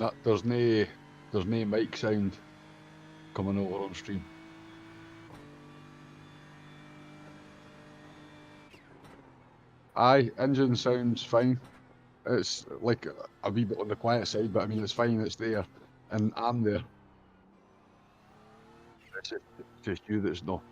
That there's no mic sound coming over on stream. Aye, engine sounds fine. It's like a wee bit on the quiet side, but I mean it's fine. It's there, and I'm there. It's just you that's not.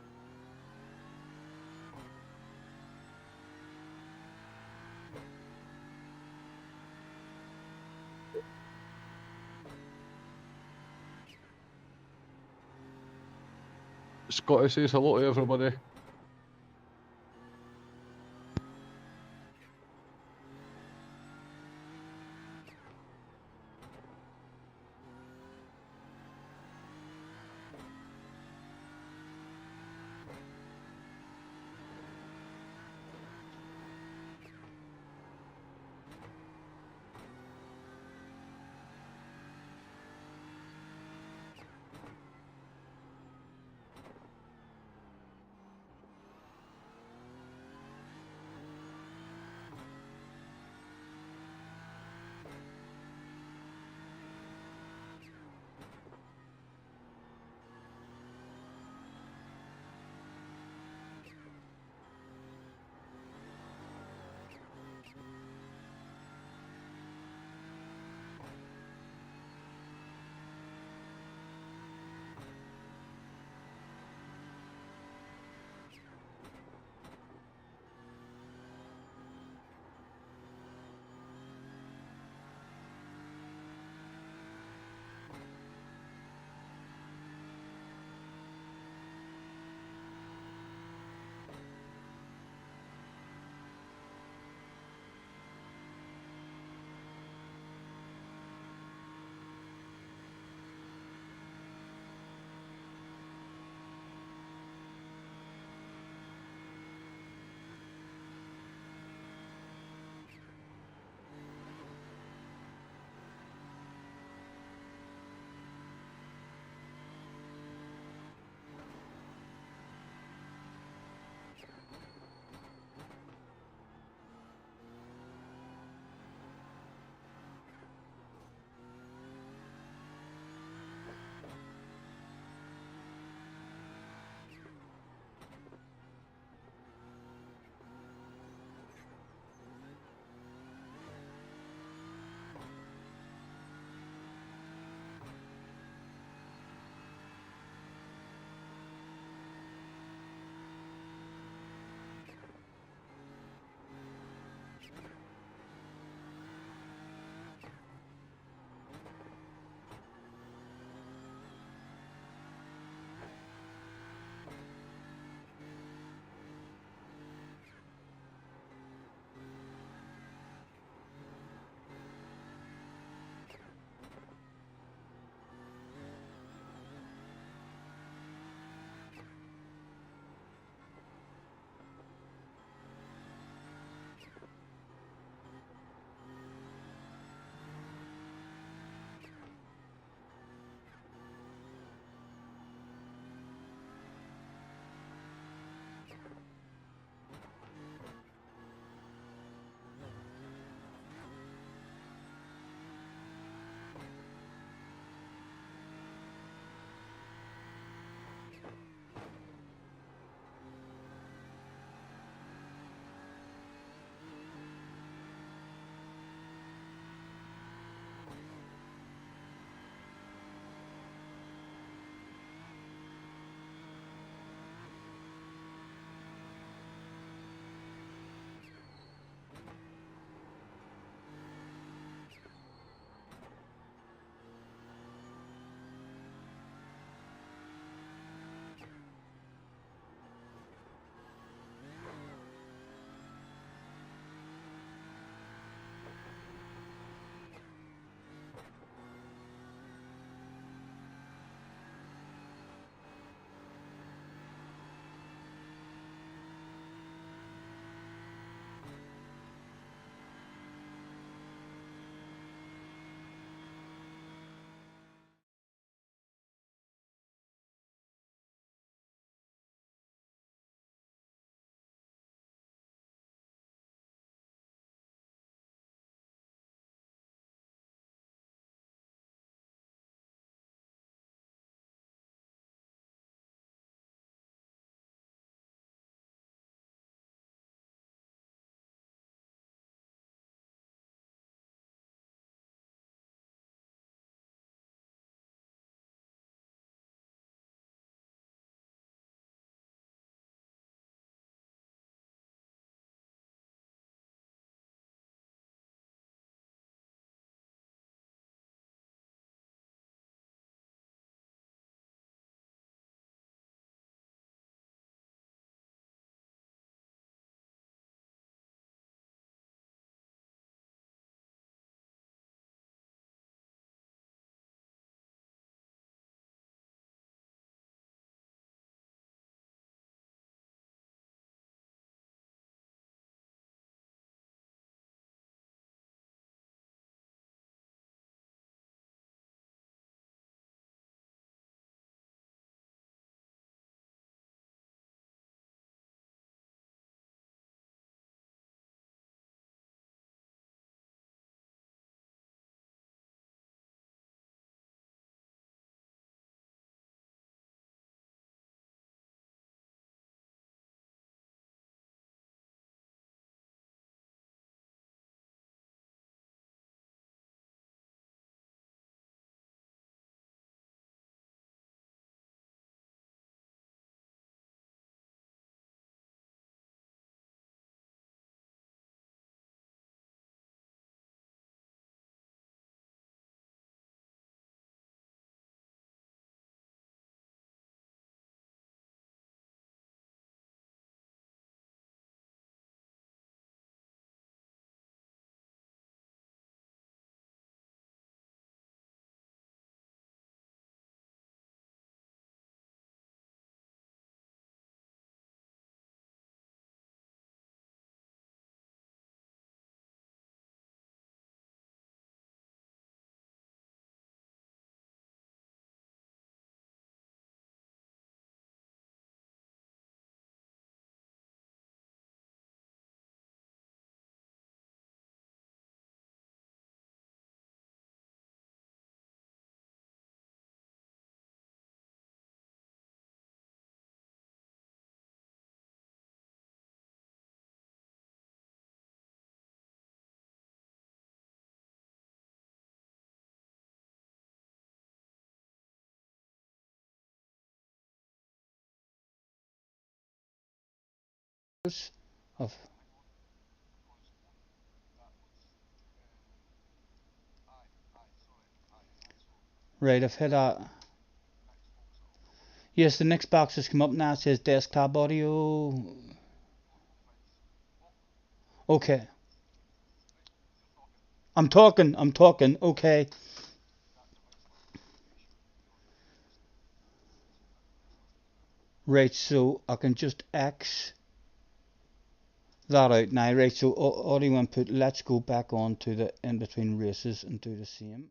Scotty says hello to everybody. of right. I've hit a yes. The next box has come up now. It says desktop audio. Okay, I'm talking. I'm talking. Okay, right. So I can just X that out now. Right. So audio input. Let's go back on to the in between races and do the same.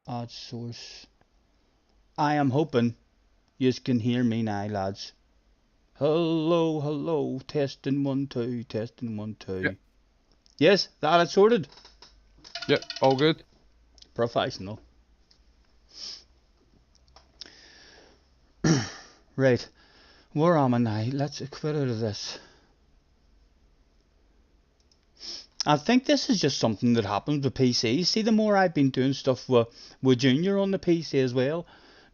Add source. I am hoping you can hear me now, lads. Hello, hello, testing 1 2, testing one Yeah, two. Yes, that is sorted. yeah, all good. Professional. Right, where am I now? Let's quit out of this. I think this is just something that happens with PCs. See, the more I've been doing stuff with Junior on the PC as well,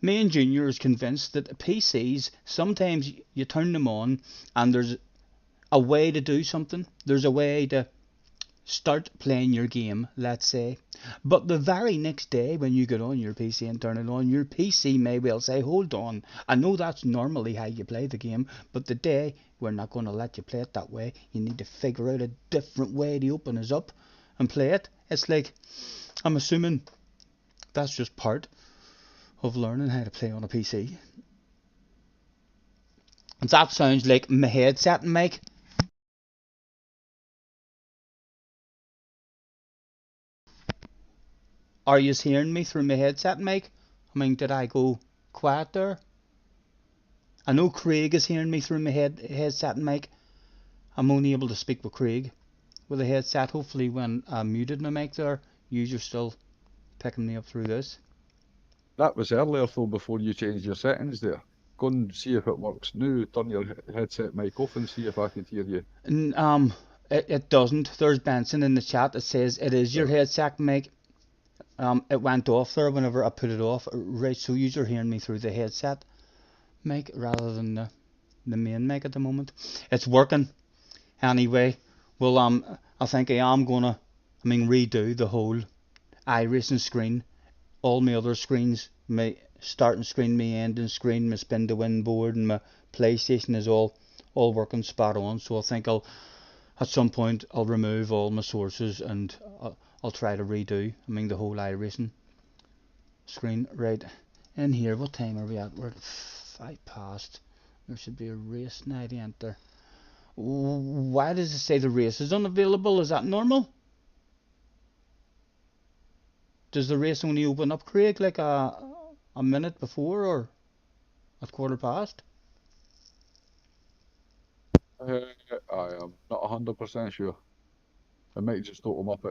me and Junior is convinced that PCs, sometimes you turn them on and there's a way to do something. There's a way to start playing your game, let's say. But the very next day, when you get on your PC and turn it on, your PC may well say, hold on, I know that's normally how you play the game, but today we're not going to let you play it that way. You need to figure out a different way to open us up and play it. It's like, I'm assuming that's just part of learning how to play on a PC. That sounds like my headset, Mike. Are you hearing me through my headset, Mike? I mean, did I go quiet there? I know Craig is hearing me through my headset and mic. I'm only able to speak with Craig with a headset. Hopefully, when I muted my mic there, you're still picking me up through this. That was earlier though, before you changed your settings there. Go and see if it works now. Turn your headset mic off and see if I can hear you. And, it doesn't. There's Benson in the chat that says it is your Right. headset mic. It went off there whenever I put it off. Right, so you're hearing me through the headset mic rather than the main mic at the moment. It's working anyway. Well, I think I am gonna, redo the whole iRacing screen, all my other screens, my starting screen, my ending screen, my spin to win board, and my PlayStation is all working spot on. So I think I'll at some point I'll remove all my sources and I'll try to redo. The whole iRacing screen right in here. What time are we at? We're at 5 past. There should be a race now to enter. Why does it say the race is unavailable? Is that normal? Does the race only open up, Craig, like a minute before or at quarter past? Uh, I am not 100% sure. It might just open up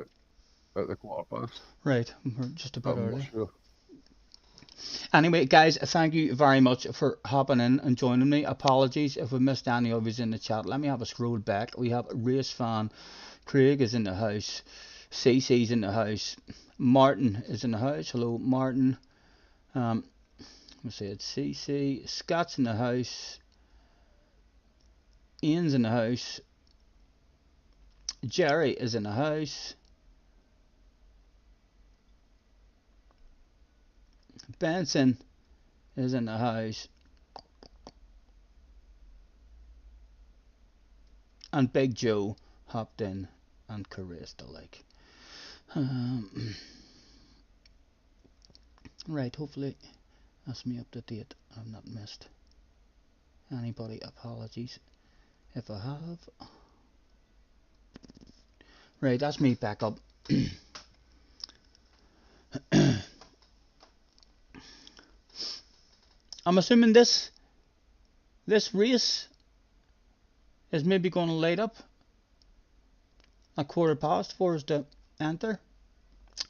at the quarter past. Right, we're just a bit I'm not early. sure. Anyway, guys, thank you very much for hopping in and joining me. Apologies if we missed any of you in the chat. Let me have a scroll back. We have Race Fan. Craig is in the house. CC's in the house. Martin is in the house. Hello, Martin. Um, let's see, it's CC. Scott's in the house. Ian's in the house. Jerry is in the house. Benson is in the house. And Big Joe hopped in and caressed the lake. Um, right, hopefully that's me up to date. I've not missed anybody. Apologies if I have. Right, that's me back up. I'm assuming this race is maybe going to light up a quarter past for us to enter.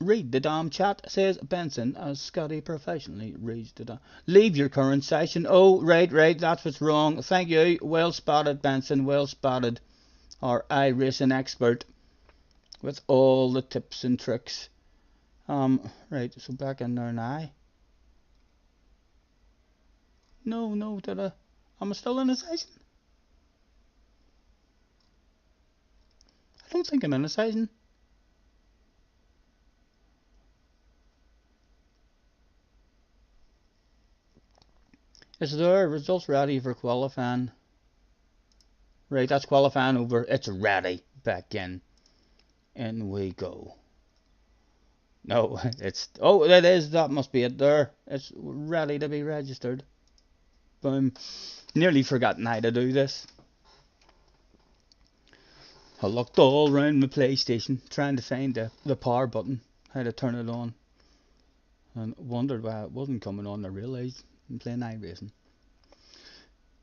Read the damn chat, says Benson, as Scotty professionally reads the damn. Leave your current session. Oh, right, that's what's wrong. Thank you. Well spotted, Benson, well spotted. Our Iracing expert with all the tips and tricks. Right, so back in there now. No, am I still in a session? I don't think I'm in a session. Is there results ready for qualifying? Right, that's qualifying over. It's ready. Back in. In we go. No, it's. Oh, it is. That must be it there. It's ready to be registered. Boom. Nearly forgotten how to do this. I looked all around my PlayStation trying to find the power button, how to turn it on, and wondered why it wasn't coming on. I realised I'm playing iRacing.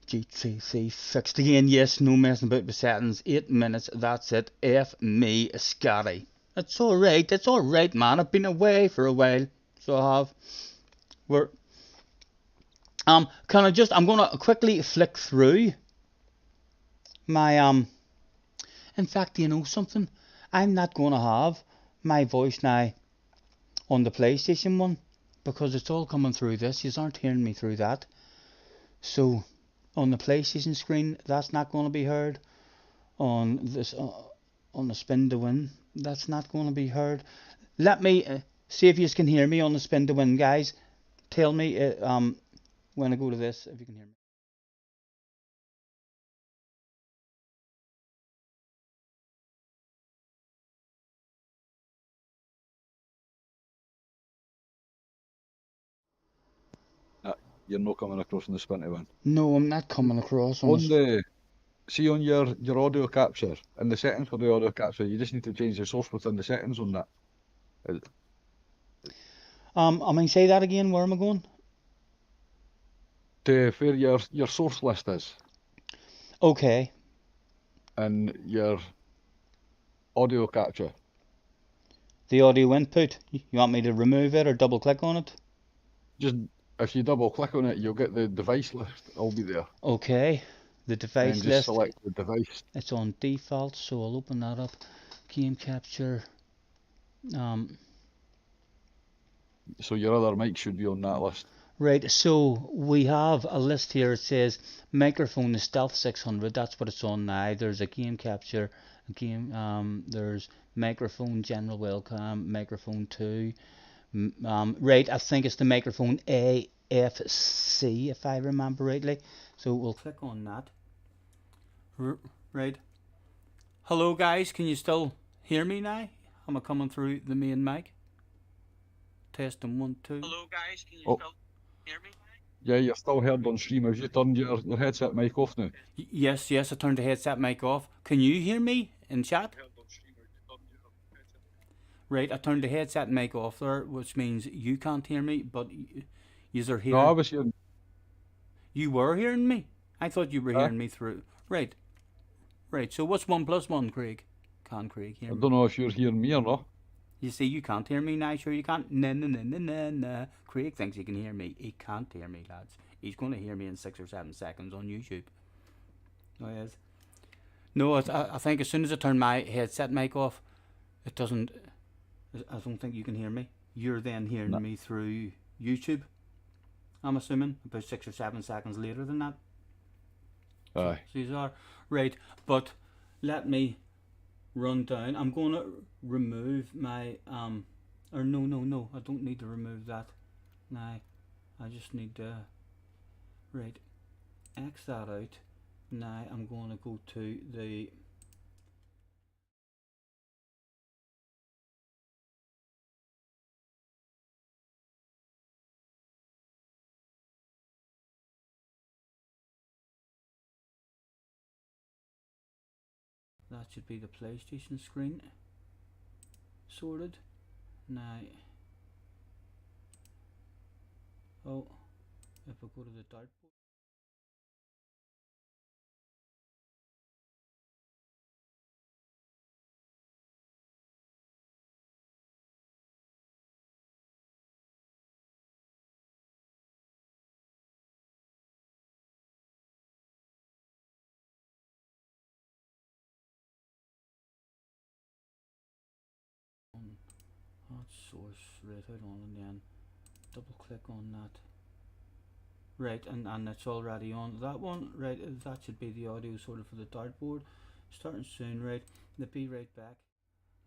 GTC fixed again. Yes, no messing about with settings. 8 minutes, that's it. F me, Scotty. It's alright, man. I've been away for a while, so I have. I'm gonna quickly flick through my in fact, you know something? I'm not gonna have my voice now on the PlayStation one because it's all coming through this. You aren't hearing me through that. So on the PlayStation screen, that's not going to be heard. On this, on the spin to win, that's not going to be heard. Let me see if you can hear me on the spin to win, guys. Tell me when I go to this if you can hear me. You're not coming across in the spin to win. No, I'm not coming across on the see on your audio capture in the settings for the audio capture, you just need to change the source within the settings on that. I mean, say that again. Where am I going? To where your source list is Okay. and your audio capture. The audio input. You want me to remove it or double click on it? Just if you double click on it, you'll get the device list. It'll be there. Okay. The device And just list. select the device. It's on default, so I'll open that up. Game capture. So your other mic should be on that list. Right, so we have a list here. It says microphone is Stealth 600. That's what it's on now. There's a game capture, there's microphone general welcome, microphone 2. Right, I think it's the microphone AFC if I remember rightly. So we'll click on that. Right. Hello guys, can you still hear me now? Am I coming through the main mic? Testing 1, 2. Hello guys, can you still hear me? Yeah, you're still heard on stream. Have you turned your headset mic off now? Yes, I turned the headset mic off. Can you hear me in chat? Right, I turned the headset mic off there, which means you can't hear me, but you are hearing. No, I was hearing. You were hearing me? I thought you were hearing me through. Right. So what's 1 plus 1, Craig? Can Craig hear me? I don't know if you're hearing me or not. You see, you can't hear me now. Sure, you can't. Nah. Craig thinks he can hear me. He can't hear me, lads. He's going to hear me in 6 or 7 seconds on YouTube. Oh, yes. No, I think as soon as I turn my headset mic off, it doesn't. I don't think you can hear me. You're then hearing me through YouTube. I'm assuming about 6 or 7 seconds later than that. Aye. So these are right, but let me run down. I'm going to remove my or no. I don't need to remove that. Now, I just need to right X that out. Now I'm going to go to the that should be the PlayStation screen sorted. Now, oh, if I go to the dartboard. source. Right, hold on, and then double click on that. Right, and it's already on that one. Right, that should be the audio sort of for the dartboard. Starting soon. Right, they'll be right back.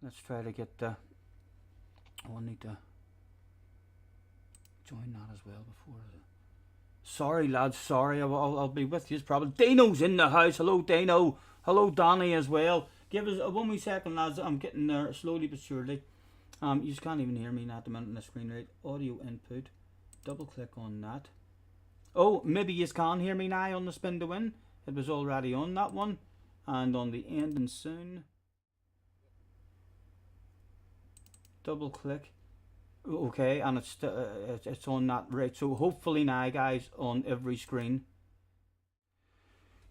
Let's try to get the. Oh, I need to join that as well before. Sorry, lads. Sorry, I'll be with you. Probably Dino's in the house. Hello, Dino. Hello, Donny as well. Give us a 1 wee second, lads. I'm getting there slowly but surely. You just can't even hear me now at the minute on the screen. Right, audio input. Double click on that. Oh, maybe you can hear me now on the spin to win. It was already on that one, and on the ending soon. Double click. Okay, and it's on that. Right, so hopefully now, guys, on every screen.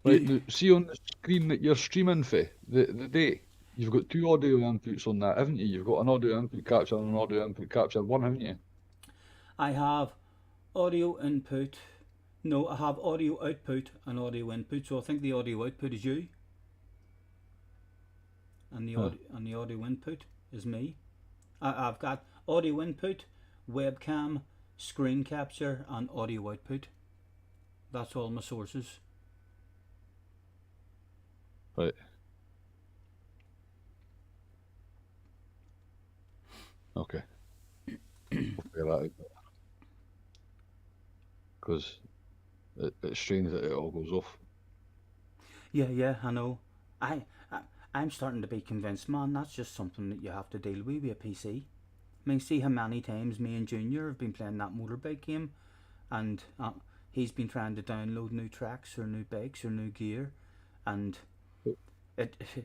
Right, now, see on the screen that you're streaming for the day, you've got two audio inputs on that, haven't you? You've got an audio input capture and an audio input capture one, haven't you? I have audio input. No, I have audio output and audio input. So I think the audio output is you, and the audio input is me. I've got audio input, webcam, screen capture, and audio output. That's all my sources. Right. Okay. We'll figure that out. Because it's strange that it all goes off. Yeah, I know. I'm starting to be convinced, man, that's just something that you have to deal with a PC. I mean, see how many times me and Junior have been playing that motorbike game, and he's been trying to download new tracks or new bikes or new gear, and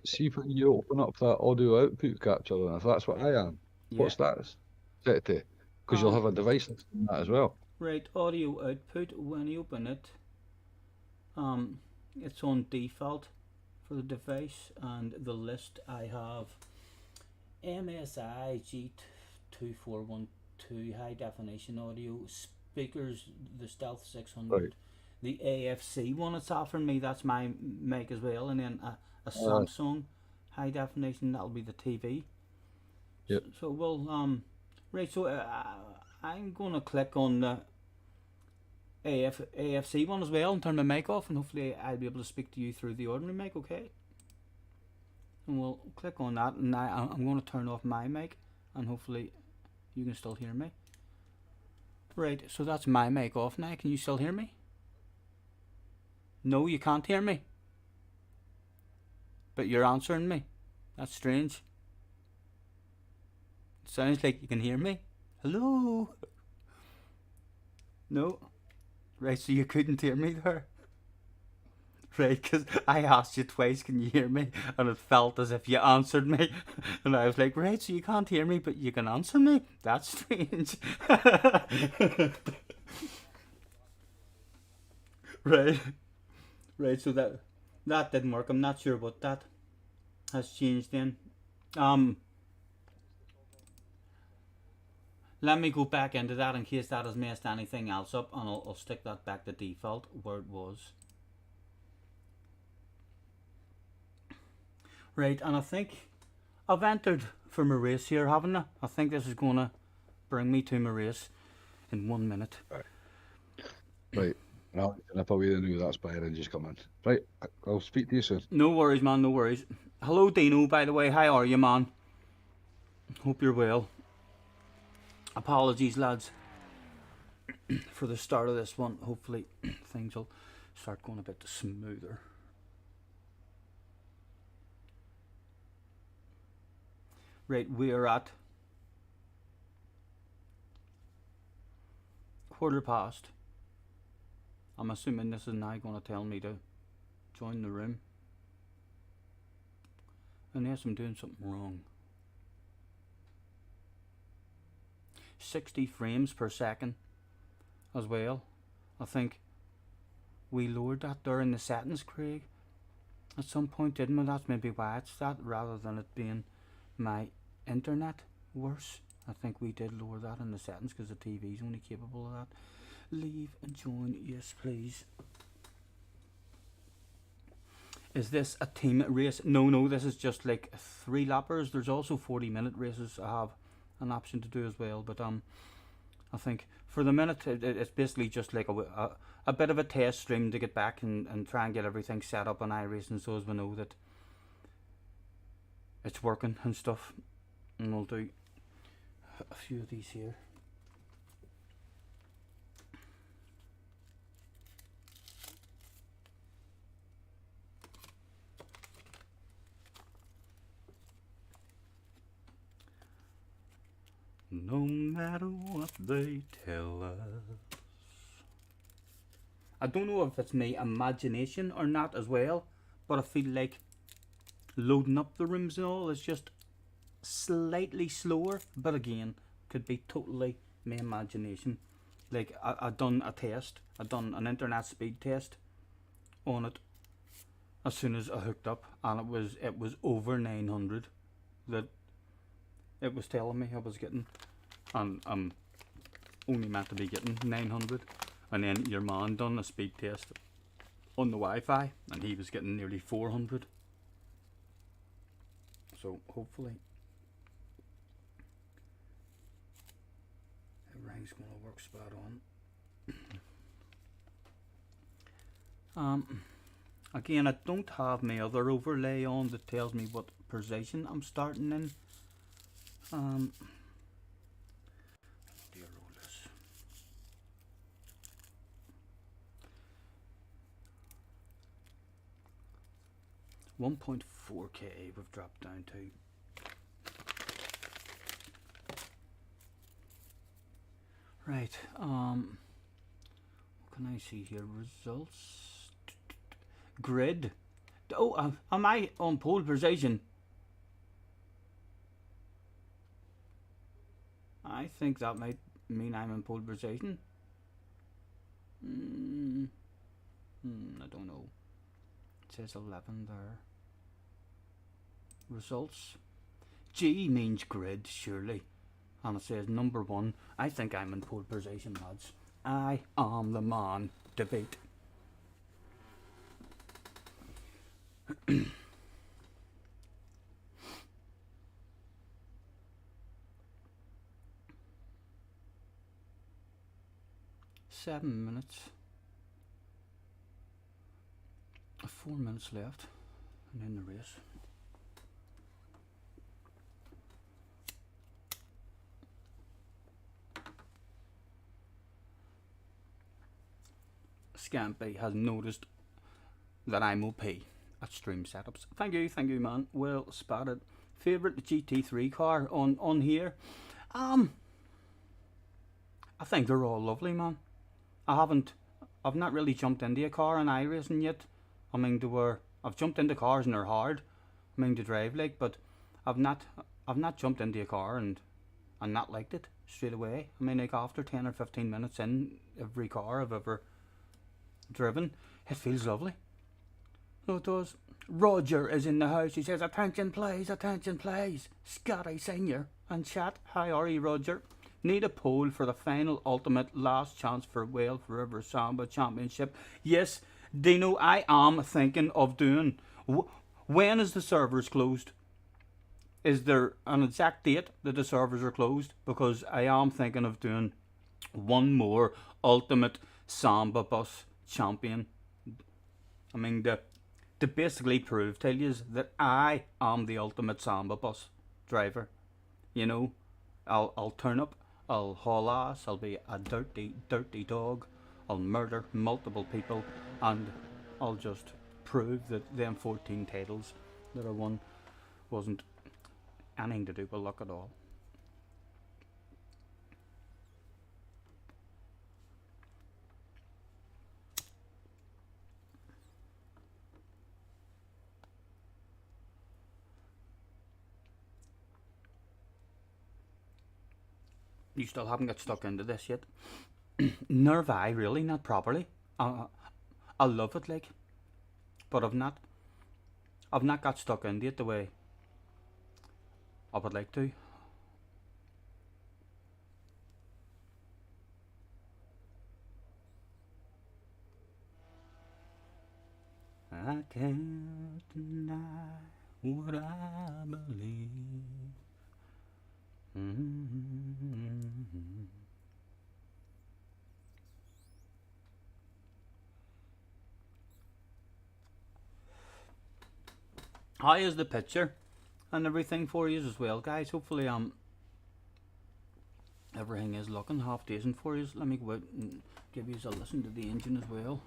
see when you open up that audio output capture, and if that's what I am, yeah. what's that set to? Because you'll have a device that's doing that as well. Right, audio output, when you open it, it's on default for the device, and the list I have MSI G2412 high definition audio speakers, the Stealth 600, right. The AFC one it's offering me, that's my mic as well, and then a Samsung high definition, that'll be the TV. Yep. So we'll right, so I'm gonna click on the AFC one as well and turn my mic off, and hopefully I'll be able to speak to you through the ordinary mic, okay? And we'll click on that, and I'm going to turn off my mic, and hopefully you can still hear me. Right, so that's my mic off now. Can you still hear me? No, you can't hear me. But you're answering me. That's strange. It sounds like you can hear me. Hello? No? Right, so you couldn't hear me there? Right, because I asked you twice, can you hear me? And it felt as if you answered me. And I was like, right, so you can't hear me, but you can answer me? That's strange. Right. Right, so that didn't work. I'm not sure what that has changed then. Let me go back into that in case that has messed anything else up, and I'll stick that back to default where it was. Right, and I think I've entered for my race here, haven't I? I think this is going to bring me to my race in 1 minute. Right. Now, if I really knew that's by then just come in. Right, I'll speak to you soon. No worries, man, no worries. Hello, Dino, by the way. How are you, man? Hope you're well. Apologies, lads, for the start of this one. Hopefully things will start going a bit smoother. Right, we are at 1:15. I'm assuming this is now going to tell me to join the room, unless I'm doing something wrong. 60 frames per second as well. I think we lowered that there in the settings, Craig, at some point, didn't we? That's maybe why it's that, rather than it being my internet worse. I think we did lower that in the settings because the TV is only capable of that. Leave and join, yes please. Is this a team race? No, this is just like 3 lappers. There's also 40-minute races. I have an option to do as well. But I think for the minute it's basically just like a bit of a test stream to get back and try and get everything set up on iRacing, so as we know that it's working and stuff. And we'll do a few of these here. No matter what they tell us. I don't know if it's my imagination or not as well, but I feel like loading up the rooms and all is just slightly slower. But again, could be totally my imagination. Like I done a test, I done an internet speed test on it as soon as I hooked up, and it was over 900 that it was telling me I was getting, and I'm only meant to be getting 900. And then your man done a speed test on the Wi-Fi and he was getting nearly 400. So hopefully everything's going to work spot on. Again, I don't have my other overlay on that tells me what position I'm starting in. Dear rollers. 1.4k we've dropped down to. Right, what can I see here? Results. Grid. Oh, am I on pole position? I think that might mean I'm in pole position. I don't know. It says 11 there. Results. G means grid, surely. And it says number 1. I think I'm in pole position, lads. I am the man to beat. Seven minutes. 4 minutes left, and in the race. Scampy has noticed that I'm OP at stream setups. Thank you, man. Well spotted. Favorite GT3 car on here? I think they're all lovely, man. I've not really jumped into a car in iRacing yet. I mean, I've jumped into cars and they're hard. I mean, to drive like, but I've not jumped into a car and not liked it straight away. I mean, like after 10 or 15 minutes in every car I've ever driven, it feels lovely. So it does. Roger is in the house. He says, attention please, Scotty Senior and chat. How are you, Roger? Need a poll for the final ultimate last chance for Whale Forever Samba Championship. Yes, Dino, I am thinking of doing. When is the servers closed? Is there an exact date that the servers are closed? Because I am thinking of doing one more ultimate Samba Bus champion. I mean, to basically prove to you that I am the ultimate Samba Bus driver. You know, I'll turn up, I'll haul ass, I'll be a dirty dog, I'll murder multiple people, and I'll just prove that them 14 titles that I won wasn't anything to do with luck at all. You still haven't got stuck into this yet? Nor have I, really, not properly. I love it, like, but I've not got stuck into it the way I would like to. I can't deny what I believe. How is the picture and everything for you as well, guys? Hopefully, everything is looking half decent for you. Let me go out and give you a listen to the engine as well.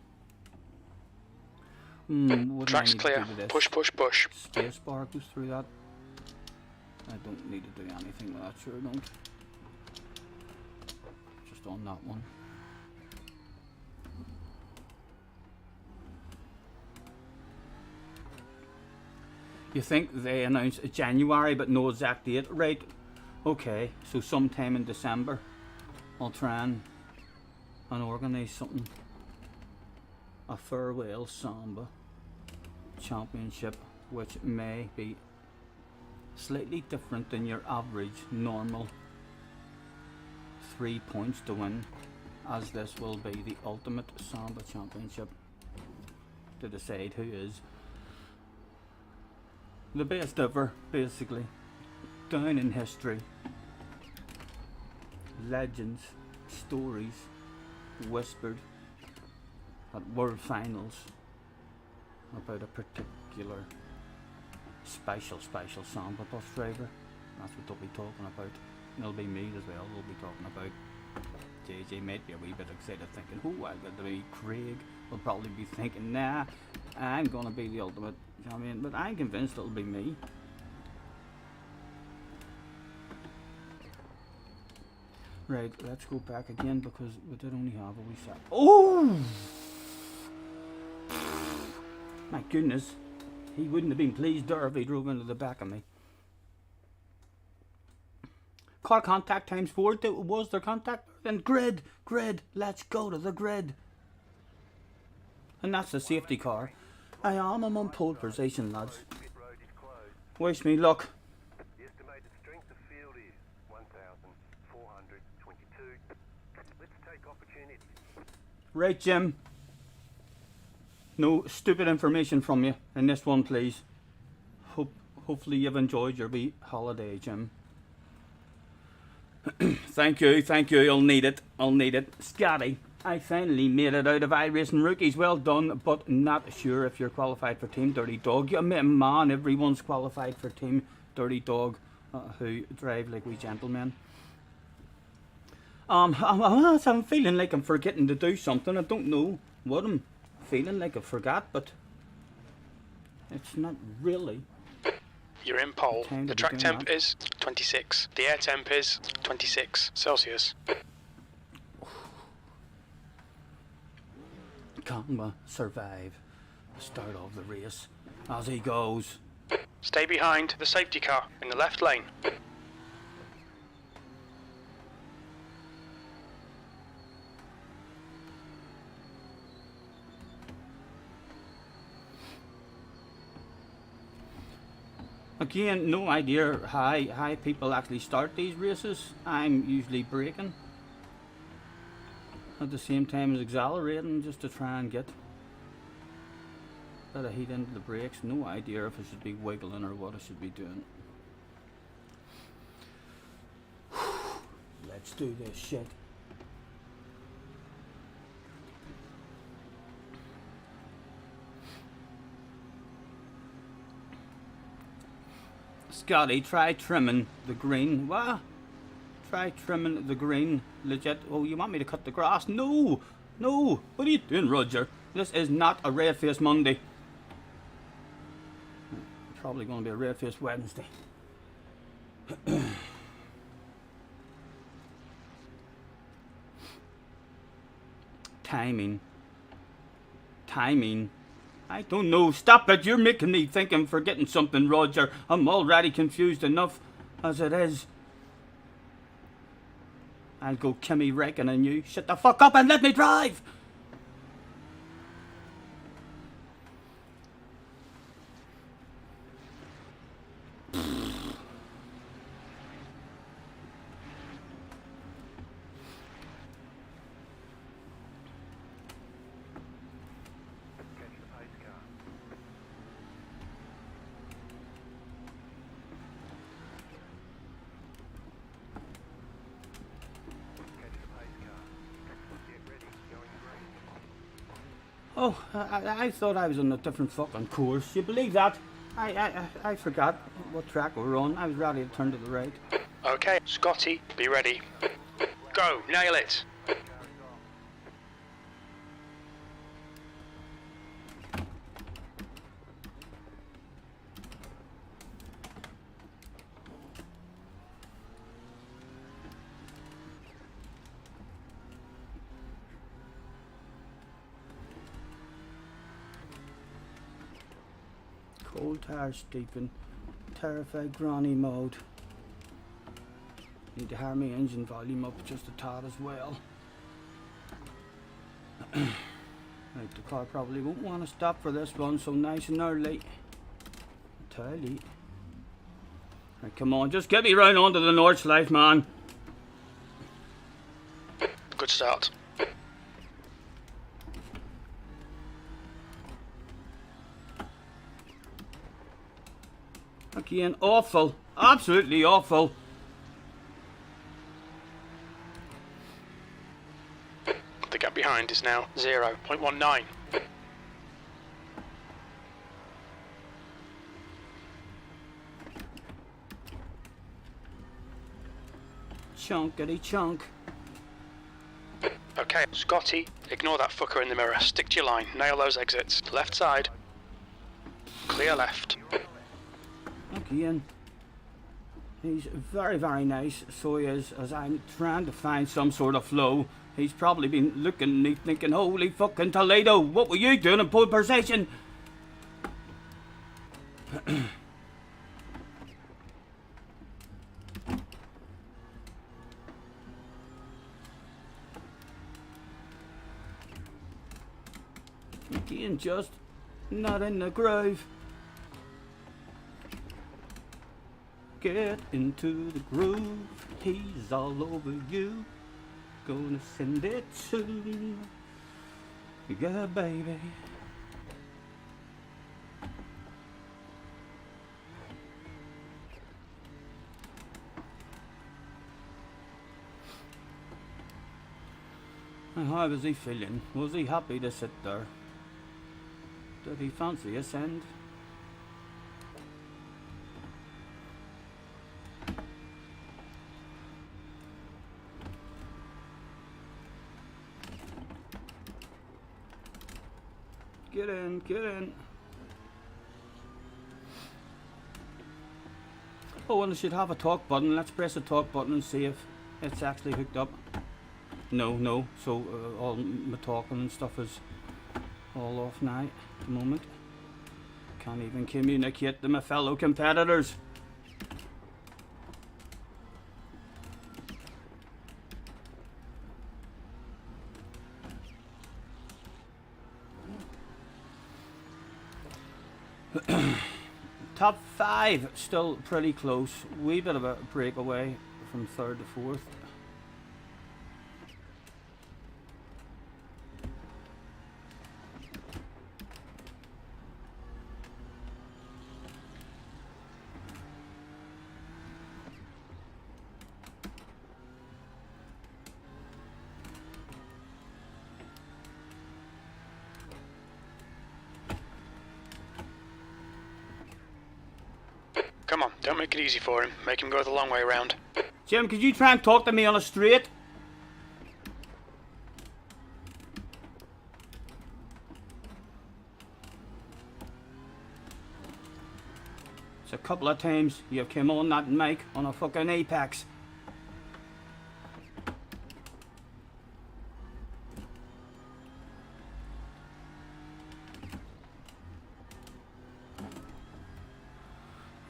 What do I Track's need clear. to do to this? Push, push, push. Space bar goes through that. I don't need to do anything with that, sure don't. Just on that one. You think they announced January but no exact date, right? Okay, so sometime in December I'll try and organise something. A farewell Samba championship, which may be slightly different than your average normal 3 points to win, as this will be the ultimate Samba championship to decide who is the best ever, basically, down in history. Legends, stories whispered at world finals about a particular special Samba bus driver. That's what they'll be talking about. And it'll be me as well they'll be talking about. JJ might be a wee bit excited thinking, oh, I'm going to be Craig. Will probably be thinking, nah, I'm going to be the ultimate champion. But I'm convinced it'll be me. Right, let's go back again because we did only have a wee set. Oh! My goodness. He wouldn't have been pleased there if he drove into the back of me. Car contact times 4. Was there contact? Then grid, let's go to the grid. And that's the safety car. I'm on pole position, lads. Wish me luck. The estimated strength of field is 1,422. Let's take opportunity. Right, Jim. No stupid information from you in this one, please. Hopefully you've enjoyed your wee holiday, Jim. Thank you. I'll need it. Scotty, I finally made it out of Iracing rookies. Well done, but not sure if you're qualified for Team Dirty Dog. Man, everyone's qualified for Team Dirty Dog who drive like we gentlemen. I'm feeling like I'm forgetting to do something. I don't know what I'm feeling like I forgot, but it's not really. You're in pole. Time to The be track doing temp that. is 26. The air temp is 26 Celsius. Can survive the start of the race as he goes. Stay behind the safety car in the left lane. Again, no idea how people actually start these races. I'm usually braking at the same time as accelerating just to try and get a bit of heat into the brakes. No idea if I should be wiggling or what I should be doing. Let's do this shit. Scotty, try trimming the green. What? Try trimming the green. Legit. Oh, you want me to cut the grass? No! No! What are you doing, Roger? This is not a Red Face Monday. Probably going to be a Red Face Wednesday. Timing. I don't know. Stop it. You're making me think I'm forgetting something, Roger. I'm already confused enough as it is. I'll go Kimmy wrecking on you. Shut the fuck up and let me drive! Catch the pace car. Catch the pace car. Get ready. Going green. Oh, I thought I was on a different fucking course. You believe that? I forgot what track we're on. I was ready to turn to the right. Okay, Scotty, be ready. Go, nail it. Cold tire steeping. Terrified granny mode. Need to hire my engine volume up just a tad as well. Right, the car probably won't want to stop for this one, so nice and early. Entirely. Right, come on, just get me round onto the North Life, man. Good start. Again, awful. Absolutely awful. The gap behind is now 0.19. Chunkity chunk. Okay, Scotty, ignore that fucker in the mirror. Stick to your line. Nail those exits. Left side. Clear left. Again. He's very, very nice, so he is, as I'm trying to find some sort of flow. He's probably been looking at me thinking, holy fucking Toledo, what were you doing in pole position? Again, just not in the groove. Get into the groove, he's all over you. Gonna send it to yeah, baby. And how was he feeling? Was he happy to sit there? Did he fancy a send? Get in, get in. Oh, and I should have a talk button. Let's press the talk button and see if it's actually hooked up. No. So all my talking and stuff is all off now at the moment. Can't even communicate to my fellow competitors. Top 5 still pretty close. Wee bit of a breakaway from 3rd to 4th. Come on, don't make it easy for him. Make him go the long way round. Jim, could you try and talk to me on a straight? It's a couple of times you've come on that mic on a fucking Apex.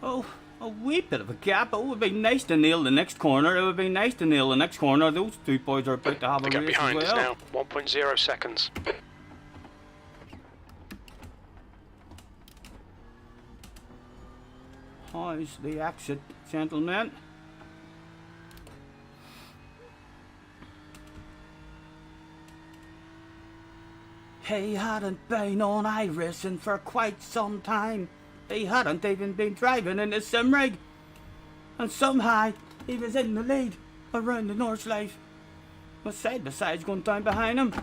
Oh, a wee bit of a gap. It would be nice to nail the next corner. It would be nice to nail the next corner. Those two boys are about to have The a gap race as behind is well. now 1.0 seconds. How's the exit, gentlemen? He hadn't been on Iracing for quite some time. He hadn't even been driving in a sim rig. And somehow he was in the lead around the North Life. With side by sides going down behind him.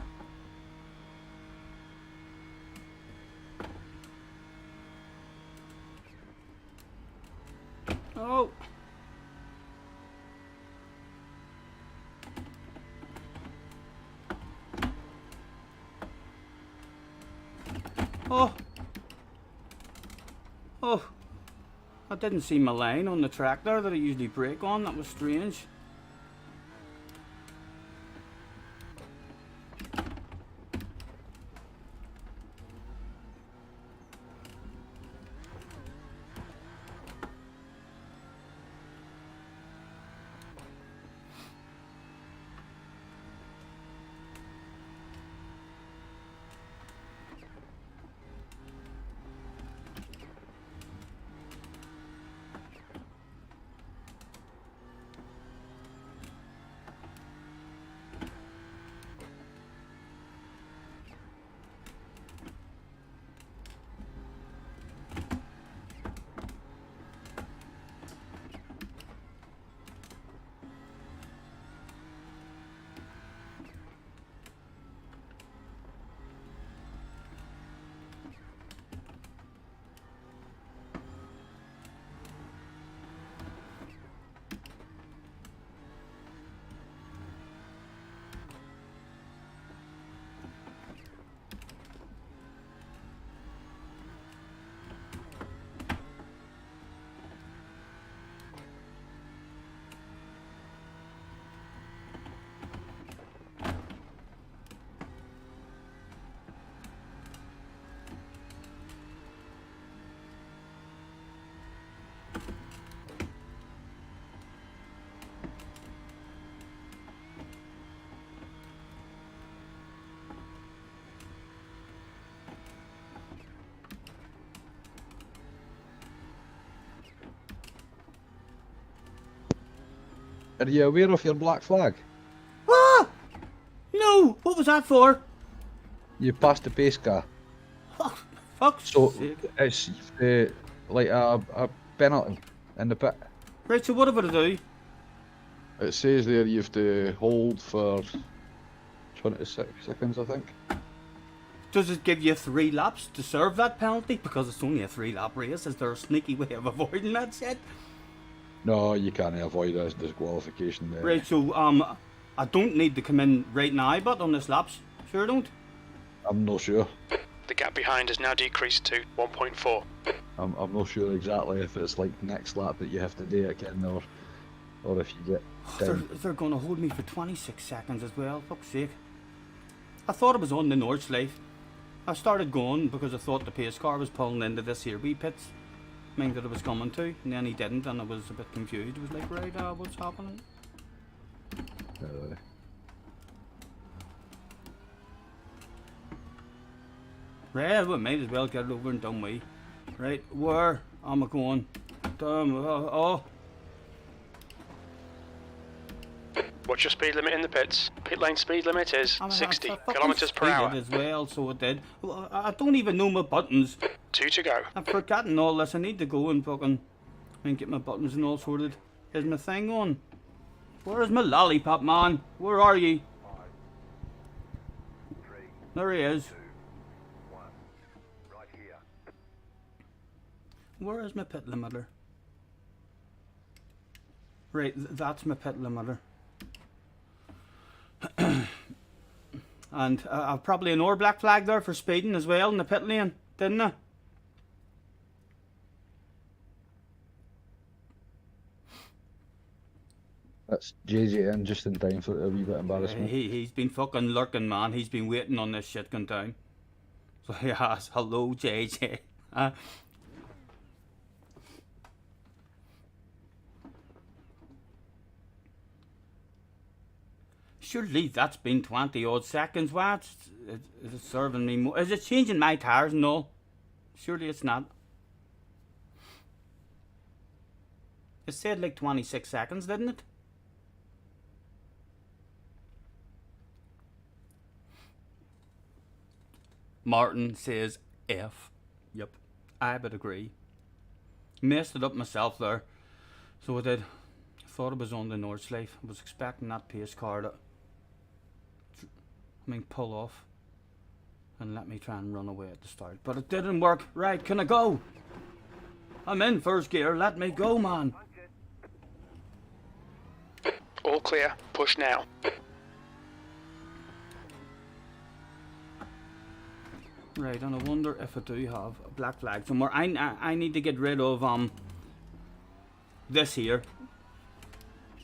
Oh. Oh. I didn't see my line on the track there that I usually brake on. That was strange. Are you aware of your black flag? Ah! No! What was that for? You passed the pace car. Oh, fuck's So sake. it's like a penalty in the pit. Right, so what have I to do? It says there you have to hold for 26 seconds, I think. Does it give you 3 laps to serve that penalty? Because it's only a 3-lap race. Is there a sneaky way of avoiding that shit? No, you can't avoid this disqualification there. Right, so I don't need to come in right now, but on this laps, sure don't. I'm not sure. The gap behind has now decreased to 1.4. I'm not sure exactly if it's like next lap that you have to do it again, or if you get They're going to hold me for 26 seconds as well. Fuck's sake. I thought it was on the North Slave. I started going because I thought the pace car was pulling into this here wee pits. Meant that it was coming to, and then he didn't, and I was a bit confused. It was like, right, what's happening? Right, we might as well get it over and done with. Right, where am I going? Oh. What's your speed limit in the pits? Pit lane speed limit is 60 I fucking kilometers per hour. speeded as well, so it did. Well, I don't even know my buttons. 2 to go. I've forgotten all this. I need to go and fucking get my buttons and all sorted. Is my thing on? Where's my lollipop man? Where are you? 3, There he is. 2, 1. Right here. Where is my pit limiter? Right, that's my pit limiter. And I've probably an black flag there for speeding as well in the pit lane, didn't I? That's JJ in just in time for a wee bit embarrassment. He's been fucking lurking, man. He's been waiting on this shit going down. So he has. Hello, JJ. Surely that's been 20 odd seconds. What? Is it serving me more? Is it changing my tires? No. Surely it's not. It said like 26 seconds, didn't it? Martin says F. Yep, I would agree. Messed it up myself there. So I did. I thought it was on the North Slave. I was expecting that pace car to pull off and let me try and run away at the start. But it didn't work. Right, can I go? I'm in first gear. Let me go, man. All clear. Push now. Right, and I wonder if I do have a black flag somewhere. I need to get rid of this here.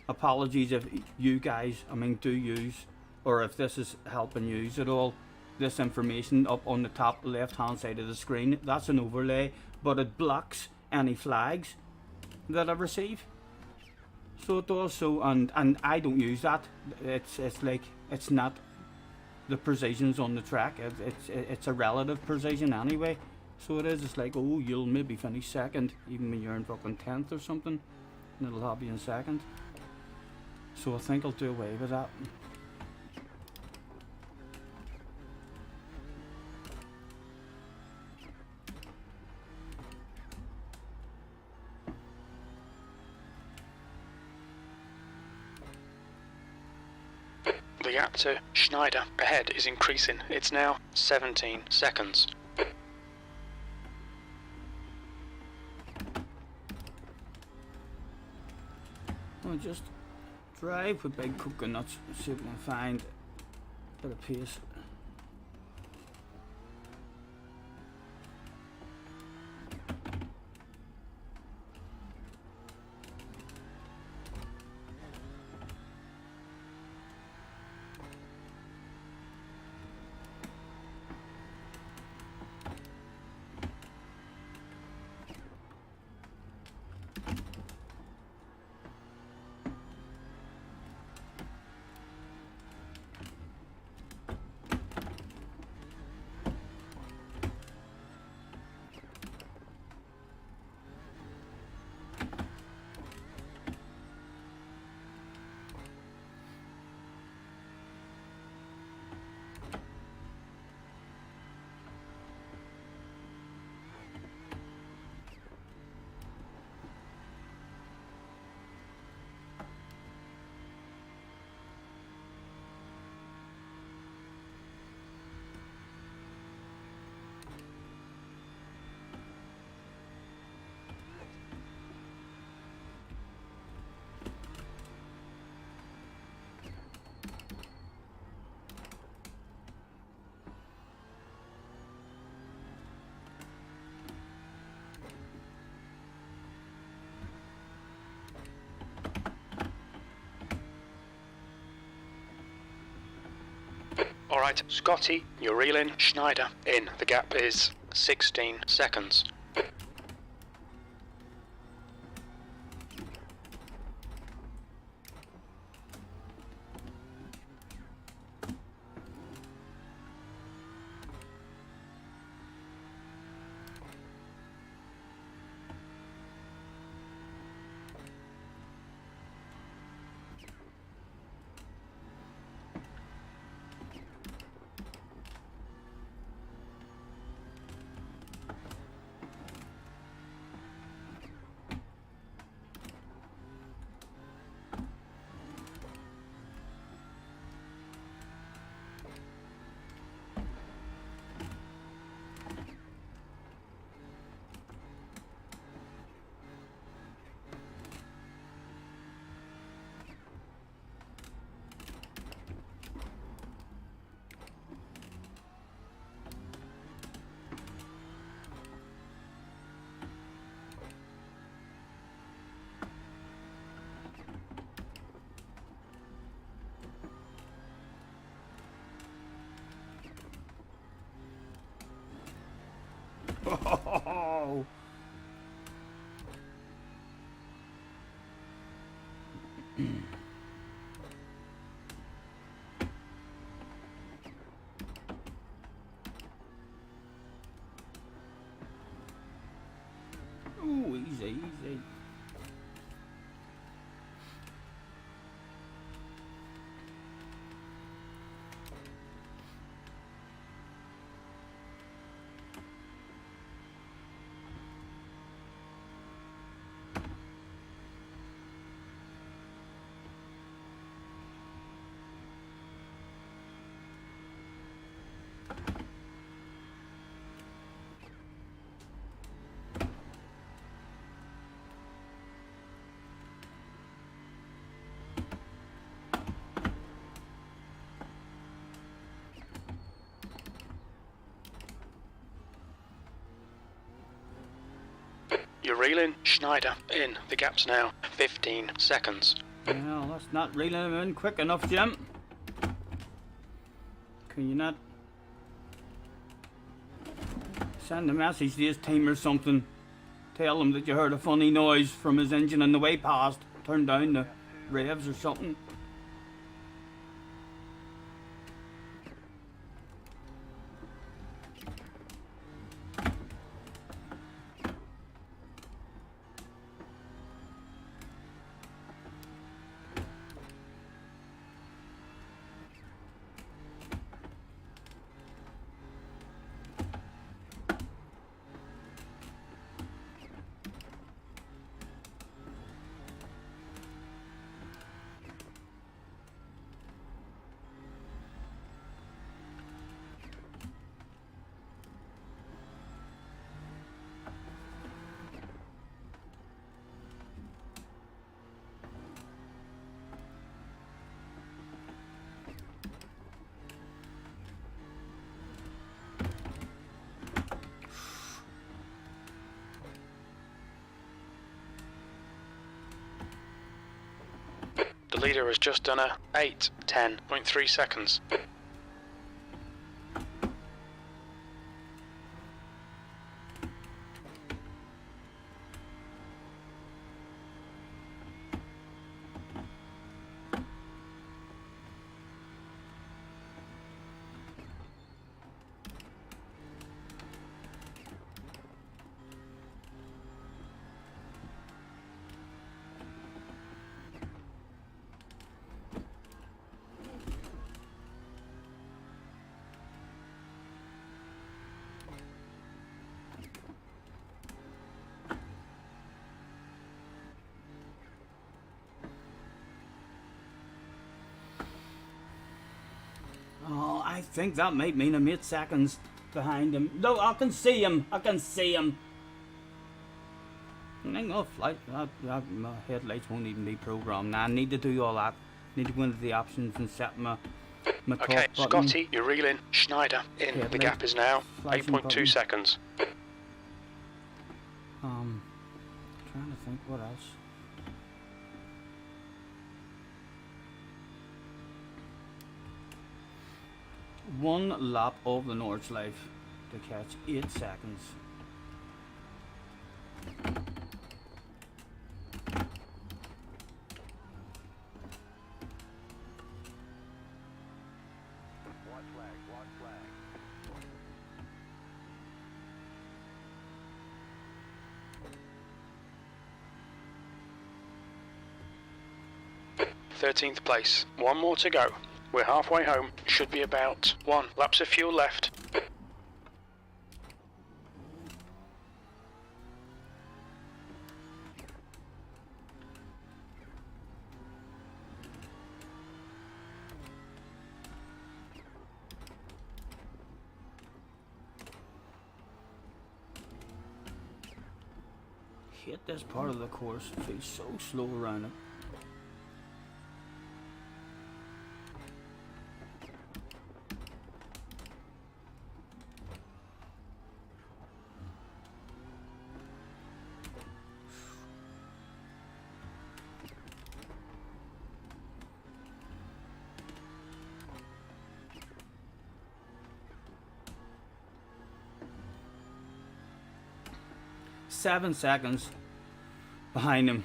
Apologies if you guys, do use, or if this is helping use at all. This information up on the top left hand side of the screen, that's an overlay, but it blocks any flags that I receive. So it does so, and I don't use that. It's like it's not the precision's on the track. It's a relative precision anyway. So it is. It's like, oh, you'll maybe finish second even when you're in fucking 10th or something, and it'll have you in second. So I think I'll do away with that. The gap to Schneider ahead is increasing. It's now 17 seconds. I'll just drive with big coconuts, see if we can find a bit of pace. Alright, Scotty, you're reeling. Schneider in. The gap is 16 seconds. Oh. Ooh, easy, easy. You're reeling. Schneider in. The gap's now 15 seconds. Well, that's not reeling him in quick enough, Jim. Can you not send a message to his team or something? Tell him that you heard a funny noise from his engine on the way past. Turn down the revs or something. The leader has just done a 8:10.3 seconds. Oh, I think that might mean I'm 8 seconds behind him. No, I can see him. I can see him. Hang off, light. My headlights won't even be programmed. Now I need to do all that. Need to go into the options and set my Okay, top button. Scotty, you're reeling. Schneider in. Headlight The gap is now flashing 8.2 button. seconds. Trying to think what else. One lap of the Nordschleife to catch 8 seconds. One flag, one flag. 13th place. One more to go. We're halfway home. Should be about 1 laps of fuel left. Hate this part of the course. It feels so slow around it. Seven seconds behind him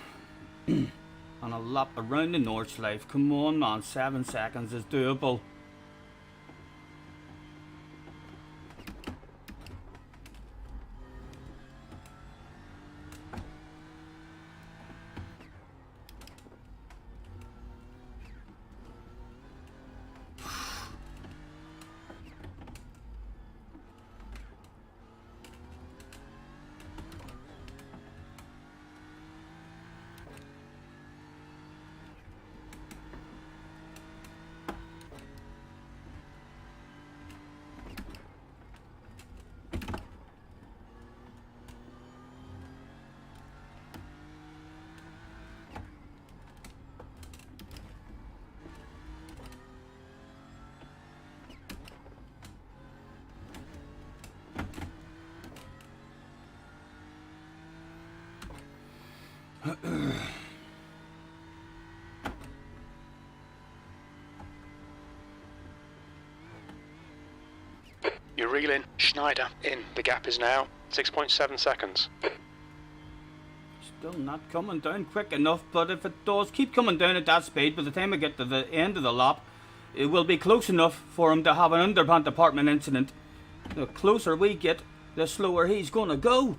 on a lap around the Nordschleife. Come on, man, 7 seconds is doable. You're reeling. Schneider in. The gap is now 6.7 seconds. Still not coming down quick enough, but if it does keep coming down at that speed, by the time I get to the end of the lap, it will be close enough for him to have an underpant department incident. The closer we get, the slower he's gonna go.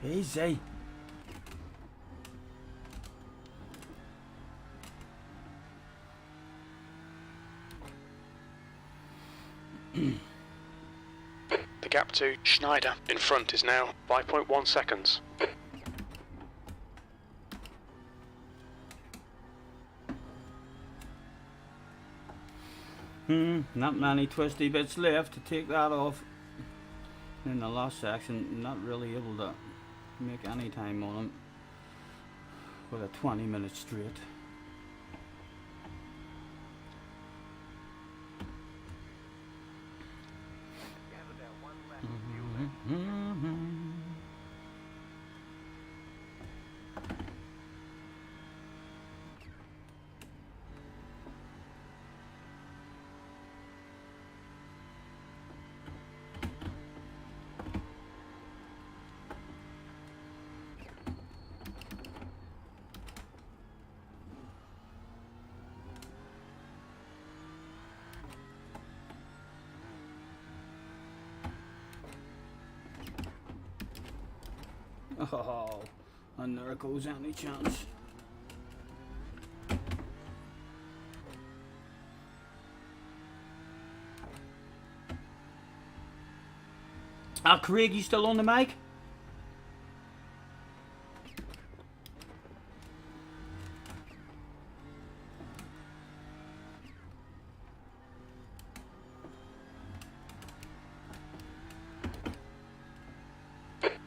Easy. The gap to Schneider in front is now 5.1 seconds. Not many twisty bits left to take that off. In the last section, not really able to make any time on him with a 20-minute straight. You have about 1 lap of fuel left. Oh, and there goes any chance. Craig, you still on the mic?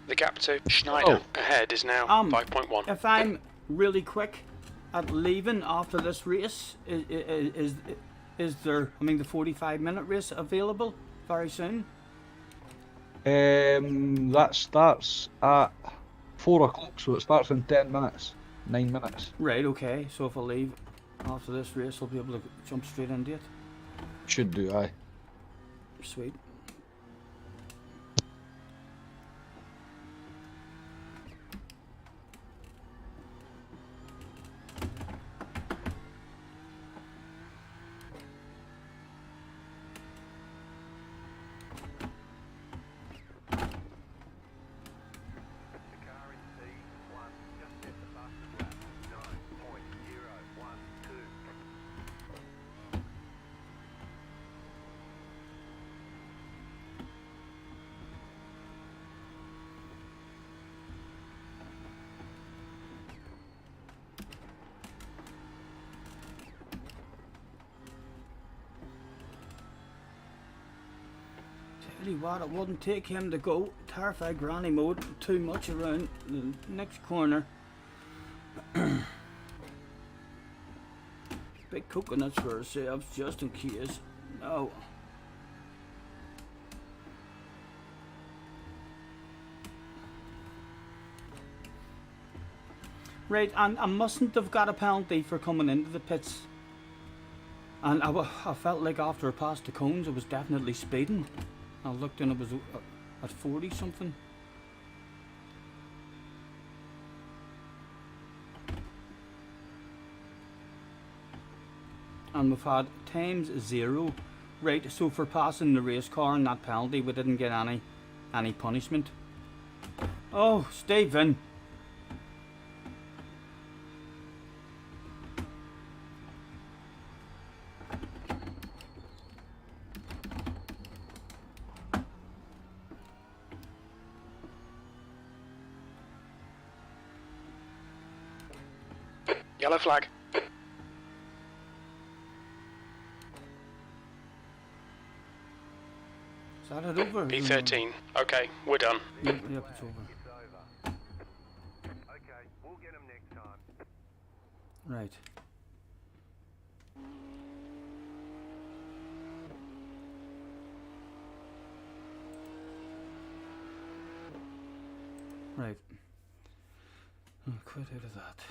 The gap to Schneider ahead is now 5.1. If I'm really quick at leaving after this race, is there, I mean, the 45-minute race available very soon? That starts at 4 o'clock, so it starts in 10 minutes, 9 minutes. Right, okay. So if I leave after this race, I'll be able to jump straight into it. Should do, aye. Sweet. The car in P1 just set the fastest lap. 9.012. Tell you what, it wouldn't take him to go terrified granny mode too much around the next corner. Big coconuts for ourselves, just in case. No. Right, and I mustn't have got a penalty for coming into the pits. And I felt like after I passed the cones, I was definitely speeding. I looked and it was at 40 something. And we've had times 0. Right, so for passing the race car and that penalty, we didn't get any punishment. Oh, Stephen. Yellow flag. Is that it over? P13. Okay, we're done. Yep, it's over. It's over. Okay, we'll get him next time. Right. Right. I'll quit out of that.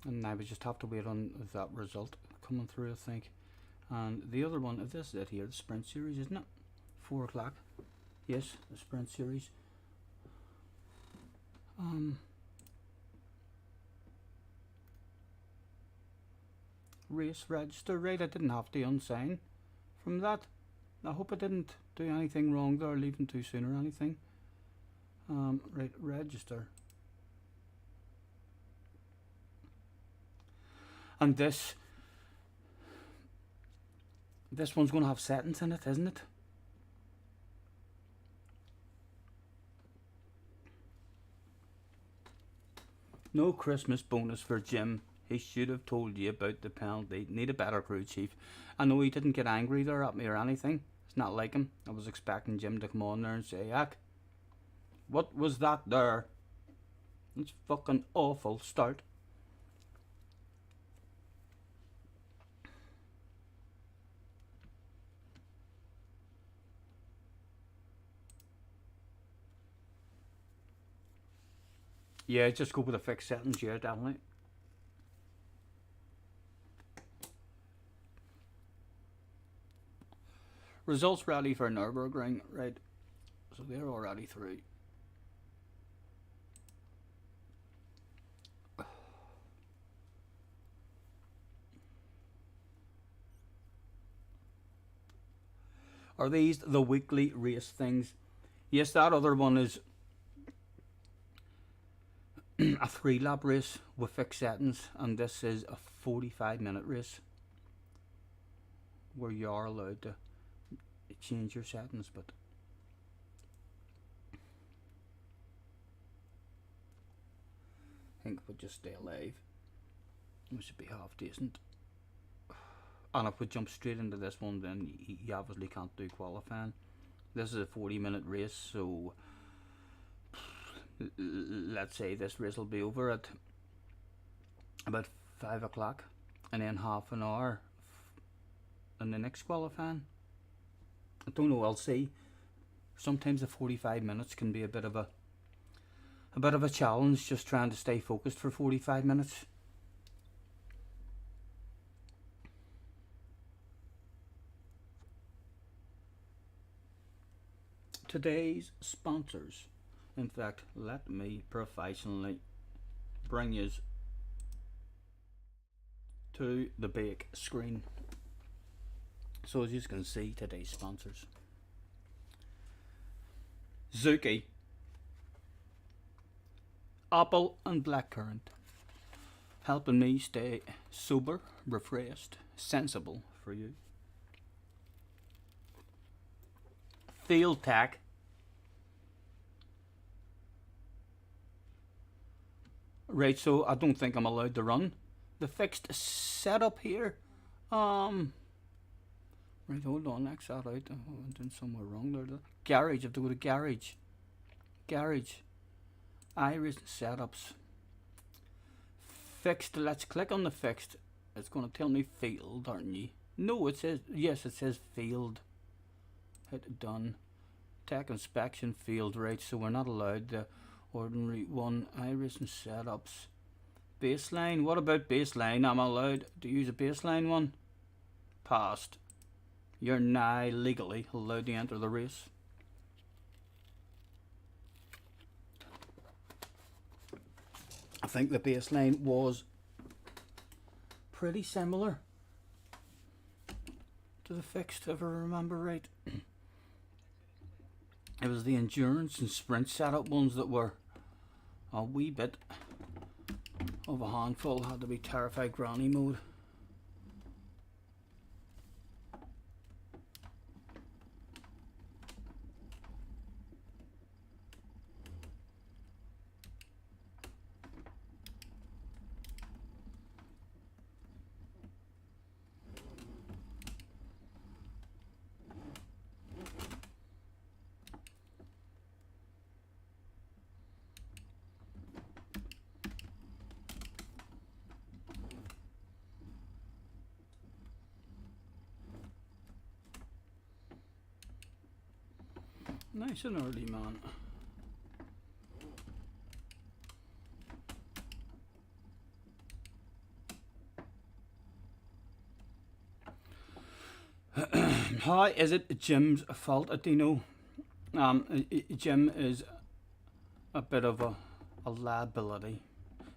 And now we just have to wait on that result coming through, I think. And the other one, this is it here, the sprint series, isn't it? 4 o'clock. Yes, the sprint series. Race register, right? I didn't have to unsign from that. I hope I didn't do anything wrong there, leaving too soon or anything. Right, register. And this one's going to have settings in it, isn't it? No Christmas bonus for Jim. He should have told you about the penalty. Need a better crew chief. I know he didn't get angry there at me or anything. It's not like him. I was expecting Jim to come on there and say, "Heck, what was that there?" It's fucking awful start. Yeah, just go with the fixed settings, yeah, definitely. Results ready for Nürburgring, right? So they're already through. Are these the weekly race things? Yes, that other one is a 3-lap race with fixed settings, and this is a 45-minute race where you are allowed to change your settings, but I think if we just stay alive, we should be half decent. And if we jump straight into this one, then you obviously can't do qualifying. This is a 40-minute race, so let's say this race will be over at about 5 o'clock, and then half an hour in the next qualifying. I don't know, I'll see. Sometimes the 45 minutes can be a bit of a challenge, just trying to stay focused for 45 minutes. Today's sponsors. In fact, let me professionally bring you to the big screen. So as you can see, today's sponsors. Zuki, Apple and Blackcurrant, helping me stay sober, refreshed, sensible for you. Field Tech, right, so I don't think I'm allowed to run the fixed setup here. Right, hold on, X that out. I'm doing somewhere wrong there. Garage, I have to go to garage. Garage. Iracing setups. fixed. Let's click on the fixed. It's going to tell me field, aren't you? No, it says, yes, it says field. Hit done. Tech inspection field, right, so we're not allowed the ordinary one. Iracing setups. Baseline, what about baseline? I'm allowed to use a baseline one. Passed. You're now legally allowed to enter the race. I think the baseline was pretty similar to the fixed, if I remember right. It was the endurance and sprint setup ones that were a wee bit of a handful. Had to be terrified granny mode. Nice and early, man. How is it Jim's fault at Dino? Jim is a bit of a liability.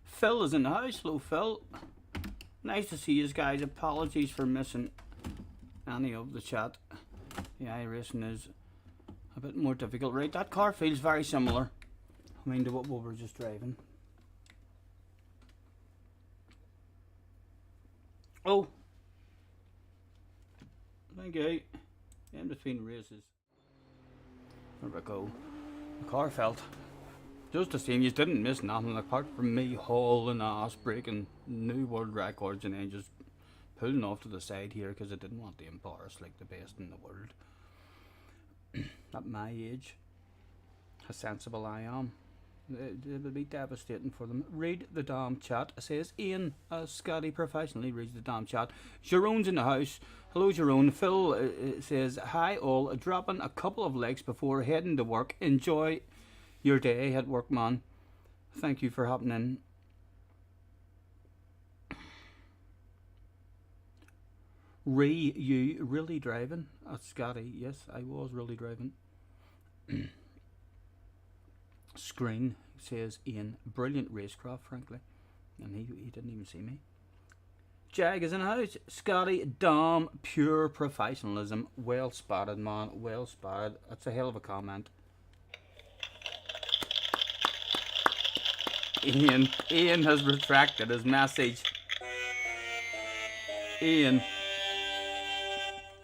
Phil is in the house. Hello, Phil. Nice to see you guys. Apologies for missing any of the chat. The Iracing is a bit more difficult. Right, that car feels very similar, I mean, to what we were just driving. Oh, thank you. In between races. There we go. The car felt just the same. You didn't miss nothing apart from me hauling ass, breaking new world records, and then just pulling off to the side here because I didn't want to embarrass like the best in the world. At my age, how sensible I am. It would be devastating for them. Read the damn chat, says Ian. Scotty professionally reads the damn chat. Jerome's in the house. Hello, Jerome. Phil says, hi all, dropping a couple of likes before heading to work. Enjoy your day at work, man. Thank you for hopping in. You really driving? Scotty, yes, I was really driving. Screen says Ian, brilliant racecraft, frankly. And he didn't even see me. Jag is in the house. Scotty, damn pure professionalism. Well spotted, man. Well spotted. That's a hell of a comment. Ian has retracted his message. Ian,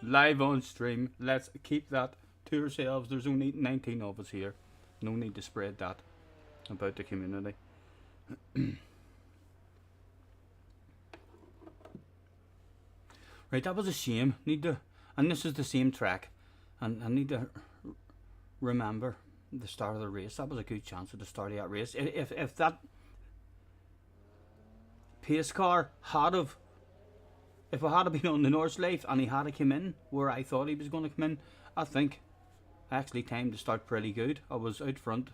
live on stream. Let's keep that to ourselves. There's only 19 of us here. No need to spread that about the community. Right, that was a shame. And this is the same track. And I need to remember the start of the race. That was a good chance at the start of that race. If that pace car if I had been on the North Life and he had come in where I thought he was going to come in, I think I actually timed the start pretty good. I was out front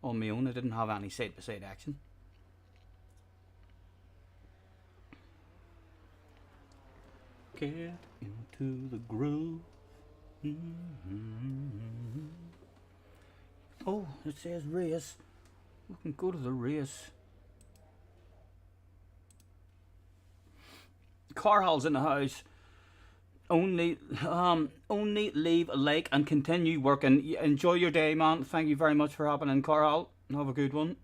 on my own. I didn't have any side-by-side action. Get into the groove. Oh, it says race. We can go to the race. Carhal's in the house. Only leave a like and continue working. Enjoy your day, man. Thank you very much for hopping in, Carhal. Have a good one.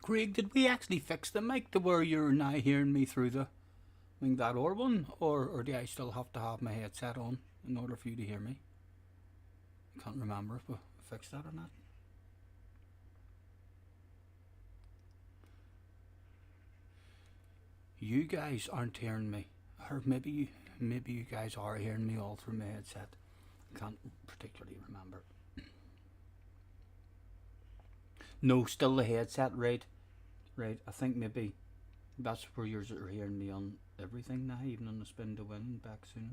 Craig, did we actually fix the mic to where you're now hearing me through the that or one, or do I still have to have my headset on in order for you to hear me? I can't remember if we fixed that or not. You guys aren't hearing me, or maybe you guys are hearing me all through my headset. I can't particularly remember. No, still the headset, right? Right, I think maybe that's where yours are hearing me on everything now, even on the spin to win back soon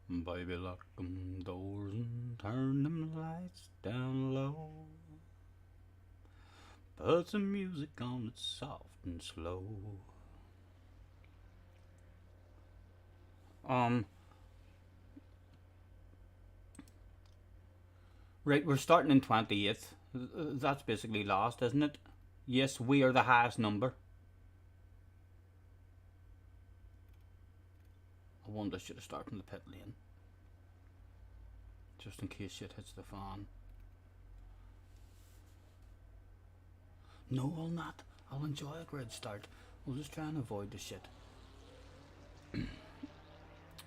and all. Baby, lock them doors and turn them lights down low. Put some music on that's soft and slow. Right, we're starting in 28th. That's basically last, isn't it? Yes, we are the highest number. I wonder, should have started in the pit lane. Just in case shit hits the fan. No, I'll not. I'll enjoy a great start. We'll just try and avoid the shit.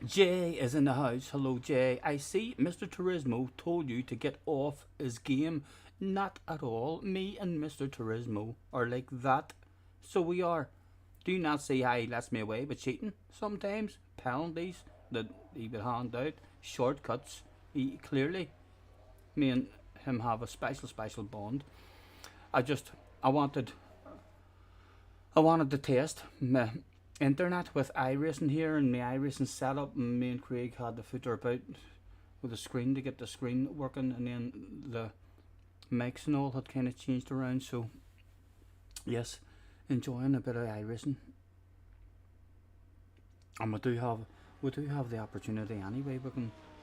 Jay is in the house. Hello, Jay. I see Mr. Turismo told you to get off his game. Not at all. Me and Mr. Turismo are like that. So we are. Do you not see how he lets me away with cheating? Sometimes penalties that he would hand out, shortcuts. He clearly, me and him have a special bond. I wanted to test my internet with iRacing here and my iRacing setup, and me and Craig had the footer about with the screen to get the screen working, and then the mics and all had kind of changed around. So yes, enjoying a bit of iRacing, and we do have the opportunity anyway.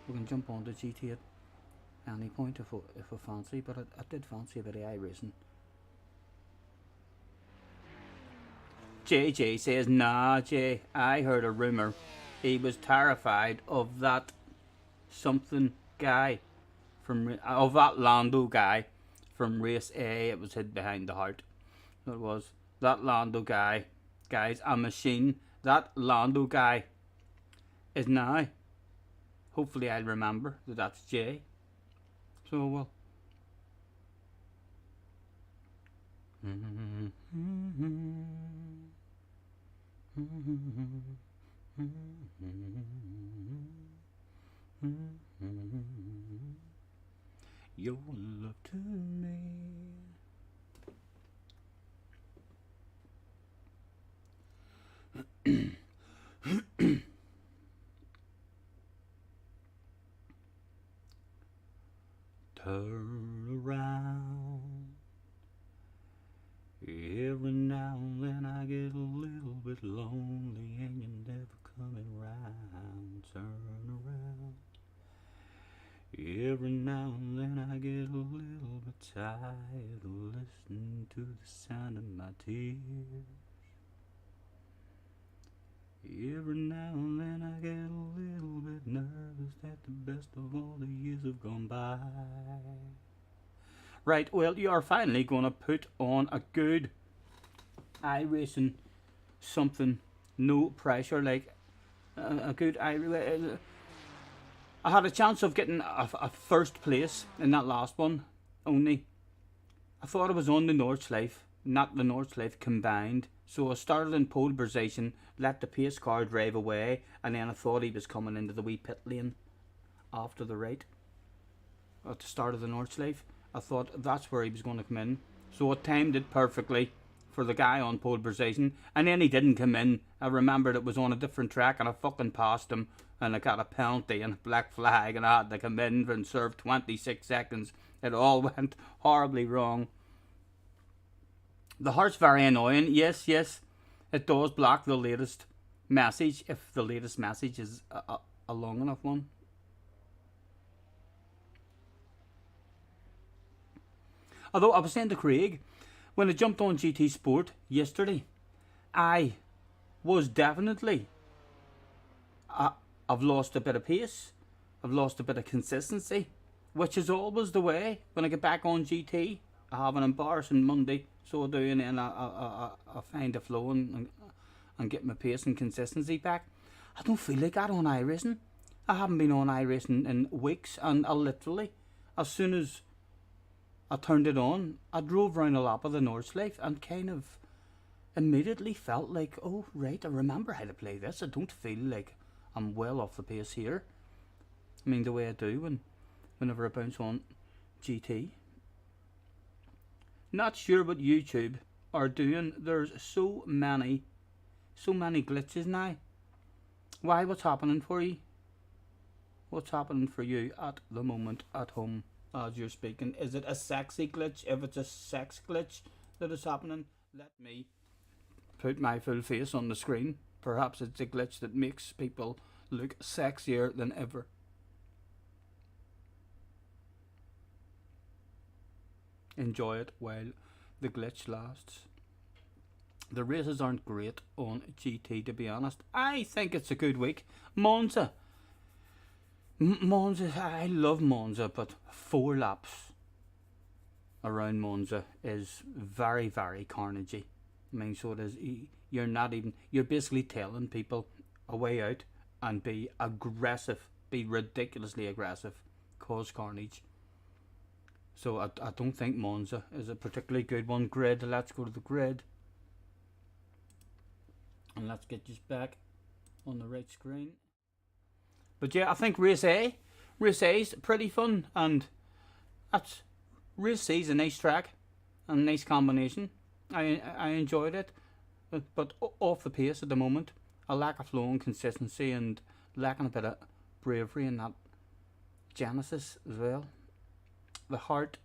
We can jump on to GT at any point if we fancy, but I did fancy a bit of iRacing. JJ says, nah, Jay, I heard a rumour. He was terrified of that something guy of that Lando guy from race A. It was hid behind the heart. It was that Lando guy. Guys, a machine. That Lando guy is now. Hopefully I'll remember that that's Jay. So, well. Your love to me. Turn around. Every now and then I get a little bit lonely and you're never coming round. Turn around. Every now and then I get a little bit tired of listening to the sound of my tears. Every now and then I get a little bit nervous that the best of all the years have gone by. Right, well, you are finally going to put on a good iRacing something, no pressure, like a good iRacing. I had a chance of getting a first place in that last one, only I thought I was on the Nordschleife, not the Nordschleife combined. So I started in pole position, let the pace car drive away, and then I thought he was coming into the wee pit lane after the right at the start of the Nordschleife. I thought that's where he was going to come in. So I timed it perfectly for the guy on pole position, and then he didn't come in. I remembered it was on a different track, and I fucking passed him, and I got a penalty and a black flag, and I had to come in and serve 26 seconds. It all went horribly wrong. The heart's very annoying. Yes, it does block the latest message if the latest message is a long enough one. Although I was saying to Craig, when I jumped on GT Sport yesterday, I was definitely, I've lost a bit of pace. I've lost a bit of consistency, which is always the way when I get back on GT. I have an embarrassing Monday, so I do, and then I find the flow and get my pace and consistency back. I don't feel like that on iRacing. I haven't been on iRacing in weeks, and I literally, as soon as I turned it on, I drove round a lap of the Nordschleife and kind of immediately felt like, oh right, I remember how to play this. I don't feel like I'm well off the pace here. I mean, the way I do whenever I bounce on GT. Not sure what YouTube are doing. There's so many glitches now. Why? What's happening for you? What's happening for you at the moment at home as you're speaking? Is it a sexy glitch? If it's a sex glitch that is happening, let me put my full face on the screen. Perhaps it's a glitch that makes people look sexier than ever. Enjoy it while the glitch lasts. The races aren't great on GT, to be honest. I think it's a good week. Monza, I love Monza, but 4 laps around Monza is very, very carnagey. I mean, so it is. You're basically telling people a way out and be aggressive, be ridiculously aggressive, cause carnage. So I don't think Monza is a particularly good one. Grid, let's go to the grid. And let's get you back on the right screen. But yeah, I think Race A is pretty fun, and Race C is a nice track and a nice combination. I enjoyed it, but off the pace at the moment. A lack of flow and consistency, and lacking a bit of bravery in that Genesis as well. The heart,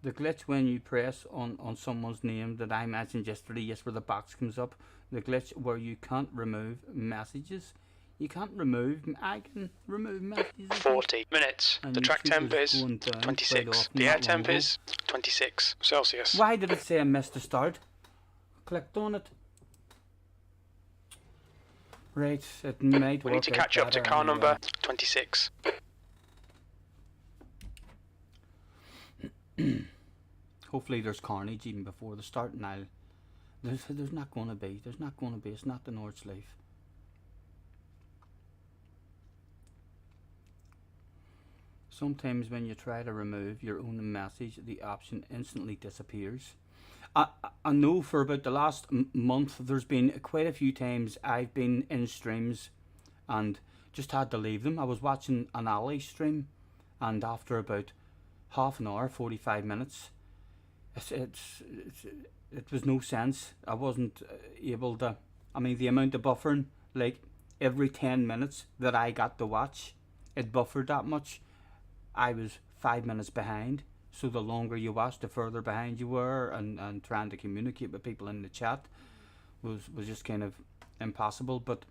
the glitch when you press on someone's name that I mentioned yesterday, yes, where the box comes up. The glitch where you can't remove messages. You can't remove, I can remove messages. 40 minutes. And The track temp is YouTuber's going down 26. quite often The air not long temp ago. is 26 Celsius. Why did it say I missed the start? Clicked on it. Right, it might We work need to catch out up to better car anyway. number 26. Hopefully there's carnage even before the start, and there's not going to be. There's not going to be. It's not the Nordschleife. Sometimes when you try to remove your own message, the option instantly disappears. I know for about the last month there's been quite a few times I've been in streams and just had to leave them. I was watching an Ali stream, and after about half an hour, 45 minutes, it was no sense. I wasn't able to, I mean, the amount of buffering, like every 10 minutes that I got to watch, it buffered that much. I was 5 minutes behind, so the longer you watched, the further behind you were, and trying to communicate with people in the chat was just kind of impossible. But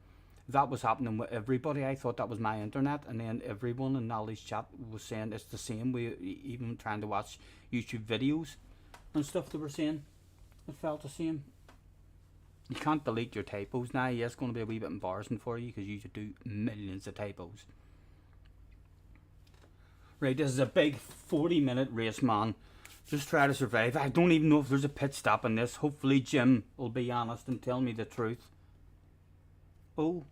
that was happening with everybody. I thought that was my internet, and then everyone in Nolly's chat was saying it's the same. We even trying to watch YouTube videos and stuff, they were saying it felt the same. You can't delete your typos now. Yeah, it's going to be a wee bit embarrassing for you because you should do millions of typos. Right, this is a big 40-minute race, man. Just try to survive. I don't even know if there's a pit stop in this. Hopefully Jim will be honest and tell me the truth. Oh.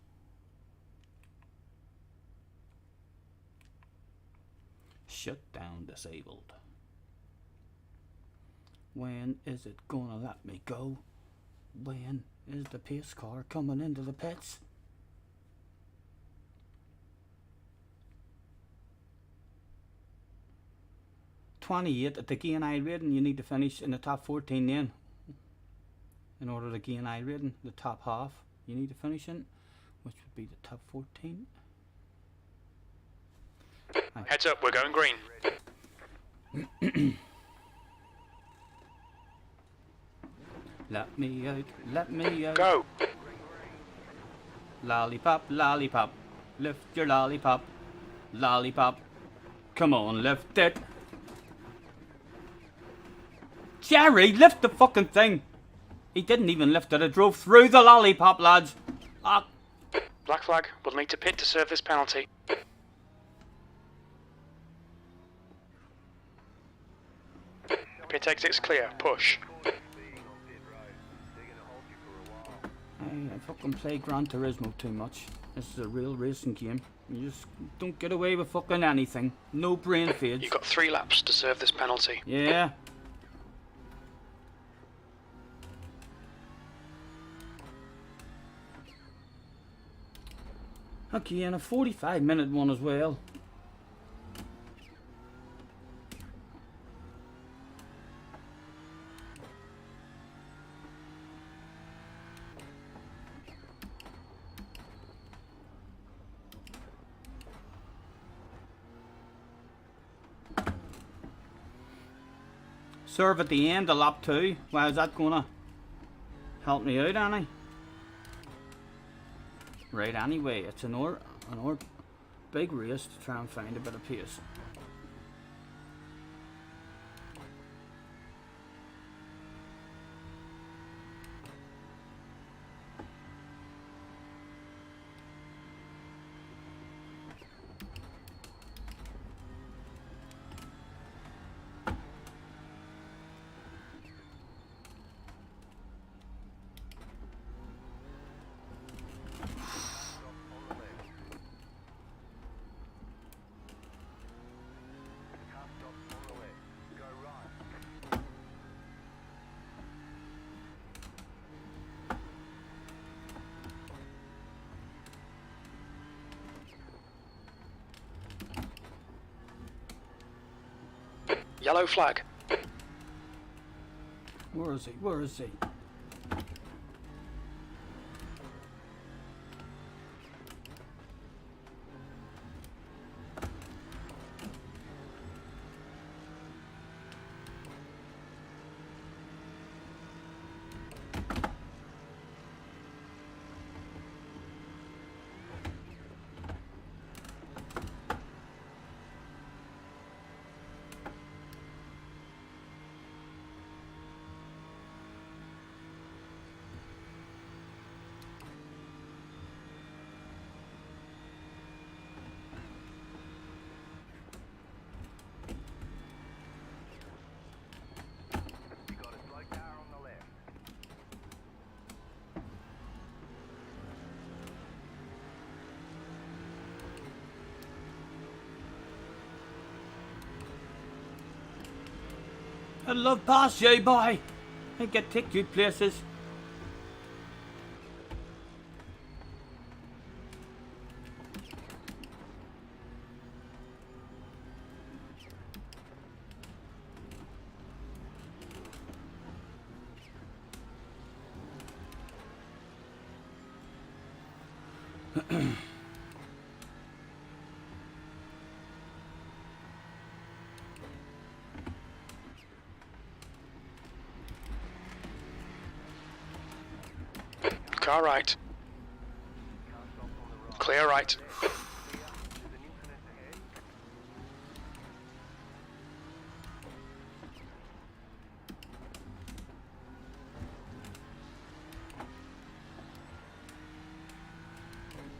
Shut down disabled. When is it gonna let me go? When is the pace car coming into the pits? '28 at the gain I rating. You need to finish in the top 14 then. In order to gain I rating, the top half you need to finish in, which would be the top 14. Heads up, we're going green. Let me out, let me out. Go! Lollipop, lollipop, lift your lollipop, lollipop. Come on, lift it. Jerry, lift the fucking thing. He didn't even lift it, it drove through the lollipop, lads. Ah. Black flag, we'll need to pit to serve this penalty. Pit exit's clear. Push. Being on pit road, they're gonna hold you for a while. I fucking play Gran Turismo too much. This is a real racing game. You just don't get away with fucking anything. No brain fades. You've got 3 laps to serve this penalty. Yeah. Okay, and a 45-minute one as well. Serve at the end of lap 2. Why is that gonna help me out, Annie? Right, anyway, it's an big race to try and find a bit of pace. Car stops on the left. Go right. Yellow flag. Where is he? Where is he? You got a slow car on the left. I love pass you, boy. I get take you places. Car right. Car stops on the right. Clear right. Clear. There's an incident ahead.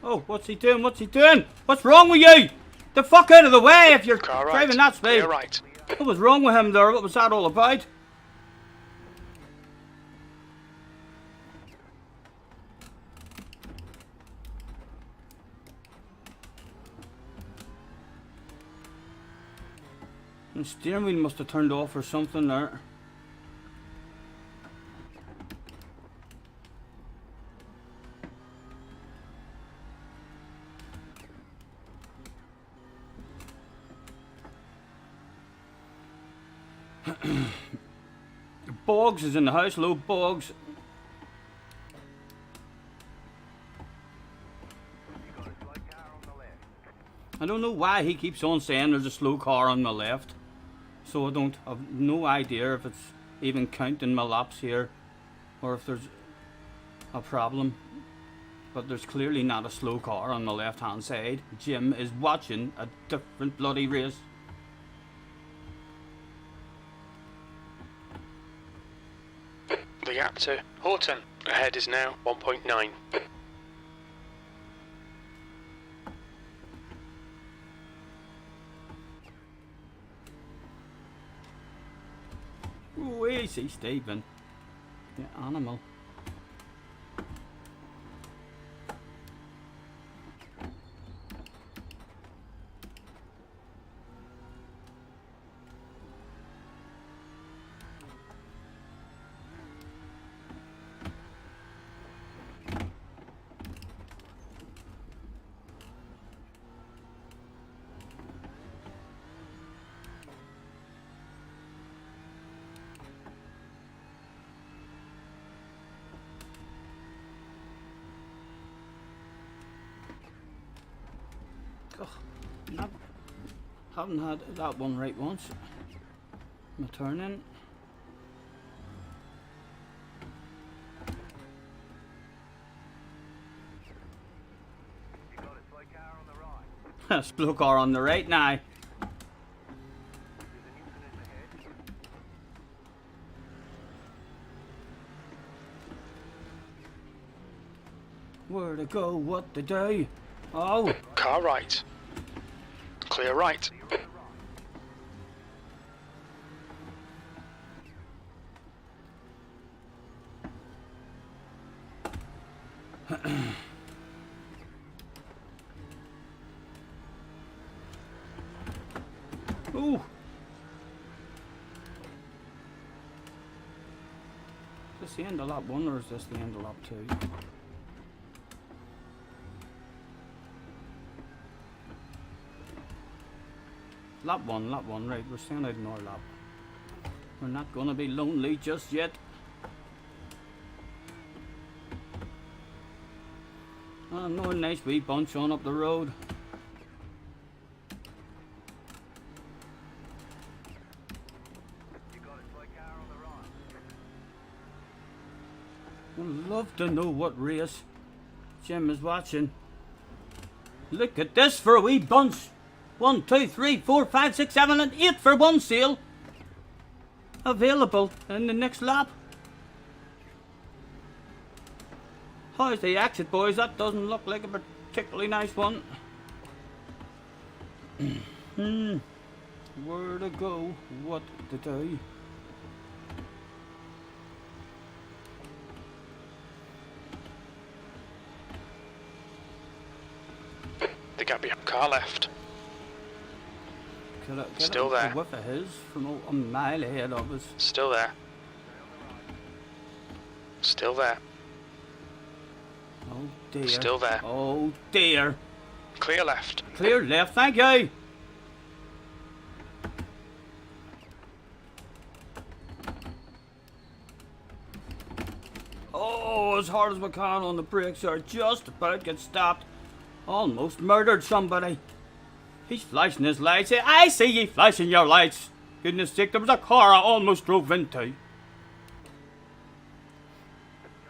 Oh, what's he doing? What's he doing? What's wrong with you? The fuck out of the way if you're Car right. driving that speed. Clear right. What was wrong with him there? What was that all about? The steering wheel must have turned off or something there. Boggs is in the house. Hello, Boggs. You got a slow car on the left. I don't know why he keeps on saying there's a slow car on the left. So I've no idea if it's even counting my laps here or if there's a problem. But there's clearly not a slow car on the left hand side. Jim is watching a different bloody race. The gap to Horton ahead is now 1.9. Oh, easy, Stephen. The animal. Not, haven't had that one right once. My turn in. You got a slow car on the right. Slow car on the right now. There's an incident ahead. Where to go, what to do. Oh, Car right. Clear right. ooh. Is this the end of lap 1 or is this the end of lap 2? Lap 1, right, we're staying out in our lap. We're not gonna be lonely just yet. No nice wee bunch on up the road. You got a slow car on the right. I'd love to know what race Jim is watching. Look at this for a wee bunch. 1, 2, 3, 4, 5, 6, 7 and 8 for one sale. Available in the next lap. How's the exit, boys? That doesn't look like a particularly nice one. Where to go? What to do? The gap behind car left. Get Still a there. whiff of his from a mile ahead of us. Still there. Still there. Oh dear. Still there. Oh dear. Clear left. Clear left, thank you. Oh, as hard as we can on the brakes are just about get stopped. Almost murdered somebody. He's flashing his lights. I see ye flashing your lights. Goodness sake, there was a car I almost drove into. Come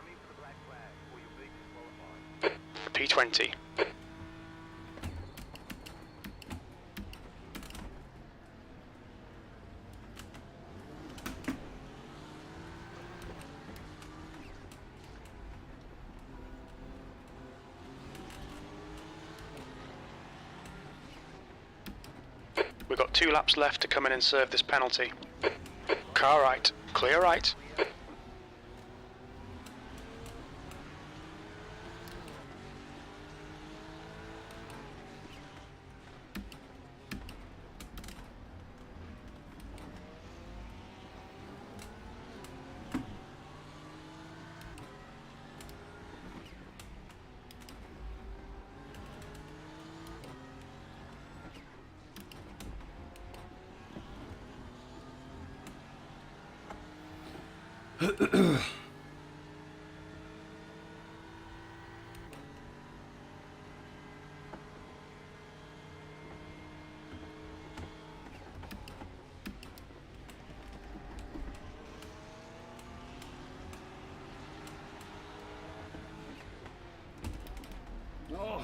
in for the black flag or you'll be disqualified. P20. We've got 2 laps left to come in and serve this penalty. Car right. Clear right. Oh.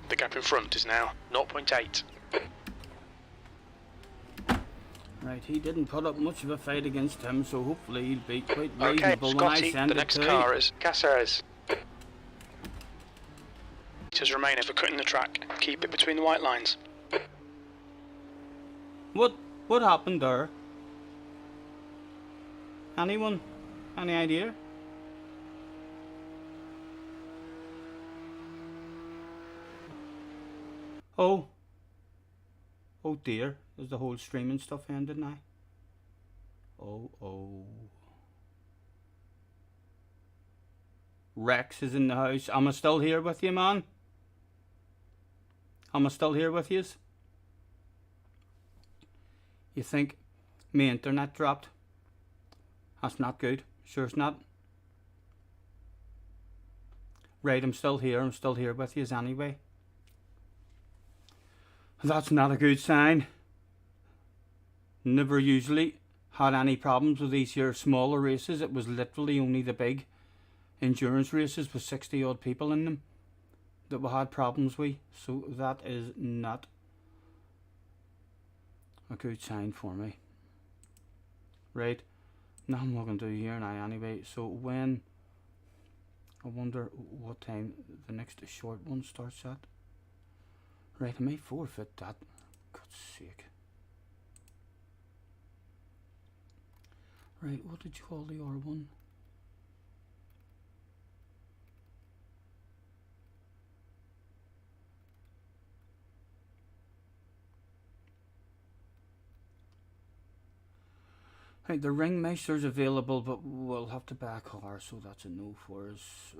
The gap in front is now 0.8. Right, he didn't put up much of a fight against him, so hopefully he'll be quite Okay, reasonable when I Scotty, send the it next to. car is Caceres. Meters remaining for cutting the track. Keep it between the white lines. What happened there? Anyone? Any idea? Oh dear, is the whole streaming stuff ended now? Oh. Rex is in the house. Am I still here with you, man? Am I still here with yous? You think my internet dropped? That's not good. Sure it's not. Right, I'm still here with yous anyway. That's not a good sign. Never usually had any problems with these here smaller races. It was literally only the big endurance races with 60 odd people in them that we had problems with. So that is not a good sign for me. Right, now I'm not going to do here now anyway. So when, I wonder what time the next short one starts at. Right, I may forfeit that. God's sake. Right, what did you call the R1? Right, the ringmaster's available, but we'll have to buy a car, so that's a no for us.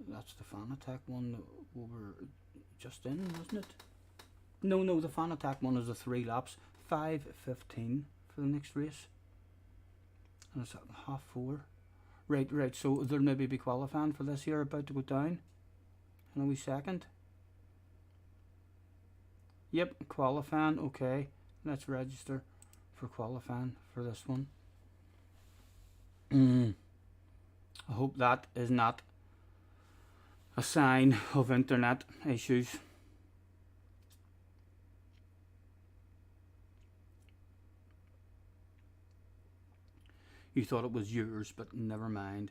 That's the fan attack one that we were just in, wasn't it? No, the fan attack one is the 3 laps. 5:15 for the next race. And it's at 4:30. Right, so they'll maybe be qualifying for this here, about to go down in a wee second. Yep, qualifying, okay. Let's register for qualifying for this one. I hope that is not a sign of internet issues. You thought it was yours, but never mind.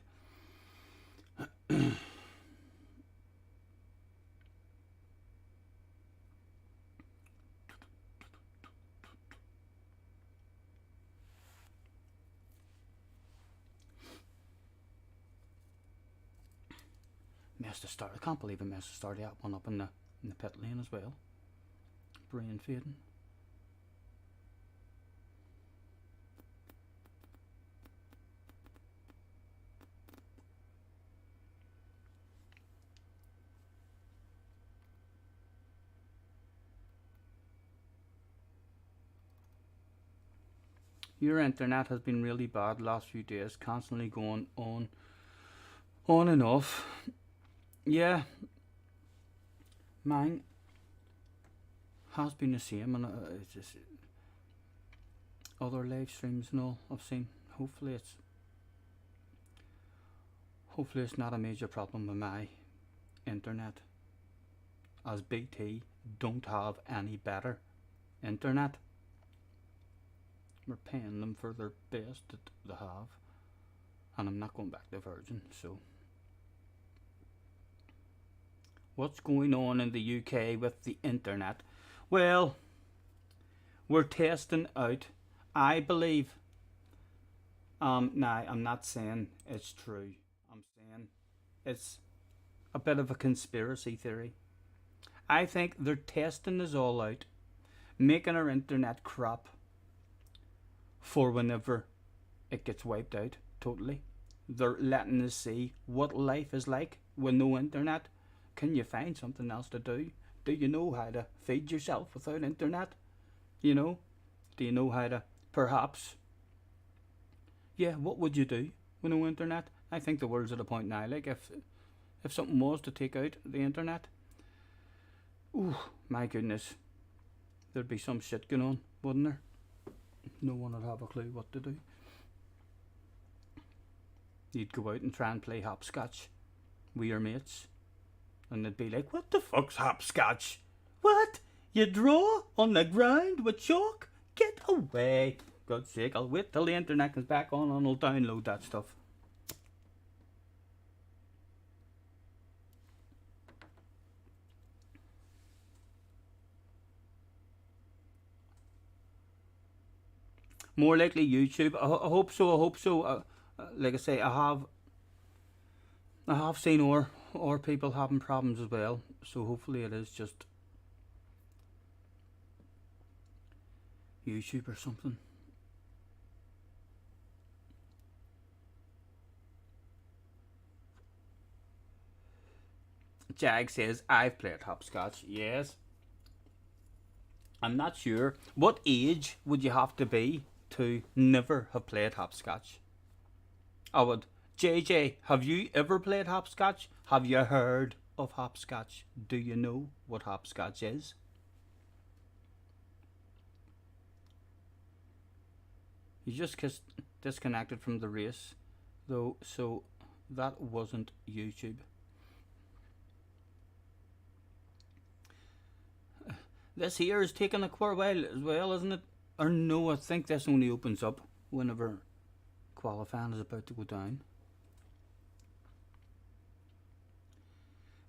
Missed the start. I can't believe I missed the start of that one up in the pit lane as well. Brain fading. Your internet has been really bad last few days, constantly going on and off. Yeah, mine has been the same, and it's just other live streams and all I've seen. Hopefully it's not a major problem with my internet, as BT don't have any better internet. We're paying them for their best that they have, and I'm not going back to Virgin. So what's going on in the UK with the internet? Well, we're testing out, I believe, now I'm not saying it's true, I'm saying it's a bit of a conspiracy theory. I think they're testing us all out, making our internet crap for whenever it gets wiped out totally. They're letting us see what life is like with no internet. Can you find something else to do? Do you know how to feed yourself without internet? You know? Do you know how to perhaps? Yeah, what would you do with no internet? I think the world's at a point now, like if something was to take out the internet, ooh, my goodness, there'd be some shit going on, wouldn't there? No one would have a clue what to do. You'd go out and try and play hopscotch with your mates, and they'd be like, what the fuck's hopscotch? What? You draw on the ground with chalk? Get away! God's sake, I'll wait till the internet comes back on and I'll download that stuff. More likely YouTube. I hope so. I hope so. Like I say, I have seen or people having problems as well. So hopefully it is just YouTube or something. Jag says, I've played hopscotch. Yes. I'm not sure. What age would you have to be to never have played hopscotch? I would. JJ, have you ever played hopscotch? Have you heard of hopscotch? Do you know what hopscotch is? You just disconnected from the race, though, so that wasn't YouTube. This here is taking a quite while as well, isn't it? Or no, I think this only opens up whenever qualifying is about to go down.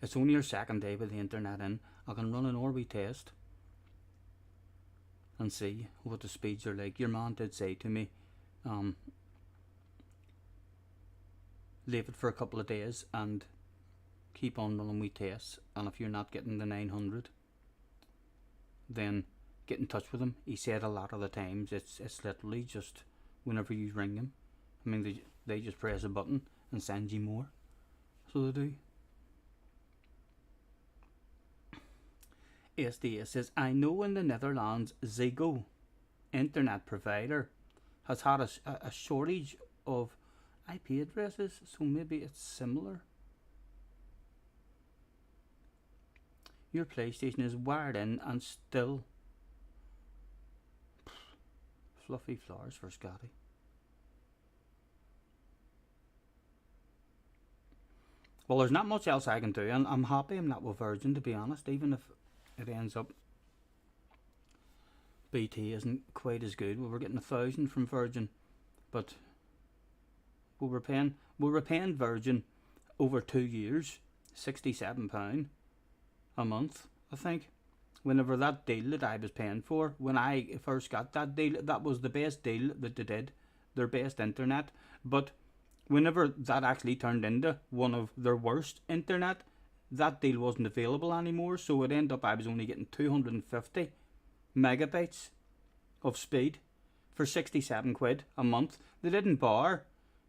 It's only your second day with the internet in. I can run an Orbi test and see what the speeds are like. Your man did say to me, leave it for a couple of days and keep on running wee tests, and if you're not getting the 900, then get in touch with him. He said a lot of the times it's literally just whenever you ring him, I mean they just press a button and send you more. So they do. SDS says, I know in the Netherlands Ziggo internet provider has had a shortage of IP addresses, so maybe it's similar. Your PlayStation is wired in and still fluffy flowers for Scotty. Well, there's not much else I can do, and I'm happy I'm not with Virgin, to be honest, even if it ends up BT isn't quite as good. Well, we're getting 1,000 from Virgin, but we were paying Virgin over 2 years, £67 a month, I think. Whenever that deal that I was paying for, when I first got that deal, that was the best deal that they did, their best internet. But whenever that actually turned into one of their worst internet, that deal wasn't available anymore, so it ended up I was only getting 250 megabytes of speed for 67 quid a month. They didn't bar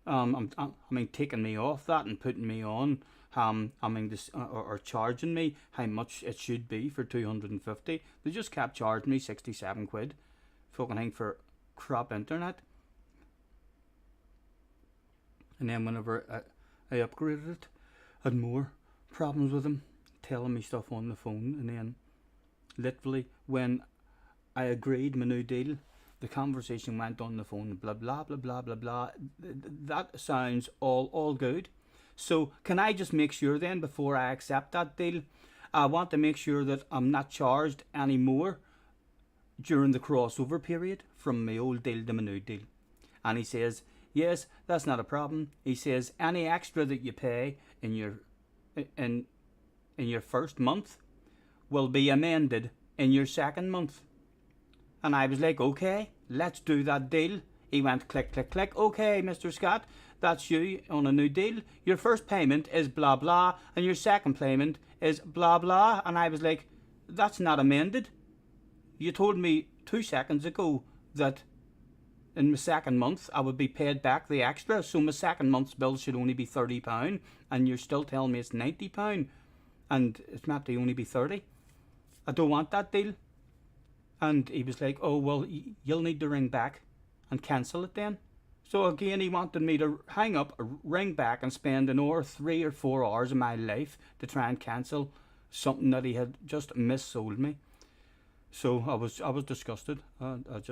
taking me off that and putting me on or charging me how much it should be for 250. They just kept charging me 67 quid fucking thing for crap internet. And then whenever I upgraded it, I had more problems with them telling me stuff on the phone. And then literally when I agreed my new deal, the conversation went on the phone, blah blah blah blah blah blah. That sounds all good. So can I just make sure then, before I accept that deal, I want to make sure that I'm not charged any more during the crossover period from my old deal to my new deal? And he says, yes, that's not a problem. He says any extra that you pay in your first month will be amended in your second month. And I was like, okay, let's do that deal. He went click, click, click. Okay, Mr. Scott, that's you on a new deal. Your first payment is blah, blah, and your second payment is blah, blah. And I was like, that's not amended. You told me 2 seconds ago that in my second month I would be paid back the extra, so my second month's bill should only be £30, and you're still telling me it's £90, and it's meant to only be 30. I don't want that deal. And he was like, oh, well, you'll need to ring back and cancel it then. So again, he wanted me to hang up, ring back, and spend another 3 or 4 hours of my life to try and cancel something that he had just missold me. So I was disgusted. I'd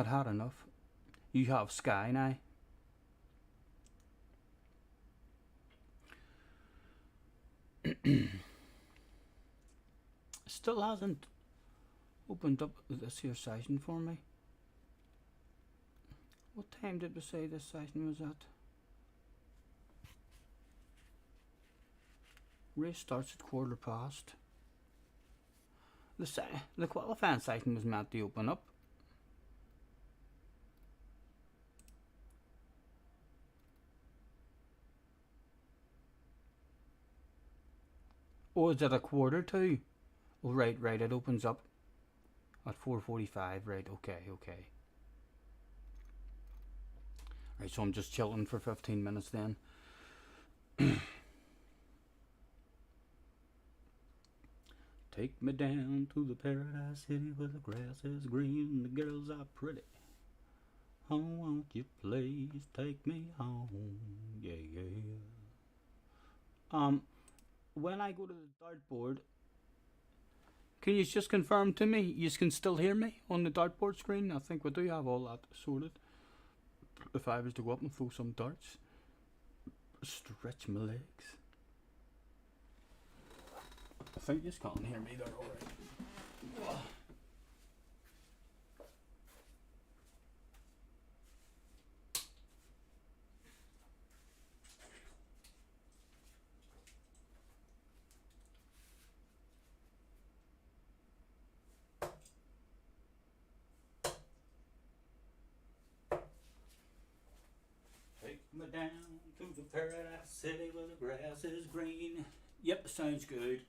had enough. You have Sky now. Still hasn't opened up this here session for me. What time did we say this session was at? Race starts at 1:15. The qualifying session was meant to open up. Oh, is it a 1:45? Oh, right, it opens up at 4:45, right, okay. Right, so I'm just chilling for 15 minutes then. Take me down to the paradise city where the grass is green and the girls are pretty. Oh, won't you please take me home? Yeah. When I go to the dartboard, can you just confirm to me you can still hear me on the dartboard screen? I think we do have all that sorted. If I was to go up and throw some darts, stretch my legs. I think you can't hear me there alright. Take me down to the paradise city where the grass is green. Yep, sounds good.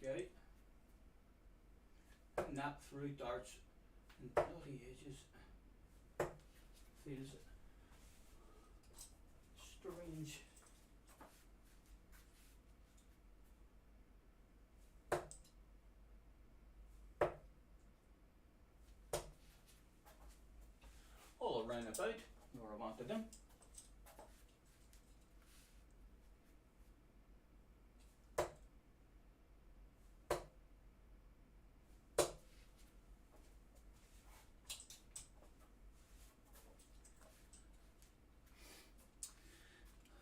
Okay. Nap through darts and bloody edges. Feels strange. All around about where I wanted them.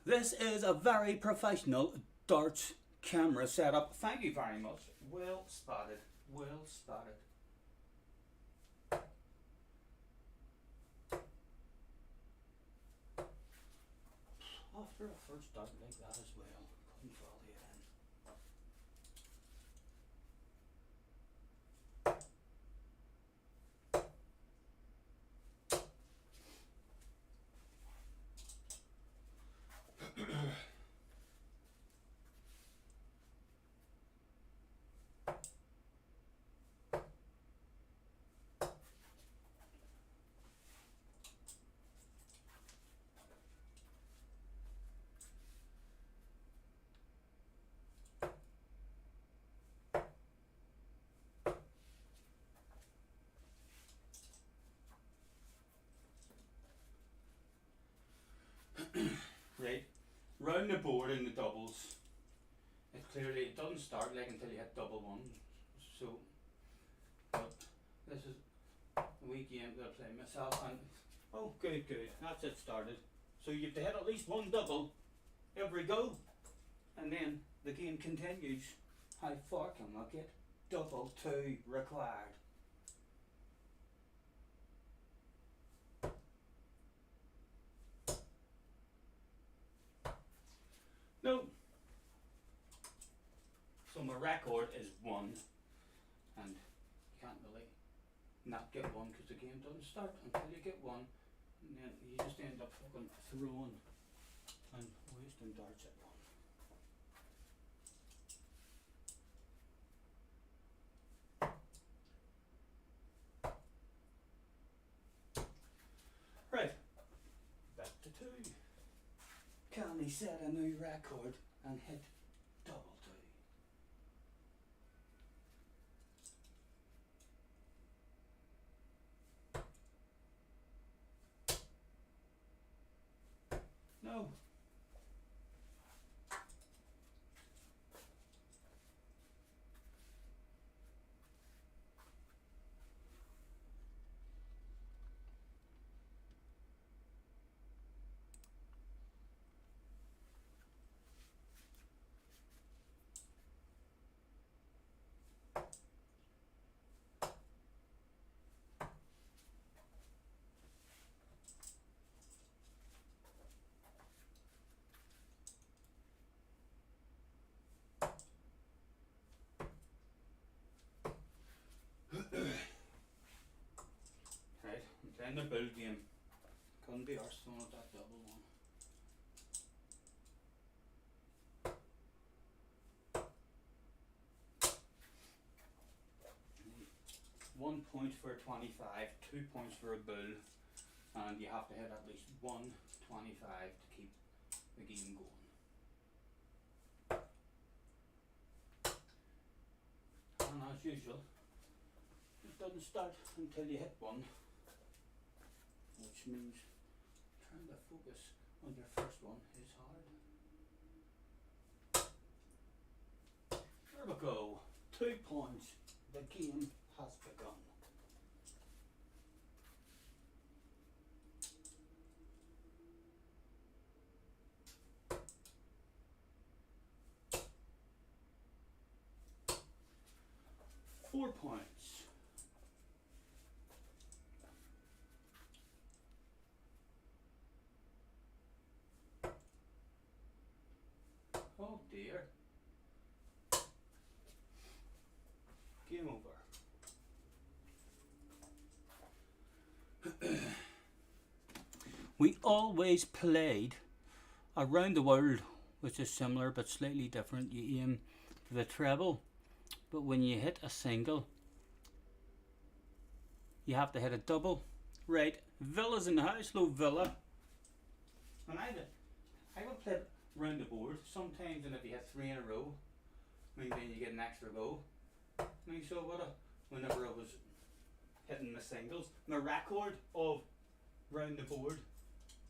This is a very professional darts camera setup. Thank you very much. Well spotted. After a first dart like that as well, couldn't follow it in. Right, round the board in the doubles, it doesn't start like until you hit double one. So, but this is a wee game that I play myself, and oh, good, that's it started. So you have to hit at least one double every go, and then the game continues. How far can I get? Double two required. No. So my record is 1, and you can't really not get 1 because the game doesn't start until you get 1, and then you just end up fucking throwing and wasting darts at 1. Right, back to 2. Can he set a new record and hit double 2? No. the build game. Couldn't be arsed throwing at that double one. One point for a 25, 2 points for a bull, and you have to hit at least 125 to keep the game going. And as usual, it doesn't start until you hit one, which means trying to focus on your first one is hard. There we go, 2 points. The game has begun. Four points. Oh dear. Game over. We always played around the world, which is similar but slightly different. You aim for the treble, but when you hit a single, you have to hit a double. Right, Villa's in the house, low Villa. And I would play round the board sometimes, and if you hit 3 in a row, I mean, then you get an extra go. I mean, so whenever I was hitting the singles, my record of round the board,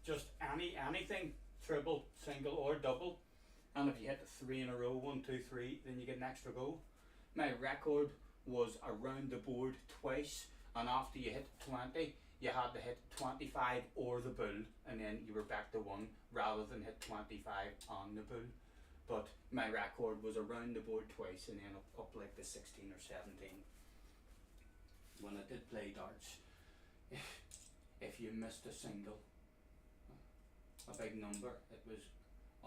just anything, triple, single or double, and if you hit 3 in a row, 1, 2, 3, then you get an extra go. My record was around the board twice, and after you hit 20, you had to hit 25 or the bull, and then you were back to 1 rather than hit 25 on the bull. But my record was around the board twice, and then up like the 16 or 17. When I did play darts, if you missed a single, a big number, it was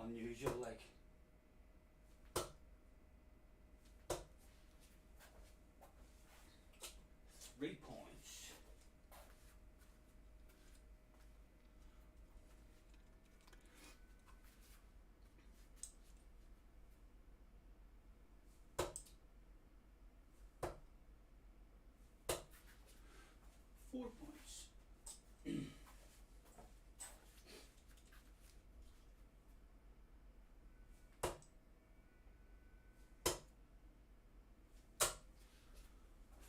unusual, like. Three points. Four points.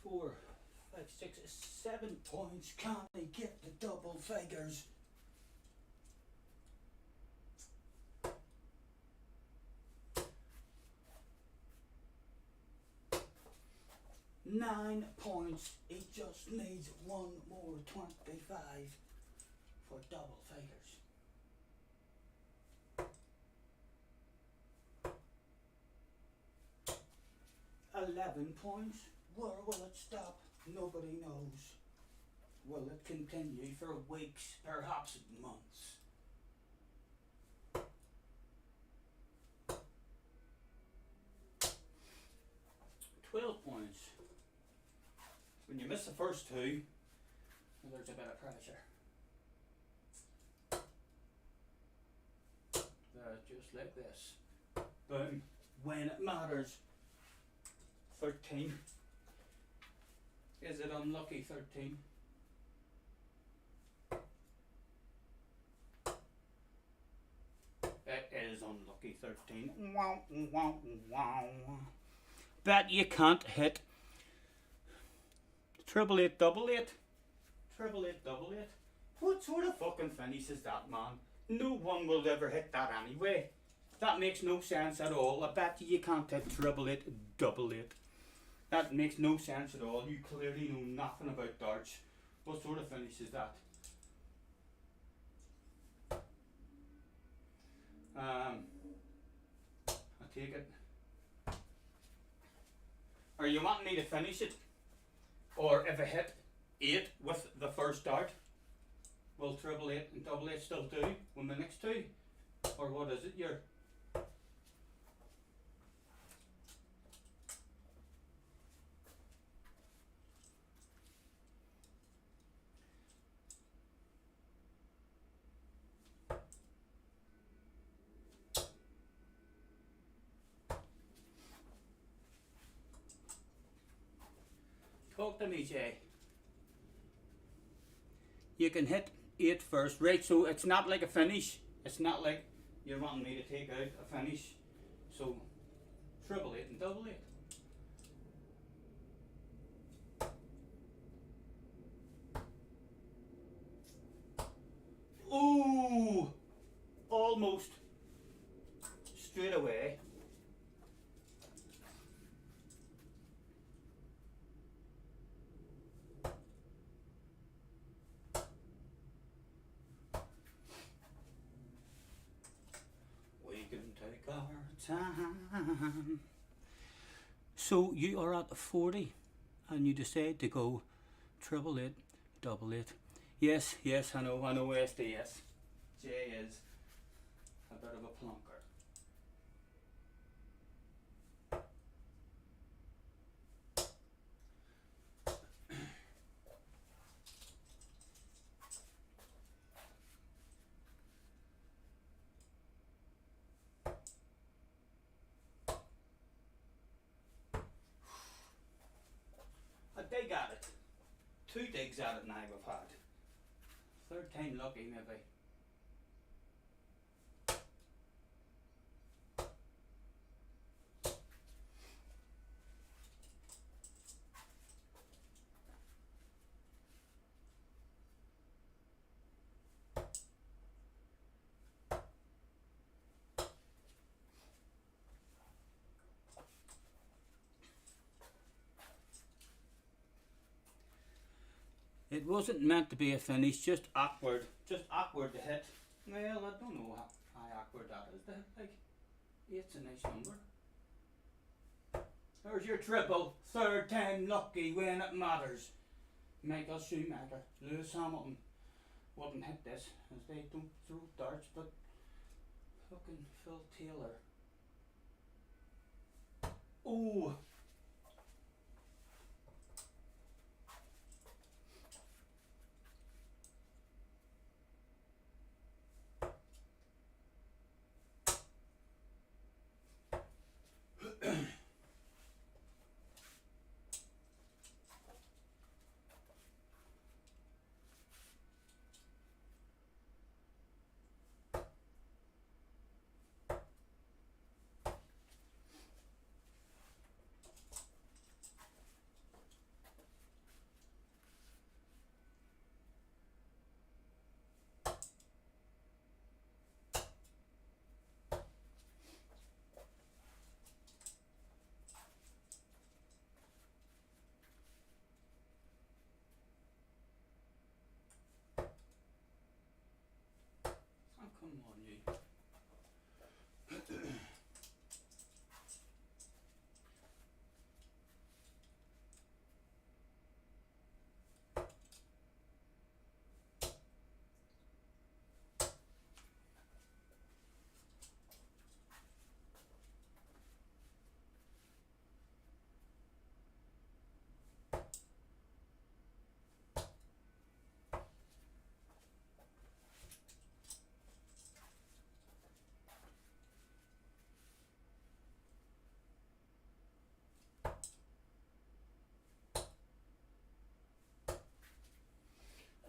4, 5, 6, 7 points. Can they get the double figures? Nine points. He just needs one more 25 for double figures. $11 points. Where will it stop? Nobody knows. Will it continue for weeks, perhaps months? $12 points. When you miss the first two, there's a bit of pressure. Just like this. Boom. When it matters. 13. Is it unlucky 13? It is unlucky 13. Wow, wow, wow. Bet you can't hit triple eight, double eight. Triple eight, double eight. What sort of fucking finish is that, man? No one will ever hit that anyway. That makes no sense at all. I bet you can't hit triple eight, double eight. That makes no sense at all. You clearly know nothing about darts. What sort of finish is that? I take it. Are you wanting me to finish it? Or if I hit 8 with the first dart, will triple eight and double eight still do with the next two? Or what is it? Talk to me, Jay. You can hit 8 first, right? So it's not like a finish. It's not like you're wanting me to take out a finish. So triple 8 and double 8. Ooh, almost straight away. We can take our time. So you are at 40 and you decide to go triple 8, double 8. Yes, I know SDS. Jay is a bit of a plonker. A dig at it. 2 digs at it now we've had. 3rd time lucky maybe. It wasn't meant to be a finish, just awkward to hit. Well, I don't know how awkward that is to hit. Like, 8's a nice number. There's your triple, 3rd time lucky when it matters. Michael Schumacher, Lewis Hamilton wouldn't hit this, as they don't throw darts, but fucking Phil Taylor. Ooh. Oh, come on, you.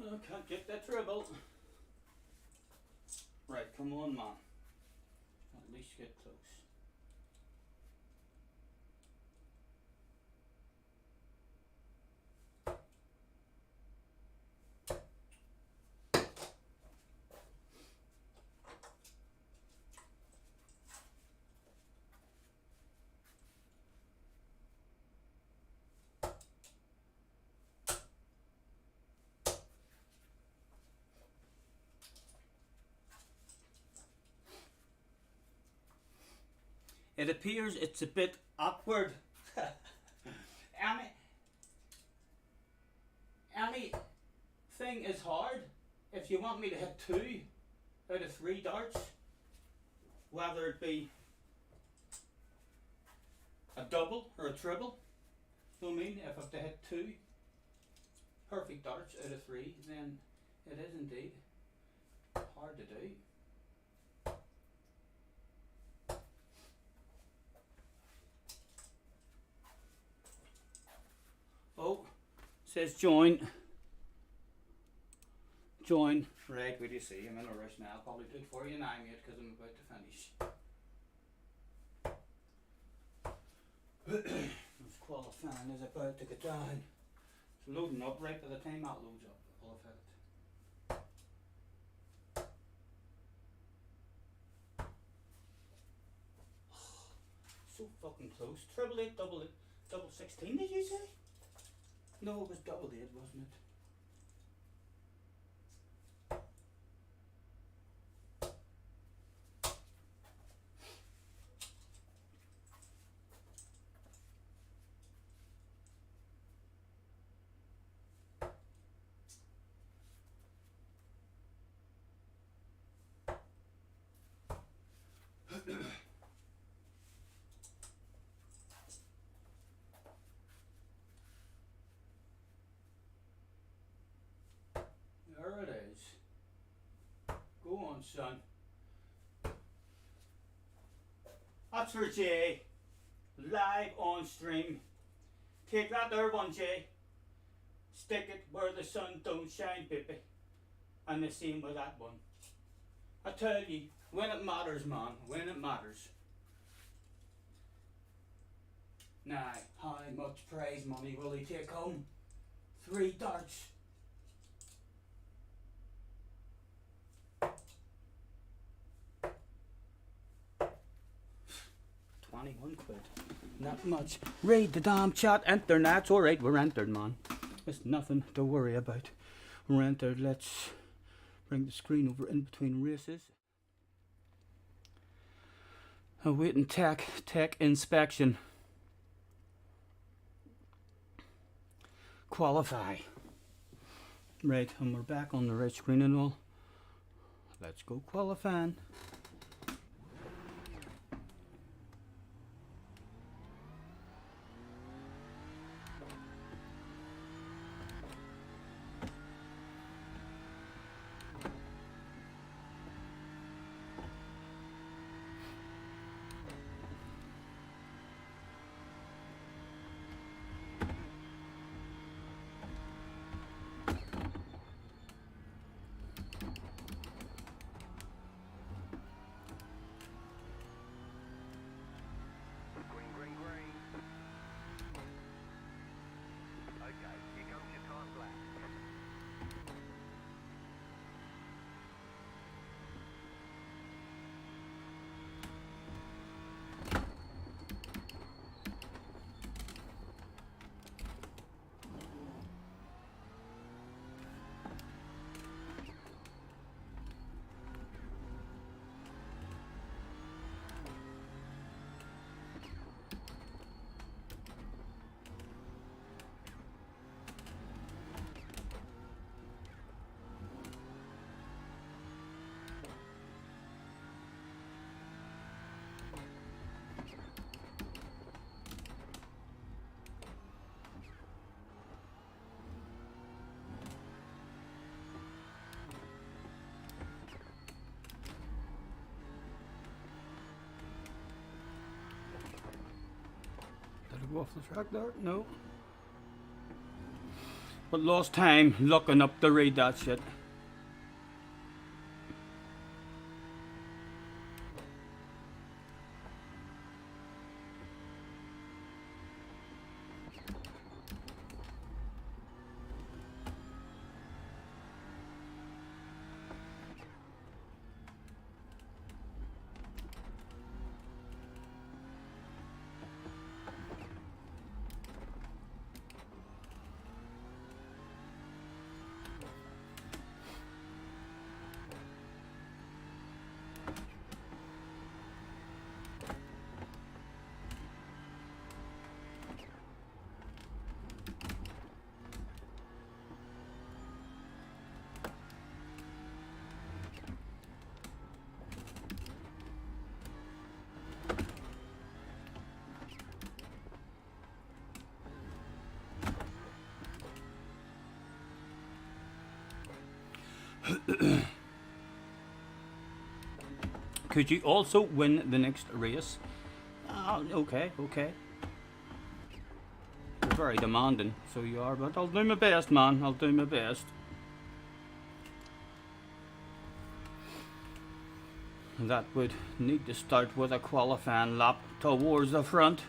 I can't get that treble. Right, come on, man. At least get close. It appears it's a bit awkward. Anything is hard. If you want me to hit 2 out of 3 darts, whether it be a double or a triple, you know what I mean? If I have to hit 2 perfect darts out of 3, then it is indeed hard to do. Oh, says join. Join. Right, where do you see? I'm in a rush now. I'll probably do it for you now, mate, because I'm about to finish. This qualifying is about to get down. It's loading up. Right by the time that loads up, I'll have had it. So fucking close. Triple eight, double 16, did you say? No, it was double eight, wasn't it? There it is. Go on, son. That's for Jay. Live on stream. Take that there one, Jay. Stick it where the sun don't shine, baby. And the same with that one. I tell you, when it matters, man, when it matters. Now, how much prize money will he take home? 3 darts. £21. Not much. Read the damn chat. Enter. That's alright. We're entered, man. There's nothing to worry about. We're entered. Let's bring the screen over in between races. Awaiting tech inspection. Qualify. Right, and we're back on the right screen and all. Let's go qualifying. Green, green, green. Okay, here comes your time black. Did I go off the track there? No. But lost time looking up to read that shit. Could you also win the next race? Oh, okay. You're very demanding, so you are, but I'll do my best, man. I'll do my best. That would need to start with a qualifying lap towards the front.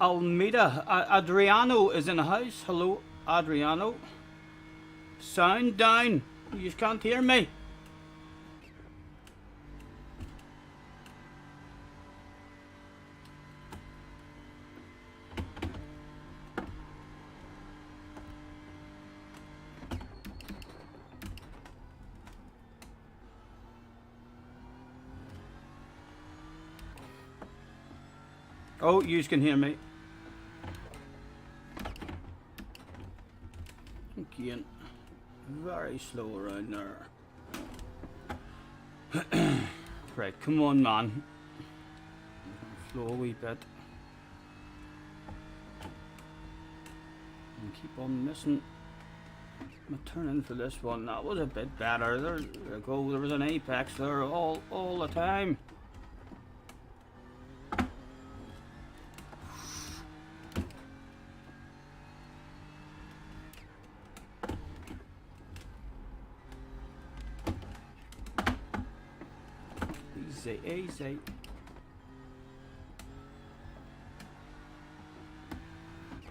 Almeida, Adriano is in the house. Hello, Adriano. Sound down. You just can't hear me. Oh, you can hear me. Again, very slow around there. Right, come on, man. Slow a wee bit. And keep on missing. I'm turning for this one. That was a bit better. There we go. There was an apex there all the time. Easy, easy.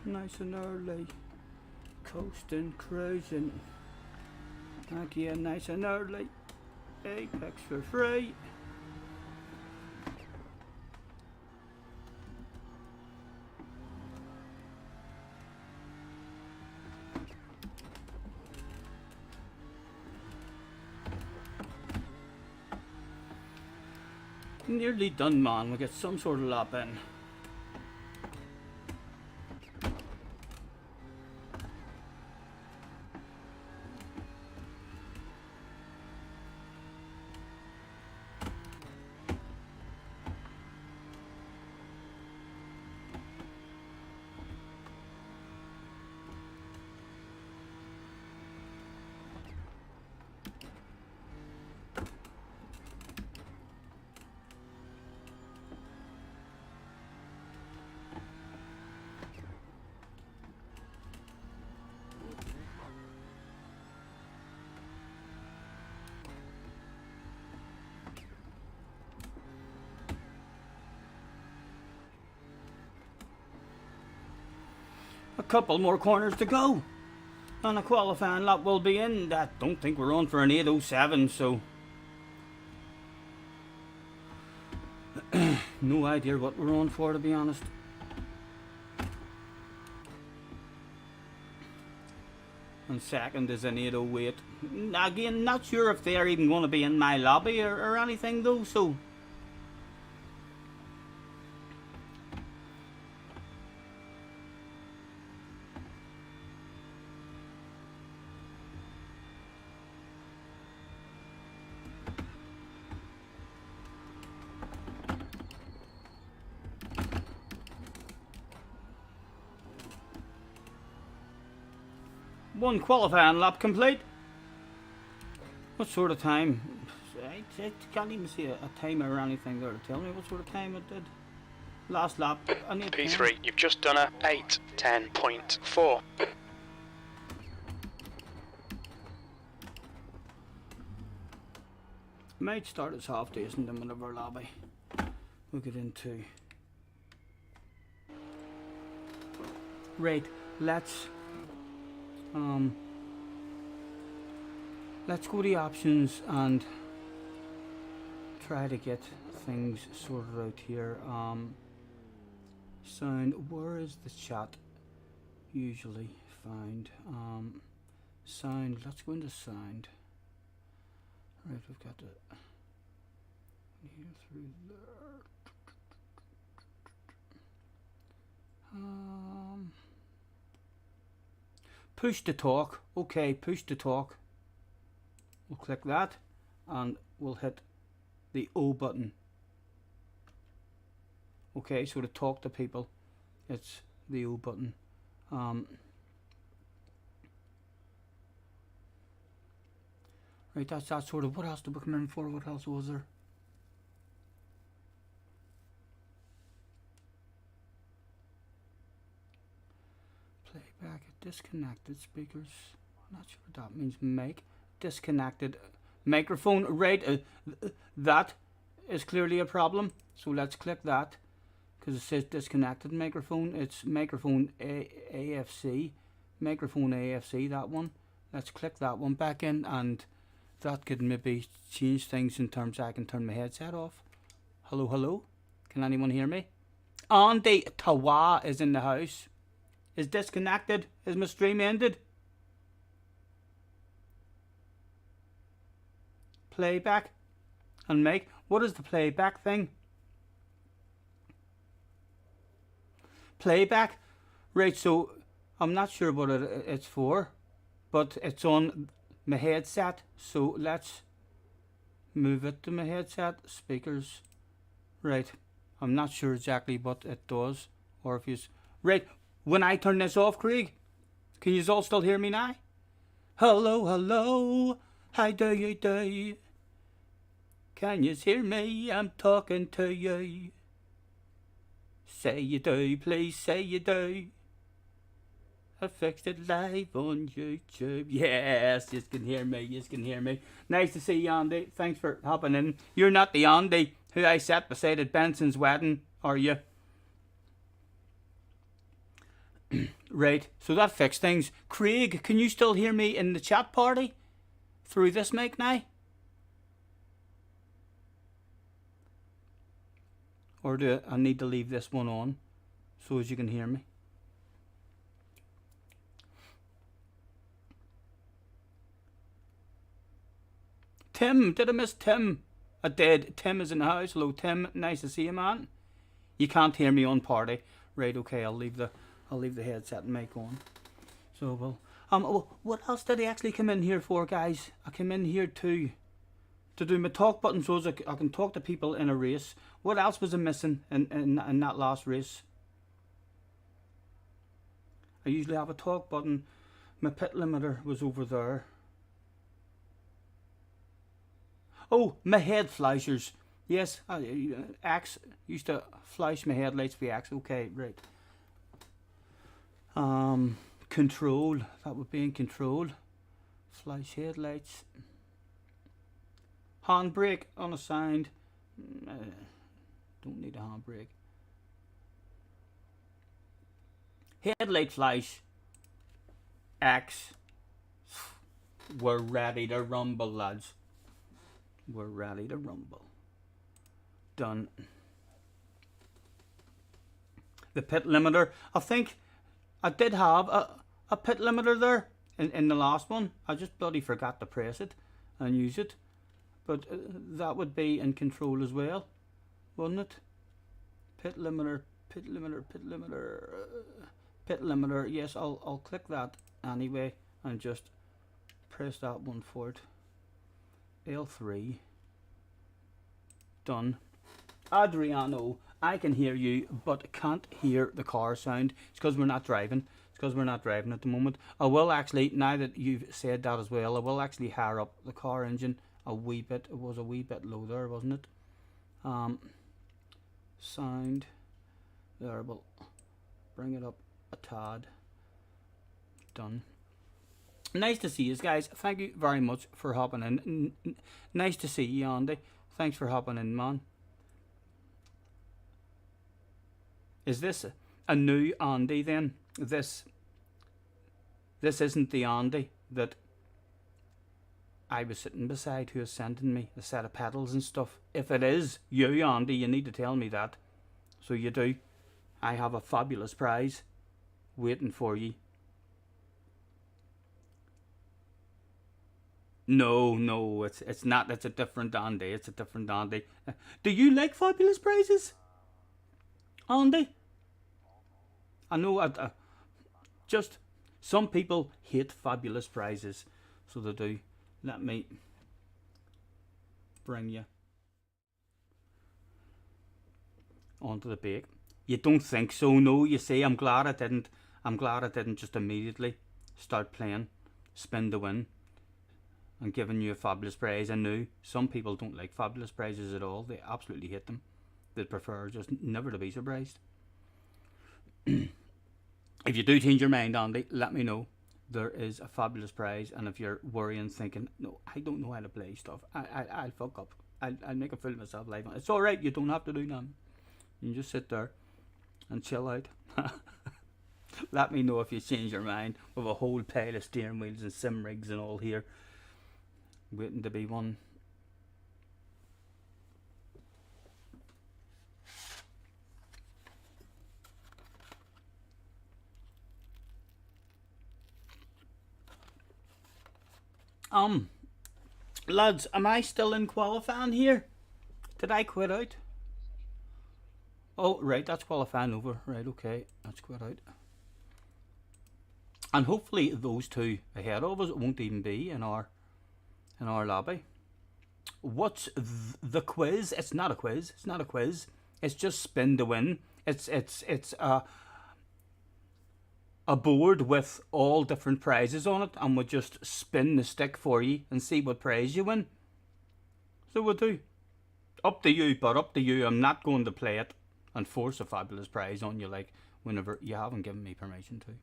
Nice and early. Coasting, cruising. Again, nice and early. Apex for free. Nearly done, man. We'll get some sort of lap in. A couple more corners to go. And a qualifying lap will be in. I don't think we're on for an 8:07, so no idea what we're on for, to be honest. And second is an 8:08. Again, not sure if they're even going to be in my lobby or anything though, so one qualifying lap complete. What sort of time? I can't even see a timer or anything there to tell me what sort of time it did. Last lap. P3, you've just done a 8:10.4. Might start us half decent in whatever lobby we'll get into. Right, let's go to the options and try to get things sorted out here. Sound, where is the chat usually found? Sound, let's go into sound. Right, we've got to here through there. Push to talk. Okay, push to talk. We'll click that and we'll hit the O button. Okay, so to talk to people, it's the O button. Right, that's that sort of. What else did we come in for? What else was there? Playback at disconnected speakers. I'm not sure what that means. Make disconnected microphone. Right, that is clearly a problem. So let's click that because it says disconnected microphone. It's microphone AFC. Microphone AFC, that one. Let's click that one back in, and that could maybe change things in terms I can turn my headset off. Hello, hello. Can anyone hear me? Andy Tawa is in the house. Is disconnected. Is my stream ended? Playback and make. What is the playback thing? Playback. Right, so I'm not sure what it's for, but it's on my headset. So let's move it to my headset. Speakers. Right. I'm not sure exactly what it does, or if you. Right. When I turn this off, Craig, can you all still hear me now? Hello, hello, how do you do? Can you hear me? I'm talking to you. Say you do, please say you do. I fixed it live on YouTube. Yes, you can hear me, you can hear me. Nice to see you, Andy. Thanks for hopping in. You're not the Andy who I sat beside at Benson's wedding, are you? Right, so that fixed things. Craig, can you still hear me in the chat party through this mic now? Or do I need to leave this one on so as you can hear me? Tim, did I miss Tim? I did. Tim is in the house. Hello, Tim. Nice to see you, man. You can't hear me on party. Right, okay, I'll leave the headset and mic on. So well, what else did I actually come in here for, guys? I came in here to do my talk button so I can talk to people in a race. What else was I missing in that last race? I usually have a talk button. My pit limiter was over there. Oh, my head flashers. Yes, Axe used to flash my headlights with Axe. Okay, right. Control. That would be in control. Flash headlights. Handbrake unassigned. Don't need a handbrake. Headlight flash. X. We're ready to rumble, lads. We're ready to rumble. Done. The pit limiter. I think I did have a pit limiter there in the last one. I just bloody forgot to press it and use it. But that would be in control as well, wouldn't it? Pit limiter, pit limiter, pit limiter, pit limiter. Yes, I'll click that anyway and just press that one for it. L3. Done. Adriano, I can hear you, but can't hear the car sound. It's because we're not driving. It's because we're not driving at the moment. I will actually, now that you've said that as well, I will actually hire up the car engine a wee bit. It was a wee bit low there, wasn't it? Sound. There, we'll bring it up a tad. Done. Nice to see you guys. Thank you very much for hopping in. Nice to see you, Andy. Thanks for hopping in, man. Is this a new Andy then? This isn't the Andy that I was sitting beside who is sending me a set of pedals and stuff. If it is you, Andy, you need to tell me that. So you do. I have a fabulous prize waiting for you. No, it's not. It's a different Andy. It's a different Andy. Do you like fabulous prizes, Andy? I know. Just some people hate fabulous prizes, so they do. Let me bring you onto the bake. You don't think so? No. You see, I'm glad I didn't. I'm glad I didn't just immediately start playing spin to win and giving you a fabulous prize. I knew some people don't like fabulous prizes at all. They absolutely hate them. They'd prefer just never to be surprised. If you do change your mind, Andy, let me know. There is a fabulous prize, and if you're worrying, thinking, no, I don't know how to play stuff, I'll fuck up. I'll make a fool of myself live on. It's alright, you don't have to do nothing. You can just sit there and chill out. Let me know if you change your mind. We have a whole pile of steering wheels and sim rigs and all here, waiting to be won. Lads, am I still in qualifying here? Did I quit out? Oh, right, that's qualifying over. Right, okay, that's quit out. And hopefully those two ahead of us won't even be in our lobby. What's the quiz? It's not a quiz. It's not a quiz. It's just spin to win. It's a board with all different prizes on it, and we'll just spin the stick for you and see what prize you win. So we'll do. Up to you, but up to you. I'm not going to play it and force a fabulous prize on you like whenever you haven't given me permission to.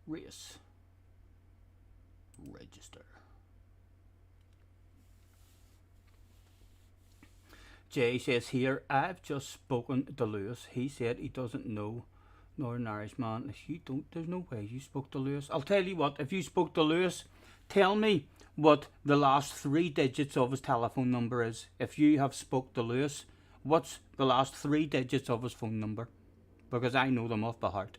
Race. Register. Jay says here, I've just spoken to Lewis. He said he doesn't know Northern Irish man. If you don't, there's no way you spoke to Lewis. I'll tell you what, if you spoke to Lewis, tell me what the last 3 digits of his telephone number is. If you have spoke to Lewis, what's the last 3 digits of his phone number? Because I know them off by heart.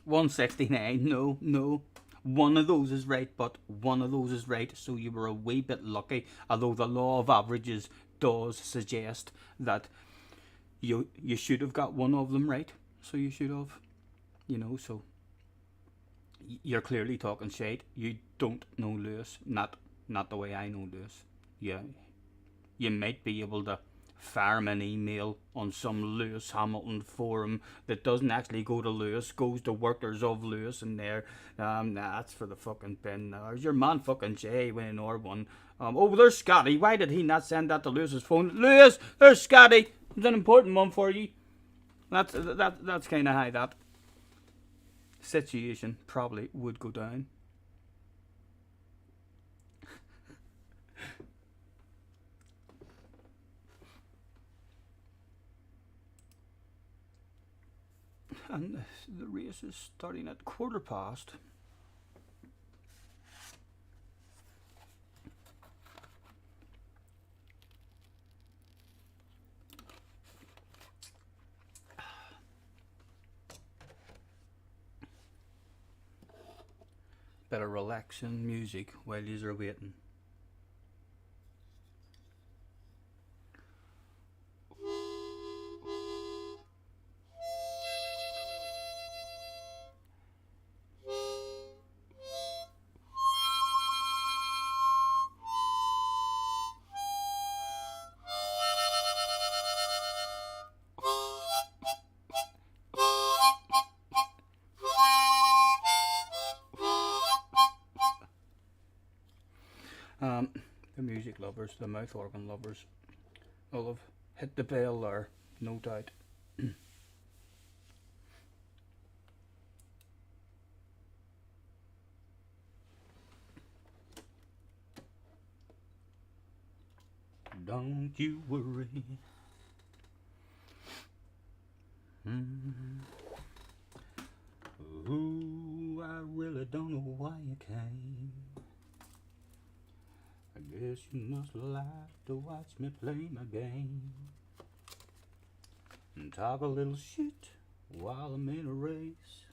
$169. No. One of those is right, but one of those is right, so you were a wee bit lucky, although the law of averages does suggest that you should have got one of them right. So you should have, so you're clearly talking shade. You don't know Lewis, not the way I know Lewis. Yeah, you might be able to fire him an email on some Lewis Hamilton forum that doesn't actually go to Lewis, goes to workers of Lewis in there. Nah, that's for the fucking bin. There's your man fucking Jay winning R1. Oh, there's Scotty. Why did he not send that to Lewis's phone? Lewis, there's Scotty. It's an important one for you. That's kind of how that situation probably would go down. And the race is starting at 1:15. Better relaxing music while you're waiting. The music lovers, the mouth organ lovers will have hit the bell there, no doubt. Don't you worry. Ooh, I really don't know why you came. I guess you must like to watch me play my game and talk a little shit while I'm in a race.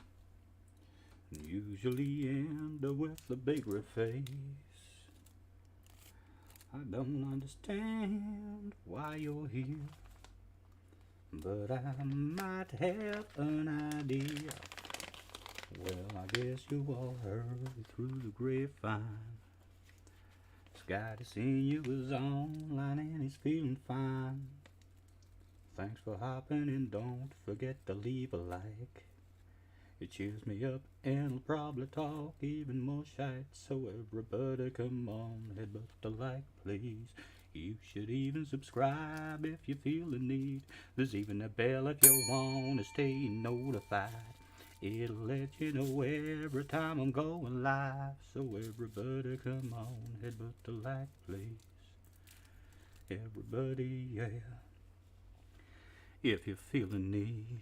Usually end up with a bigger face. I don't understand why you're here, but I might have an idea. Well, I guess you all heard through the grapevine. Scotty seen you was online and he's feeling fine. Thanks for hopping in, don't forget to leave a like. It cheers me up and I'll probably talk even more shite. So everybody come on, hit but the like please. You should even subscribe if you feel the need. There's even a bell if you wanna stay notified. It'll let you know every time I'm going live. So everybody come on, hit but the like please. Everybody, yeah. If you feel the need.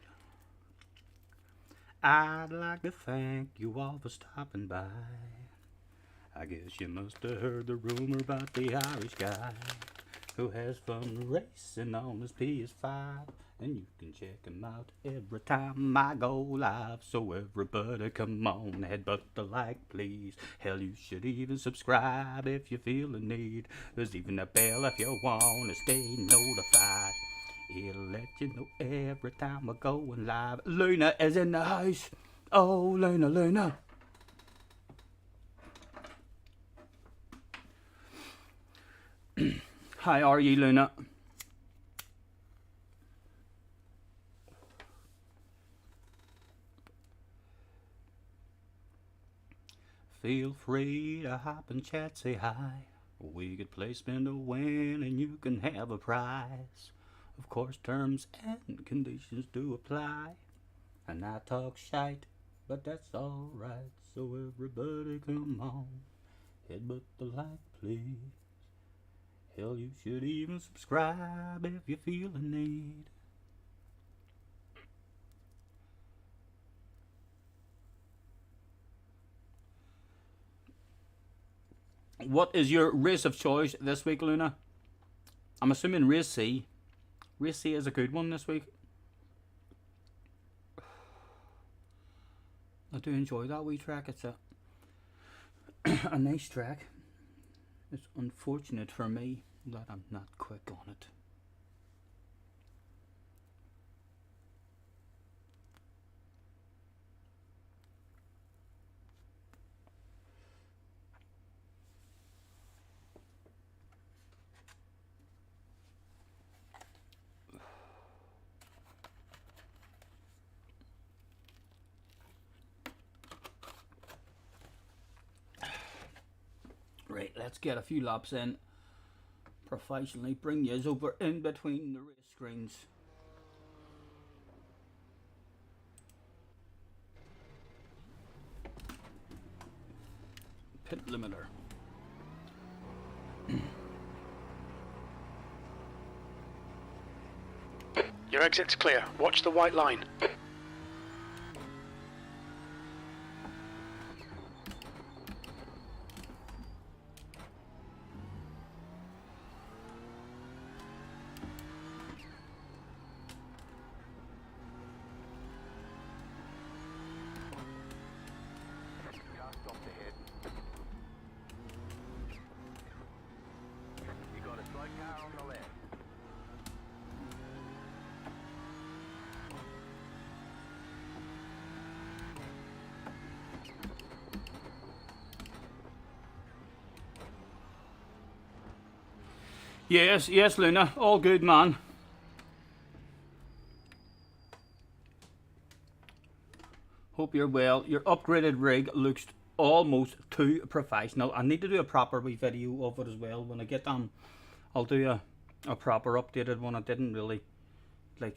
I'd like to thank you all for stopping by. I guess you must have heard the rumor about the Irish guy who has fun racing on his PS5. And you can check him out every time I go live. So everybody come on, head but the like please. Hell, you should even subscribe if you feel the need. There's even a bell if you wanna stay notified. It'll let you know every time we're going live. Luna is in the house. Oh, Luna, Luna. How are you, Luna? Feel free to hop and chat, say hi. We could play spin to win and you can have a prize. Of course, terms and conditions do apply. And I talk shite, but that's alright. So everybody come on, hit but the like please. Hell, you should even subscribe if you feel the need. What is your race of choice this week, Luna? I'm assuming race C. Race C is a good one this week. I do enjoy that wee track. It's a nice track. It's unfortunate for me that I'm not quick on it. let's get a few laps in professionally. Bring yous over in between the race screens. Pit limiter. Your exit's clear. Watch the white line. Car stopped ahead. You got a slow car on the left. Yes, yes, Luna. All good, man. Hope you're well. Your upgraded rig looks almost too professional. I need to do a proper wee video of it as well. When I get on, I'll do a proper updated one. I didn't really, I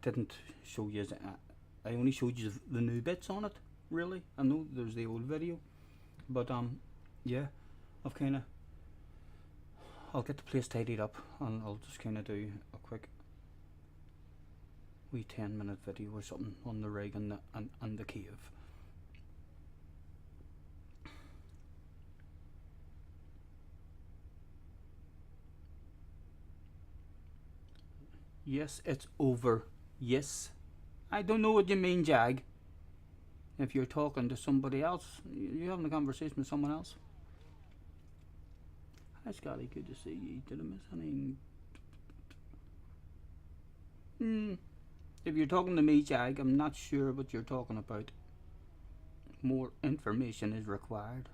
didn't show you. I only showed you the new bits on it, really. I know there's the old video. But, yeah, I've kind of, I'll get the place tidied up and I'll just kind of do a quick wee 10-minute video or something on the rig and the cave. Yes, it's over. Yes. I don't know what you mean, Jag. If you're talking to somebody else, you're having a conversation with someone else. Hi Scotty, good to see you. Did I miss anything? If you're talking to me, Jag, I'm not sure what you're talking about. More information is required.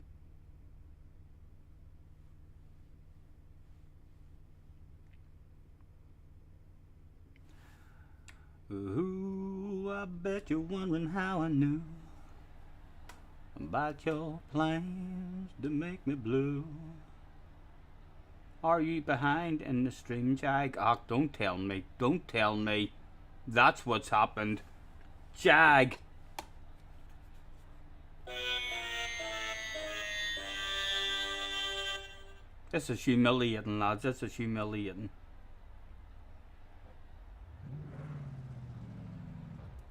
Ooh, I bet you're wondering how I knew about your plans to make me blue. Are you behind in the stream, Jag? Oh, don't tell me. Don't tell me. That's what's happened. Jag! This is humiliating, lads. This is humiliating.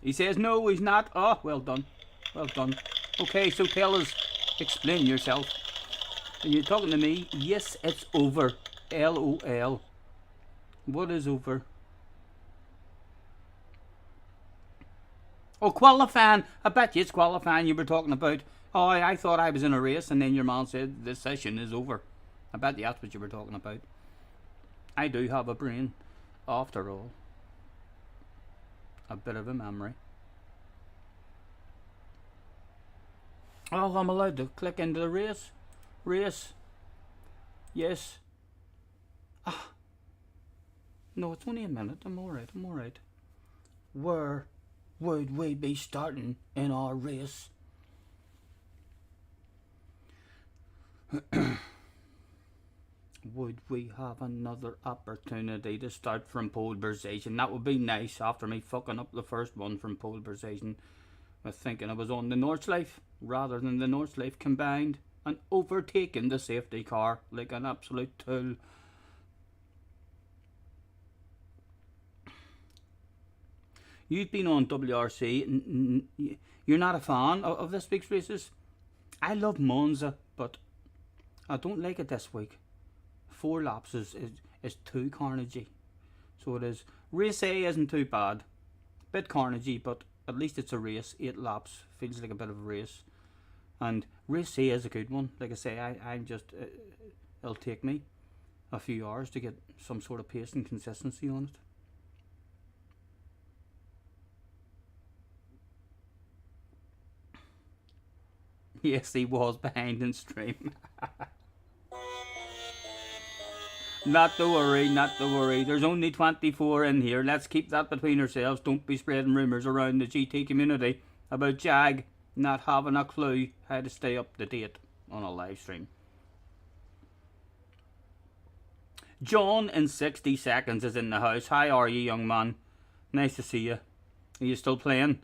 He says no, he's not. Oh, well done. Well done. Okay, so tell us. Explain yourself. Are you talking to me? Yes, it's over. LOL. What is over? Oh, qualifying. I bet you it's qualifying you were talking about. Oh, I thought I was in a race and then your man said this session is over. I bet you that's what you were talking about. I do have a brain, after all. A bit of a memory. Oh, I'm allowed to click into the race. Race. Yes. Ah. No, it's only a minute. I'm alright. I'm alright. Where would we be starting in our race? Would we have another opportunity to start from pole position? That would be nice after me fucking up the first one from pole position with thinking I was on the Nordschleife rather than the Nordschleife combined and overtaking the safety car like an absolute tool. You've been on WRC. You're not a fan of this week's races? I love Monza, but I don't like it this week. 4 laps is too carnagey. So it is. Race A isn't too bad. Bit carnagey, but at least it's a race. 8 laps feels like a bit of a race. And race C is a good one. Like I say, I'm just it'll take me a few hours to get some sort of pace and consistency on it. Yes, he was behind in stream. Not to worry, not to worry. There's only 24 in here. Let's keep that between ourselves. Don't be spreading rumours around the GT community about Jag not having a clue how to stay up to date on a live stream. John in 60 seconds is in the house. How are you, young man? Nice to see you. Are you still playing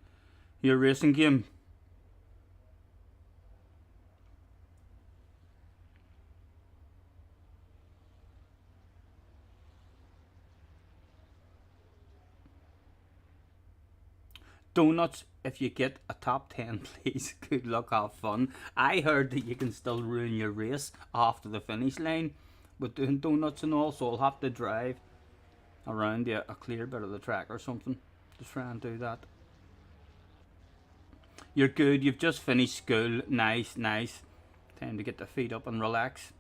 your racing game? Donuts, if you get a top 10, please. Good luck, have fun. I heard that you can still ruin your race after the finish line with doing donuts and all, so I'll have to drive around a clear bit of the track or something to try and do that. You're good, you've just finished school. Nice, nice. Time to get the feet up and relax.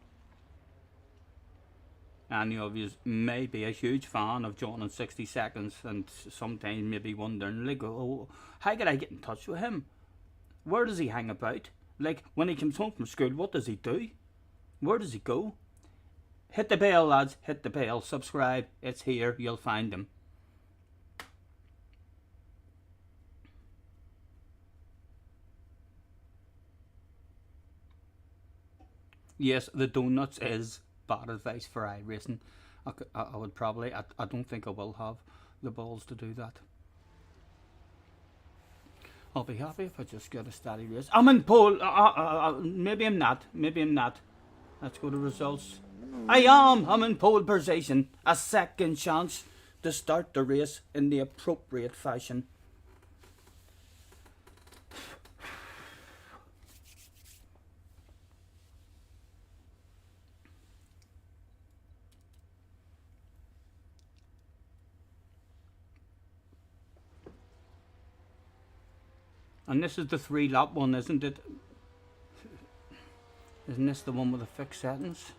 Any of you may be a huge fan of John in 60 seconds and sometimes maybe wondering, like, oh, how could I get in touch with him? Where does he hang about? Like, when he comes home from school, what does he do? Where does he go? Hit the bell, lads, hit the bell. Subscribe, it's here, you'll find him. Yes, the donuts is bad advice for iRacing. I would probably, I don't think I will have the balls to do that. I'll be happy if I just get a steady race. I'm in pole. Maybe I'm not. Maybe I'm not. Let's go to results. I'm in pole position. A second chance to start the race in the appropriate fashion. And this is the 3-lap one, isn't it? Isn't this the one with the fixed settings?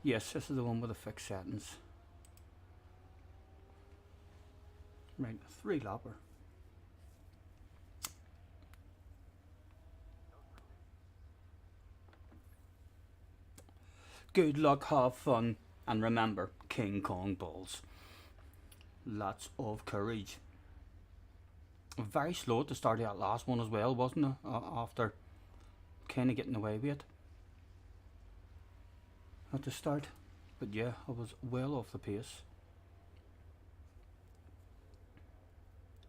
Yes, this is the one with the fixed settings. Right, 3-lapper. Good luck, have fun, and remember, King Kong balls. Lots of courage. Very slow at the start of that last one as well, wasn't it? After kind of getting away with it at the start. But yeah, I was well off the pace.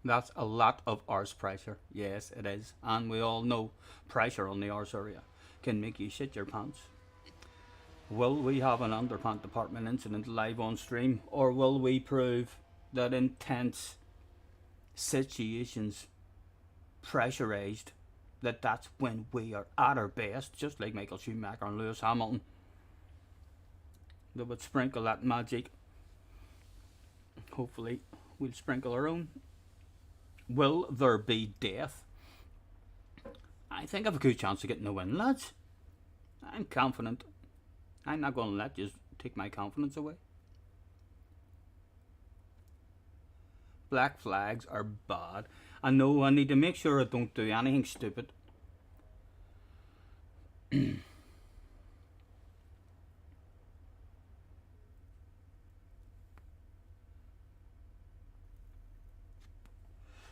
That's a lot of arse pressure. Yes, it is. And we all know pressure on the arse area can make you shit your pants. Will we have an underpant department incident live on stream? Or will we prove that intense situations, pressurized, that's when we are at our best, just like Michael Schumacher and Lewis Hamilton? They would sprinkle that magic. Hopefully we'll sprinkle our own. Will there be death? I think I have a good chance of getting a win, lads. I'm confident. I'm not going to let you take my confidence away. Black flags are bad. I know I need to make sure I don't do anything stupid.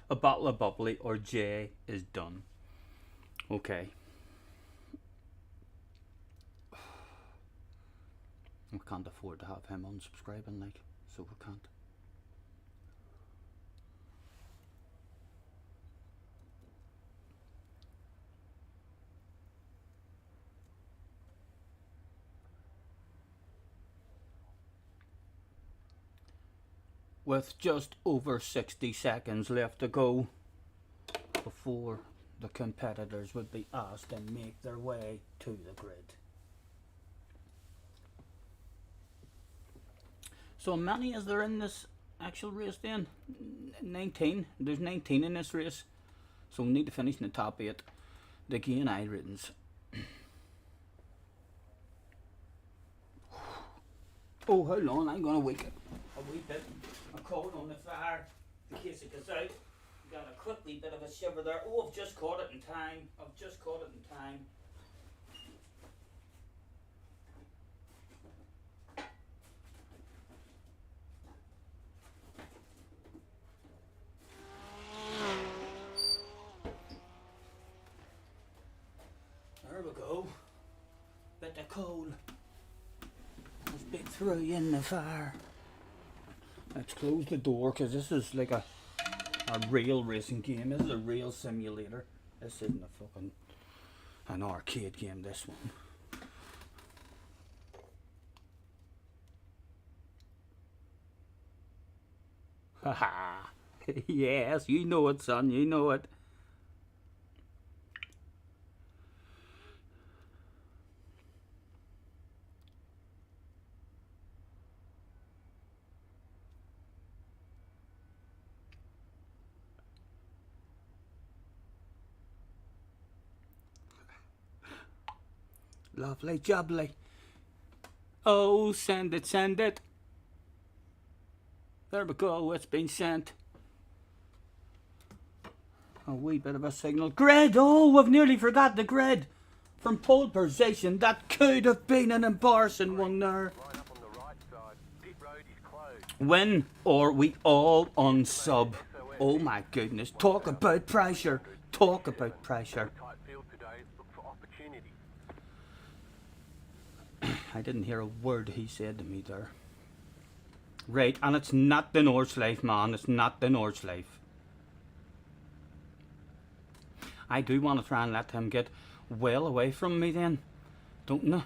A bottle of bubbly or J is done. Okay. We can't afford to have him unsubscribing, like, so we can't. With just over 60 seconds left to go before the competitors would be asked to make their way to the grid. So many is there in this actual race then? 19. There's 19 in this race. So we need to finish in the top 8 to gain iRatings. Oh, hold on, I'm gonna wake up a wee bit. A coal on the fire in case it goes out. Got a quick wee bit of a shiver there. Oh, I've just caught it in time. I've just caught it in time. There we go. Bit of coal. Those big throw you in the fire. Let's close the door because this is like a real racing game. This is a real simulator. This isn't a fucking an arcade game, this one. Haha. Yes, you know it, son, you know it. Lovely jubbly. Oh, send it, send it. There we go, it's been sent. A wee bit of a signal. Grid! Oh, we've nearly forgot the grid. From pole position, that could have been an embarrassing one there. Line up on the right side. Pit road is closed. When are we all on sub? Oh my goodness, talk about pressure. Talk about pressure. Tight field today. Look for opportunity. I didn't hear a word he said to me there. Right, and it's not the Nordschleife, man. It's not the Nordschleife. I do want to try and let him get well away from me then, don't I?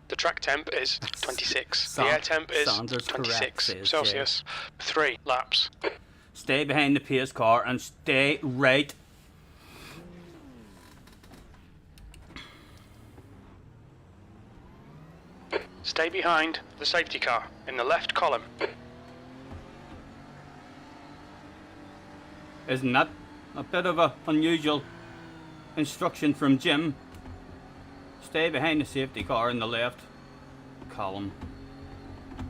The track temp is 26. The Sa- air temp is Sanders correct, 26 says Celsius. 3 laps. Stay behind the pace car and stay right. Stay behind the safety car in the left column. Isn't that a bit of a unusual instruction from Jim? Stay behind the safety car in the left column.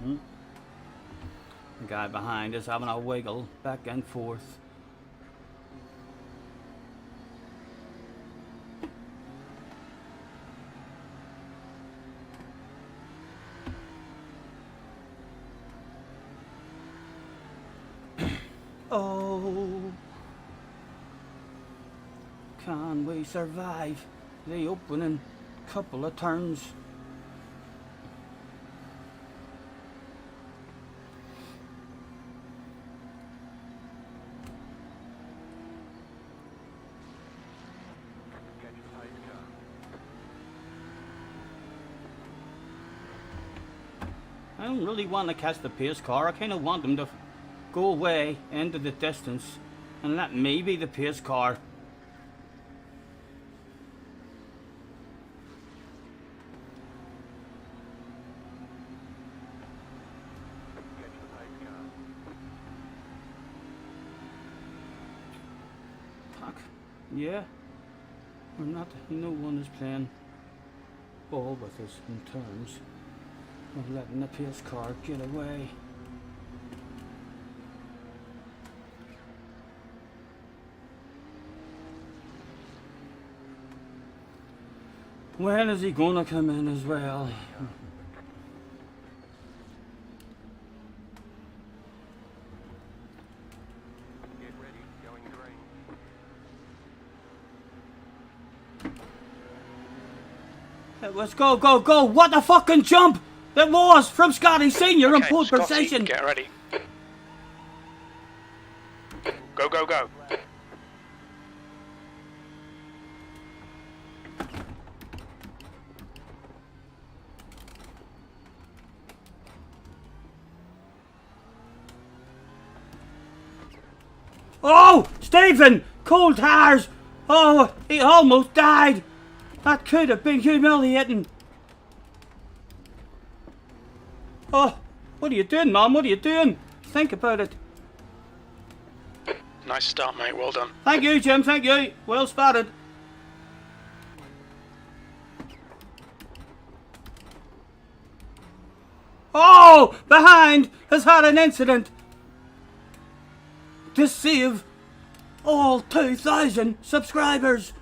The guy behind is having a wiggle back and forth. Oh, can we survive the opening couple of turns? Catch the pace car. I don't really want to catch the pace car. I kind of want them to go away into the distance and let me be the pace car. Catch the pace car. Fuck. Yeah. We're not. No one is playing ball with us in terms of letting the pace car get away. When is he gonna come in as well? Get ready. Going green. Let's go, go, go! What a fucking jump! That was from Scotty Senior in Okay, pole Scotty, position. get ready. Go, go, go. Oh, Stephen! Cold tires! Oh, he almost died! That could have been humiliating. Oh, what are you doing, Mom? What are you doing? Think about it. Nice start, mate. Well done. Thank you, Jim. Thank you. Well spotted. Oh, behind has had an incident. To save all 2,000 subscribers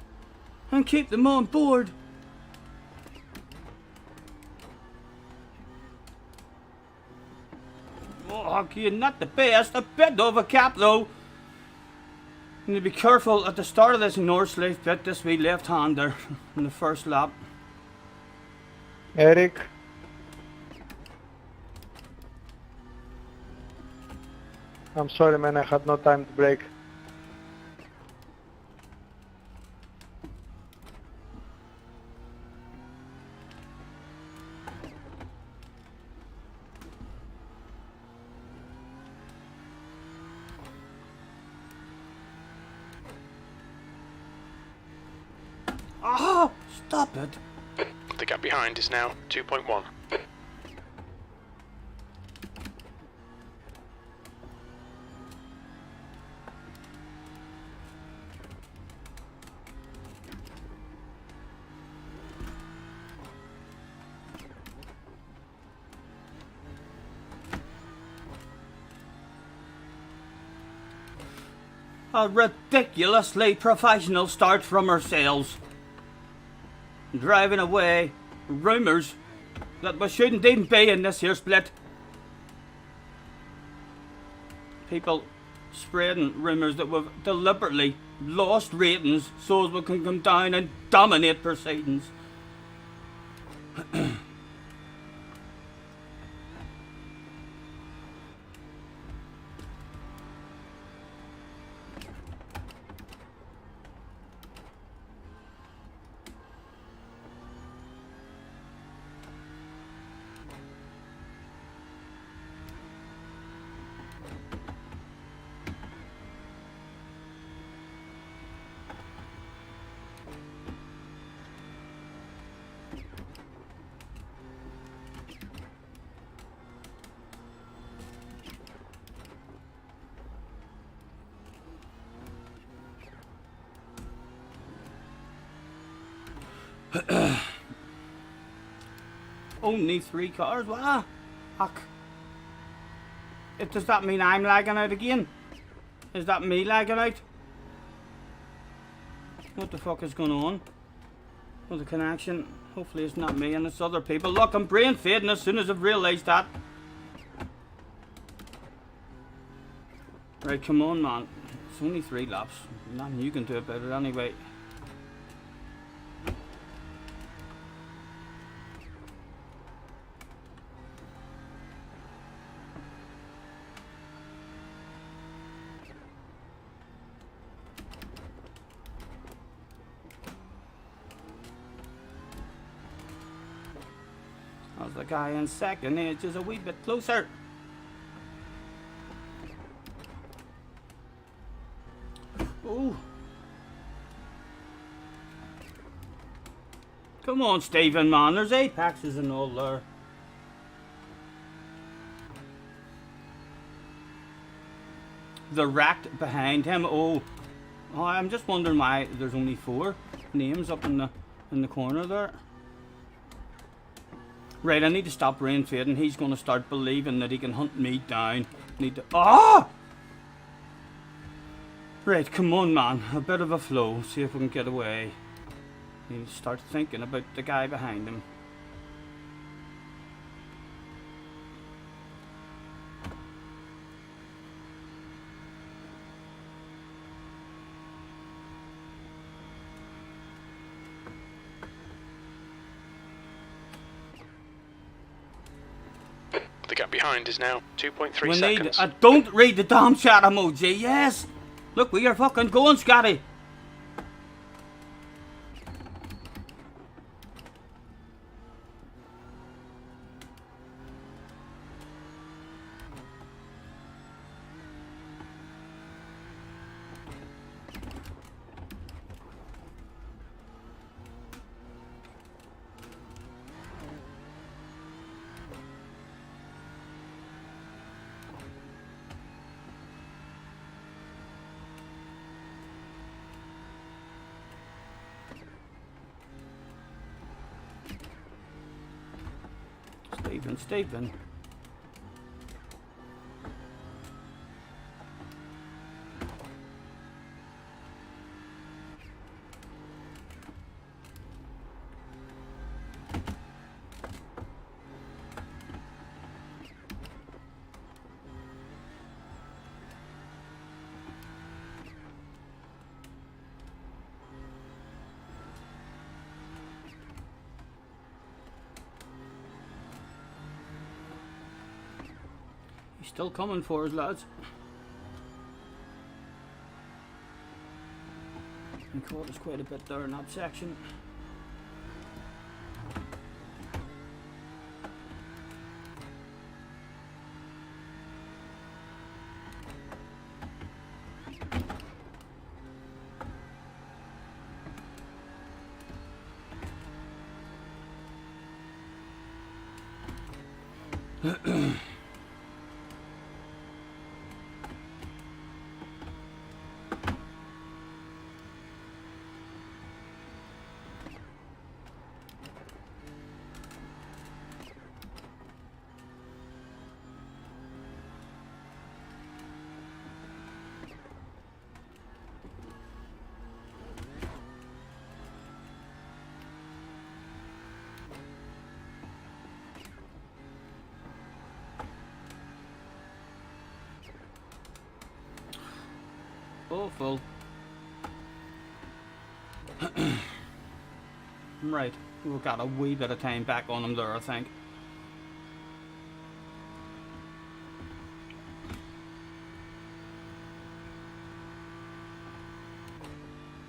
and keep them on board. Oh, you're not the best. A bit of a cap though. You need to be careful at the start of this north slave bit, this wee left hand there in the first lap. Eric, I'm sorry man, I had no time to brake. Ah! Stop it! The gap behind is now 2.1. A ridiculously professional start from ourselves. Driving away rumours that we shouldn't even be in this here split. People spreading rumours that we've deliberately lost ratings so as we can come down and dominate proceedings. Only 3 cars? Wow. Fuck. Does that mean I'm lagging out again? Is that me lagging out? What the fuck is going on? Well, the connection. Hopefully it's not me and it's other people. Look, I'm brain fading as soon as I've realised that. Right, come on, man. It's only 3 laps. Nothing you can do about it anyway. How's the guy in second? It's just a wee bit closer. Oh. Come on, Stephen, man. There's apexes and all there. The wrecked behind him. Oh, I'm just wondering why there's only 4 names up in the corner there. Right, I need to stop rain fading. He's going to start believing that he can hunt me down. Need to... Ah! Right, come on, man. A bit of a flow. See if we can get away. Need to start thinking about the guy behind him. The gap behind is now 2.3 We seconds. need... don't read the damn chat emoji, yes! Look, we are fucking going, Scotty! Stephen. He's still coming for us, lads. He caught us quite a bit there in that section. Awful. Right, we've got a wee bit of time back on him there, I think.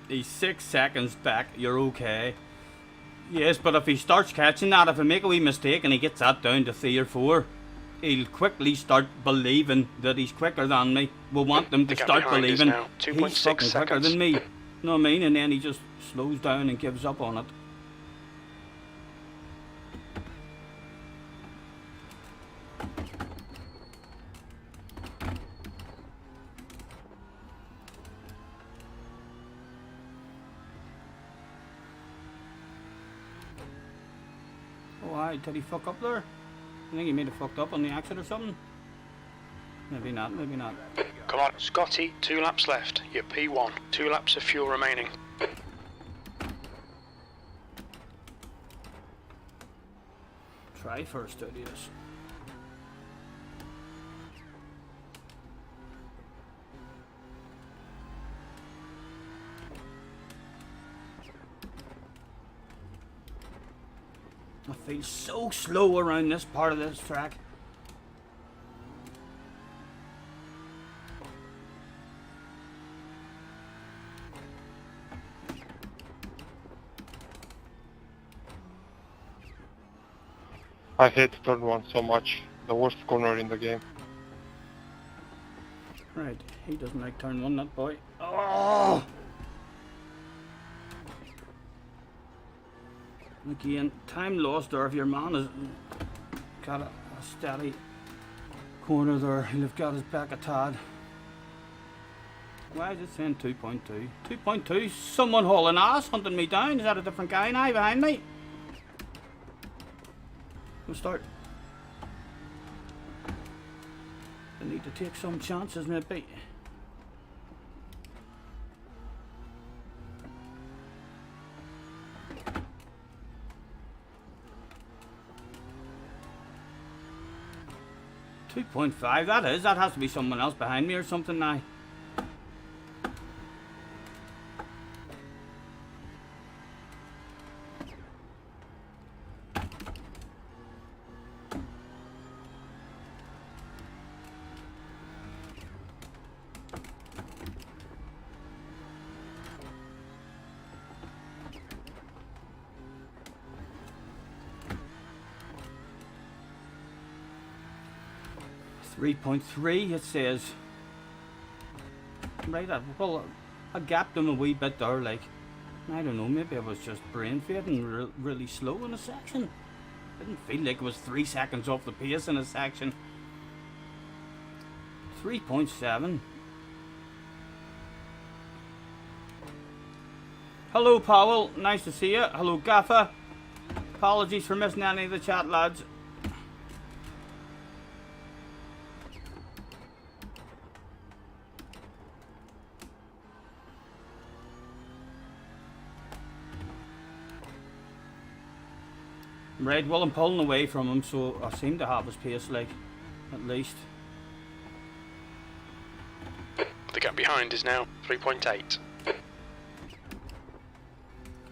He's 6 seconds back, you're okay. Yes, but if he starts catching that, if I make a wee mistake and he gets that down to 3 or 4, he'll quickly start believing that he's quicker than me. We want them to start believing he's fucking quicker than me. You know what I mean? And then he just slows down and gives up on it. Oh, aye, did he fuck up there? I think he may have fucked up on the exit or something. Maybe not, maybe not. Come on, Scotty, 2 laps left. You're P1. 2 laps of fuel remaining. Try first, idiots. I feel so slow around this part of this track. I hate turn 1 so much. The worst corner in the game. Right, he doesn't like turn 1, that boy. Oh! Again, time lost there. If your man has got a steady corner there, he'll have got his back a tad. Why is it saying 2.2? 2.2? Someone hauling ass, hunting me down. Is that a different guy now behind me? We'll start. I need to take some chances, maybe. .5, that is. That has to be someone else behind me or something now. .3 it says. Right, well, I gapped him a wee bit there, like. I don't know, maybe I was just brain fading really slow in a section. Didn't feel like it was 3 seconds off the pace in a section. 3.7. Hello, Powell. Nice to see you. Hello, Gaffa. Apologies for missing any of the chat, lads. Right, well, I'm pulling away from him, so I seem to have his pace, like, at least. The gap behind is now 3.8.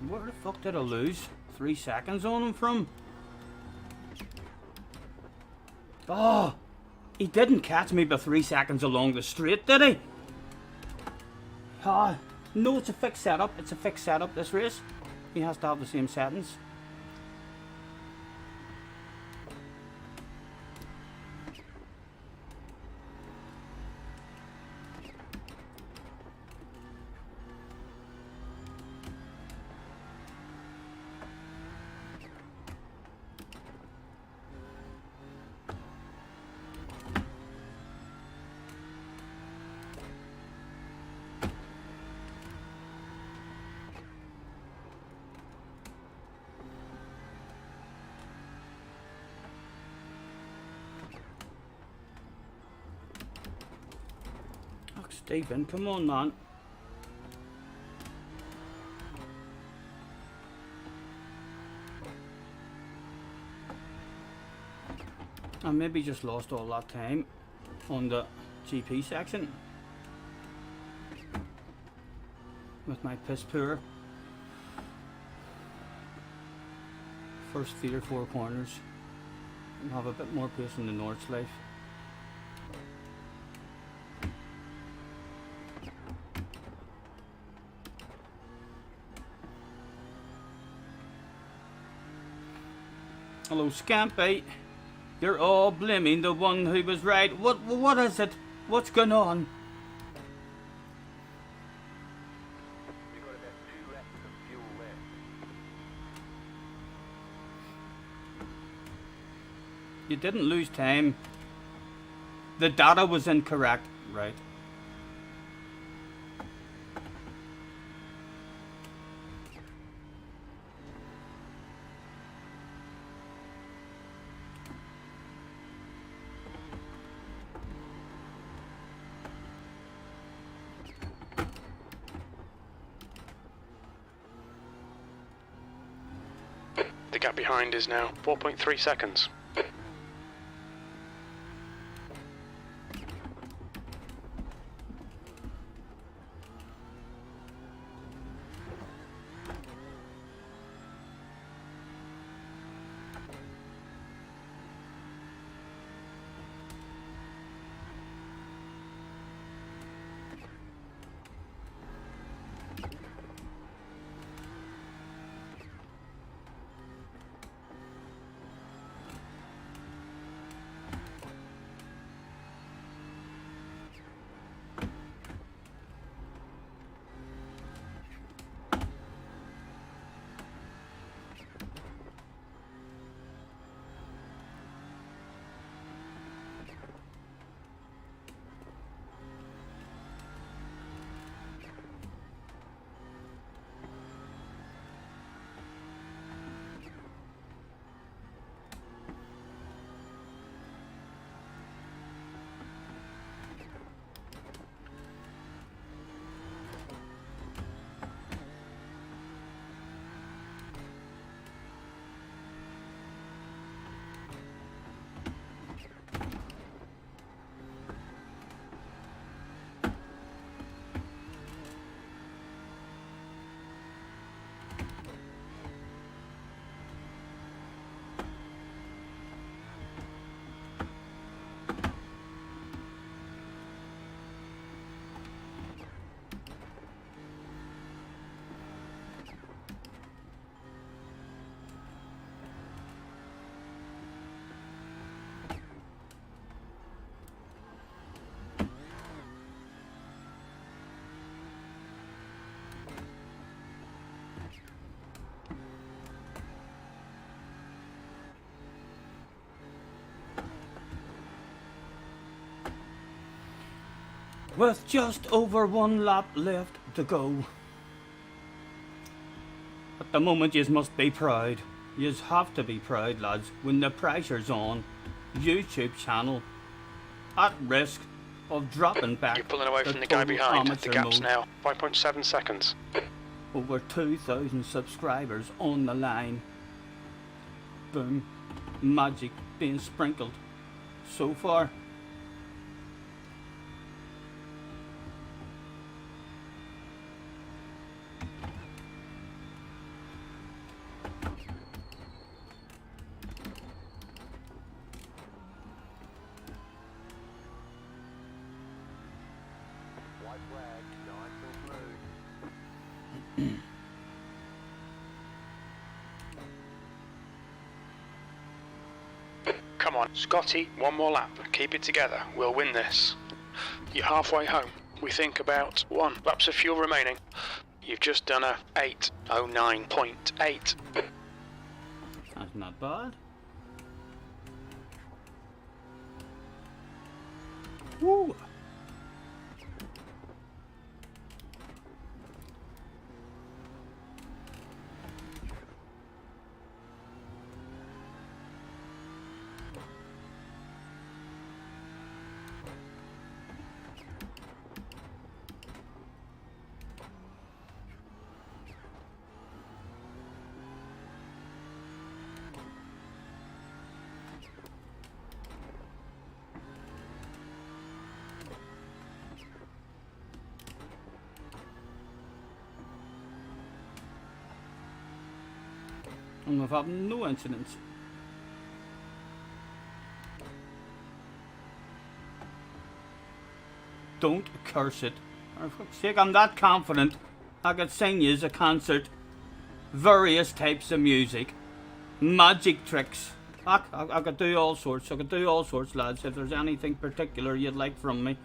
Where the fuck did I lose 3 seconds on him from? Oh! He didn't catch me by 3 seconds along the straight, did he? Ah, no, it's a fixed setup. It's a fixed setup, this race. He has to have the same settings. Stephen, come on, man. I maybe just lost all that time on the GP section with my piss poor first 3 or 4 corners. And have a bit more pace in the North Life. Hello, Scampy. You're all blaming the one who was right. What is it? What's going on? You've got about 2 laps of fuel left. You didn't lose time. The data was incorrect, right? The gap behind is now 4.3 seconds. With just over 1 lap left to go. At the moment, yous must be proud. Yous have to be proud, lads, when the pressure's on. YouTube channel at risk of dropping back. You're pulling away to from the guy total behind. The amateur gap's mode. now 5.7 seconds. Over 2,000 subscribers on the line. Boom. Magic being sprinkled. So far. Come on, Scotty, one more lap. Keep it together. We'll win this. You're halfway home. We think about 1 laps of fuel remaining. You've just done a 8:09.8. That's not bad. Woo! And we've had no incidents. Don't curse it. For fuck's sake, I'm that confident I could sing you a concert. Various types of music. Magic tricks. I could do all sorts. I could do all sorts, lads, if there's anything particular you'd like from me.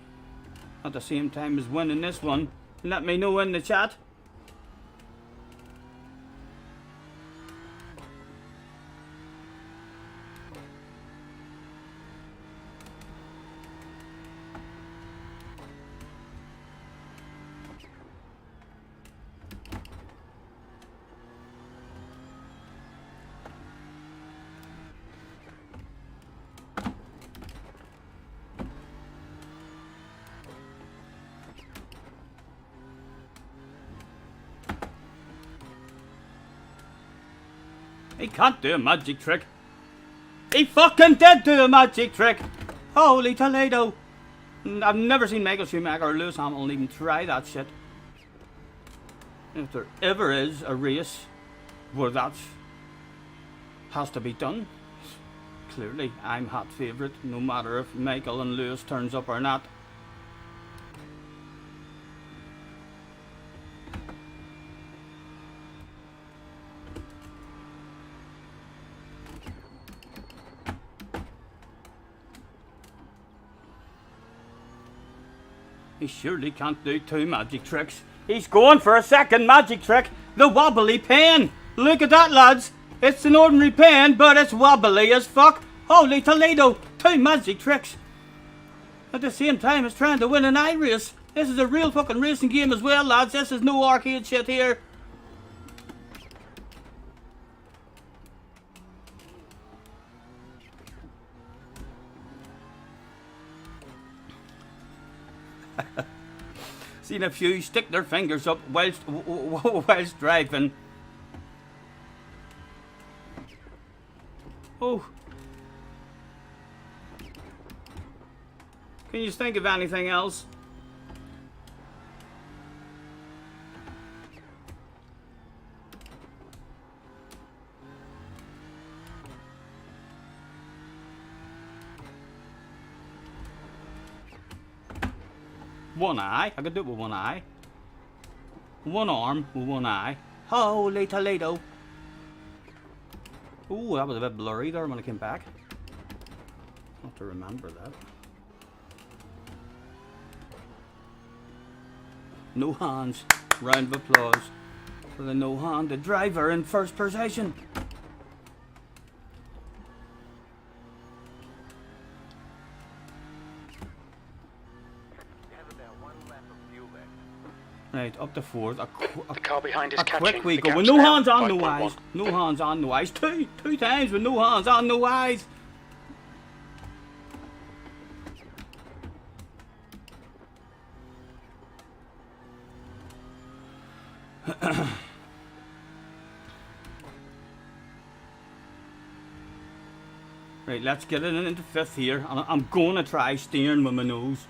At the same time as winning this one, let me know in the chat. He can't do a magic trick. He fucking did do a magic trick. Holy Toledo. I've never seen Michael Schumacher or Lewis Hamilton even try that shit. If there ever is a race where that has to be done, clearly I'm hot favourite, no matter if Michael and Lewis turns up or not. He surely can't do 2 magic tricks. He's going for a second magic trick. The wobbly pen. Look at that, lads. It's an ordinary pen, but it's wobbly as fuck. Holy Toledo. 2 magic tricks. At the same time as trying to win an iRace. This is a real fucking racing game as well, lads. This is no arcade shit here. Seen a few stick their fingers up whilst driving. Oh. Can you think of anything else? One eye. I could do it with one eye. One arm with one eye. Holy Toledo. Ooh, that was a bit blurry there when I came back. I'll have to remember that. No hands. Round of applause for the no-handed driver in first position. Right, up to 4th. The car behind is a catching. quick we The go with gap's no now hands on, no 5.1. eyes. No hands on, no eyes. Two times with no hands on, no eyes. Right, let's get it into 5th here. And I'm going to try steering with my nose.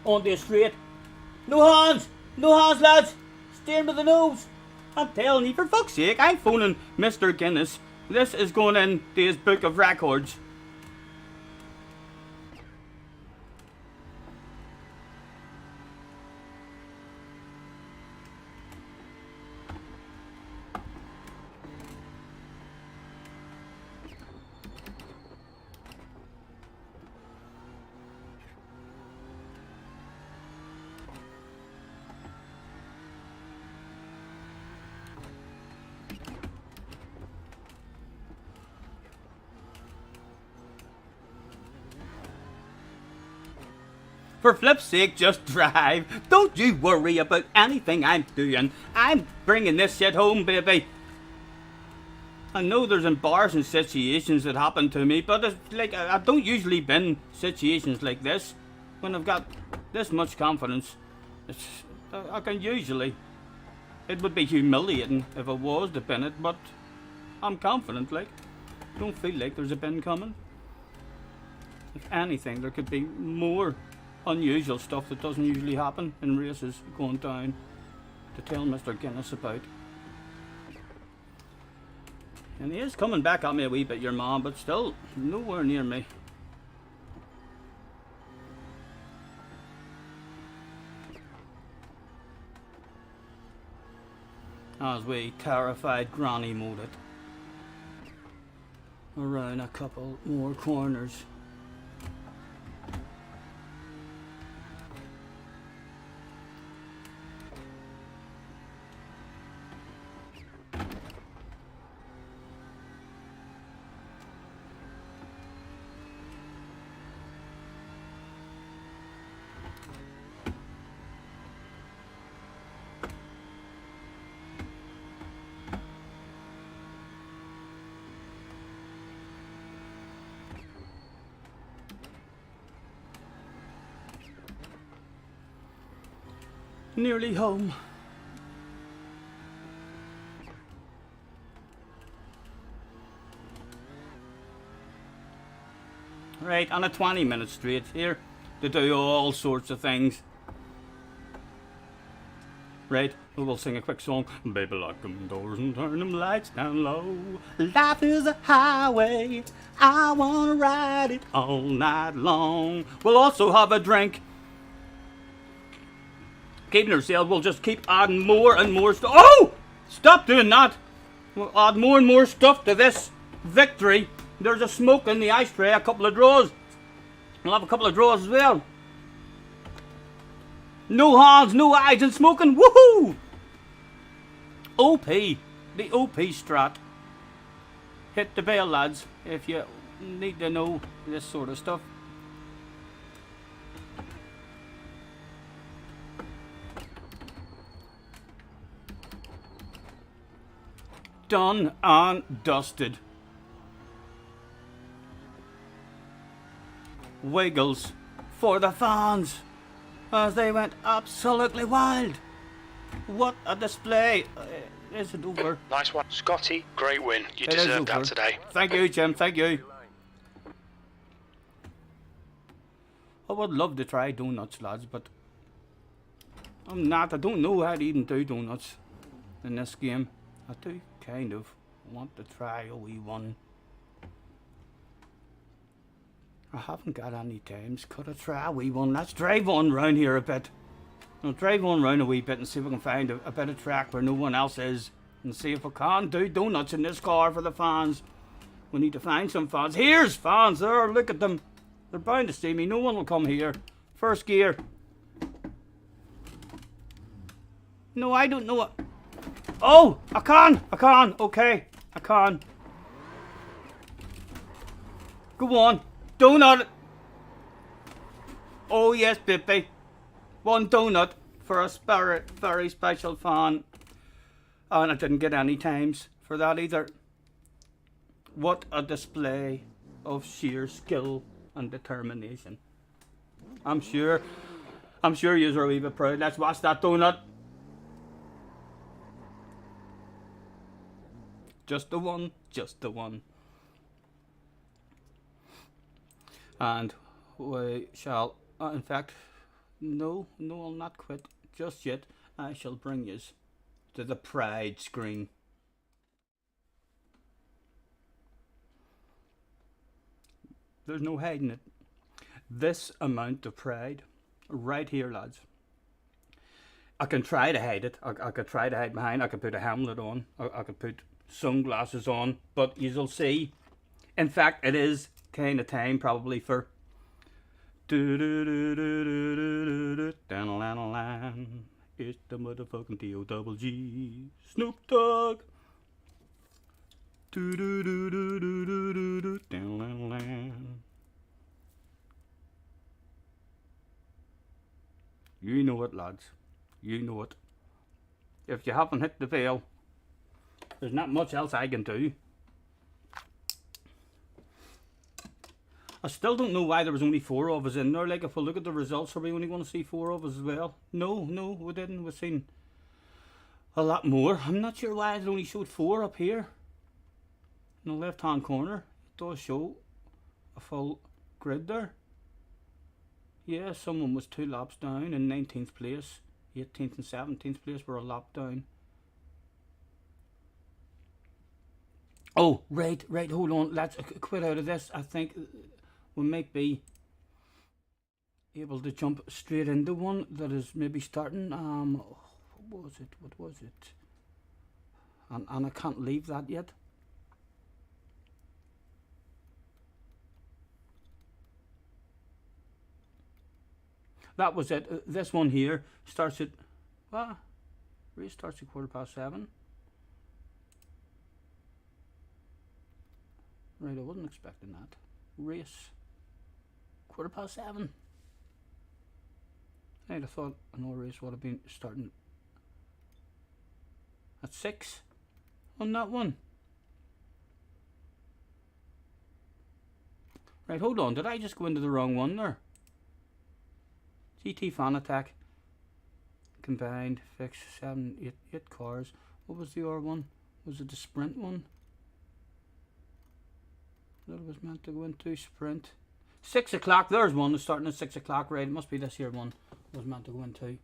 On the straight. No hands, lads. Steering with the nose. I'm telling you, for fuck's sake, I'm phoning Mr. Guinness. This is going in his book of records. For flip's sake, just drive. Don't you worry about anything I'm doing. I'm bringing this shit home, baby. I know there's embarrassing situations that happen to me, but it's like I don't usually bin situations like this. When I've got this much confidence, I can usually. It would be humiliating if I was to bin it, but I'm confident, like. Don't feel like there's a bin coming. If anything, there could be more unusual stuff that doesn't usually happen in races going down to tell Mr. Guinness about. And he is coming back at me a wee bit, your mom, but still nowhere near me. As we terrified granny mode it. Around a couple more corners. Nearly home. Right, on a 20-minute straight here to do all sorts of things. Right, we will sing a quick song. Baby, lock them doors and turn them lights down low. Life is a highway, I wanna ride it all night long. We'll also have a drink. Keeping ourselves, we'll just keep adding more and more stuff. Oh! Stop doing that! We'll add more and more stuff to this victory. There's a smoke in the ice tray, a couple of draws. We'll have a couple of draws as well. No hands, no eyes, and smoking. Woohoo! OP. The OP strat. Hit the bell, lads, if you need to know this sort of stuff. Done and dusted. Wiggles for the fans as they went absolutely wild. What a display. Is it over? Nice one. Scotty, great win. You It is deserved that over. today. Thank you, Jim. Thank you. I would love to try donuts, lads, but I'm not. I don't know how to even do donuts in this game. I do kind of want to try a wee one. I haven't got any times. Could I try a wee one? Let's drive on round here a bit. I'll drive on round a wee bit and see if we can find a bit of track where no one else is. And see if we can do donuts in this car for the fans. We need to find some fans. Here's fans there. Look at them. They're bound to see me. No one will come here. First gear. No, I don't know what. Oh, I can. Okay, I can. Go on. Donut. Oh yes, baby. One donut for a very special fan. Oh, and I didn't get any times for that either. What a display of sheer skill and determination. I'm sure you're a wee bit proud. Let's watch that donut. Just the one, just the one. And we shall, in fact, no, I'll not quit just yet. I shall bring yous to the pride screen. There's no hiding it. This amount of pride, right here, lads. I can try to hide it. I could try to hide behind. I could put a helmet on. I could put sunglasses on. But you'll see. In fact, it is kind of time probably for. It's the motherfucking D-O-double-G. Snoop Dogg. You know it, lads. You know it. If you haven't hit the bell, there's not much else I can do. I still don't know why there was only 4 of us in there. Like, if we look at the results, are we only going to see 4 of us as well? No, we didn't. We've seen a lot more. I'm not sure why it only showed 4 up here. In the left-hand corner, it does show a full grid there. Yeah, someone was 2 laps down in 19th place. 18th and 17th place were a lap down. Oh, right, hold on. Let's quit out of this. I think we might be able to jump straight into one that is maybe starting. What was it? And I can't leave that yet. That was it. This one here starts at, race starts at 7:15. Right, I wasn't expecting that. Race 7:15. Right, I thought another race would have been starting at 6 on that one. Right, hold on. Did I just go into the wrong one there? GT Fan Attack. Combined, fix 8 cars. What was the other one? Was it the sprint one? That was meant to go into sprint. 6 o'clock. There's one that's starting at 6 o'clock. Right, it must be this here one was meant to go into.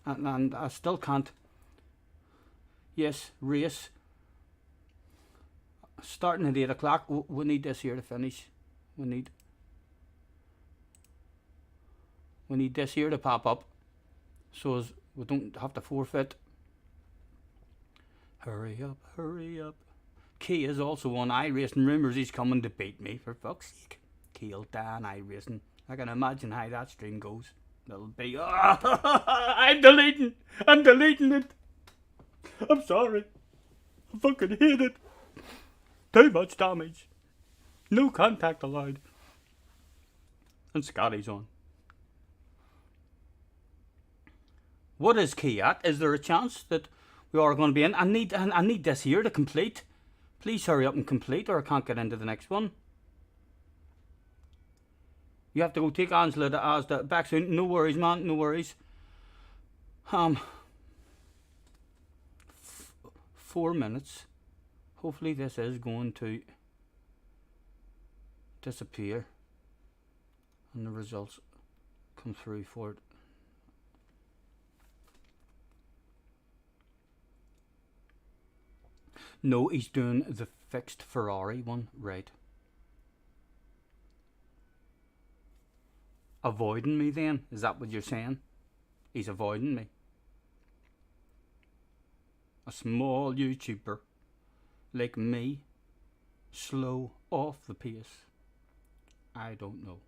And I still can't. Yes, race. Starting at 8 o'clock. We need this here to finish. We need this here to pop up, so as we don't have to forfeit. Hurry up, hurry up. Key is also on iRacing. Rumours he's coming to beat me, for fuck's sake. Keel Dan iRacing. I can imagine how that stream goes. That'll be... I'm deleting it. I'm sorry. I fucking hate it. Too much damage. No contact allowed. And Scotty's on. What is key at? Is there a chance that we are going to be in? I need this here to complete. Please hurry up and complete, or I can't get into the next one. You have to go take Angela to Asda back soon. No worries, man. No worries. 4 minutes. Hopefully this is going to disappear and the results come through for it. No, he's doing the fixed Ferrari one, right. Avoiding me then? Is that what you're saying? He's avoiding me. A small YouTuber like me, slow off the pace. I don't know.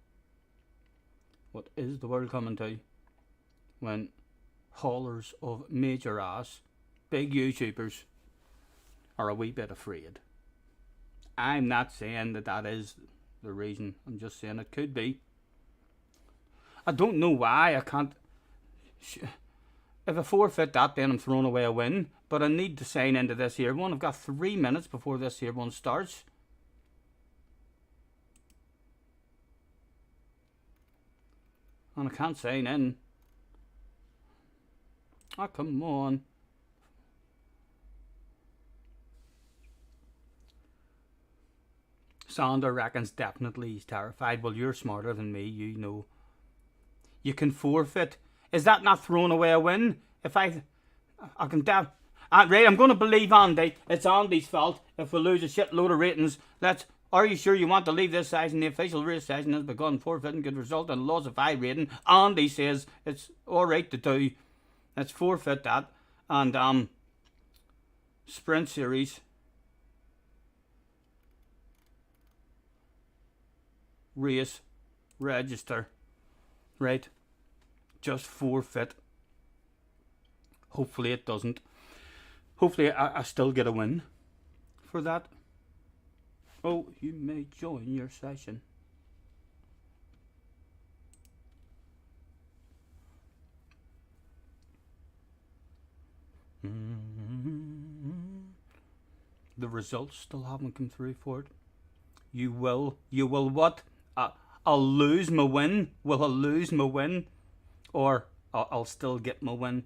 What is the world coming to when haulers of major ass, big YouTubers, are a wee bit afraid? I'm not saying that is the reason. I'm just saying it could be. I don't know why I can't. If I forfeit that, then I'm throwing away a win. But I need to sign into this here one. I've got 3 minutes before this here one starts. And I can't sign in. Oh, come on. Sander reckons definitely he's terrified. Well, you're smarter than me, you know. You can forfeit. Is that not throwing away a win? If I can right, I'm going to believe Andy. It's Andy's fault if we lose a shitload of ratings. Are you sure you want to leave this session? The official race session has begun. Forfeiting could result in a loss of high rating. Andy says it's alright to do. Let's forfeit that. And sprint series. Race. Register. Right. Just forfeit. Hopefully it doesn't. Hopefully I still get a win for that. Oh, you may join your session. The results still haven't come through for it. You will what? I'll lose my win. Will I lose my win? Or I'll still get my win?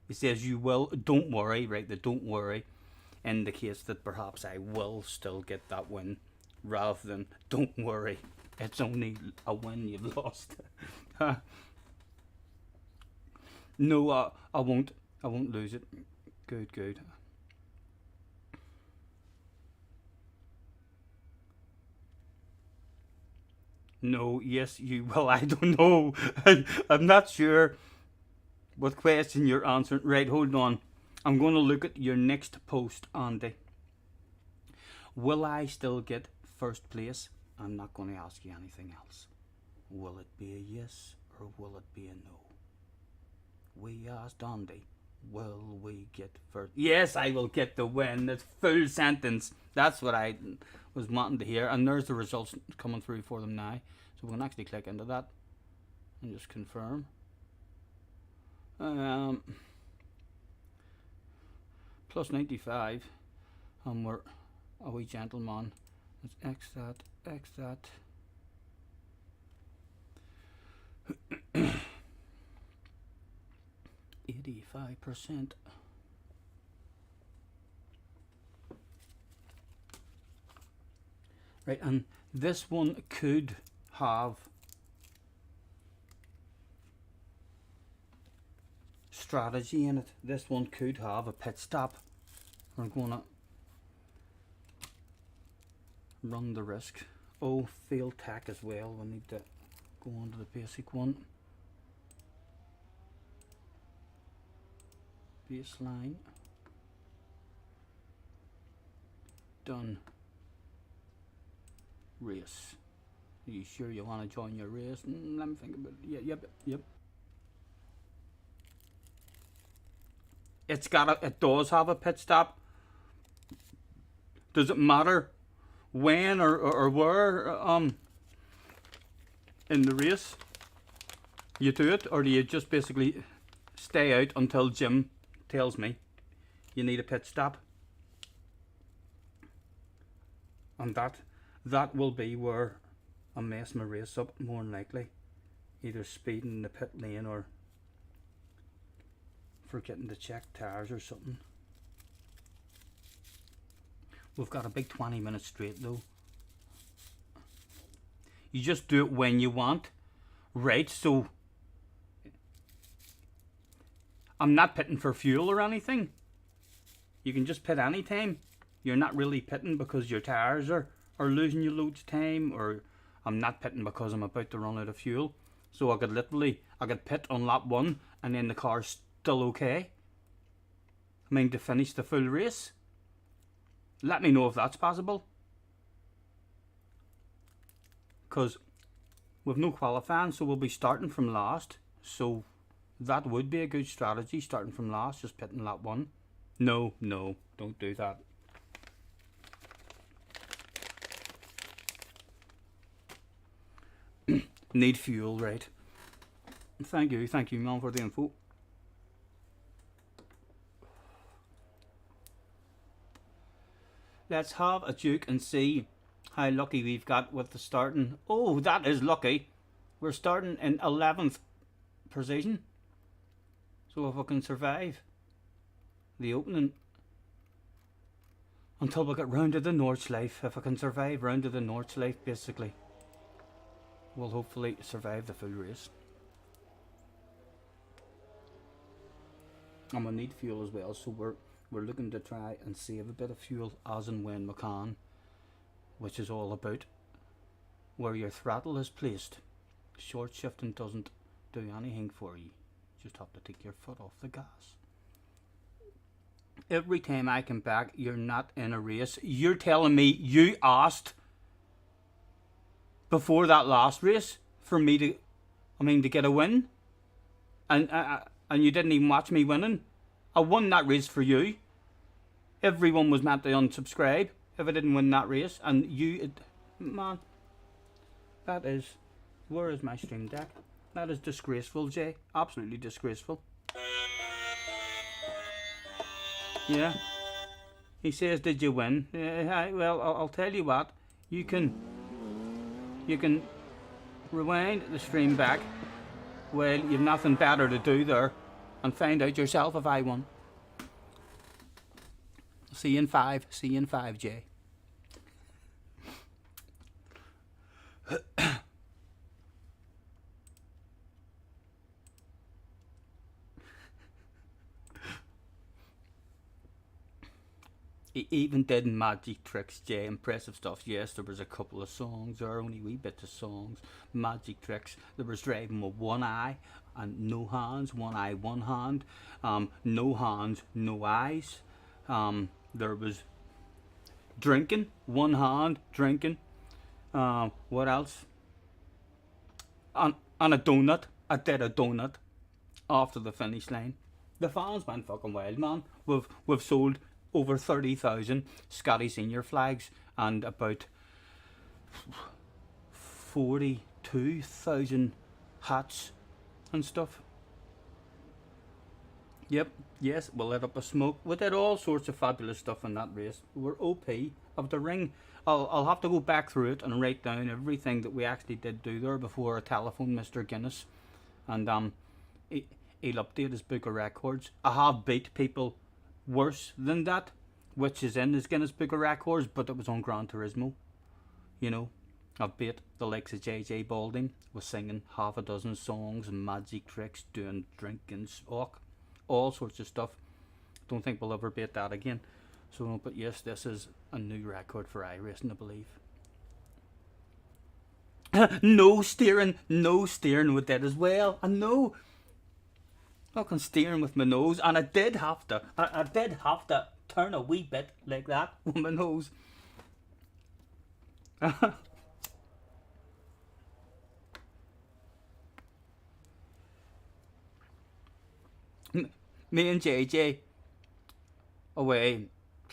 He says you will. Don't worry, right? The don't worry indicates that perhaps I will still get that win, rather than don't worry, it's only a win you've lost. No, I won't lose it. Good. No, yes, you will. I don't know. I'm not sure what question you're answering. Right, hold on. I'm going to look at your next post, Andy. Will I still get first place? I'm not going to ask you anything else. Will it be a yes or will it be a no? We asked Andy, will we get first? Yes, I will get the win. That's full sentence. That's what I was wanting to hear. And there's the results coming through for them now. So we can actually click into that and just confirm. Plus 95, and we're a wee gentleman. Let's X that. 85%. Right, and this one could have strategy in it. This one could have a pit stop. We're gonna run the risk. Oh, field tech as well. We need to go on to the basic one. Baseline. Done. Race. Are you sure you want to join your race? Let me think about it. Yeah, yep. It does have a pit stop. Does it matter when or where in the race you do it, or do you just basically stay out until Jim tells me you need a pit stop? And that will be where I mess my race up, more than likely. Either speeding in the pit lane or forgetting to check tires or something. We've got a big 20 minutes straight though. You just do it when you want. Right, so I'm not pitting for fuel or anything. You can just pit anytime. You're not really pitting because your tires are losing you loads of time, or I'm not pitting because I'm about to run out of fuel. So I could pit on lap 1 and then the car's still okay. I mean, to finish the full race. Let me know if that's possible. Because we've no qualifying, so we'll be starting from last. So that would be a good strategy, starting from last, just pitting lap 1. No, don't do that. Need fuel, right? Thank you, man, for the info. Let's have a juke and see how lucky we've got with the starting. Oh, that is lucky. We're starting in 11th position. So if I can survive the opening until we get round to the Nordschleife, if I can survive round to the Nordschleife, basically, we'll hopefully survive the full race. And we need fuel as well, so we're looking to try and save a bit of fuel as and when we can, which is all about where your throttle is placed. Short shifting doesn't do anything for you. Just have to take your foot off the gas. Every time I come back, you're not in a race. You're telling me you asked before that last race for me to get a win, and you didn't even watch me winning. I won that race for you. Everyone was meant to unsubscribe if I didn't win that race, and man, that is, where is my stream deck? That is disgraceful, Jay. Absolutely disgraceful. Yeah. He says, "Did you win?" Well, I'll tell you what. You can rewind the stream back. Well, you've nothing better to do there, and find out yourself if I won. See you in 5. See you in 5, Jay. He even did magic tricks, Jay. Impressive stuff. Yes, there was a couple of songs there, only wee bits of songs. Magic tricks. There was driving with one eye and no hands. One eye, one hand. No hands, no eyes. There was drinking. One hand, drinking. What else? And a donut. I did a donut after the finish line. The fans went fucking wild, man. We've sold over 30,000 Scotty Senior flags and about 42,000 hats and stuff. Yep, yes, we lit up a smoke. We did all sorts of fabulous stuff in that race. We were OP of the ring. I'll have to go back through it and write down everything that we actually did do there before I telephoned Mr. Guinness. And he'll update his book of records. I have beat people worse than that, which is in his Guinness Book of Records, but it was on Gran Turismo. You know, I've beat the likes of JJ Balding with singing half a dozen songs and magic tricks, doing drinking, all sorts of stuff. Don't think we'll ever beat that again. So, but yes, this is a new record for iRacing, I believe. No steering with that as well. I know. Fucking steering with my nose, and I did have to turn a wee bit like that with my nose. Me and JJ away,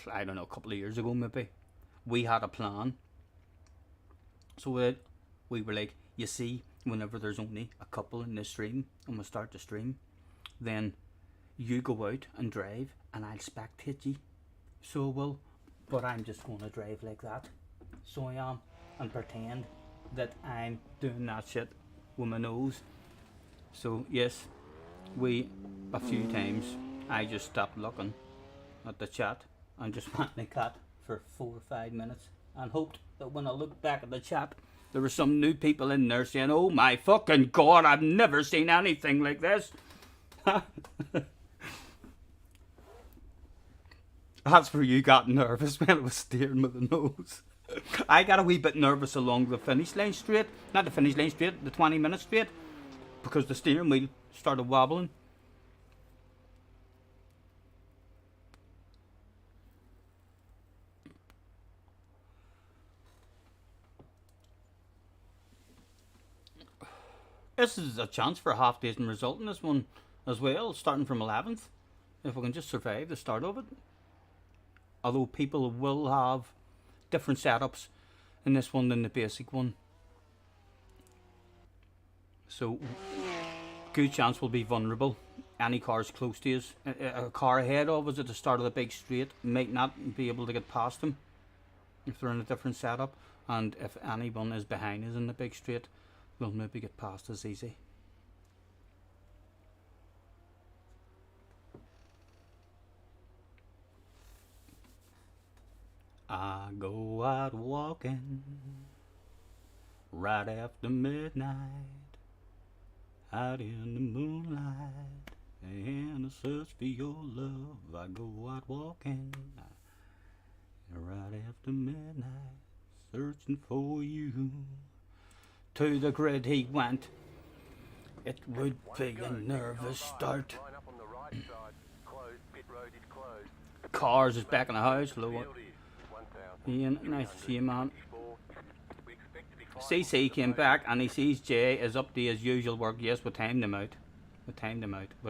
I don't know, a couple of years ago maybe, we had a plan. So we were like, you see, whenever there's only a couple in the stream and we start the stream, then you go out and drive and I'll spectate you. So will, but I'm just going to drive like that. So I am, and pretend that I'm doing that shit with my nose. So yes, a few times I just stopped looking at the chat and just went like that for 4 or 5 minutes and hoped that when I looked back at the chat there were some new people in there saying, "Oh my fucking god, I've never seen anything like this." That's where you got nervous when I was steering with the nose. I got a wee bit nervous along the finish line straight. Not the finish line straight, the 20-minute straight. Because the steering wheel started wobbling. This is a chance for a half-decent result in this one as well, starting from 11th. If we can just survive the start of it. Although people will have different setups in this one than the basic one. So, good chance we'll be vulnerable. Any cars close to us, a car ahead of us at the start of the big straight might not be able to get past them if they're in a different setup. And if anyone is behind us in the big straight, they'll maybe get past us easy. I go out walking right after midnight, out in the moonlight, and I search for your love. I go out walking right after midnight, searching for you. To the grid he went. It would be a nervous start. Line up on the right side. Closed. Pit road is closed. Cars is back in the house. Hello. 1000. Ian, nice to see you, man. We expect to be CC came back and he sees Jay is up to his usual work. Yes, we timed him out. We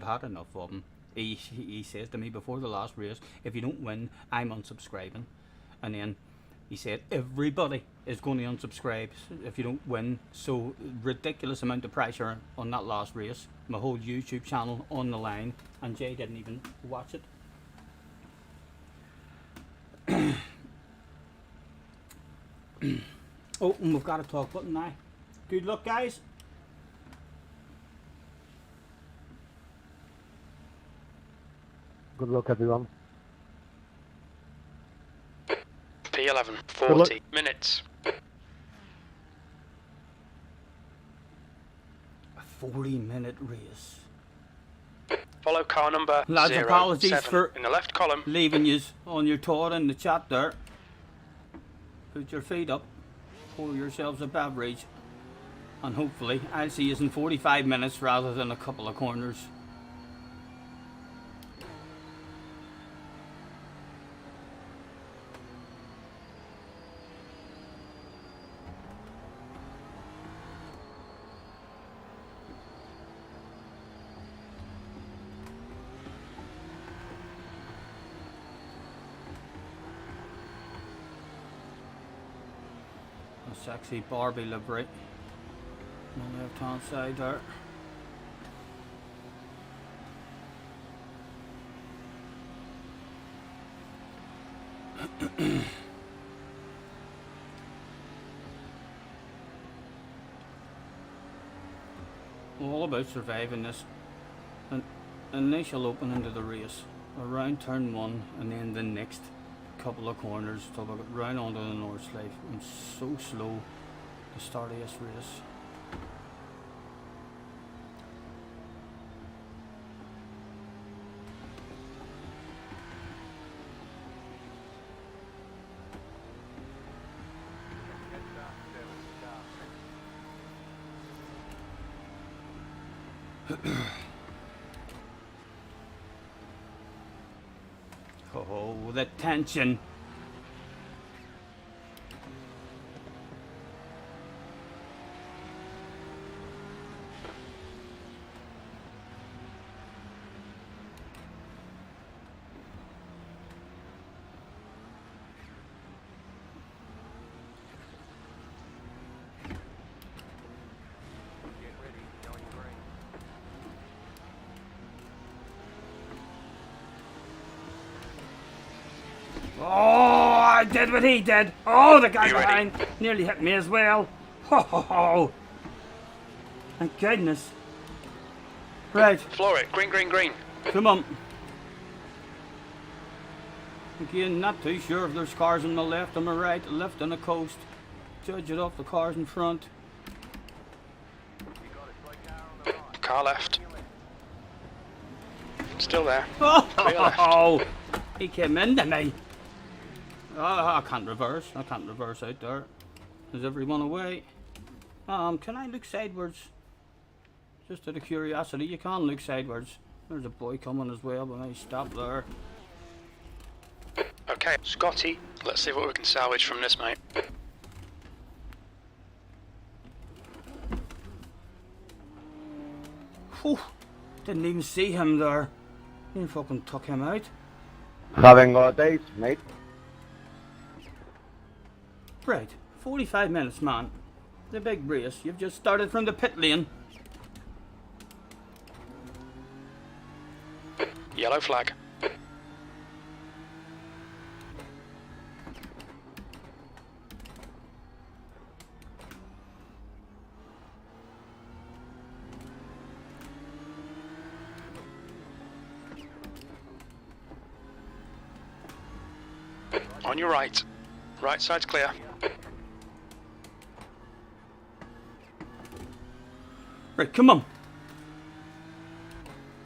had enough of him. He says to me before the last race, if you don't win, I'm unsubscribing. And then he said everybody is going to unsubscribe if you don't win. So ridiculous amount of pressure on that last race. My whole YouTube channel on the line, and Jay didn't even watch it. Oh, and we've got a talk button now. Good luck, guys. Good luck, everyone. P11, Good luck. 40 minutes. A 40-minute race. Follow car number Lads, apologies 07 for in the left column. leaving yous on your tour in the chat there. Put your feet up, pour yourselves a beverage, and hopefully I'll see yous in 45 minutes rather than a couple of corners. A sexy Barbie livery on the left hand side there. All about surviving this. An initial opening to the race, around turn 1 and then the next couple of corners till we get round onto the north slide. I'm so slow to start this race. Oh, the tension. Oh, I did what he did. Oh, the guy You ready? behind nearly hit me as well. Ho ho ho. Thank goodness. Right, Floor it. Green, green, green. come on. Again, not too sure if there's cars on the left or my right, left on the coast. Judge it off the cars in front. Car left. Still there. Oh, left. he came into me. Oh, I can't reverse. I can't reverse out there. Is everyone away? Can I look sideways? Just out of curiosity, you can look sideways. There's a boy coming as well, but I stop there. Okay, Scotty, let's see what we can salvage from this, mate. Whew, didn't even see him there. You fucking took him out. Having got days, mate. Right, 45 minutes, man. The big race. You've just started from the pit lane. Yellow flag. On your right. Right side's clear. Right, come on.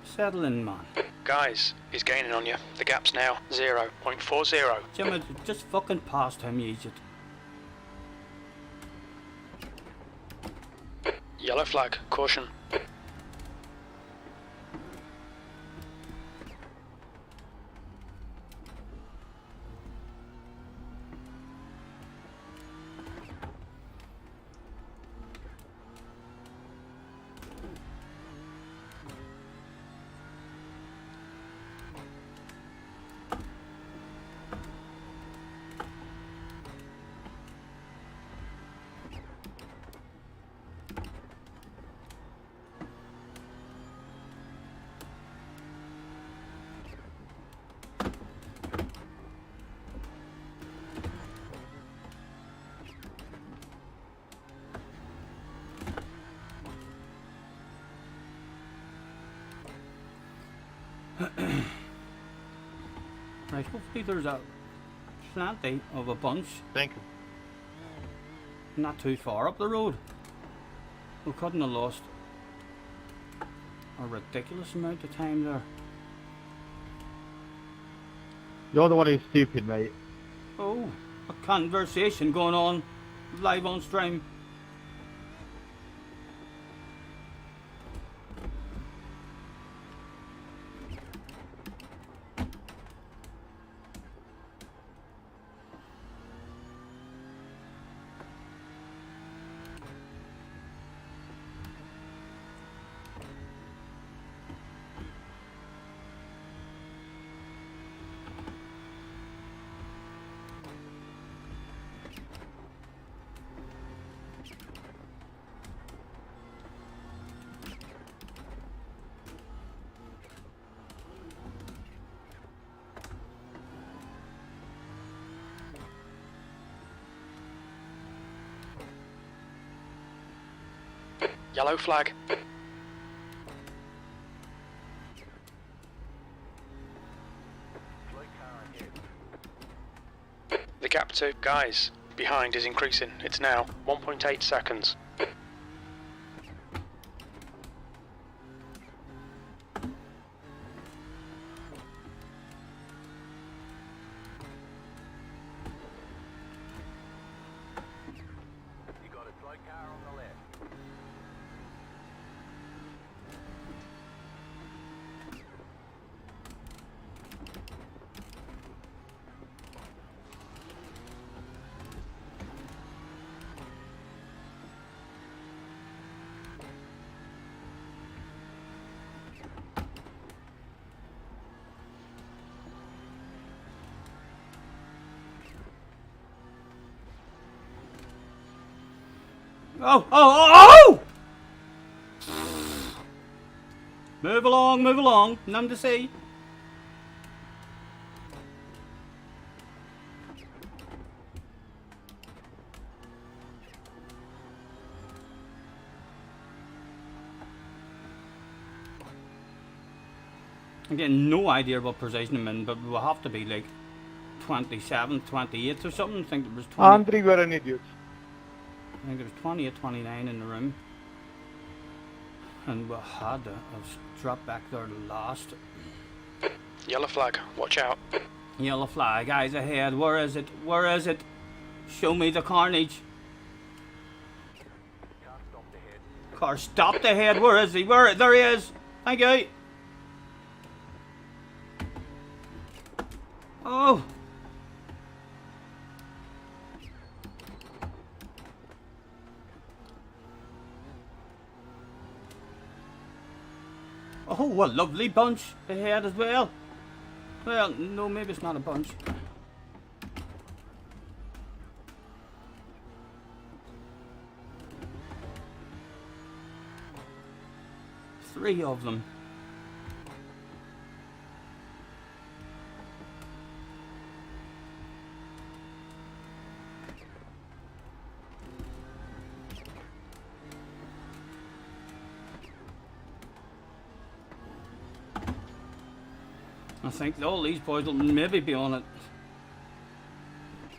Settle in, man. Guys, he's gaining on you. The gap's now 0.40. Jim, I just fucking passed him, you idiot. Yellow flag. Caution. Right, hopefully there's a plenty of a bunch Thank you. not too far up the road. We couldn't have lost a ridiculous amount of time there. You're the one who's stupid, mate. Oh, a conversation going on live on stream. Yellow flag. The gap to guys behind is increasing. It's now 1.8 seconds. You got a slow car on the left. Oh! Move along, none to see. I'm getting no idea what position I'm in, but we'll have to be like 27th, 28th or something. I think there was 20. Andre, you are an idiot. I think there was 28, 29 in the room. And we had to have dropped back there last. Yellow flag. Watch out. Yellow flag, eyes ahead. Where is it? Where is it? Show me the carnage. Can't stop the head. Car stopped ahead. Where is he? Where? There he is. Thank you. Oh. Oh, a lovely bunch ahead as well. Well, no, maybe it's not a bunch. Three of them. I think all these boys will maybe be on it.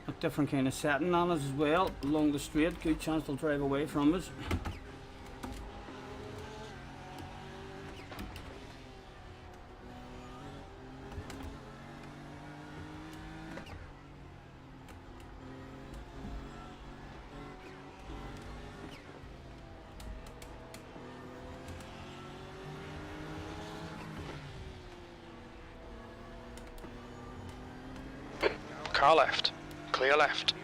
A different kind of setting on us as well, along the straight. Good chance they'll drive away from us. Car left. Clear left.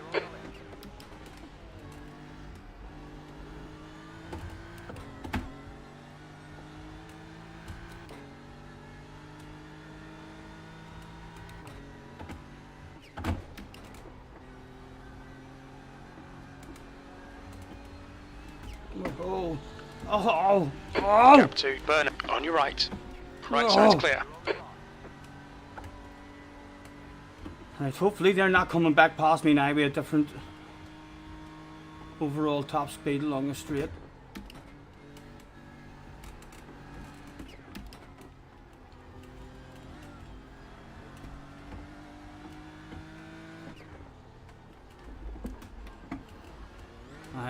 Oh, oh, oh! Gap 2, burner. On your right. Right side's clear. Right, hopefully they're not coming back past me now with a different overall top speed along the straight.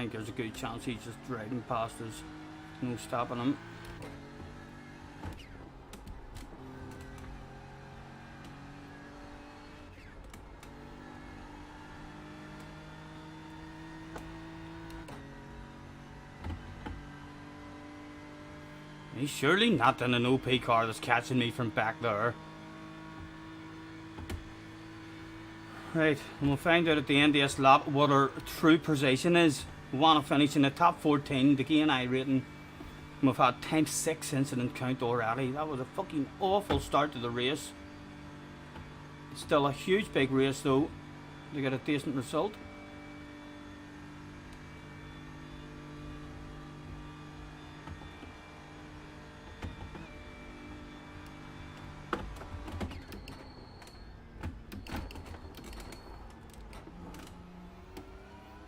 think there's a good chance he's just riding past us. No stopping him. He's surely not in an OP car that's catching me from back there. Right, and we'll find out at the end of this lap what our true position is. We want to finish in the top 14 to gain I rating. And we've had ×6 incident count already. That was a fucking awful start to the race. It's still a huge big race though to get a decent result.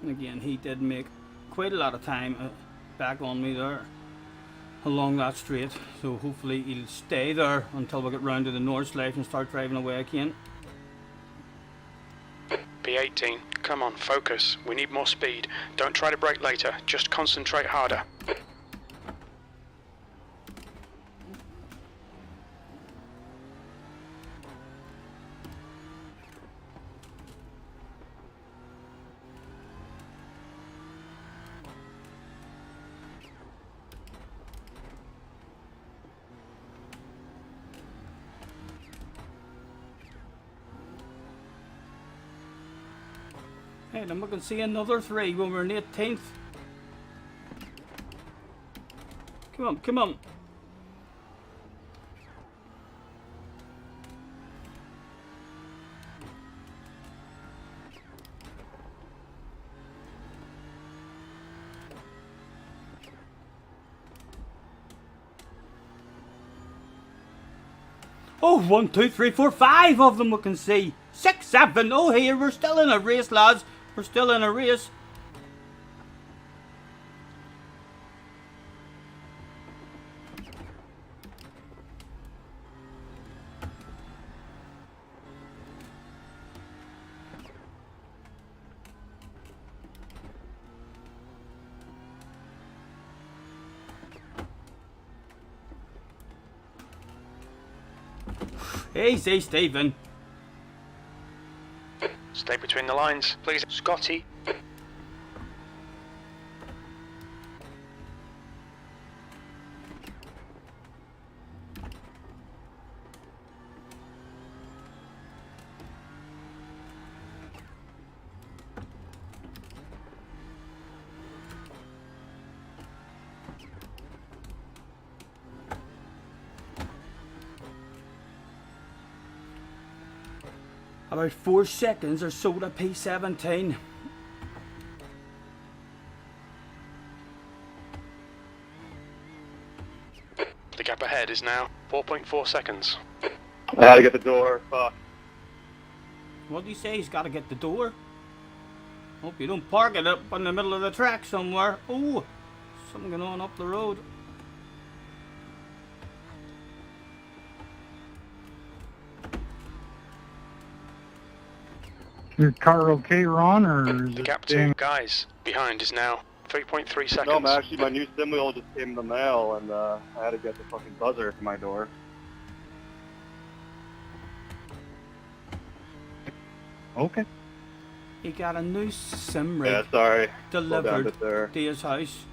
Again, he did make quite a lot of time back on me there along that straight, so hopefully he'll stay there until we get round to the north slice and start driving away again. B18, come on, focus. We need more speed. Don't try to brake later, just concentrate harder. Hey, then we can see another 3 when we're in 18th. Come on, come on. Oh, 1, 2, 3, 4, 5 of them we can see. 6, 7. Oh, here, we're still in a race, lads. We're still in a race. Easy, Stephen. Stay between the lines, please. Scotty. About 4 seconds or so to P17. The gap ahead is now 4.4 seconds. I had to get the door. Fuck. What do you say? He's got to get the door. Hope you don't park it up in the middle of the track somewhere. Oh, something going on up the road. Your car okay, Ron, or is The it gap staying- 2 guys behind is now 3.3 seconds. No, man, actually, my new sim wheel just came in the mail, and I had to get the fucking buzzer for my door. Okay. He got a new sim rig Yeah, sorry. Slow down a delivered bit there. to his house,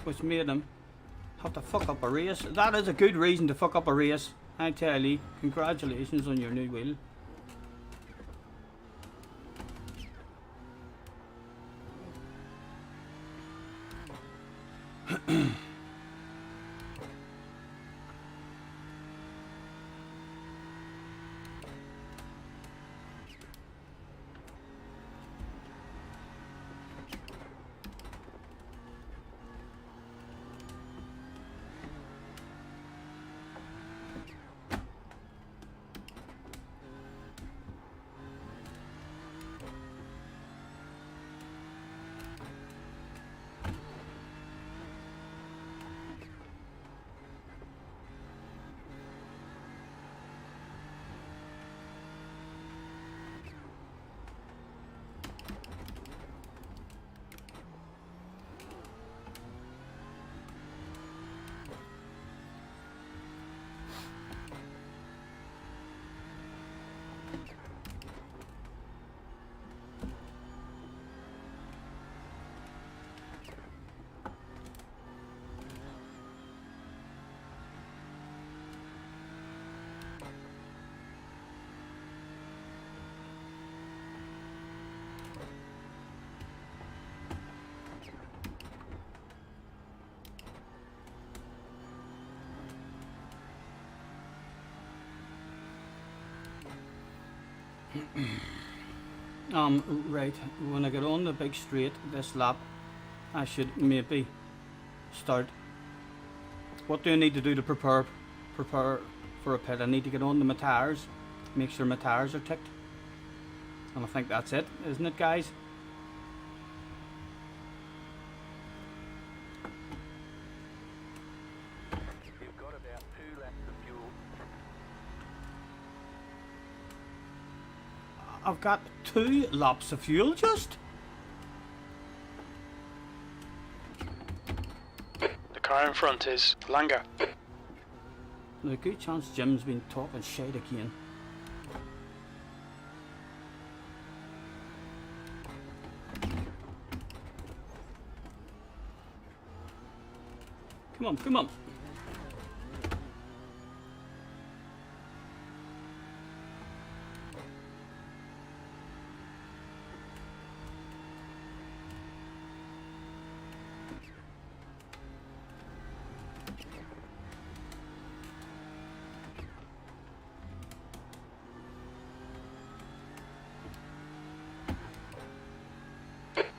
which made him have to fuck up a race. That is a good reason to fuck up a race, I tell you. Congratulations on your new wheel. Right, when I get on the big straight this lap, I should maybe start. What do I need to do to prepare for a pit? I need to get on to my tires, make sure my tires are ticked. And I think that's it, isn't it, guys? You've got about 2 laps of fuel. I've got 2 laps of fuel just. The car in front is Langer. There's a good chance Jim's been talking shit again. Come on, come on.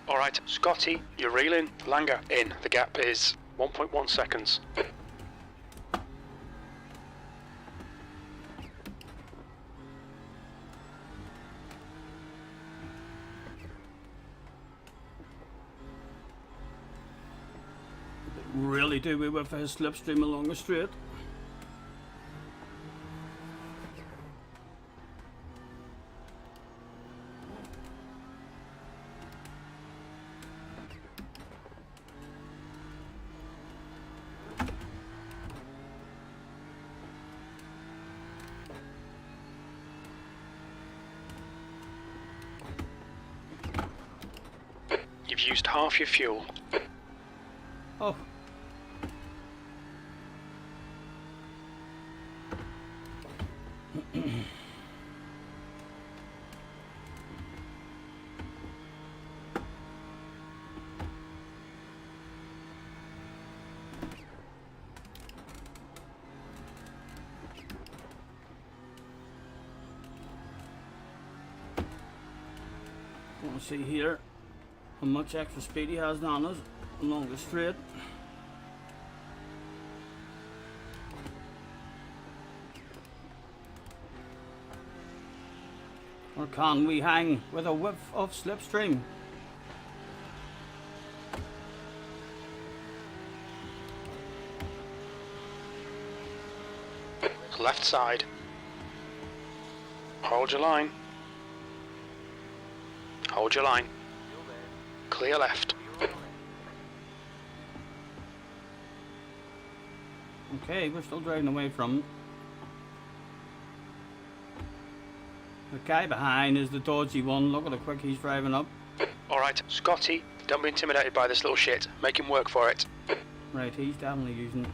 Alright, Scotty, you're reeling. Langer in. The gap is 1.1 seconds. Really do we with his slipstream along the straight? You've used half your fuel. Oh. Want to see here how much extra speed he has on us along the straight. Or can we hang with a whiff of slipstream? Left side. Hold your line. Hold your line. Clear left. Okay, we're still driving away from. The guy behind is the dodgy one. Look at how quick he's driving up. Alright, Scotty, don't be intimidated by this little shit. Make him work for it. Right, he's definitely using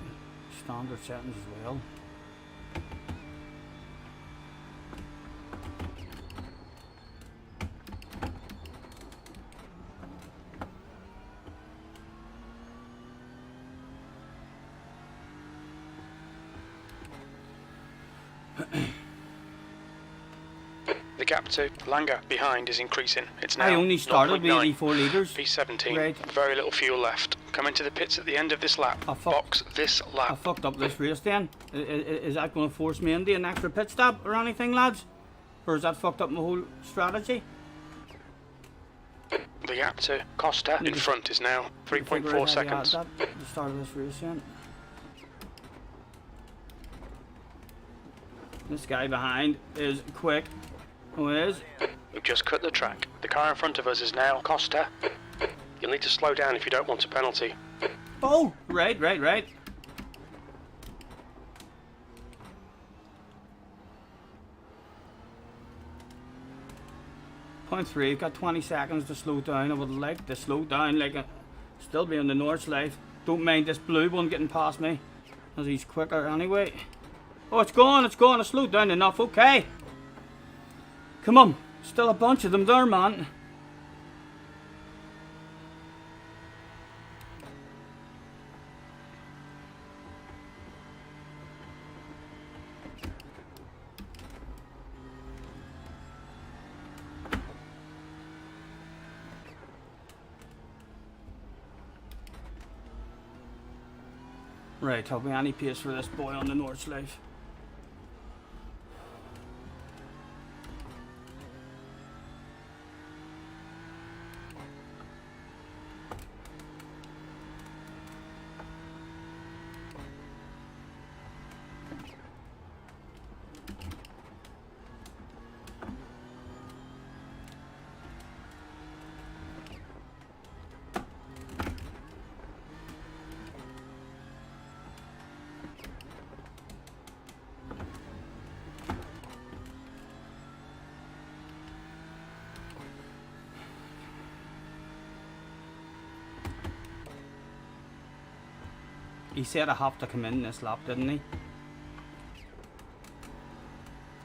standard settings as well. The gap to Langer behind is increasing. It's now I only started with 0.9. 84 litres. P17. Right. Very little fuel left. Come into the pits at the end of this lap. Box this I lap. fucked up this race then. Is that going to force me into an extra pit stop or anything, lads? Or has that fucked up my whole strategy? The gap to Costa in front is now 3.4 seconds. At the start of this race then. This guy behind is quick. Who is? We've just cut the track. The car in front of us is now Costa. You'll need to slow down if you don't want a penalty. Oh, right. 0.3, got 20 seconds to slow down. I would like to slow down, like still be on the north side. Don't mind this blue one getting past me, as he's quicker anyway. Oh, it's gone. I slowed down enough, okay. Come on, still a bunch of them there, man. Right, have we any pace for this boy on the north side? He said I have to come in this lap, didn't he?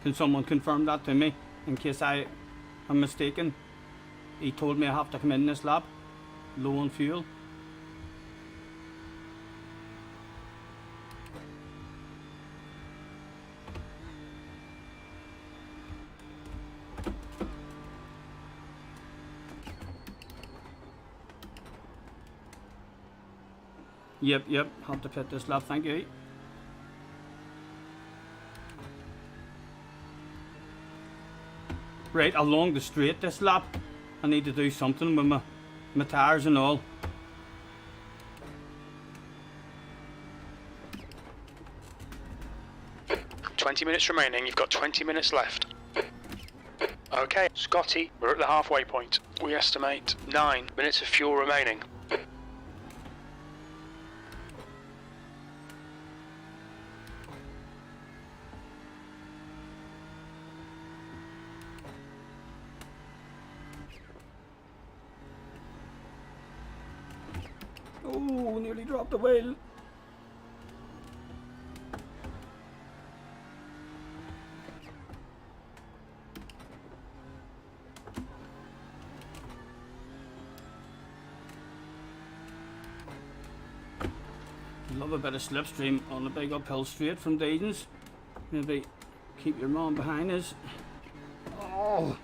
Can someone confirm that to me, in case I am mistaken? He told me I have to come in this lap, low on fuel. Yep, have to pit this lap, thank you. Right, along the straight this lap, I need to do something with my tyres and all. "20 minutes remaining, you've got 20 minutes left." Okay, Scotty, we're at the halfway point. We estimate 9 minutes of fuel remaining. Oh, nearly dropped the wheel. Love a bit of slipstream on the big uphill straight from Dayton's. Maybe keep your mom behind us. Oh!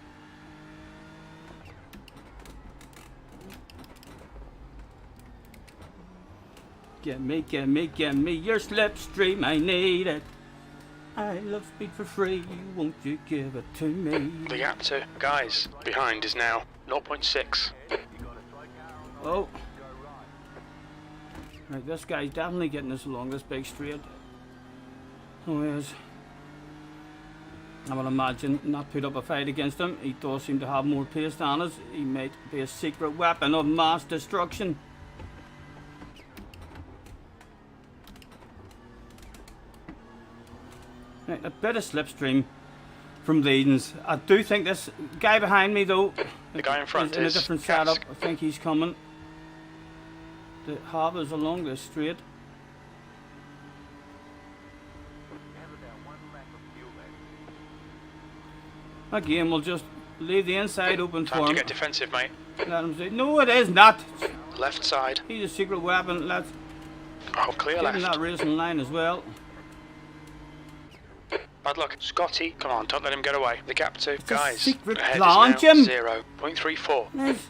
Get me your slipstream, I need it. I love speed for free, won't you give it to me? The gap to guys behind is now 0.6. Oh. Right, this guy's definitely getting us along this big straight. Oh, he is. I would imagine not put up a fight against him. He does seem to have more pace than us. He might be a secret weapon of mass destruction. Right, a bit of slipstream from Leidens. I do think this guy behind me, though, The guy in front is in a is different Cask. setup. I think he's coming to have us along this straight. Again, we'll just leave the inside open Time for to him. get defensive, mate. Let him say, no, it is not. Left side. He's a secret weapon. Let's Oh, clear get in left. that racing line as well. Bad luck. Scotty, come on, don't let him get away. The gap to a guys. secret Ahead plan, is now Jim. 0.34. Nice.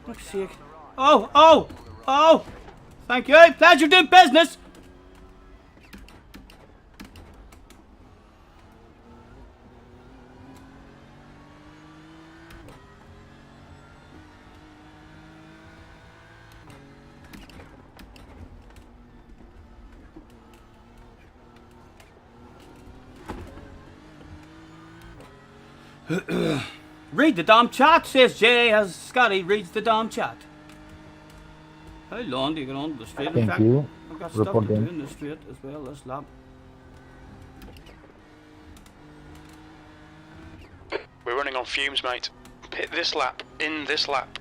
Fuck's sake. Oh! Thank you. Pleasure doing business. Read the damn chat, says Jay, as Scotty reads the damn chat. How long do you get onto the straight? In fact, I've got stuff to do in the straight as well this lap. We're running on fumes, mate. Hit this lap, in this lap.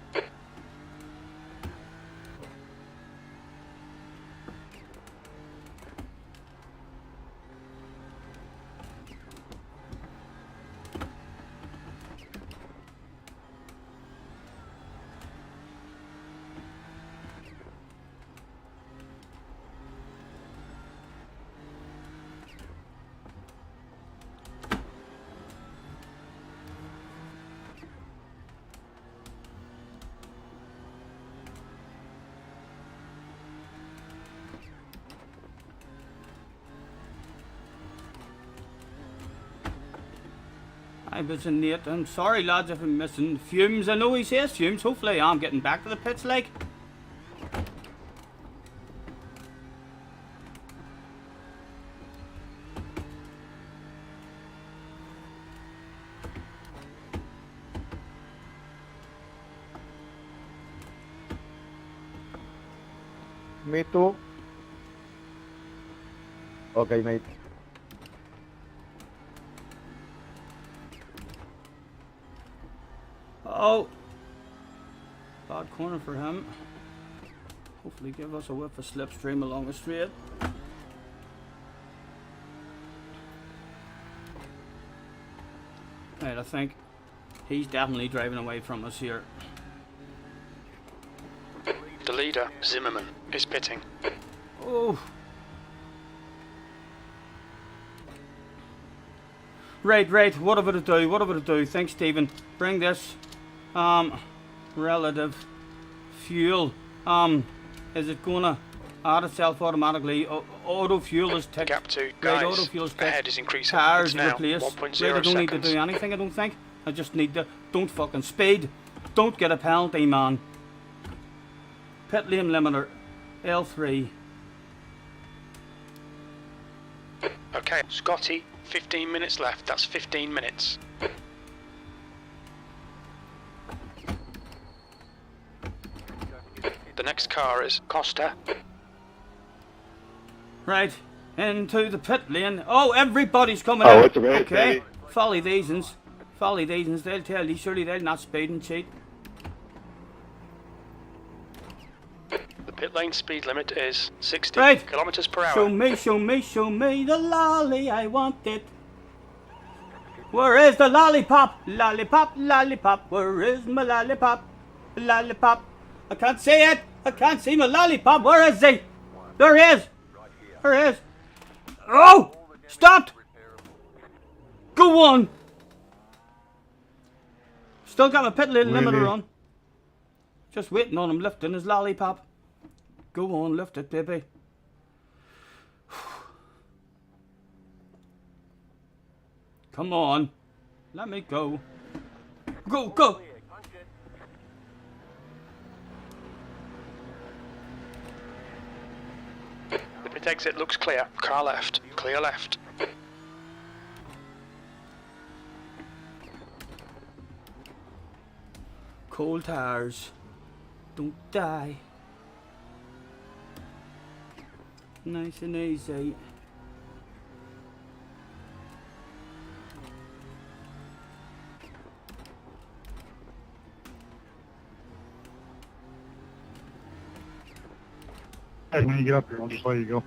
I was in 8. I'm sorry, lads, if I'm missing fumes. I know he says fumes. Hopefully I'm getting back to the pits, like. Me too. Okay, mate. Oh. Bad corner for him. Hopefully give us a whiff of slipstream along the straight. Right, I think he's definitely driving away from us here. The leader, Zimmerman, is pitting. Oh. Right, what have I to do? What have I to do? Thanks, Stephen. Bring this relative fuel. Is it gonna add itself automatically? Auto fuel is The ticked. gap to Right, guys auto fuel is ticked. ahead is increasing. Tires It's now replaced. 1.0 Right, I don't need to seconds. do anything, I don't think. I just need to, don't fucking speed. Don't get a penalty, man. Pit lane limiter, L3. Okay, Scotty, 15 minutes left. That's 15 minutes. The next car is Costa. Right, into the pit lane. Oh, everybody's coming Oh, out. it's a race, Okay, baby. folly these. They'll tell you, surely they'll not speed and cheat. The pit lane speed limit is 60 Right. kilometers per hour. Show me the lolly, I want it. Where is the lollipop? Lollipop, where is my lollipop? Lollipop. I can't see it. I can't see my lollipop. Where is he? There he is. There he is. Oh! Stopped! Go on! Still got my pit lane limiter on. Just waiting on him lifting his lollipop. Go on, lift it, baby. Come on. Let me go. Go! The pit exit looks clear. Car left. Clear left. Cold tires. Don't die. Nice and easy. Hey, when you get up here, I'll just let you go.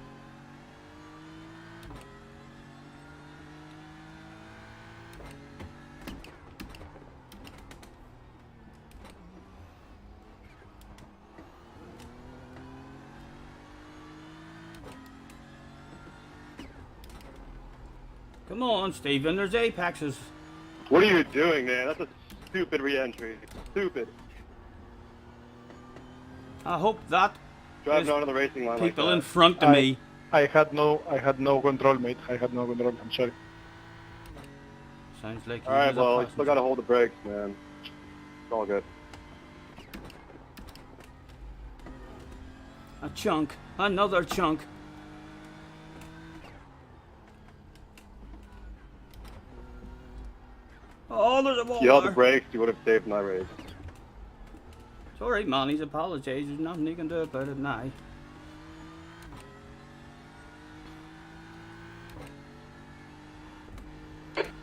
Come on, Stephen. There's apexes. What are you doing, man? That's a stupid re-entry. Stupid. I hope that Driving There's onto the racing line people like in that. front of me. I had no control, mate. I had no control. I'm sorry. Sounds like Alright, was a well, you passenger. still gotta hold the brakes, man. It's all good. A chunk. Another chunk. Oh, there's a wall If you held the there. brakes, you would have saved my race. It's alright, man. He's apologised. There's nothing he can do about it now.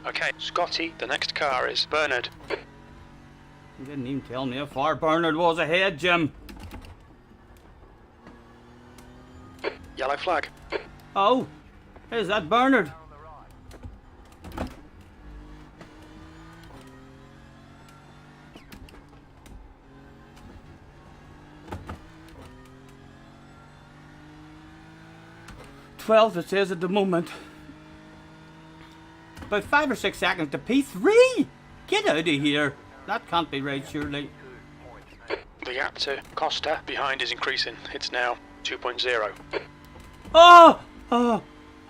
Okay, Scotty, the next car is Bernard. You didn't even tell me how far Bernard was ahead, Jim. Yellow flag. Oh, is that Bernard? Twelve, it says at the moment. About 5 or 6 seconds to P3. Get out of here. That can't be right, surely. The gap to Costa behind is increasing. It's now 2.0. Oh,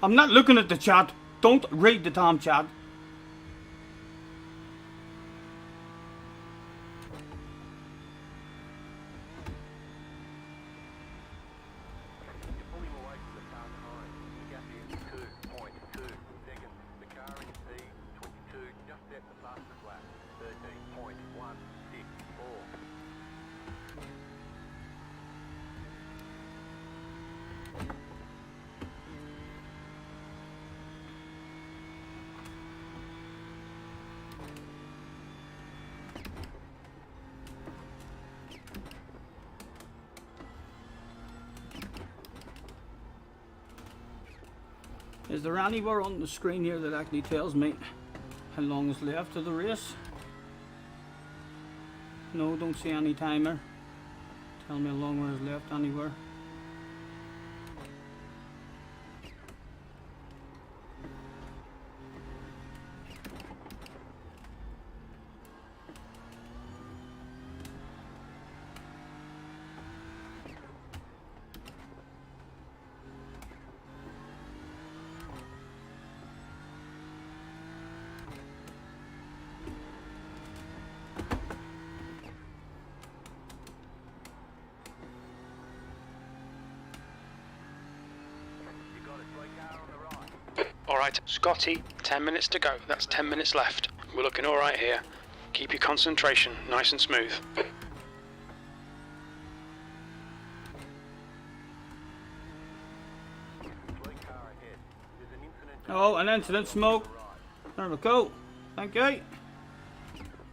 I'm not looking at the chat. Don't read the Tom chat. fastest lap, 13.164. Is there anywhere on the screen here that actually tells me how long is left of the race? No, don't see any timer. Tell me how long there is left anywhere. Alright, Scotty, 10 minutes to go. That's 10 minutes left. We're looking alright here. Keep your concentration nice and smooth. Oh, an incident smoke. There we go. Thank you.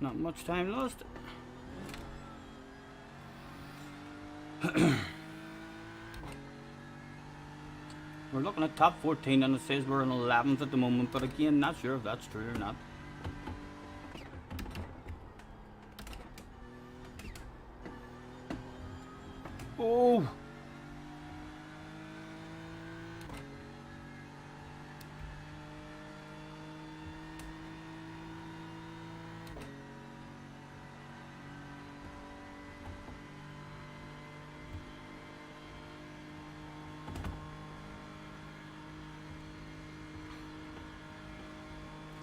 Not much time lost. We're looking at top 14 and it says we're in 11th at the moment, but again, not sure if that's true or not. Oh!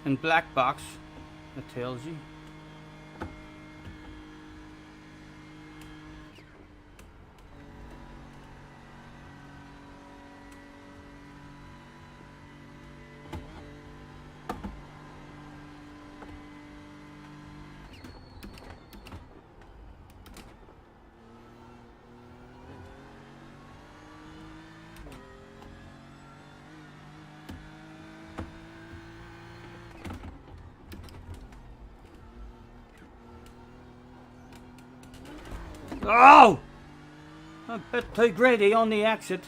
In black box, it tells you. Oh! A bit too greedy on the exit.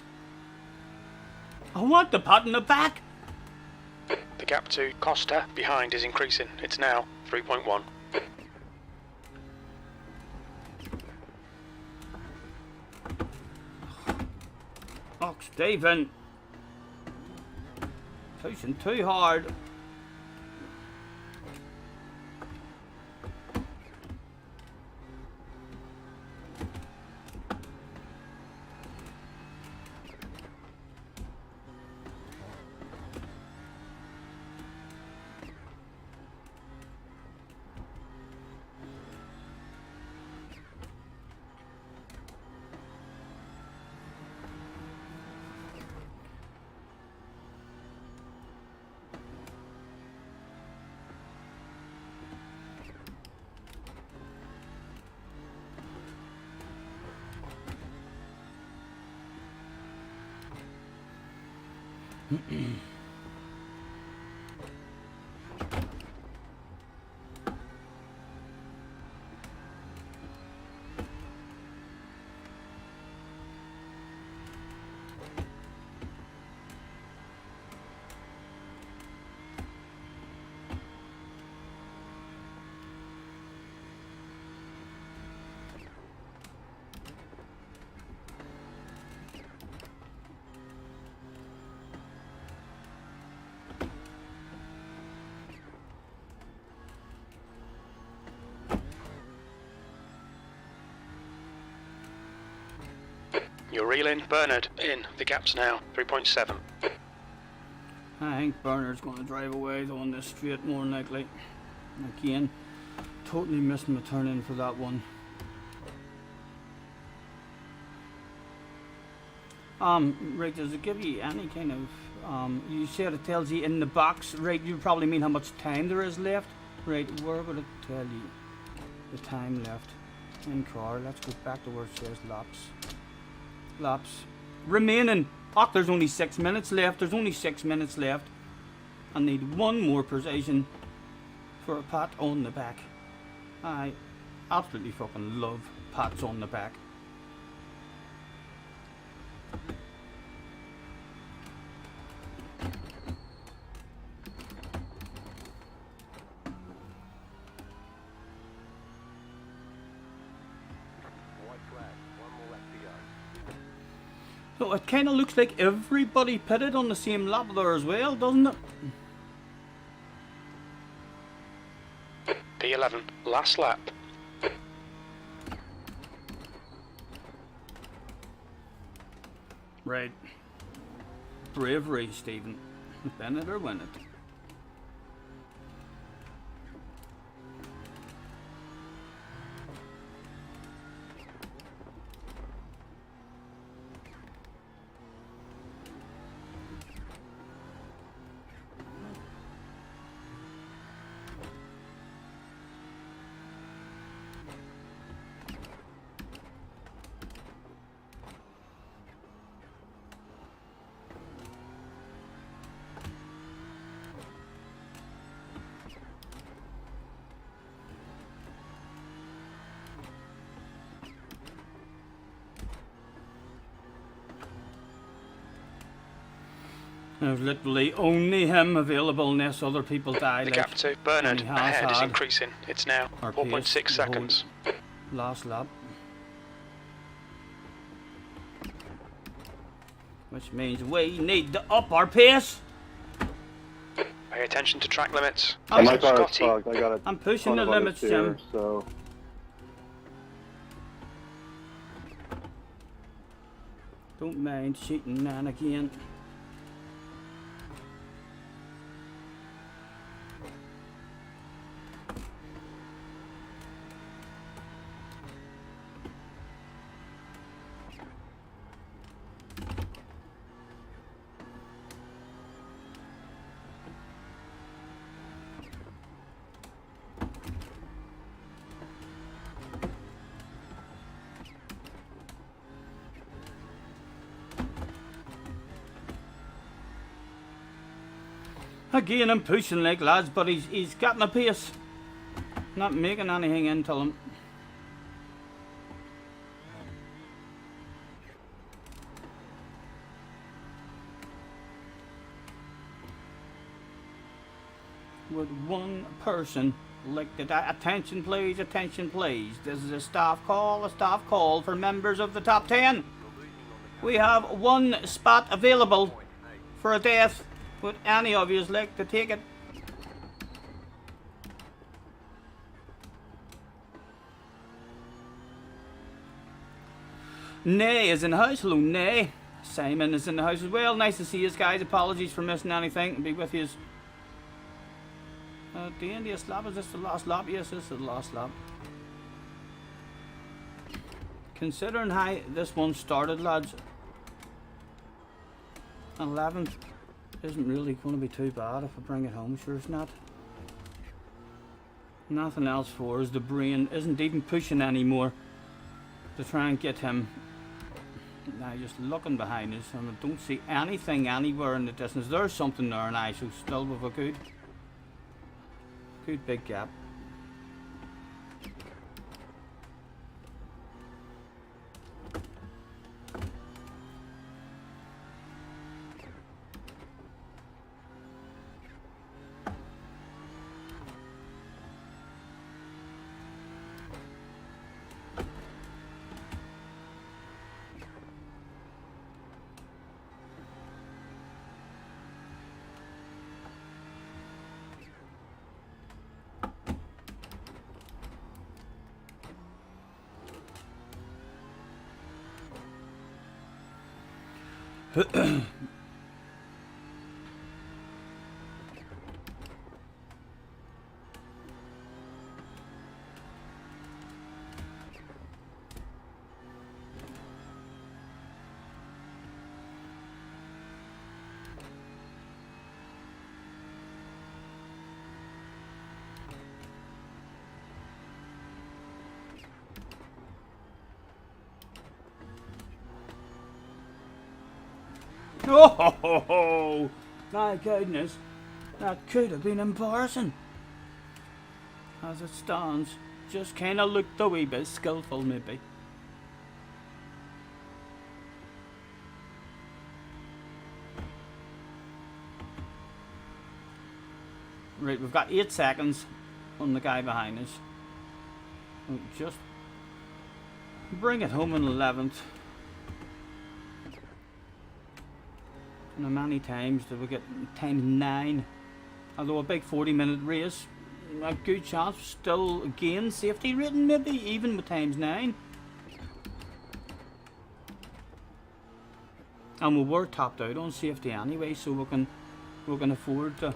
I want the pot in the back. The gap to Costa behind is increasing. It's now 3.1. Oh, Stephen. Pushing too hard. You're reeling. Bernard in. The gap's now 3.7. I think Bernard's going to drive away though on this straight more than likely. Again, totally missing the turn in for that one. Right, does it give you any kind of, you said it tells you in the box, right, you probably mean how much time there is left? Right, where would it tell you the time left in car? Let's go back to where it says laps. Laps remaining. Oh, there's only 6 minutes left. There's only 6 minutes left. I need one more precision for a pat on the back. I absolutely fucking love pats on the back. White flag. One more lap to go. So it kind of looks like everybody pitted on the same lap there as well, doesn't it? P11, last lap. Right. Bravery, Stephen. Bennett or win it. There's literally only him available unless other people die. The like, gap to Bernard and he has ahead is had increasing. It's now our 4.6 pace seconds. last lap. Which means we need to up our pace. Pay attention to track limits. I'm, My car is Scotty. fucked. I got a I'm pushing ton the of limits, understeer, Jim. So Don't mind cheating nan again. Again, I'm pushing like lads, but he's getting a pace. Not making anything into him. Would one person like that? Attention please, attention please. This is a staff call for members of the top 10. We have one spot available for a death. Would any of you like to take it? Nay is in the house. Hello, Nay. Simon is in the house as well. Nice to see you guys. Apologies for missing anything. Be with you. The end of this lap. Is this the last lap? Yes, this is the last lap. Considering how this one started, lads, 11th isn't really going to be too bad if I bring it home. Sure, it's not. Nothing else for us. The brain isn't even pushing anymore to try and get him. Now just looking behind us and I don't see anything anywhere in the distance. There's something there now, so still with a good big gap. Oh, my goodness. That could have been embarrassing. As it stands, just kind of looked a wee bit skillful, maybe. Right, we've got 8 seconds on the guy behind us. We'll just bring it home in 11th. And how many times did we get? Times 9. Although a big 40-minute race, a good chance still gain safety rating, maybe even with times 9. And we were topped out on safety anyway, so we can afford to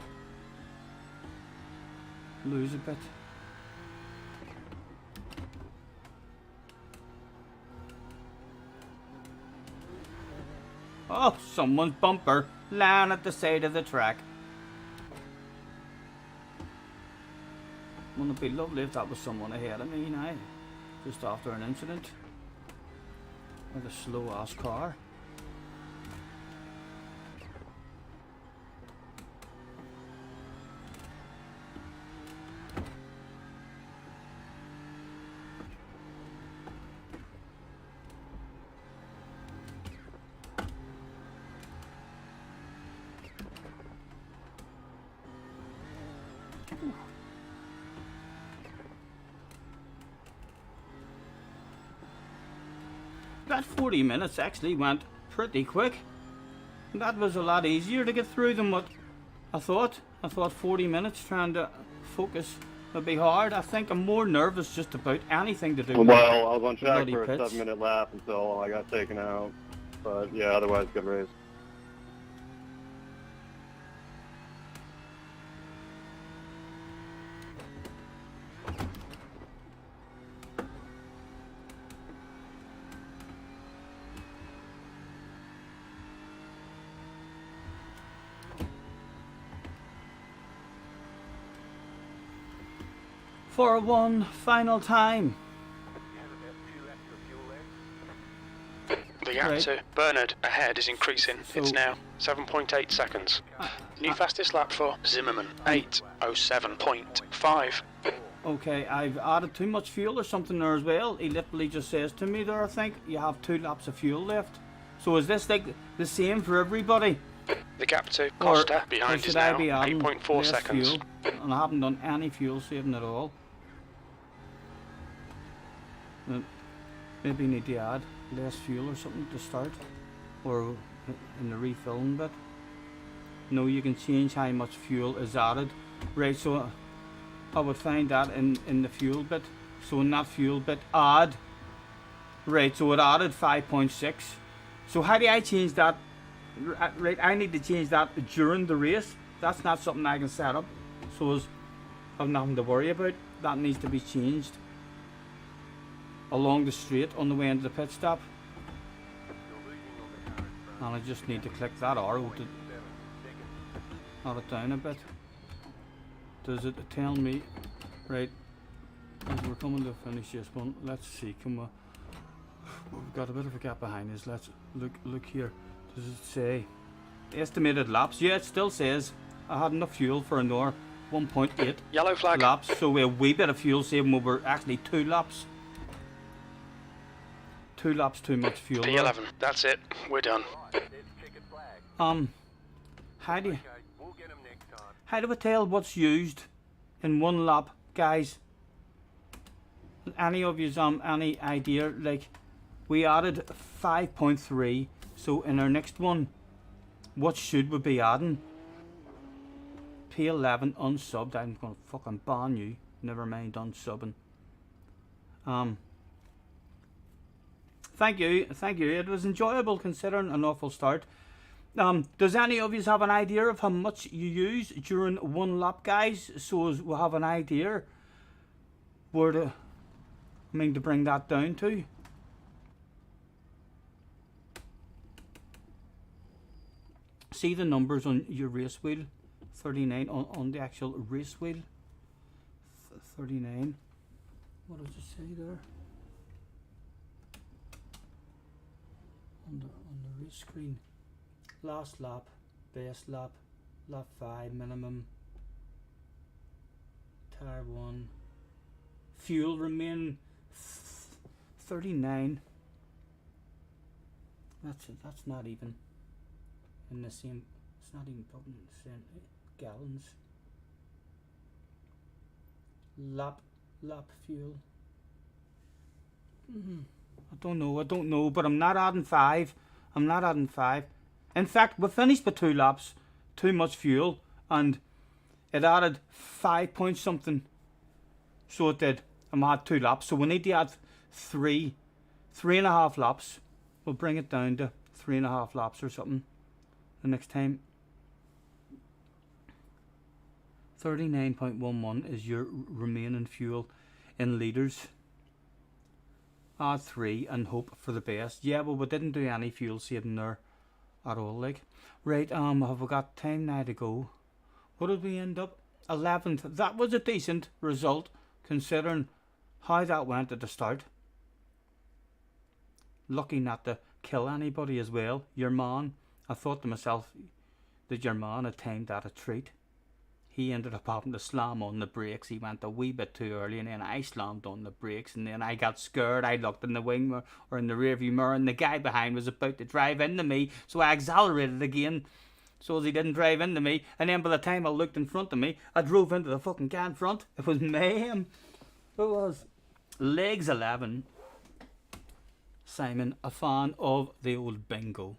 lose a bit. Oh, someone's bumper lying at the side of the track. Wouldn't it be lovely if that was someone ahead of me now, just after an incident with a slow ass car. That 40 minutes actually went pretty quick. That was a lot easier to get through than what I thought. I thought 40 minutes trying to focus would be hard. I think I'm more nervous just about anything to do with Well, I was on track bloody for a pits. 7-minute lap until I got taken out. But yeah, otherwise good race. For one final time. The gap Right. to Bernard ahead is increasing. It's So- now 7.8 seconds. New fastest lap for Zimmerman, 8:07.5. Okay, I've added too much fuel or something there as well. He literally just says to me there, I think, you have 2 laps of fuel left. So is this like the same for everybody? The gap to Or Costa behind should is I now be adding 8.4 less seconds. fuel? And I haven't done any fuel saving at all. Maybe need to add less fuel or something to start, or in the refilling bit. No, you can change how much fuel is added. Right, so I would find that in the fuel bit. So in that fuel bit, add. Right, so it added 5.6. So how do I change that? Right, I need to change that during the race. That's not something I can set up. So as I've nothing to worry about. That needs to be changed along the straight on the way into the pit stop. And I just need to click that arrow to narrow it down a bit. Does it tell me? Right, as we're coming to finish this one, let's see, come on. We've got a bit of a gap behind us. Let's look here. Does it say estimated laps? Yeah, it still says I had enough fuel for an hour, 1.8 Yellow flag. laps. So we're a wee bit of fuel saving over actually 2 laps. 2 laps too much fuel. there. P11. That's it. We're done. How do I tell what's used in 1 lap, guys? Any of you any idea? Like, we added 5.3, so in our next one, what should we be adding? P11 unsubbed. I'm gonna fucking ban you. Never mind unsubbing. Thank you. It was enjoyable considering an awful start. Does any of you have an idea of how much you use during 1 lap, guys? So as we'll have an idea where to bring that down to. See the numbers on your race wheel. 39 on the actual race wheel. 39. What does it say there? On the race screen. last lap, best lap, lap 5 minimum, tire 1, fuel remain 39. That's not even in the same, it's not even putting in the same gallons. Lap fuel. I don't know, but I'm not adding 5. In fact, we finished with 2 laps, too much fuel, and it added 5 point something. So it did. And we had 2 laps, so we need to add 3.5 laps. We'll bring it down to 3.5 laps or something the next time. 39.11 is your remaining fuel in litres. Add 3 and hope for the best. Yeah, well, we didn't do any fuel saving there at all, like. Right, have we got time now to go? What did we end up? 11th. That was a decent result considering how that went at the start. Lucky not to kill anybody as well. Your man, I thought to myself that your man had timed that a treat. He ended up having to slam on the brakes. He went a wee bit too early, and then I slammed on the brakes, and then I got scared. I looked in the wing mirror, or in the rearview mirror, and the guy behind was about to drive into me, so I accelerated again so as he didn't drive into me, and then by the time I looked in front of me, I drove into the fucking can front. It was mayhem. It was. Legs 11. Simon, a fan of the old bingo.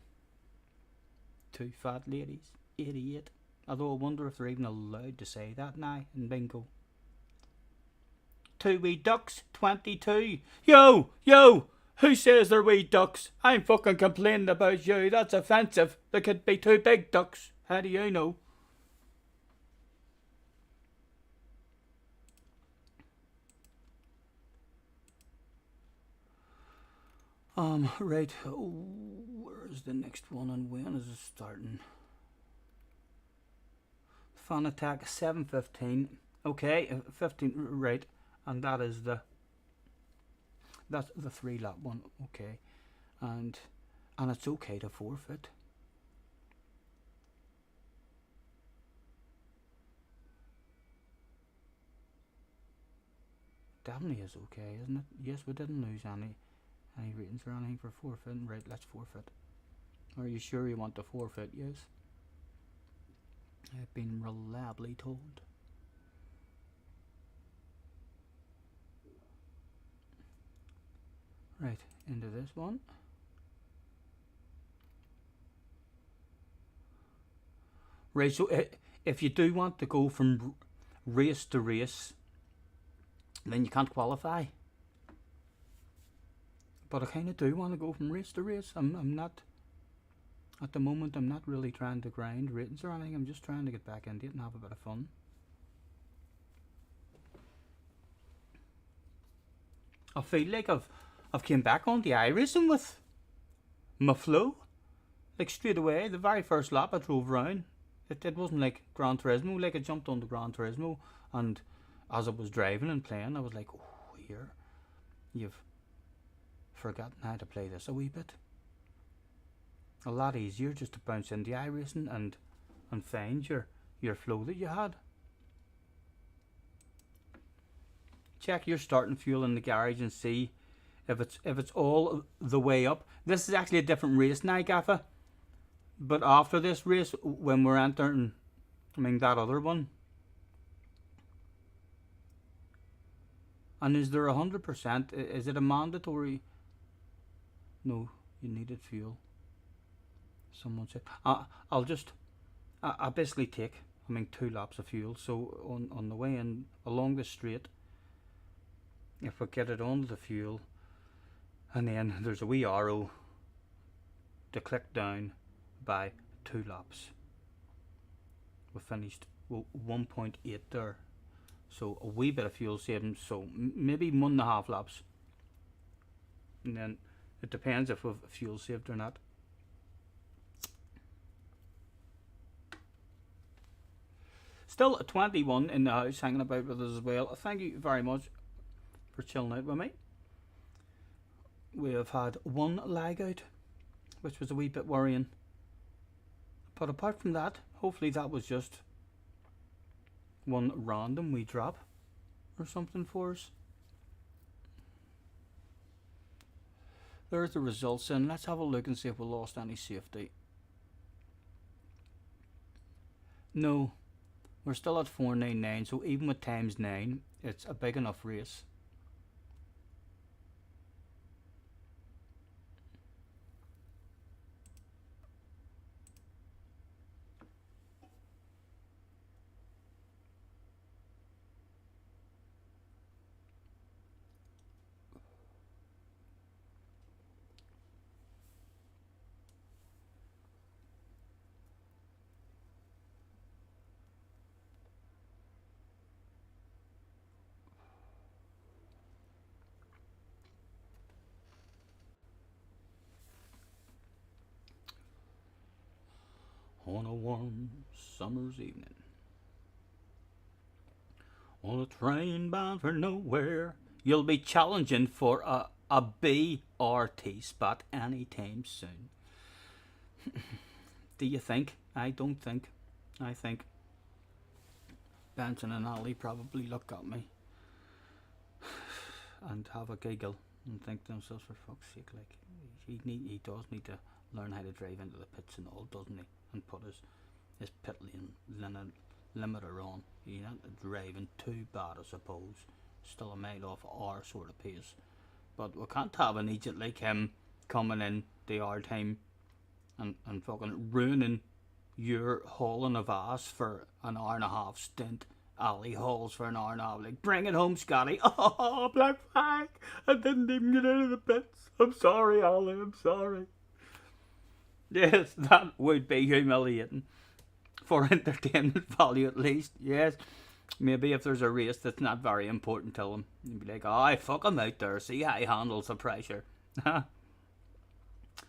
2 fat ladies. 88. Although I wonder if they're even allowed to say that now in bingo. 2 wee ducks. 22. Yo! Who says they're wee ducks? I'm fucking complaining about you. That's offensive. There could be 2 big ducks. How do you know? Right. Where's the next one and when is it starting? Fun attack 7:15. Okay, 15. Right, and that's the 3 lap one. Okay, and it's okay to forfeit. Definitely is okay, isn't it? Yes, we didn't lose any ratings or anything for forfeiting. Right, let's forfeit. Are you sure you want to forfeit? Yes. I've been reliably told. Right, into this one. Right, so if you do want to go from race to race, then you can't qualify. But I kind of do want to go from race to race. I'm not, at the moment, I'm not really trying to grind ratings or anything. I'm just trying to get back into it and have a bit of fun. I feel like I've came back on the iRacing with my flow. Like straight away, the very first lap I drove round. It wasn't like Gran Turismo. Like I jumped on the Gran Turismo, and as I was driving and playing, I was like, oh, here, you've forgotten how to play this a wee bit. A lot easier just to bounce into iRacing and find your flow that you had. Check your starting fuel in the garage and see if it's all the way up. This is actually a different race now, Gaffa. But after this race, when we're entering, that other one. And is there 100%? Is it a mandatory? No, you needed fuel. Someone said. I'll just. I basically take 2 laps of fuel. So on the way in along the straight, if we get it onto the fuel, and then there's a wee arrow to click down by 2 laps. We finished 1.8 there. So a wee bit of fuel savings, so maybe 1.5 laps. And then it depends if we've fuel saved or not. Still a 21 in the house hanging about with us as well. Thank you very much for chilling out with me. We have had 1 lag out, which was a wee bit worrying. But apart from that, hopefully that was just one random wee drop or something for us. There's the results in. Let's have a look and see if we lost any safety. No, we're still at 499, so even with times 9, it's a big enough race. On a warm summer's evening, on a train bound for nowhere, you'll be challenging for a BRT spot anytime soon. Do you think? I don't think. I think Benson and Ali probably look at me and have a giggle and think to themselves, for fuck's sake, like, he does need to learn how to drive into the pits and all, doesn't he? And put his pit lane limiter on. He's not driving too bad, I suppose. Still a mile off our sort of pace. But we can't have an idiot like him coming in the hour time and fucking ruining your hauling of ass for an hour and a half stint. Ali hauls for an hour and a half. Like, bring it home, Scotty. Oh, black flag. I didn't even get out of the pits. I'm sorry, Ali. I'm sorry. Yes, that would be humiliating. For entertainment value, at least. Yes. Maybe if there's a race that's not very important to him, you'd be like, oh, fuck him out there. See how he handles the pressure.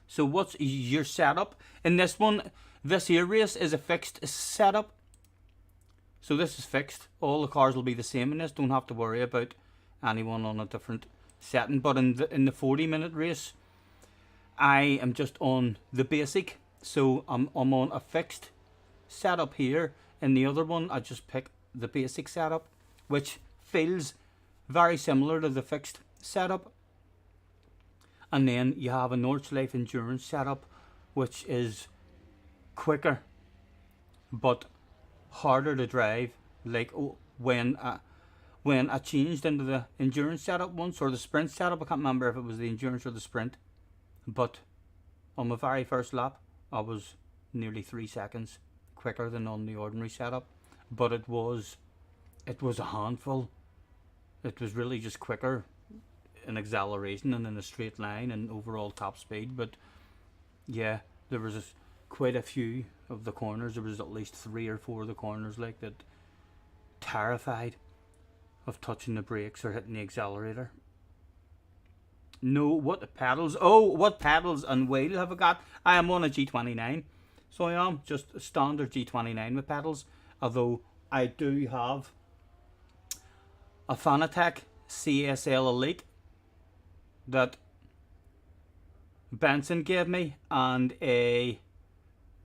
So what's your setup? In this one, this here race is a fixed setup. So this is fixed. All the cars will be the same in this. Don't have to worry about anyone on a different setting. But in the 40-minute race, I am just on the basic, so I'm on a fixed setup here. In the other one, I just pick the basic setup, which feels very similar to the fixed setup. And then you have a Nordschleife endurance setup, which is quicker, but harder to drive. Like when I changed into the endurance setup once, or the sprint setup, I can't remember if it was the endurance or the sprint. But on my very first lap, I was nearly 3 seconds quicker than on the ordinary setup. But it was a handful. It was really just quicker in acceleration and in a straight line and overall top speed. But yeah, there was quite a few of the corners. There was at least 3 or 4 of the corners like that, terrified of touching the brakes or hitting the accelerator. No, what pedals? Oh, what pedals and wheel have I got? I am on a G29. So I am just a standard G29 with pedals. Although I do have a Fanatec CSL Elite that Benson gave me, and a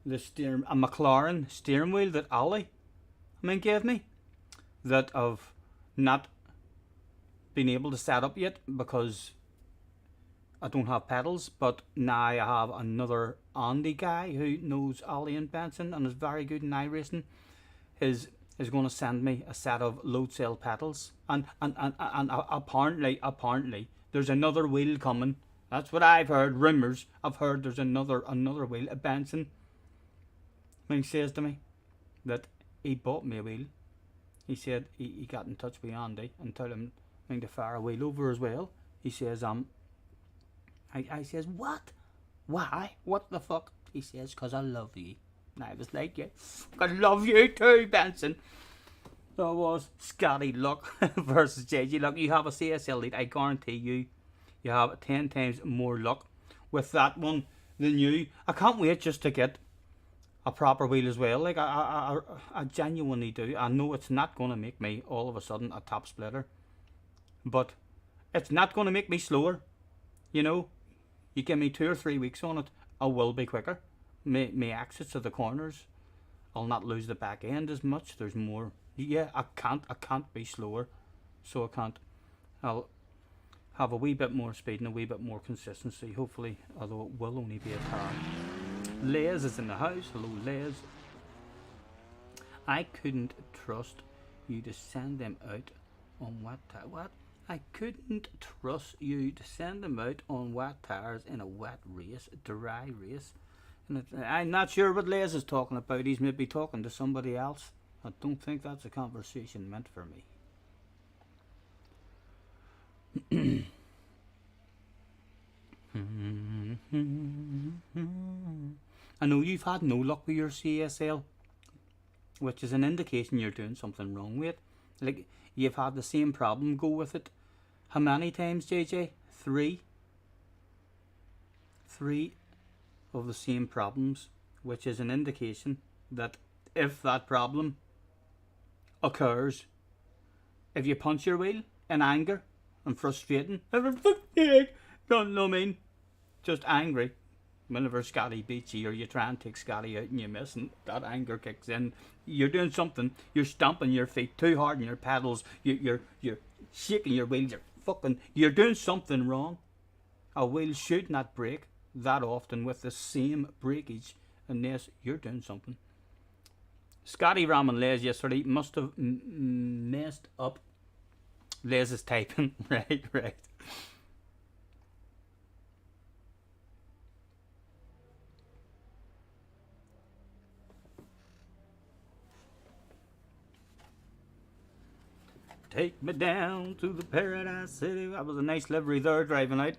McLaren steering wheel that Ali gave me, that I've not been able to set up yet because I don't have pedals. But now I have another Andy guy who knows Ali and Benson and is very good in iRacing. Is going to send me a set of load cell pedals, and apparently there's another wheel coming. That's what I've heard, rumours. I've heard there's another wheel. Benson, when he says to me that he bought me a wheel, he said he got in touch with Andy and told him to fire a wheel over as well. He says I says, what? Why? What the fuck? He says, because I love you. And I was like, yeah, I love you too, Benson. That was Scotty Luck versus JG Luck. You have a CSL lead. I guarantee you have 10 times more luck with that one than you. I can't wait just to get a proper wheel as well. Like, I genuinely do. I know it's not going to make me all of a sudden a top splitter, but it's not going to make me slower. You know, you give me 2 or 3 weeks on it, I will be quicker. my exits to the corners. I'll not lose the back end as much. There's more. Yeah, I can't be slower, so I can't. I'll have a wee bit more speed and a wee bit more consistency, hopefully, although it will only be a tad. Les is in the house. Hello, Les. I couldn't trust you to send them out on wet tires. What? I couldn't trust you to send them out on wet tires in a wet race, a dry race. And I'm not sure what Les is talking about. He's maybe talking to somebody else. I don't think that's a conversation meant for me. I know you've had no luck with your CSL, which is an indication you're doing something wrong with it. Like, you've had the same problem go with it. How many times, JJ? 3? 3 of the same problems, which is an indication that if that problem occurs, if you punch your wheel in anger and frustrating, don't know, I mean, just angry. Whenever Scotty beats you, or you try and take Scotty out and you miss, and that anger kicks in, you're doing something. You're stomping your feet too hard in your pedals. You're shaking your wheels. You're doing something wrong. A wheel should not break that often with the same breakage, and yes, you're doing something. Scotty ramming Les yesterday must have messed up. Les is typing. right. Take me down to the Paradise City. That was a nice livery there driving out.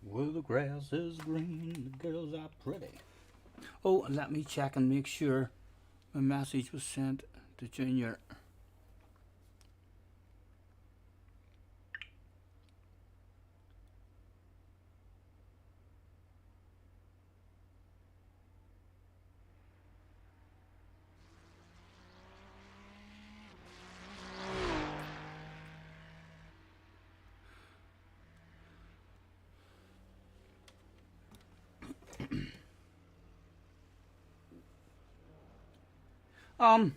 Well, the grass is green, the girls are pretty. Oh, let me check and make sure my message was sent to Junior. What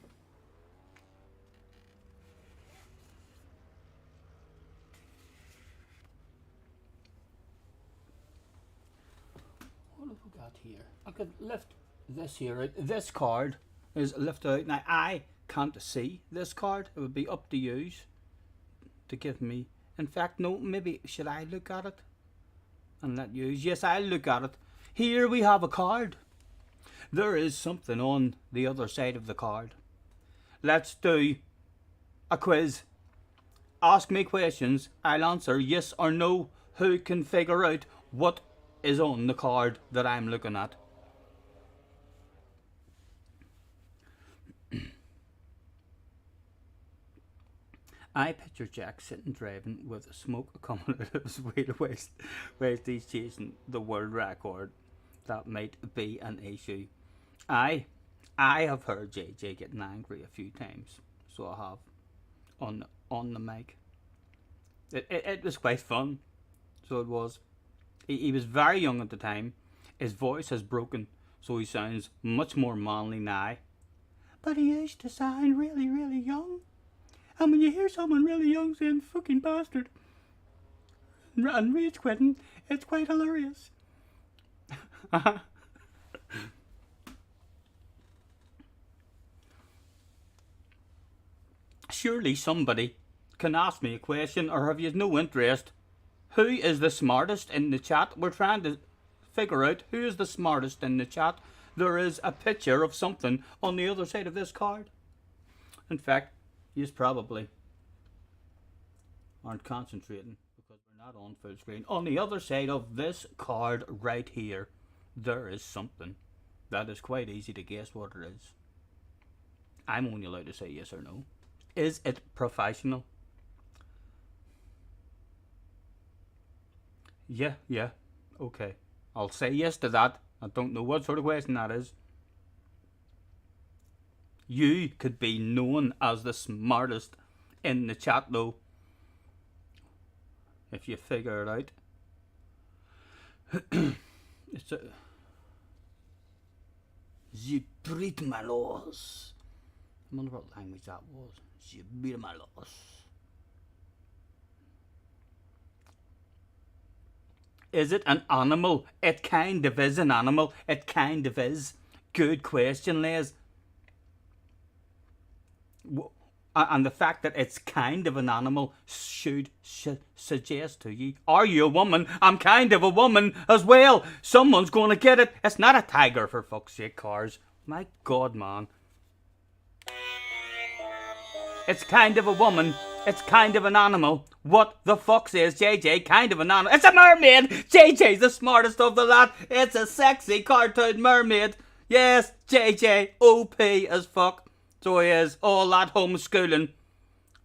have we got here? I could lift this here out. This card is lifted out. Now, I can't see this card. It would be up to you to give me. In fact, no, maybe should I look at it and let you? Yes, I'll look at it. Here we have a card. There is something on the other side of the card. Let's do a quiz. Ask me questions. I'll answer yes or no. Who can figure out what is on the card that I'm looking at? I picture Jack sitting driving with smoke coming out of his wheel whilst he's chasing the world record. That might be an issue. I have heard JJ getting angry a few times, so I have on the mic. It was quite fun, so it was. He was very young at the time. His voice has broken, so he sounds much more manly now. But he used to sound really, really young. And when you hear someone really young saying fucking bastard and rage quitting, it's quite hilarious. Surely somebody can ask me a question, or have you no interest? Who is the smartest in the chat? We're trying to figure out who is the smartest in the chat. There is a picture of something on the other side of this card. In fact, you probably aren't concentrating because we're not on full screen. On the other side of this card right here, there is something that is quite easy to guess what it is. I'm only allowed to say yes or no. Is it professional? Yeah, okay. I'll say yes to that. I don't know what sort of question that is. You could be known as the smartest in the chat though. if you figure it out. It's a Je breed my laws. I wonder what language that was. Je breed my laws. Is it an animal? It kind of is an animal. It kind of is. Good question, Les. And the fact that it's kind of an animal should suggest to you, are you a woman? I'm kind of a woman as well. Someone's going to get it. It's not a tiger, for fuck's sake, cars. My God, man. It's kind of a woman. It's kind of an animal. What the fuck says JJ? Kind of an animal. It's a mermaid! JJ's the smartest of the lot. It's a sexy cartoon mermaid. Yes, JJ, OP as fuck. So he is. All that homeschooling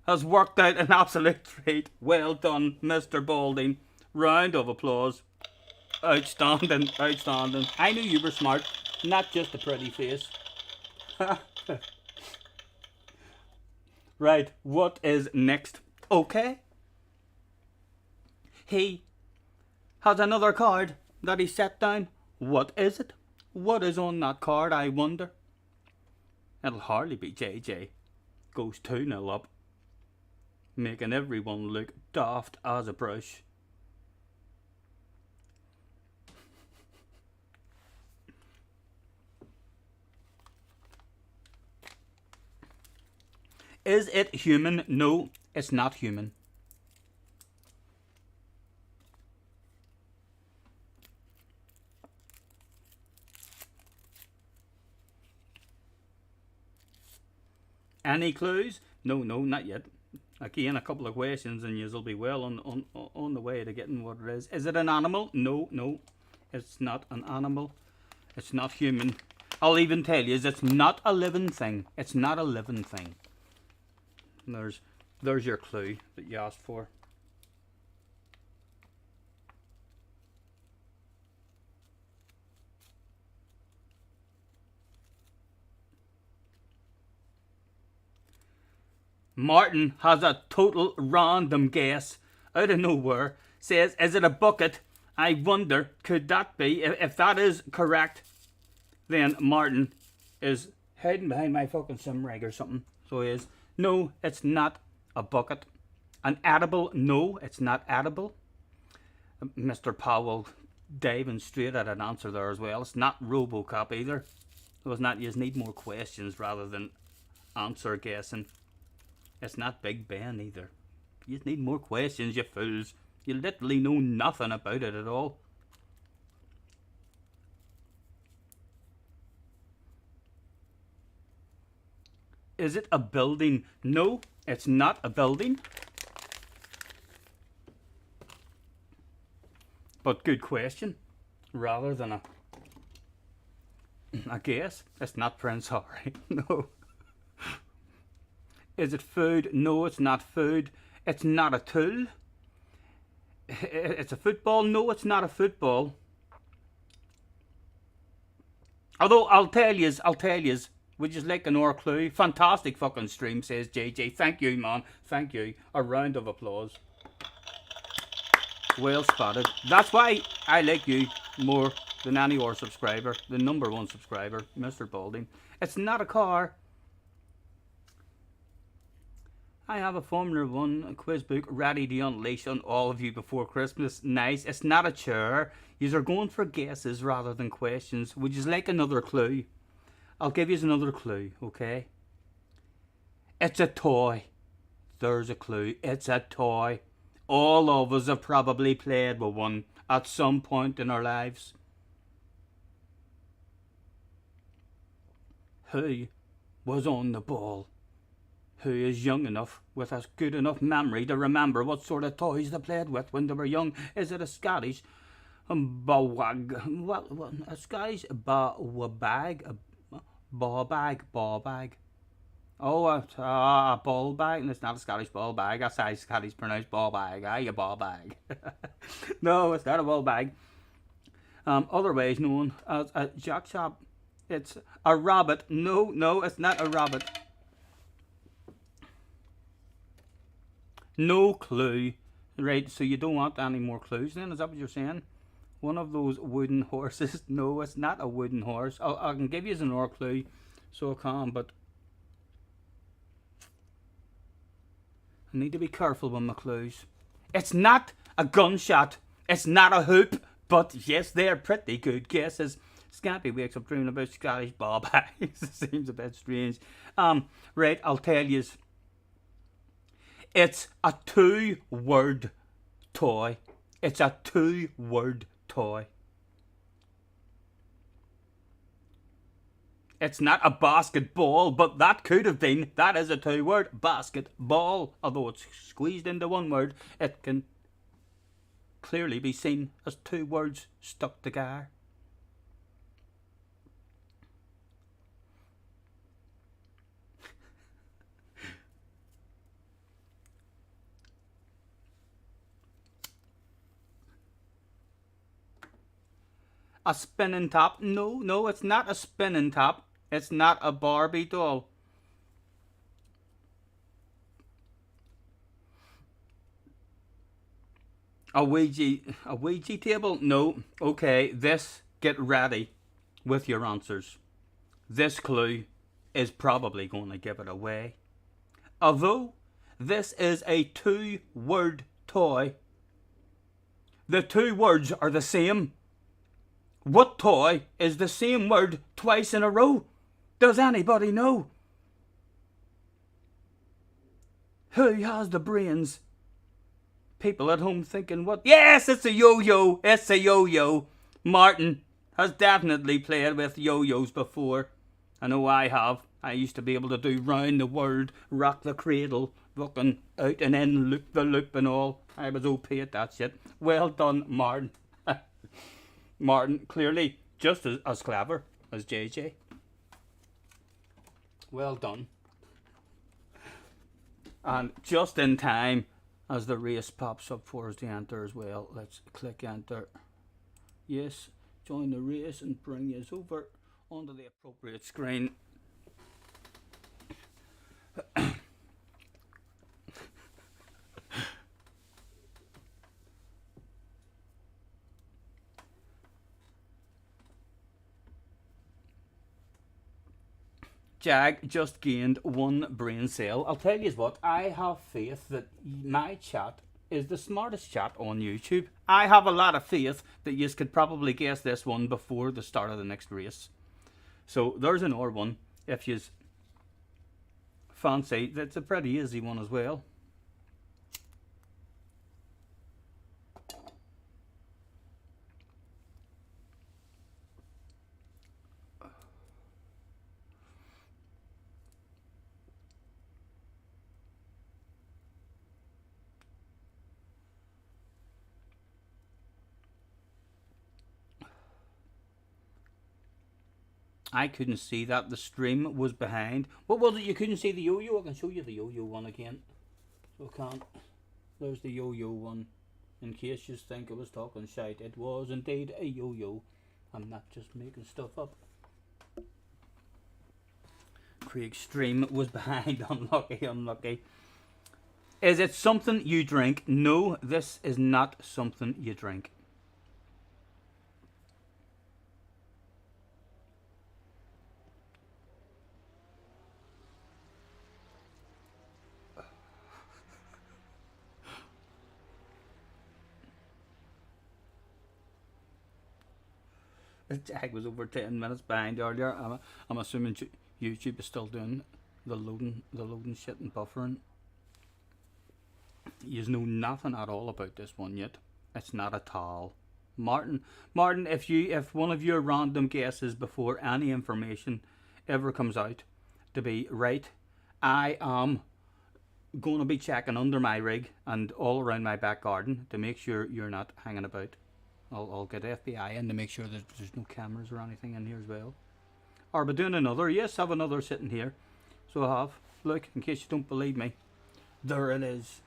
has worked out an absolute treat. Well done, Mr. Balding. Round of applause. Outstanding, outstanding. I knew you were smart, not just a pretty face. Right, what is next? Okay. He has another card that he set down. What is it? What is on that card, I wonder? It'll hardly be JJ. Goes 2-0 up. Making everyone look daft as a brush. Is it human? No, it's not human. Any clues? No, not yet. Again, a couple of questions and you'll be well on the way to getting what it is. Is it an animal? No, it's not an animal. It's not human. I'll even tell you, it's not a living thing. It's not a living thing. There's your clue that you asked for. Martin has a total random guess out of nowhere. Says, is it a bucket? I wonder, could that be? If that is correct, then Martin is hiding behind my fucking sim rig or something. So he is. No, it's not a bucket. An edible? No, it's not edible. Mr. Powell diving straight at an answer there as well. It's not Robocop either. So it's not. You just need more questions rather than answer guessing. It's not Big Ben either. You just need more questions, you fools. You literally know nothing about it at all. Is it a building? No, it's not a building. But good question. Rather than a guess. It's not Prince Harry. No. Is it food? No, it's not food. It's not a tool. It's a football? No, it's not a football. Although I'll tell yous, would you like an or clue? Fantastic fucking stream, says JJ. Thank you, man. Thank you. A round of applause. Well spotted. That's why I like you more than any or subscriber. The #1 subscriber, Mr. Balding. It's not a car. I have a Formula 1 quiz book ready to unleash on all of you before Christmas. Nice. It's not a chair. Yous are going for guesses rather than questions. Would you like another clue? I'll give you another clue, okay? It's a toy. There's a clue. It's a toy. All of us have probably played with one at some point in our lives. Who was on the ball? Who is young enough with a good enough memory to remember what sort of toys they played with when they were young? Is it a Scottish bawag? What a Scottish bawag? Ball bag. Oh, a ball bag. And it's not a Scottish ball bag. That's how Scottish pronounced ball bag. Aye, a ball bag. No, it's not a ball bag. Otherwise known as a jack shop. It's a rabbit. No, it's not a rabbit. No clue. Right, so you don't want any more clues then? Is that what you're saying? One of those wooden horses. No, it's not a wooden horse. I can give you another clue, so I can, but I need to be careful with my clues. It's not a gunshot. It's not a hoop. But yes, they're pretty good guesses. Scampy wakes up dreaming about Scottish bob eyes. Seems a bit strange. Right, I'll tell you. It's a 2-word toy. It's a 2-word toy. It's not a basketball, but that could have been. That is a 2-word basketball. Although it's squeezed into 1 word, it can clearly be seen as 2 words stuck together. A spinning top? No, it's not a spinning top. It's not a Barbie doll. A Ouija table? No. Okay, get ready with your answers. This clue is probably going to give it away. Although this is a 2-word toy, the 2 words are the same. What toy is the same word twice in a row? Does anybody know? Who has the brains? People at home thinking what? Yes, it's a yo-yo. It's a yo-yo. Martin has definitely played with yo-yos before. I know I have. I used to be able to do round the world, rock the cradle, fucking out and in, loop the loop and all. I was OP at that shit. Well done, Martin. Martin, clearly just as clever as JJ. Well done. And just in time as the race pops up for us to enter as well. Let's click enter. Yes, join the race and bring us over onto the appropriate screen. Jag just gained 1 brain cell. I'll tell you what, I have faith that my chat is the smartest chat on YouTube. I have a lot of faith that you could probably guess this one before the start of the next race. So there's another one. If you fancy, that's a pretty easy one as well. I couldn't see that. The stream was behind. What was it? You couldn't see the yo-yo? I can show you the yo-yo one again. So I can't. There's the yo-yo one. In case you think I was talking shite. It was indeed a yo-yo. I'm not just making stuff up. Craig's stream was behind. Unlucky, unlucky. Is it something you drink? No, this is not something you drink. Jag was over 10 minutes behind earlier. I'm assuming YouTube is still doing the loading shit and buffering. You know nothing at all about this one yet. It's not at all. Martin, if one of your random guesses before any information ever comes out to be right, I am going to be checking under my rig and all around my back garden to make sure you're not hanging about. I'll get FBI in to make sure that there's no cameras or anything in here as well. Are we doing another? Yes, I have another sitting here. So I have. Look, in case you don't believe me. There it is.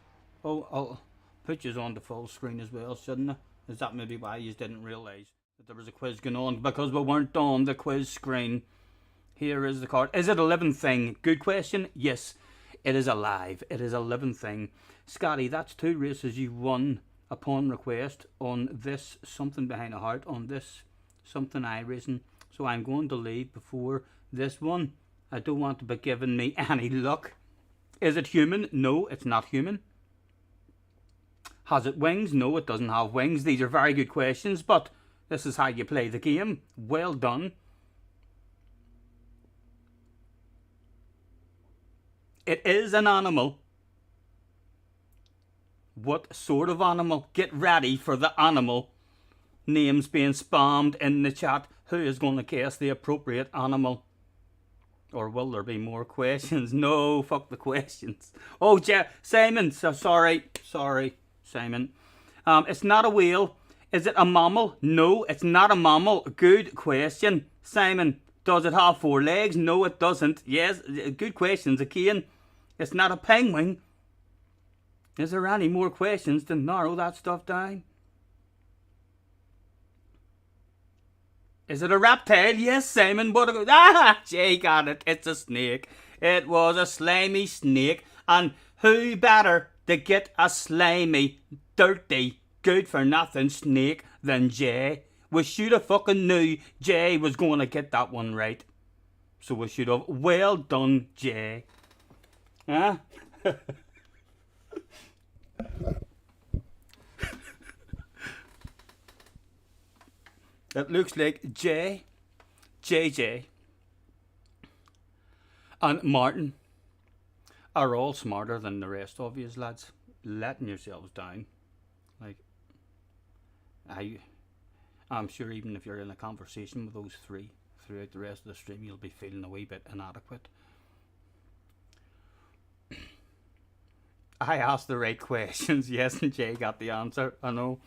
Oh, I'll put you on the full screen as well, shouldn't I? Is that maybe why you didn't realise that there was a quiz going on? Because we weren't on the quiz screen. Here is the card. Is it a living thing? Good question. Yes. It is alive. It is a living thing. Scotty, that's 2 races you won upon request on this something behind a heart, on this something Iracing. So I'm going to leave before this one. I don't want to be giving me any luck. Is it human? No, it's not human. Has it wings? No, it doesn't have wings. These are very good questions, but this is how you play the game. Well done. It is an animal. What sort of animal? Get ready for the animal. Names being spammed in the chat. Who is going to guess the appropriate animal? Or will there be more questions? No, fuck the questions. Oh, Simon, sorry, Simon. It's not a whale. Is it a mammal? No, it's not a mammal. Good question. Simon, does it have 4 legs? No, it doesn't. Yes, good questions again. It's not a penguin. Is there any more questions to narrow that stuff down? Is it a reptile? Yes, Simon. Jay got it. It's a snake. It was a slimy snake. And who better to get a slimy, dirty, good for nothing snake than Jay? We should have fucking knew Jay was going to get that one right. So we should have. Well done, Jay. Huh? It looks like JJ, and Martin are all smarter than the rest of you lads. Letting yourselves down. Like, I'm sure even if you're in a conversation with those 3 throughout the rest of the stream, you'll be feeling a wee bit inadequate. I asked the right questions, yes, and Jay got the answer, I know.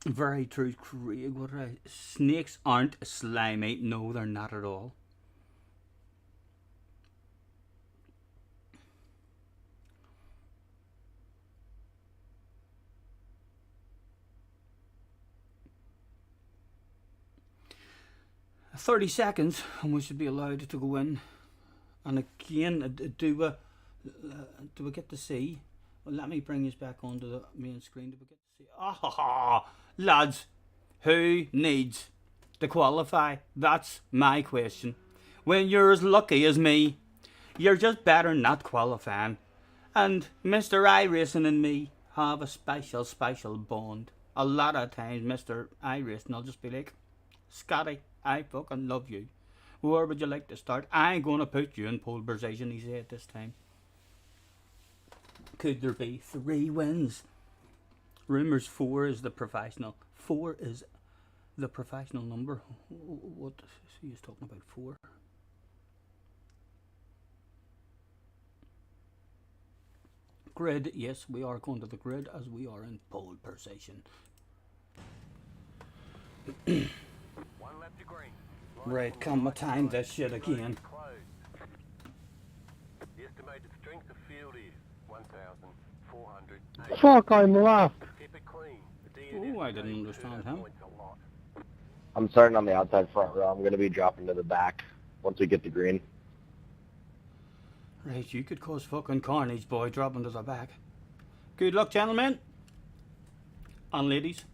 Very true, Craig. Snakes aren't slimy. No, they're not at all. "30 seconds and we should be allowed to go in. And again, do we get to see? Well, let me bring this back onto the main screen. Do we get to see? Lads, who needs to qualify? That's my question. When you're as lucky as me, you're just better not qualifying. And Mr. Iracing and me have a special bond. A lot of times Mr. Iracing will just be like, Scotty, I fucking love you. Where would you like to start? I ain't gonna put you in pole position, he said this time. Could there be 3 wins? Rumours 4 is the professional. 4 is the professional number. What is he talking about? 4? Grid, yes, we are going to the grid as we are in pole position. Right, come my time this shit again. The estimated strength of field is 1,400. Fuck, I'm left. Keep it clean. Oh, I didn't understand him. I'm starting on the outside front row. I'm going to be dropping to the back once we get to green. Right, you could cause fucking carnage, boy, dropping to the back. Good luck, gentlemen. And ladies.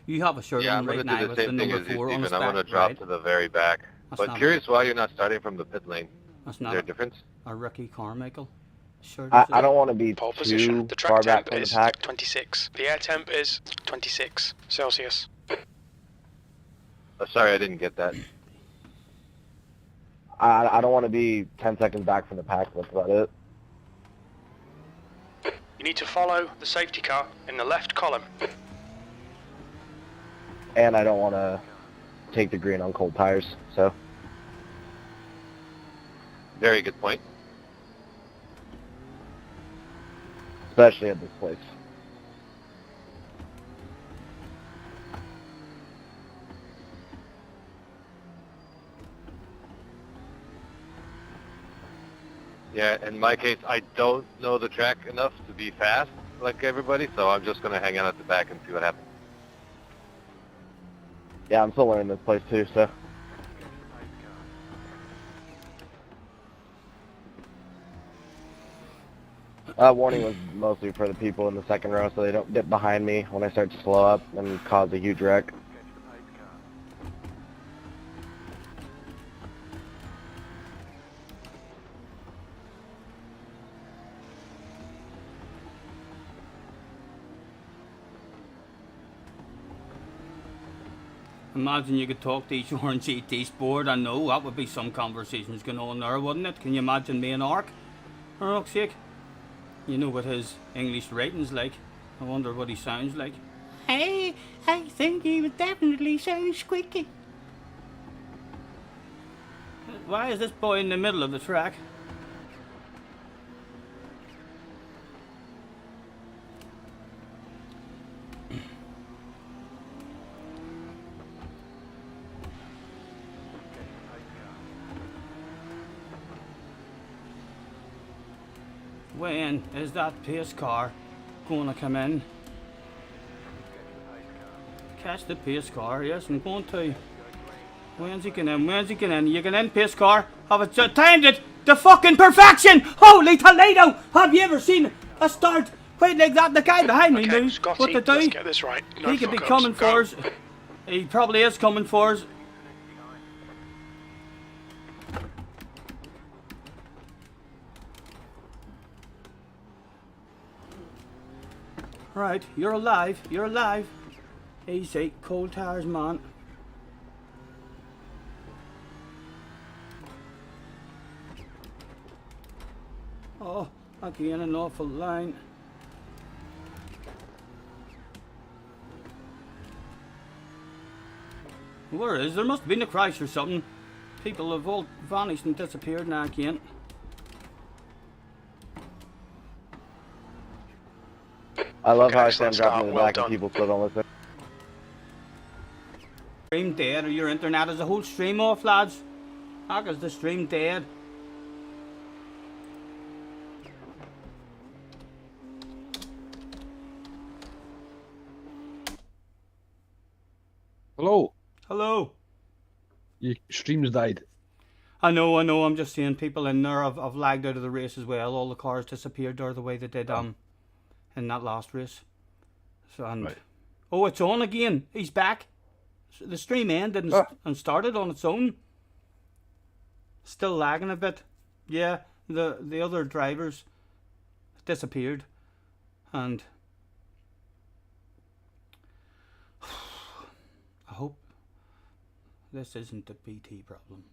You have a shirt Yeah, on I'm right going now to do the with the same thing number as you, 4 on the Stephen. I'm going spec, to drop right? to the very back. That's But not curious why you're not starting from the pit lane. That's Is not there a difference? a Ricky Carmichael shirt. I don't want to be Pole too position. The far track back temp from the is pack. 26. The air temp is 26 Celsius. Oh, sorry, I didn't get that. I don't want to be 10 seconds back from the pack. That's about it. You need to follow the safety car in the left column. And I don't want to take the green on cold tires. So Very good point. especially at this place. Yeah, in my case, I don't know the track enough to be fast like everybody, so I'm just gonna hang out at the back and see what happens. Yeah, I'm still learning this place too, so. That warning was mostly for the people in the second row so they don't dip behind me when I start to slow up and cause a huge wreck. Imagine you could talk to each Orange GT Sport. I know that would be some conversations going on there, wouldn't it? Can you imagine me and Ark? For fuck's sake. You know what his English writing's like. I wonder what he sounds like. Hey, I think he would definitely sound squeaky. Why is this boy in the middle of the track? When is that pace car going to come in? Catch the pace car, yes, I'm going to. When's he getting in? When's he getting in? You get in, pace car. Have it timed it to fucking perfection! Holy Toledo! Have you ever seen a start quite like that? The guy behind me knew Scotty, what to do. let's get this right. No He could be fuck-ups. coming Go. for us. He probably is coming for us. Right, you're alive. You're alive. Easy, cold tires, man. Oh, again, an awful line. Where is? There must have been a crash or something. People have all vanished and disappeared now again. I love how I Excellent stand dropping start, in the well back done. and people still don't listen. Stream dead, or your internet is the whole stream off, lads. How is the stream dead? Hello. Hello. Your stream's died. I know, I'm just seeing people in there have lagged out of the race as well. All the cars disappeared there the way they did in that last race. So and Right. oh, it's on again. He's back. The stream ended and started on its own. Still lagging a bit. Yeah, the other drivers disappeared, and I hope this isn't a PT problem.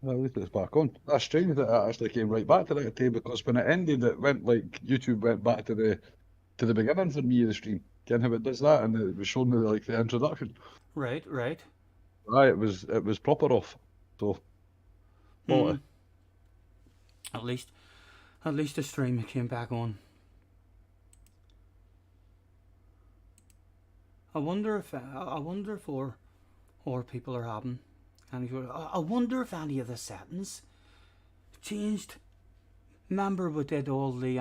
Well, at least it's back on. That's strange that it actually came right back to that day, because when it ended, it went like YouTube went back to the beginning for me of the stream. Ken how it does that, and it was showing me like the introduction. Right. Right, it was proper off. So quality. At least the stream came back on. I wonder if or people are having any sort of. I wonder if any of the settings changed. Remember we did all the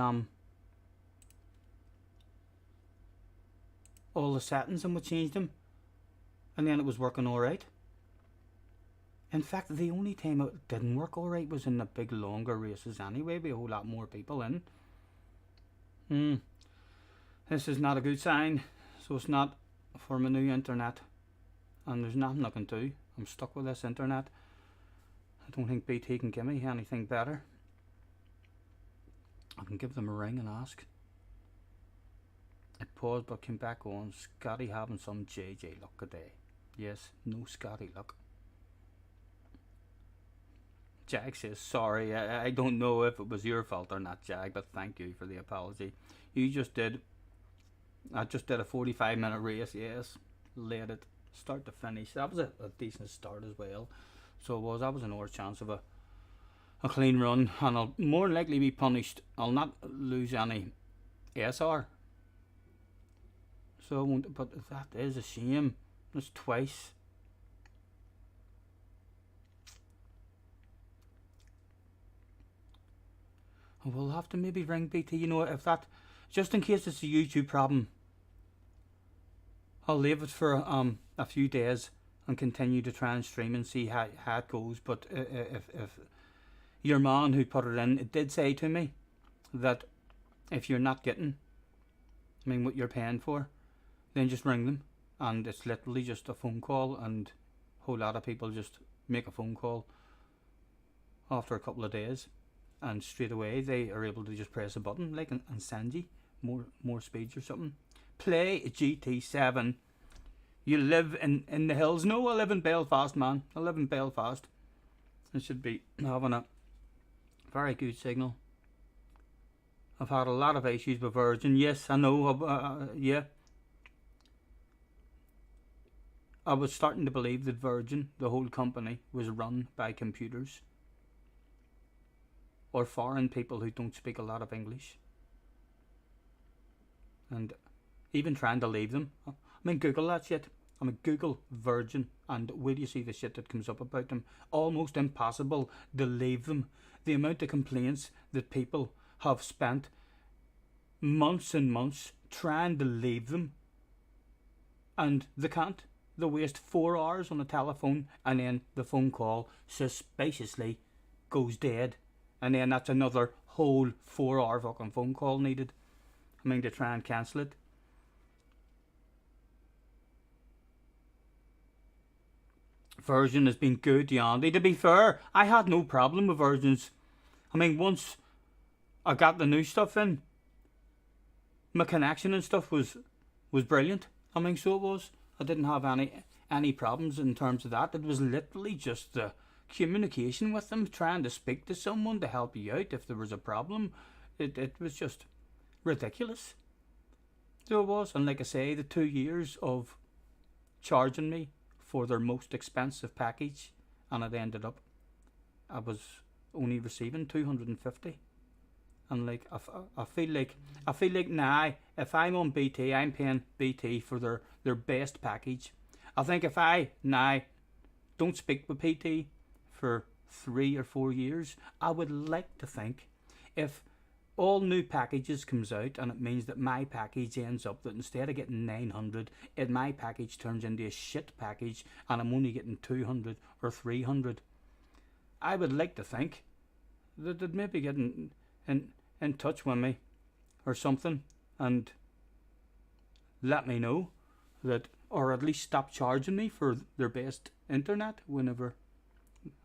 settings and we changed them, and then it was working all right. In fact, the only time it didn't work all right was in the big longer races anyway, with a whole lot more people in. This is not a good sign. So it's not for my new internet, and there's nothing I can do. I'm stuck with this internet. I don't think BT can give me anything better. I can give them a ring and ask. It paused but came back on. Scotty having some JJ luck today. Yes, no Scotty luck. Jag says, sorry, I don't know if it was your fault or not, Jag, but thank you for the apology. I just did a 45-minute race, yes. Led it start to finish. That was a decent start as well. So that was an hour's chance of a clean run, and I'll more than likely be punished. I'll not lose any SR. So I won't, but that is a shame. That's twice. We'll have to maybe ring BT, you know, if that, just in case it's a YouTube problem. I'll leave it for a few days and continue to try and stream and see how it goes. But if your man who put it in, it did say to me that if you're not getting, I mean, what you're paying for, then just ring them. And it's literally just a phone call, and a whole lot of people just make a phone call after a couple of days, and straight away they are able to just press a button, like, and send you more speeds or something. Play GT7. You live in the hills. No, I live in Belfast, man. I live in Belfast. I should be having a very good signal. I've had a lot of issues with Virgin. Yes, I know. Yeah. I was starting to believe that Virgin, the whole company, was run by computers or foreign people who don't speak a lot of English. And even trying to leave them. I mean, Google that shit. I mean, Google Virgin, and where do you see the shit that comes up about them? Almost impossible to leave them. The amount of complaints that people have spent months and months trying to leave them, and they can't. They waste 4 hours on a telephone, and then the phone call suspiciously goes dead, and then that's another whole 4-hour fucking phone call needed. I mean, to try and cancel it. Virgin has been good, Yandy. To be fair, I had no problem with Virgins. I mean, once I got the new stuff in, my connection and stuff was brilliant. I mean, so it was. I didn't have any problems in terms of that. It was literally just the communication with them, trying to speak to someone to help you out if there was a problem. It was just ridiculous. So it was. And like I say, the 2 years of charging me for their most expensive package, and it ended up I was only receiving 250. And like I feel like now, if I'm on BT, I'm paying BT for their best package. I think if I now don't speak with BT for 3 or 4 years, I would like to think if all new packages comes out, and it means that my package ends up that instead of getting 900, my package turns into a shit package, and I'm only getting 200 or 300. I would like to think that they'd maybe get in touch with me or something and let me know that, or at least stop charging me for their best internet whenever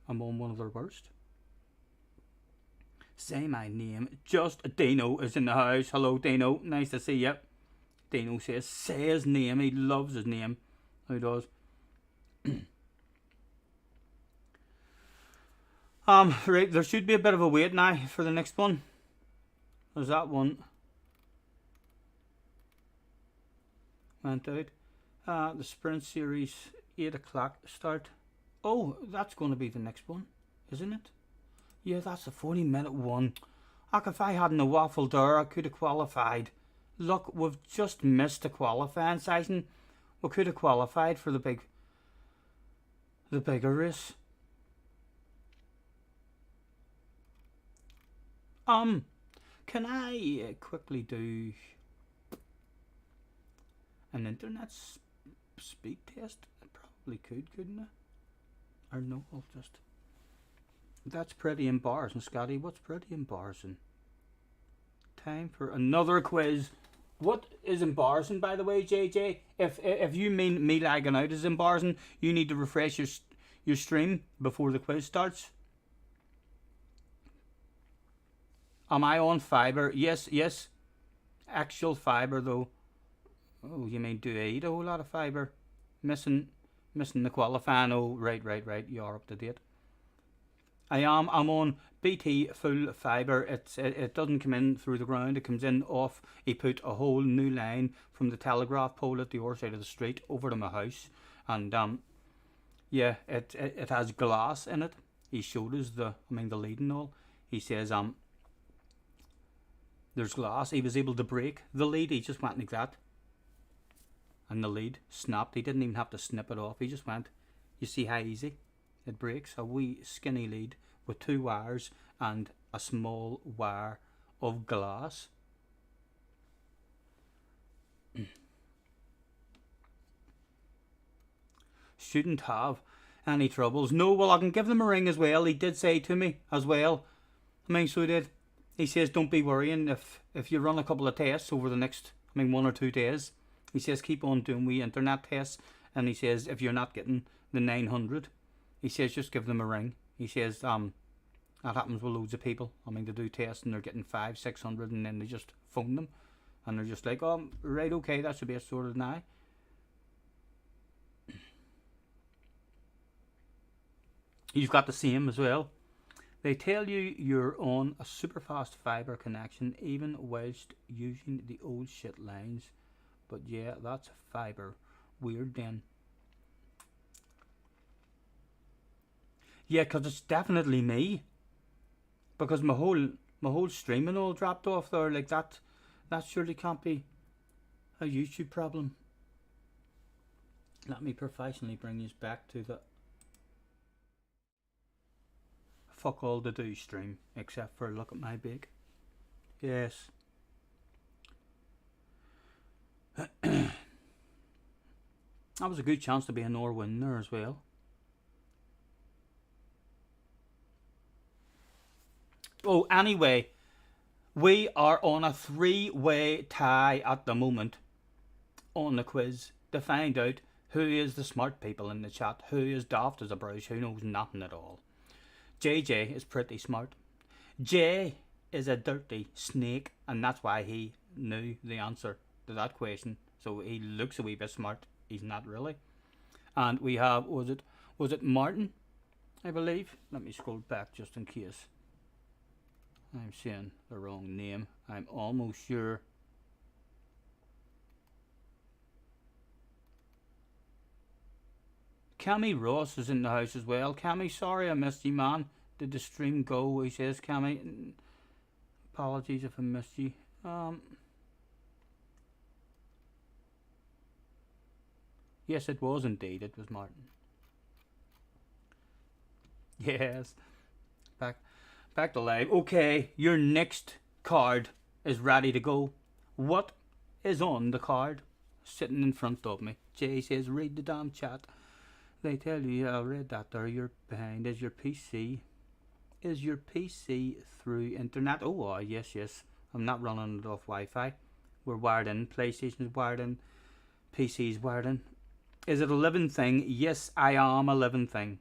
I'm on one of their worst. Say my name. Just Dino is in the house. Hello, Dino. Nice to see you. Dino says, say his name. He loves his name. He does. Right, there should be a bit of a wait now for the next one. There's that one. Went out. The sprint series, 8 o'clock start. Oh, that's going to be the next one, isn't it? Yeah, that's a 40-minute one. If I hadn't a waffle there, I could have qualified. Look, we've just missed the qualifying session. We could have qualified for the bigger race. Can I quickly do an internet speed test? I probably could, couldn't I? Or no, I'll just... That's pretty embarrassing, Scotty. What's pretty embarrassing? Time for another quiz. What is embarrassing, by the way, JJ? If you mean me lagging out is embarrassing, you need to refresh your stream before the quiz starts. Am I on fibre? Yes. Actual fibre, though. Oh, you mean do I eat a whole lot of fibre? Missing the qualifying. Oh, right. You are up to date. I'm on BT full fibre. It doesn't come in through the ground. It comes in off. He put a whole new line from the telegraph pole at the other side of the street over to my house, and yeah, it has glass in it. He showed us the lead and all. He says there's glass. He was able to break the lead. He just went like that, and the lead snapped. He didn't even have to snip it off. He just went. You see how easy it breaks? A wee skinny lead with 2 wires and a small wire of glass. Shouldn't have any troubles. No, well, I can give them a ring as well. He did say to me as well. I mean, so he did. He says, don't be worrying if you run a couple of tests over the next, 1 or 2 days. He says, keep on doing wee internet tests. And he says, if you're not getting the 900, he says, just give them a ring. He says, that happens with loads of people. They do tests and they're getting 500, 600 and then they just phone them. And they're just like, oh, right, okay, that should be sorted now. You've got the same as well. They tell you you're on a super fast fibre connection even whilst using the old shit lines. But yeah, that's fibre. Weird then. Yeah, because it's definitely me. Because my whole streaming all dropped off there like that. That surely can't be a YouTube problem. Let me professionally bring you back to the fuck all to do stream, except for look at my big. Yes. That was a good chance to be a Nor winner as well. Oh, anyway, we are on a 3-way tie at the moment on the quiz to find out who is the smart people in the chat, who is daft as a brush, who knows nothing at all. JJ is pretty smart. Jay is a dirty snake, and that's why he knew the answer to that question. So he looks a wee bit smart. He's not really. And we have, was it Martin, I believe? Let me scroll back just in case I'm saying the wrong name. I'm almost sure. Cammy Ross is in the house as well. Cammy, sorry I missed you, man. Did the stream go? He says, Cammy, apologies if I missed you. Yes, it was indeed. It was Martin. Yes. Back to live. Okay, your next card is ready to go. What is on the card sitting in front of me? Jay says, read the damn chat. They tell you, I read that there, you're behind. Is your PC through internet? Oh, yes. I'm not running it off Wi-Fi. We're wired in. PlayStation's wired in. PC's wired in. Is it a living thing? Yes, I am a living thing.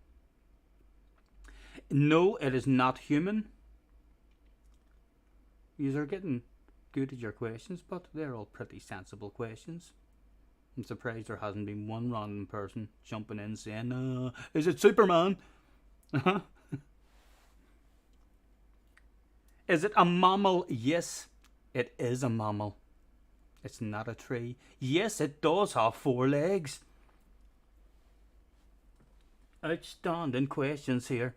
No, it is not human. You are getting good at your questions, but they're all pretty sensible questions. I'm surprised there hasn't been one random person jumping in saying, is it Superman? Is it a mammal? Yes, it is a mammal. It's not a tree. Yes, it does have 4 legs. Outstanding questions here.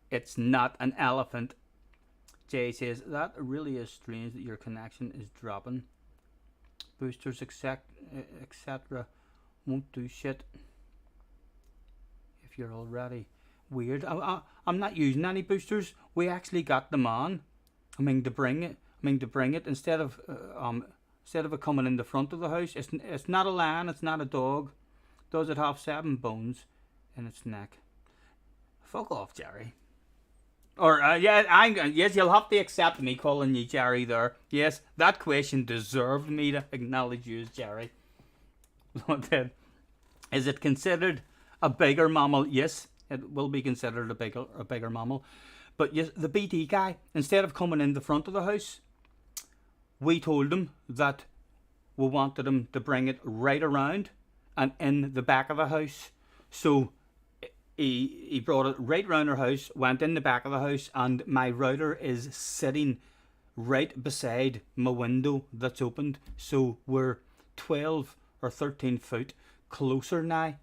It's not an elephant. Jay says, that really is strange that your connection is dropping. Boosters, etc. won't do shit if you're already weird. I'm not using any boosters. We actually got them on. To bring it instead of it coming in the front of the house. It's not a lion. It's not a dog. Does it have 7 bones in its neck? Fuck off, Jerry. Or, yes, you'll have to accept me calling you Jerry there. Yes, that question deserved me to acknowledge you as Jerry. Is it considered a bigger mammal? Yes, it will be considered a bigger mammal. But yes, the BT guy, instead of coming in the front of the house, we told him that we wanted him to bring it right around and in the back of the house. So he brought it right round our house, went in the back of the house, and my router is sitting right beside my window that's opened. So we're 12 or 13 foot closer now,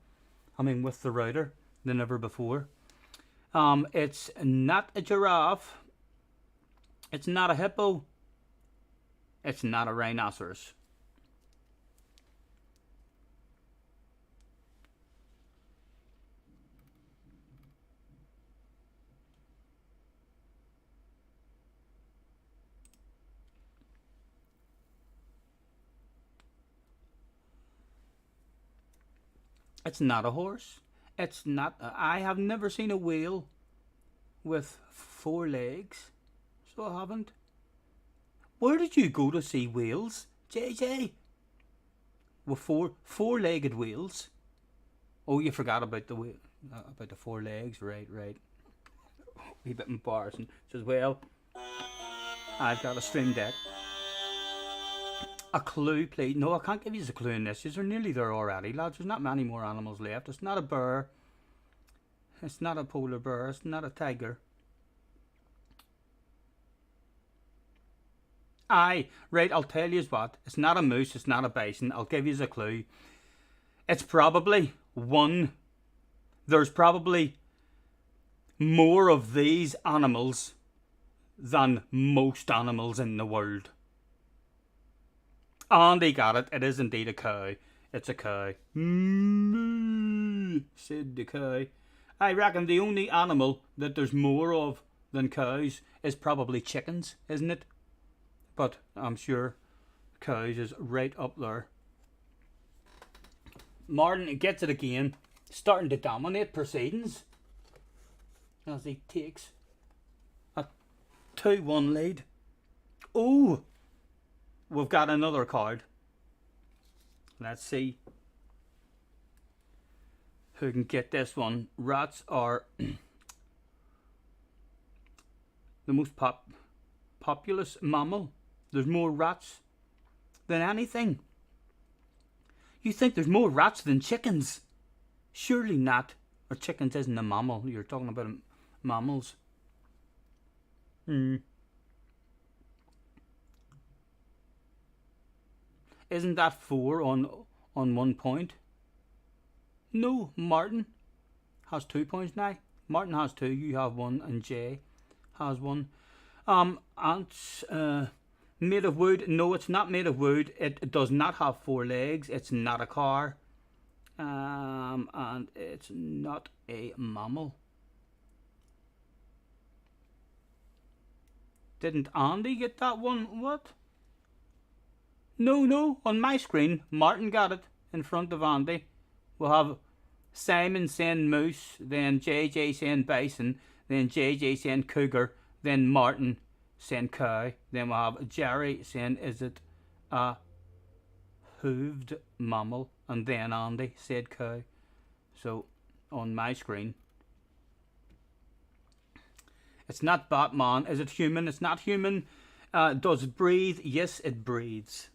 with the router than ever before. It's not a giraffe. It's not a hippo. It's not a rhinoceros. It's not a horse. It's not. I have never seen a whale with 4 legs, so I haven't. Where did you go to see whales, JJ? With four-legged whales? Oh, you forgot about the about the 4 legs, right? A bit embarrassing. Says, well, I've got a stream deck. A clue, please. No, I can't give you a clue in this. You're nearly there already, lads. There's not many more animals left. It's not a bear. It's not a polar bear. It's not a tiger. Aye, right, I'll tell you what. It's not a moose. It's not a bison. I'll give you a clue. It's probably one. There's probably more of these animals than most animals in the world. Andy got it. It is indeed a cow. It's a cow. Moo, said the cow. I reckon the only animal that there's more of than cows is probably chickens, isn't it? But I'm sure cows is right up there. Martin gets it again, starting to dominate proceedings as he takes a 2-1 lead. Oh, we've got another card. Let's see who can get this one. Rats are the most populous mammal. There's more rats than anything. You think there's more rats than chickens? Surely not. Or chickens isn't a mammal. You're talking about mammals. Isn't that 4 on 1 point? No, Martin has 2 points now. Martin has 2, you have 1, and Jay has 1. Ants, made of wood. No, it's not made of wood. It does not have 4 legs. It's not a car. And it's not a mammal. Didn't Andy get that one? What? No. On my screen, Martin got it in front of Andy. We'll have Simon saying moose, then JJ saying bison, then JJ saying cougar, then Martin saying cow. Then we'll have Jerry saying, is it a hooved mammal? And then Andy said cow. So, on my screen, it's not Batman. Is it human? It's not human. Does it breathe? Yes, it breathes.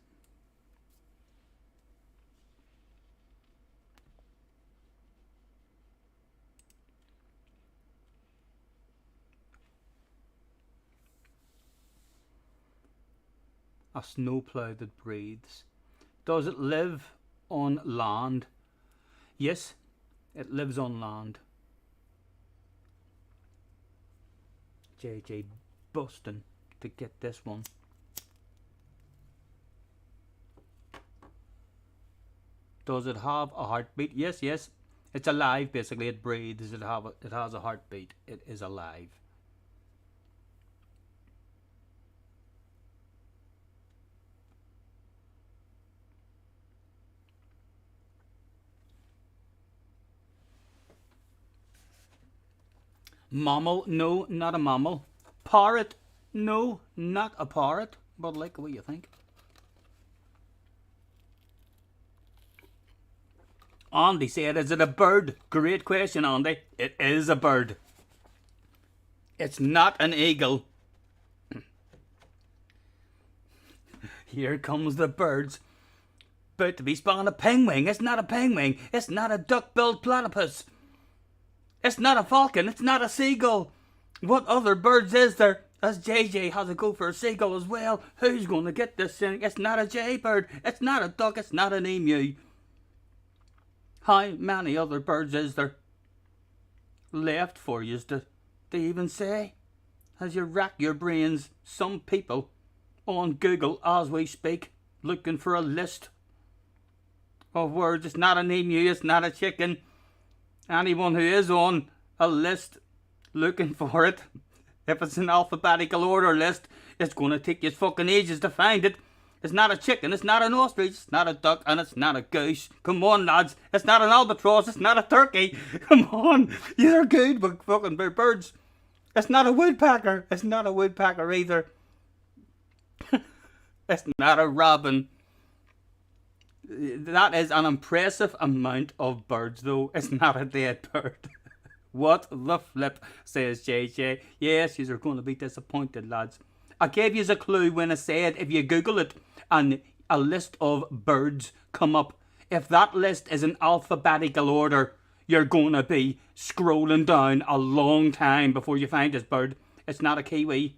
A snowplow that breathes. Does it live on land? Yes, it lives on land. JJ busting to get this one. Does it have a heartbeat? Yes. It's alive basically. It breathes. It has a heartbeat. It is alive. Mammal? No, not a mammal. Parrot? No, not a parrot. But like, what do you think? Andy said, is it a bird? Great question, Andy. It is a bird. It's not an eagle. Here comes the birds. About to be spawned a penguin. It's not a penguin. It's not a duck-billed platypus. It's not a falcon. It's not a seagull. What other birds is there? As JJ has to go for a seagull as well. Who's going to get this thing? It's not a jaybird. It's not a duck. It's not an emu. How many other birds is there left for you to even say? As you rack your brains, some people on Google as we speak looking for a list of words. It's not an emu. It's not a chicken. Anyone who is on a list looking for it, if it's an alphabetical order list, it's going to take you fucking ages to find it. It's not a chicken, it's not an ostrich, it's not a duck, and it's not a goose. Come on, lads. It's not an albatross, it's not a turkey. Come on. You're good with fucking birds. It's not a woodpecker. It's not a woodpecker either. It's not a robin. That is an impressive amount of birds, though. It's not a dead bird. What the flip, says JJ. Yes, you're going to be disappointed, lads. I gave you a clue when I said if you Google it and a list of birds come up, if that list is in alphabetical order, you're going to be scrolling down a long time before you find this bird. It's not a kiwi.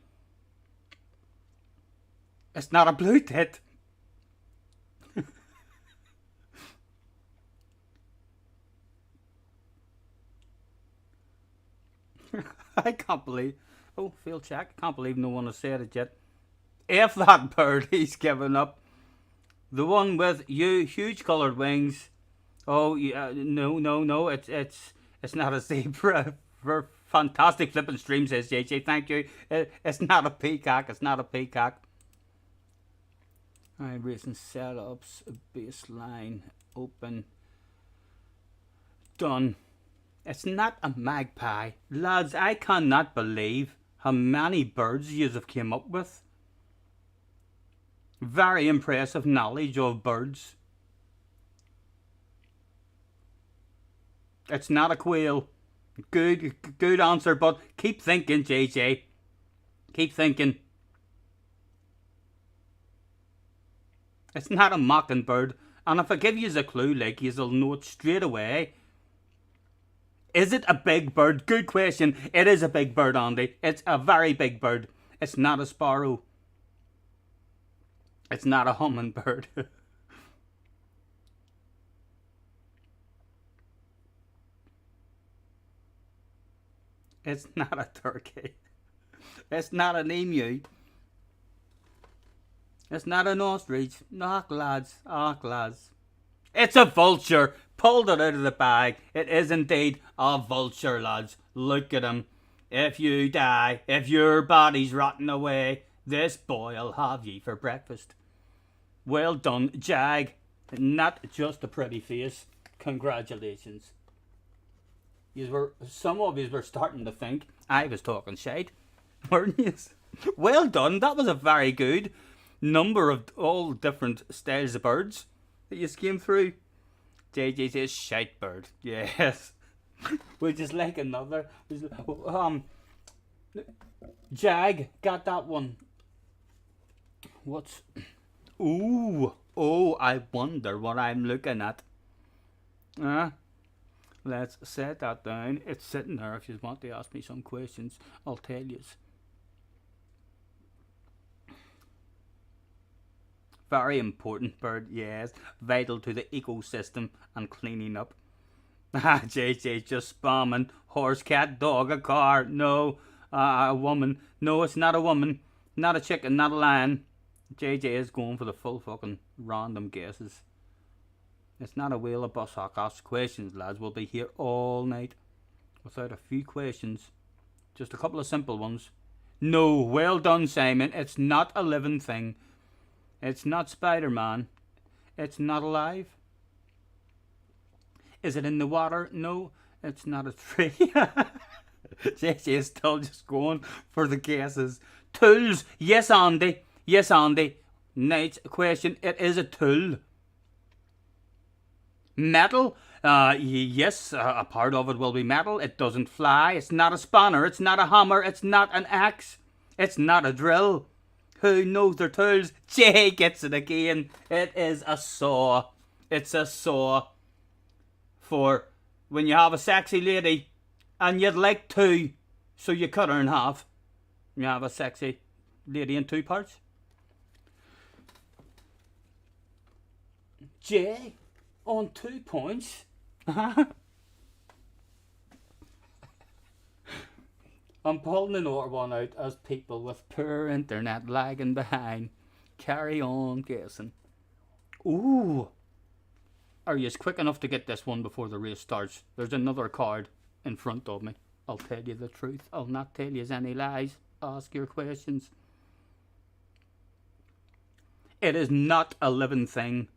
It's not a blue tit. I can't believe. Oh, field check. Can't believe no one has said it yet. If that bird he's given up, the one with huge coloured wings. Oh yeah, no. It's not a zebra. For fantastic flipping stream, says JJ. Thank you. It's not a peacock. It's not a peacock. Alright, racing setups, baseline, open, done. It's not a magpie. Lads, I cannot believe how many birds you have came up with. Very impressive knowledge of birds. It's not a quail. Good answer, but keep thinking, JJ. Keep thinking. It's not a mockingbird. And if I give you a clue, like, you'll know it straight away. Is it a big bird? Good question. It is a big bird, Andy. It's a very big bird. It's not a sparrow. It's not a hummingbird. It's not a turkey. It's not an emu. It's not an ostrich. Knock, lads. Knock, lads. It's a vulture. Pulled it out of the bag. It is indeed a vulture, lads. Look at him. If you die, if your body's rotting away, this boy'll have ye for breakfast. Well done, Jag. Not just a pretty face. Congratulations. Some of you were starting to think I was talking shite, weren't you? Well done. That was a very good number of all different styles of birds that you came through. JJ says shite bird. Yes. Which is like another. Jag got that one. What's? Ooh. Oh, I wonder what I'm looking at. Let's set that down. It's sitting there. If you want to ask me some questions, I'll tell you. Very important bird, yes. Vital to the ecosystem and cleaning up. JJ just spamming. Horse, cat, dog, a car. No. A woman. No, it's not a woman. Not a chicken, not a lion. JJ is going for the full fucking random guesses. It's not a whale of bus hawk. Ask questions, lads. We'll be here all night without a few questions. Just a couple of simple ones. No, well done, Simon. It's not a living thing. It's not Spider-Man. It's not alive. Is it in the water? No, it's not a tree. JJ is still just going for the guesses. Tools. Yes, Andy. Yes, Andy. Next question. It is a tool. Metal? Yes, a part of it will be metal. It doesn't fly. It's not a spanner. It's not a hammer. It's not an axe. It's not a drill. Who knows their tools? Jay gets it again. It is a saw. It's a saw for when you have a sexy lady and you'd like two, so you cut her in half. You have a sexy lady in two parts. Jay on 2 points. I'm pulling another one out as people with poor internet lagging behind. Carry on guessing. Ooh. Are you quick enough to get this one before the race starts? There's another card in front of me. I'll tell you the truth. I'll not tell you any lies. Ask your questions. It is not a living thing.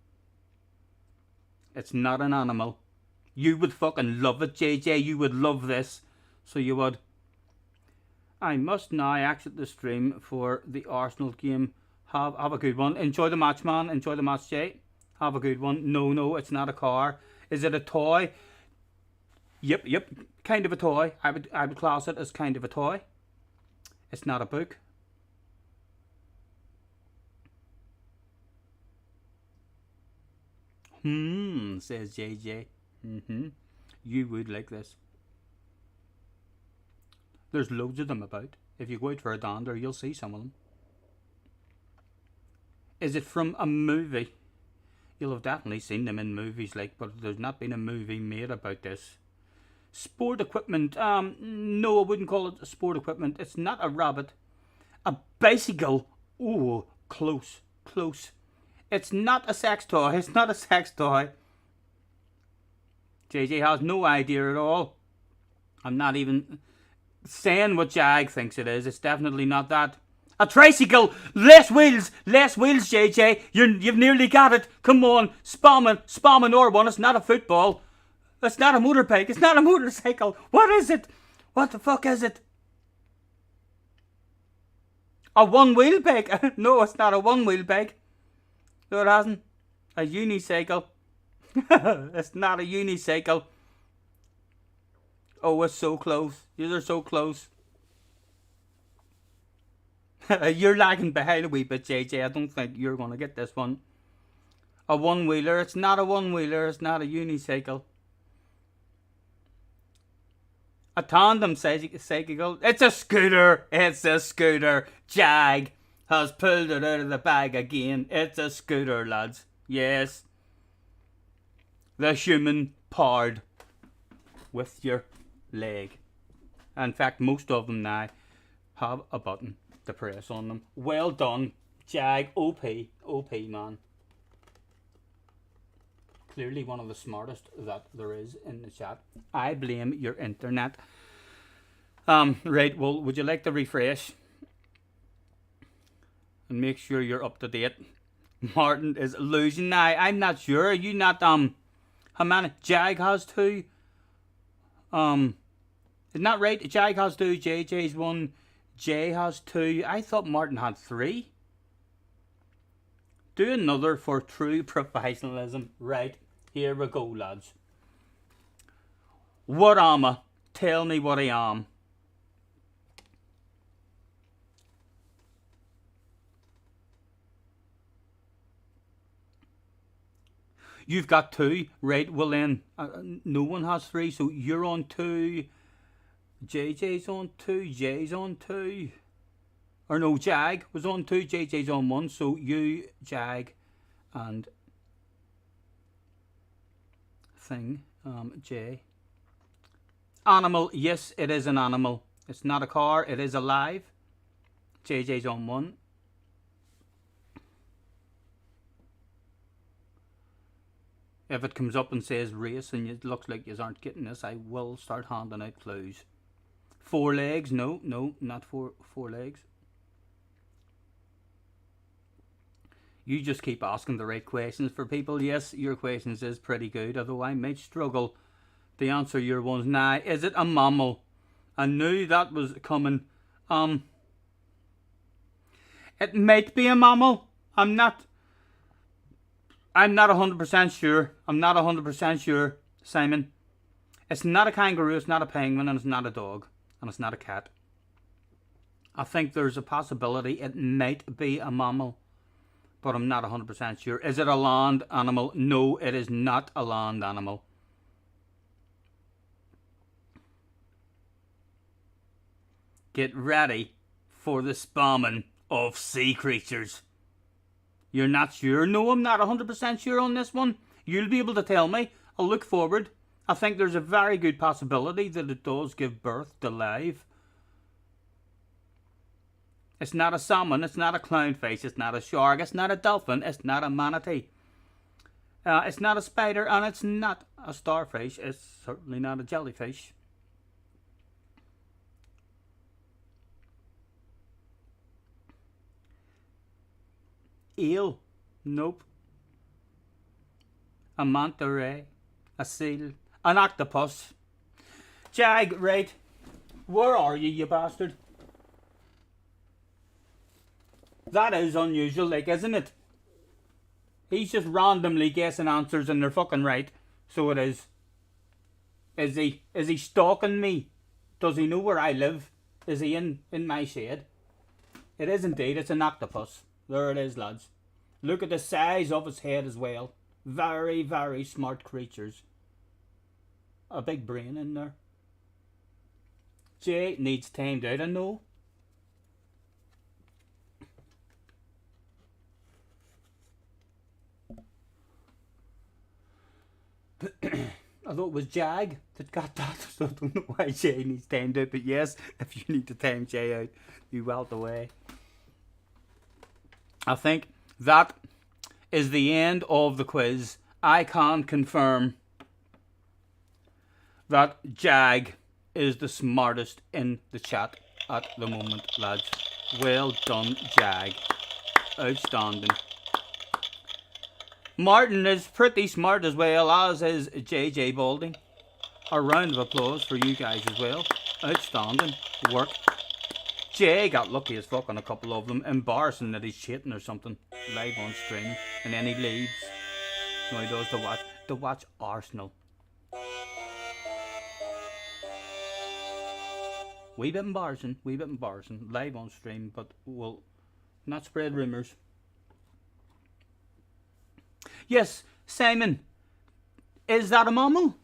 It's not an animal. You would fucking love it, JJ. You would love this. So you would. I must now exit the stream for the Arsenal game. Have a good one. Enjoy the match, man. Enjoy the match, Jay. Have a good one. No, it's not a car. Is it a toy? Yep. Kind of a toy. I would class it as kind of a toy. It's not a book. Says JJ. You would like this. There's loads of them about. If you go out for a dander, you'll see some of them. Is it from a movie? You'll have definitely seen them in movies, like, but there's not been a movie made about this. Sport equipment. No, I wouldn't call it sport equipment. It's not a rabbit. A bicycle. Oh, close. It's not a sex toy. It's not a sex toy. JJ has no idea at all. I'm not even saying what Jag thinks it is. It's definitely not that. A tricycle! Less wheels, JJ. You've nearly got it. Come on, spam an R1. It's not a football. It's not a motorbike. It's not a motorcycle. What is it? What the fuck is it? A one-wheel bike? No, it's not a one-wheel bike. No, it hasn't. A unicycle. It's not a unicycle. Oh, it's so close. You are so close. You're lagging behind a wee bit, JJ. I don't think you're going to get this one. A one-wheeler. It's not a one-wheeler. It's not a unicycle. A tandem cycle. It's a scooter. It's a scooter. Jag has pulled it out of the bag again. It's a scooter, lads. Yes. The human powered with your leg. In fact, most of them now have a button to press on them. Well done, Jag. OP, man. Clearly one of the smartest that there is in the chat. I blame your internet. Right, well, would you like to refresh? And make sure you're up to date. Martin is losing now. I'm not sure. Are you not, how many? Jag has 2. Isn't that right? Jag has 2, JJ's 1, Jay has 2. I thought Martin had 3. Do another for true professionalism. Right, here we go, lads. What am I? Tell me what I am. You've got 2, right? Well then, no one has 3, so you're on 2. JJ's on 2. Jay's on 2. Or no, Jag was on 2. JJ's on 1. So you, Jag, and thing, Jay. Animal. Yes, it is an animal. It's not a car. It is alive. JJ's on 1. If it comes up and says race and it looks like you aren't getting this, I will start handing out clues. 4 legs? No, not four legs. You just keep asking the right questions for people. Yes, your questions is pretty good, although I might struggle to answer your ones. Now, is it a mammal? I knew that was coming. It might be a mammal. I'm not 100% sure. I'm not 100% sure, Simon. It's not a kangaroo, it's not a penguin, and it's not a dog, and it's not a cat. I think there's a possibility it might be a mammal, but I'm not 100% sure. Is it a land animal? No, it is not a land animal. Get ready for the spamming of sea creatures. You're not sure? No, I'm not 100% sure on this one. You'll be able to tell me. I'll look forward. I think there's a very good possibility that it does give birth to life. It's not a salmon, it's not a clownfish, it's not a shark, it's not a dolphin, it's not a manatee. It's not a spider, and it's not a starfish. It's certainly not a jellyfish. Eel. Nope. A manta ray. A seal. An octopus. Jag, right. Where are you, you bastard? That is unusual, like, isn't it? He's just randomly guessing answers and they're fucking right. So it is. Is he stalking me? Does he know where I live? Is he in my shed? It is indeed. It's an octopus. There it is, lads. Look at the size of its head as well. Very, very smart creatures. A big brain in there. Jay needs tamed out, I know. I thought it was Jag that got that, so I don't know why Jay needs tamed out, but yes, if you need to tame Jay out, you welt away. I think that is the end of the quiz. I can confirm that Jag is the smartest in the chat at the moment, lads. Well done, Jag. Outstanding. Martin is pretty smart as well, as is JJ Balding. A round of applause for you guys as well. Outstanding work. Jay got lucky as fuck on a couple of them. Embarrassing that he's cheating or something. Live on stream. And then he leaves. No, he does to watch Arsenal. Wee bit embarrassing. Live on stream, but we'll not spread rumours. Yes, Simon, is that a mammal?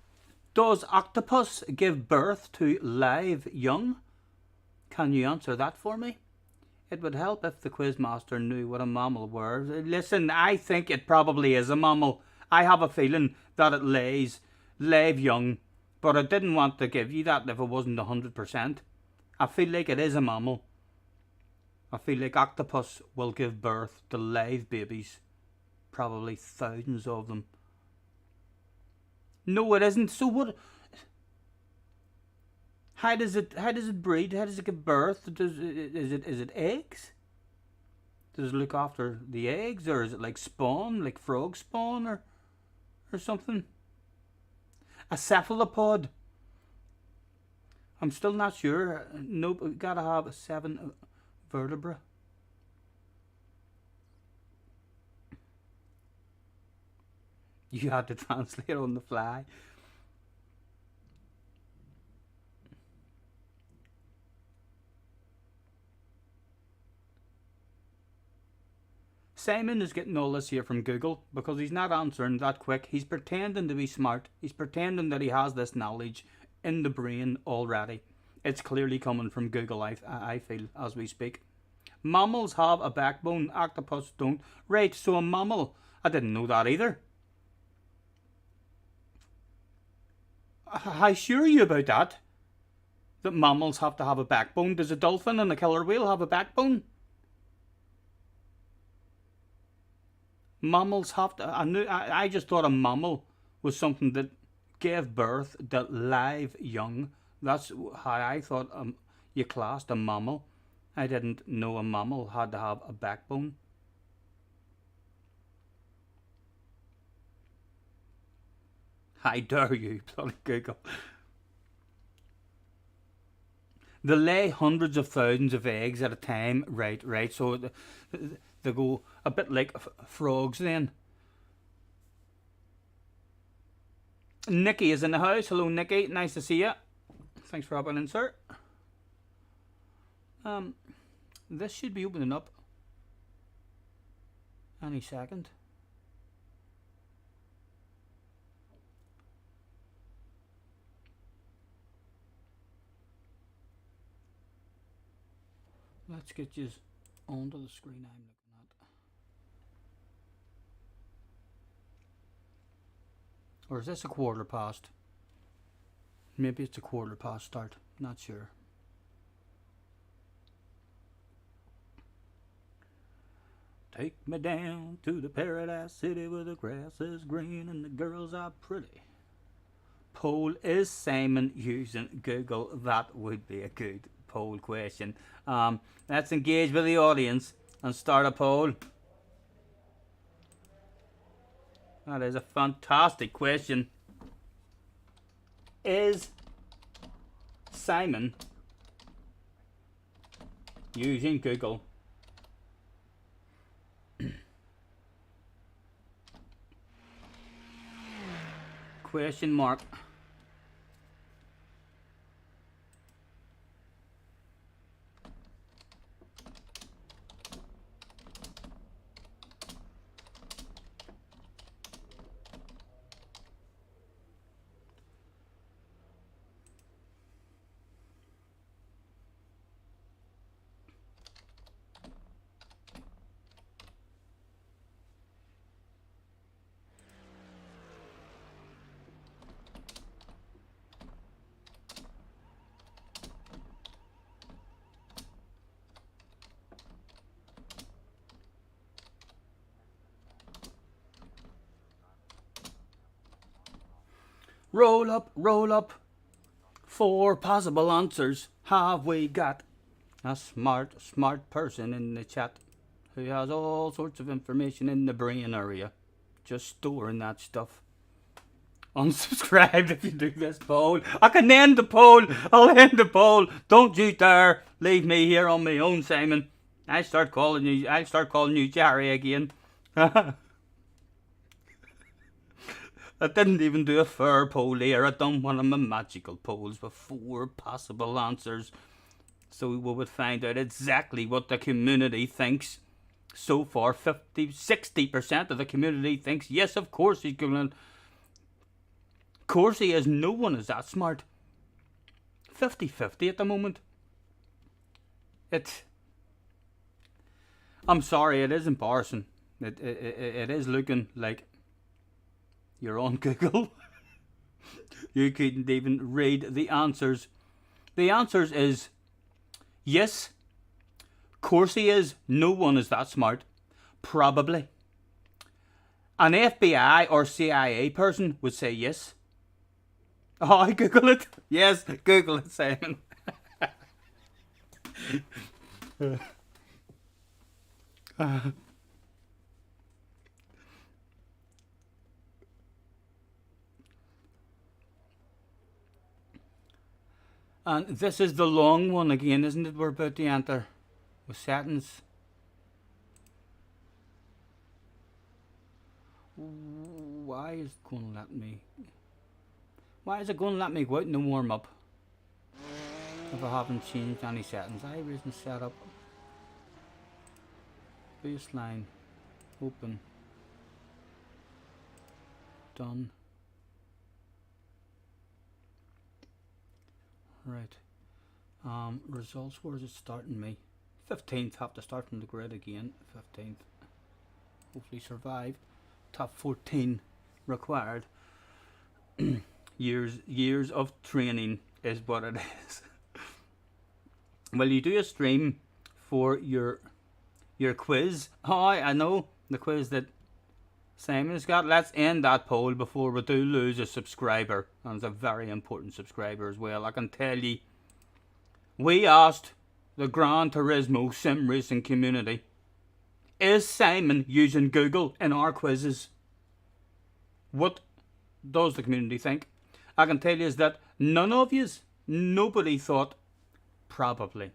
Does octopus give birth to live young? Can you answer that for me? It would help if the quizmaster knew what a mammal were. Listen, I think it probably is a mammal. I have a feeling that it lays live young, but I didn't want to give you that if it wasn't 100%. I feel like it is a mammal. I feel like octopus will give birth to live babies. Probably thousands of them. No, it isn't. So what? How does it breed? How does it give birth? Is it eggs? Does it look after the eggs, or is it like spawn, like frog spawn, or something? A cephalopod. I'm still not sure. Nope, we gotta have 7 vertebra. You had to translate on the fly. Simon is getting all this here from Google because he's not answering that quick. He's pretending to be smart. He's pretending that he has this knowledge in the brain already. It's clearly coming from Google, I feel, as we speak. Mammals have a backbone. Octopus don't. Right, so a mammal. I didn't know that either. How sure are you about that? That mammals have to have a backbone? Does a dolphin and a killer whale have a backbone? Mammals have to. I just thought a mammal was something that gave birth to live young. That's how I thought you classed a mammal. I didn't know a mammal had to have a backbone. I dare you, bloody Google. They lay hundreds of thousands of eggs at a time. Right. So they go a bit like frogs then. Nikki is in the house. Hello, Nikki. Nice to see you. Thanks for hopping in, sir. This should be opening up any second. Let's get you onto the screen I'm looking at. Or is this a quarter past? Maybe it's a quarter past start. Not sure. Take me down to the paradise city where the grass is green and the girls are pretty. Poll, is Simon using Google? That would be a good poll question. Let's engage with the audience and start a poll. That is a fantastic question. Is Simon using Google? Question mark. Roll up, roll up. 4 possible answers have we got. A smart person in the chat who has all sorts of information in the brain area. Just storing that stuff. Unsubscribed if you do this poll. I can end the poll. I'll end the poll. Don't you dare leave me here on my own, Simon. I'll start calling you Jerry again. I didn't even do a fair poll here. I done one of my magical polls with 4 possible answers. So we would find out exactly what the community thinks. So far, 60% of the community thinks, yes, of course he's going to. Of course he is. No one is that smart. 50-50 at the moment. I'm sorry, it is embarrassing. It is looking like you're on Google. You couldn't even read the answers. The answers is yes, course he is. No one is that smart. Probably. An FBI or CIA person would say yes. Oh, I Google it. Yes, Google it, Simon. And this is the long one again, isn't it? We're about to enter with settings. Why is it going to let me? Why is it going to let me go out in the warm up if I haven't changed any settings? Iracing setup. Baseline. Open. Done. Right. Results, where is it starting me? 15th, have to start from the grid again. 15th. Hopefully survive. Top 14 required. years of training is what it is. Well, you do a stream for your quiz. Oh, I know the quiz that Simon's got. Let's end that poll before we do lose a subscriber. And it's a very important subscriber as well. I can tell you, we asked the Gran Turismo sim racing community, is Simon using Google in our quizzes? What does the community think? I can tell you is that nobody thought probably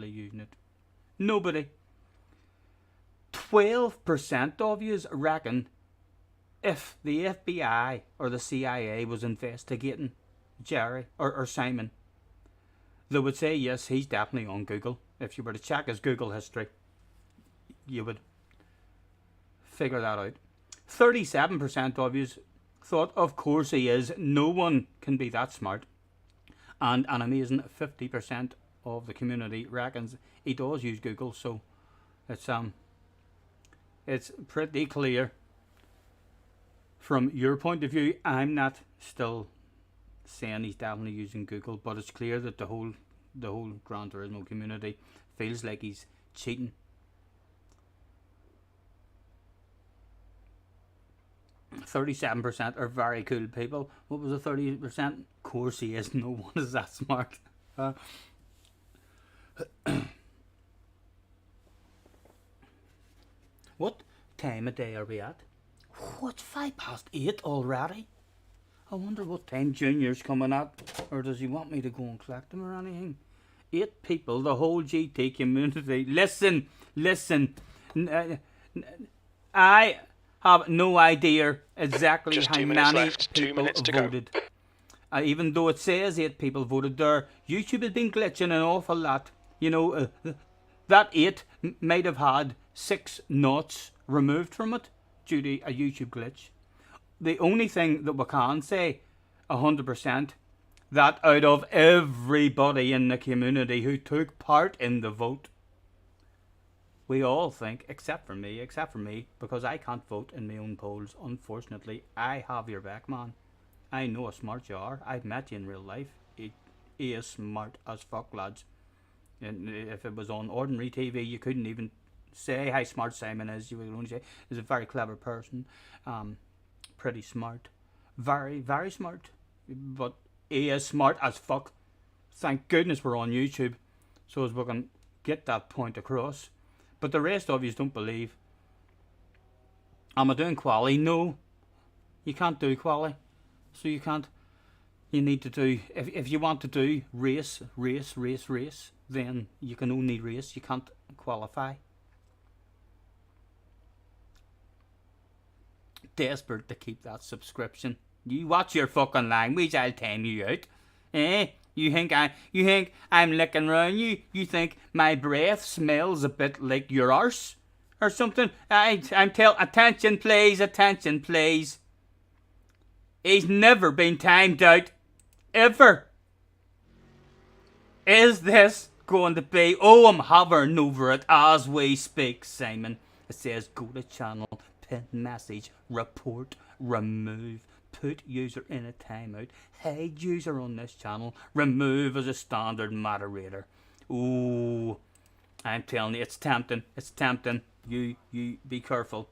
using it. Nobody. 12% of you reckon if the FBI or the CIA was investigating Jerry or Simon, they would say yes, he's definitely on Google. If you were to check his Google history, you would figure that out. 37% of you thought, of course he is. No one can be that smart. And an amazing 50% of the community reckons he does use Google. So it's pretty clear from your point of view. I'm not still saying he's definitely using Google, but it's clear that the whole Gran Turismo community feels like he's cheating. 37% are very cool people. What was the 30%? Of course he is. No one is that smart. What time of day are we at? Oh, it's 8:05 already. I wonder what time Junior's coming at, or does he want me to go and collect him or anything? 8 people, the whole GT community. Listen. I have no idea exactly Just how 2 minutes many left, 2 people minutes to go. voted. Even though it says 8 people voted there, YouTube has been glitching an awful lot. You know, that 8 might have had 6 knots removed from it due to a YouTube glitch. The only thing that we can say 100% that out of everybody in the community who took part in the vote, we all think, except for me, because I can't vote in my own polls, unfortunately. I have your back, man. I know how smart you are. I've met you in real life. He is smart as fuck, lads. And if it was on ordinary TV, you couldn't even say how smart Simon is. You would only say he's a very clever person. Pretty smart. Very, very smart. But he is smart as fuck. Thank goodness we're on YouTube, so as we can get that point across. But the rest of you don't believe. Am I doing quali? No. You can't do quali. So you can't. You need to do, if you want to do race, then you can only race. You can't qualify. Desperate to keep that subscription. You watch your fucking language, I'll time you out. You think I'm looking round you? You think my breath smells a bit like your arse? Or something? Attention please. He's never been timed out. Ever. Is this going to be? Oh, I'm hovering over it as we speak, Simon. It says go to channel, pin message, report, remove, put user in a timeout, hide user on this channel, remove as a standard moderator. Ooh, I'm telling you, it's tempting. You be careful.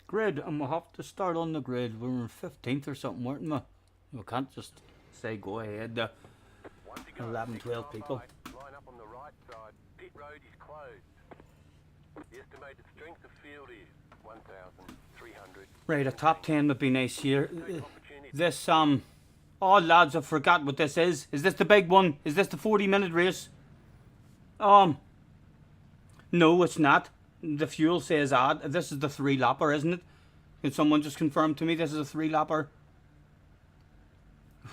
Grid, and we'll have to start on the grid. We're in 15th or something, weren't we? We can't just say go ahead. 11, 12 people. Line up on the right side. Pit road is closed. The estimated strength of field is 1,300. Right, a top 10 would be nice here. This, oh lads, I forgot what this is. Is this the big one? Is this the 40-minute race? No, it's not. The fuel says add. This is the 3-lapper, isn't it? Can someone just confirm to me this is a 3-lapper?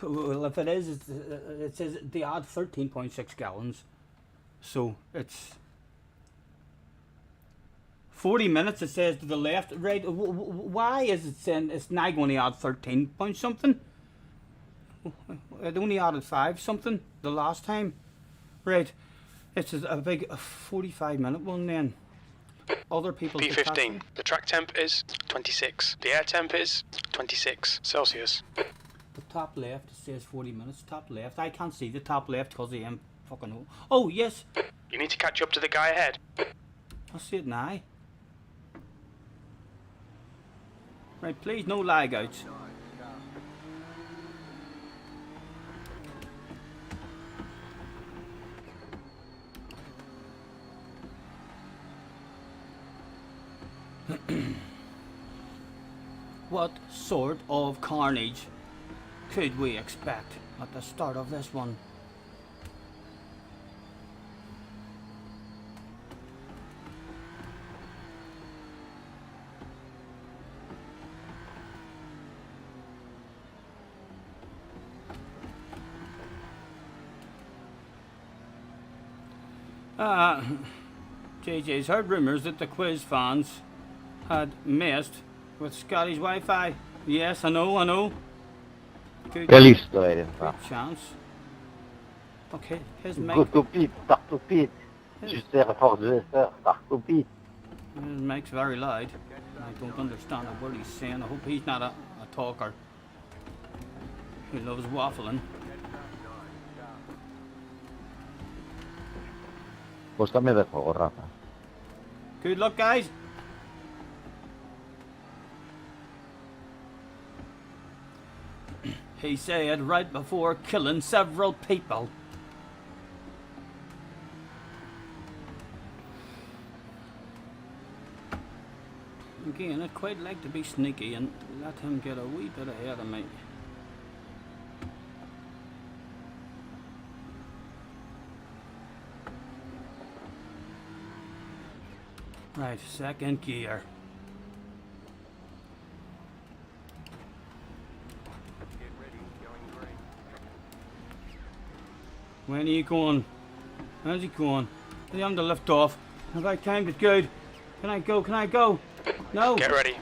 Well, if it is, it says they add 13.6 gallons. So it's 40 minutes, it says to the left. Right, why is it saying it's now going to add 13 point something? It only added 5 something the last time. Right, it's a big 45-minute one then. Other people. P15. The track temp is 26. The air temp is 26 Celsius. The top left, it says 40 minutes. Top left. I can't see the top left because I am fucking old. Oh, yes. You need to catch up to the guy ahead. I see it now. Right, please, no lag outs. What sort of carnage could we expect at the start of this one? JJ's heard rumours that the quiz fans had messed with Scotty's Wi-Fi. Yes, I know. Good chance. Okay, his mic. His mic's very loud. I don't understand a word he's saying. I hope he's not a talker. He loves waffling. Pues cambia de juego, Rafa. Good luck, guys. He said right before killing several people. Again, I'd quite like to be sneaky and let him get a wee bit ahead of me. Right, second gear. Get ready, going green. When are you going? How's he going? I am to lift off. Have I timed it good? Can I go? Can I go? No. Get ready.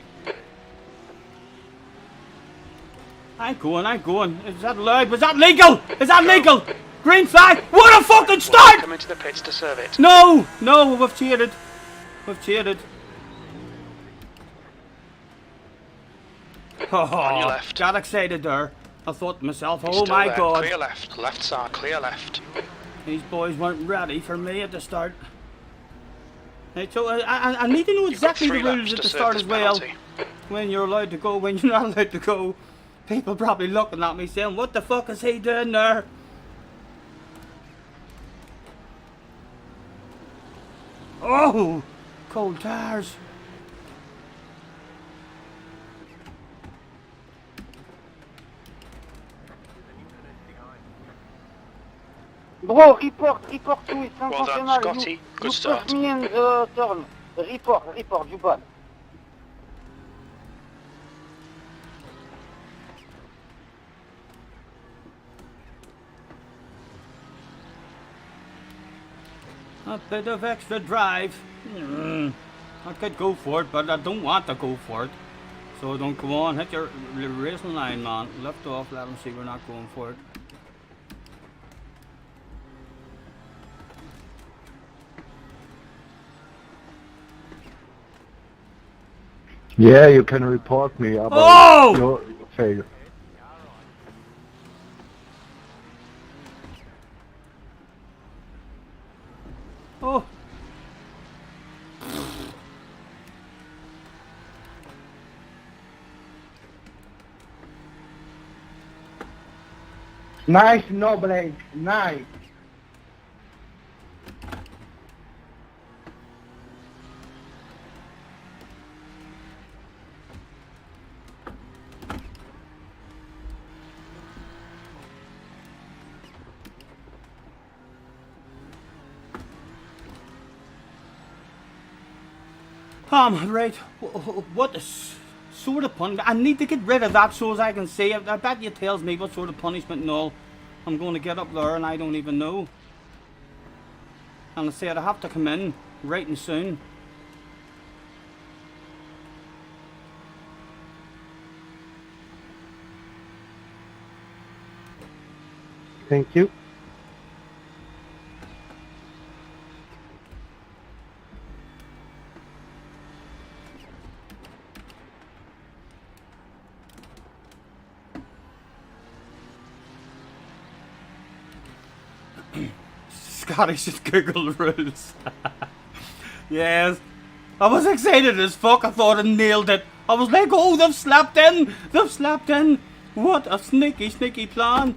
I'm going, I'm going. Is that allowed? Was that legal? Is that legal? Green flag! What a fucking start! Come into the pits to serve it. No! No, we've cheated. We've cheated. On your left. Got excited there. I thought to myself, He's oh still my there. god. Clear left. Left side, clear left. These boys weren't ready for me at the start. Right, so I need to know exactly the 3 rules laps at to the serve start this as well. penalty. When you're allowed to go, when you're not allowed to go. People probably looking at me saying, what the fuck is he doing there? Oh! Cold tires. Bro, report to it. Well done, Scotty. Good start. Put me in the turn. Report, you bad. A bit of extra drive. I could go for it, but I don't want to go for it. So don't go on, hit your racing line, man. Lift off, let them see we're not going for it. Yeah, you can report me about Oh! your failure. Oh! Nice, no break. Nice. Right. What sort of punishment? I need to get rid of that so as I can see it. I bet you tells me what sort of punishment and all I'm going to get up there and I don't even know. And I said I have to come in right and soon. Thank you. Scotty should Google the rules. Yes. I was excited as fuck. I thought I nailed it. I was like, oh, they've slapped in. They've slapped in. What a sneaky, sneaky plan.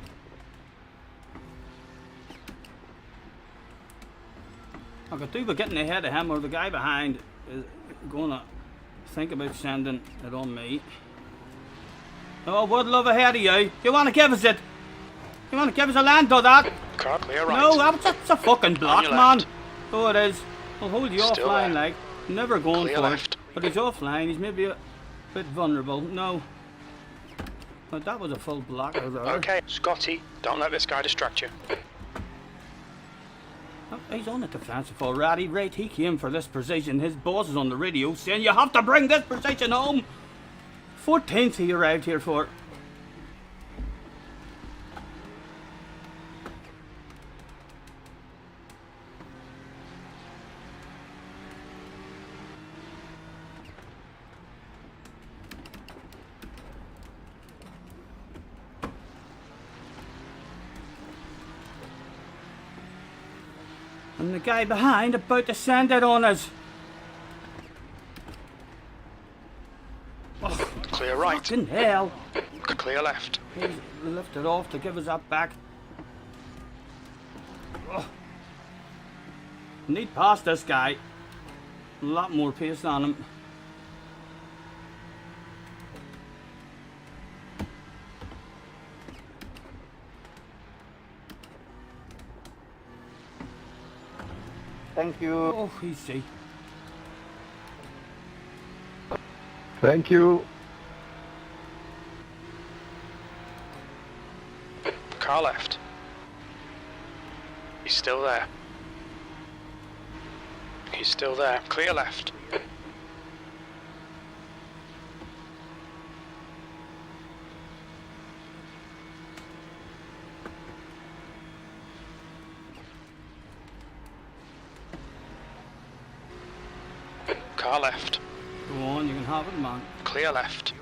I could do with getting ahead of him, or the guy behind is gonna think about sending it on me. Oh, would love ahead of you. You wanna give us it? You wanna give us a land or that? Car clear right. No, that's a fucking block, your man. left. Oh, it is. I'll hold you Still offline, there. like. Never going Clear for left. it. But he's offline. He's maybe a bit vulnerable. No. But that was a full blocker there. Okay, Scotty, don't let this guy distract you. Oh, he's on the defensive already. Right, he came for this precision. His boss is on the radio saying you have to bring this precision home. 14th he arrived here for. And the guy behind about to send it on us. Oh, Clear right. fucking hell. Clear left. He's lifted off to give us that back. Oh. Need past this guy. A lot more pace on him. Thank you. Oh, easy. Thank you. Car left. He's still there. He's still there. Clear left. Car left. Go on, you can have it, man. Clear left.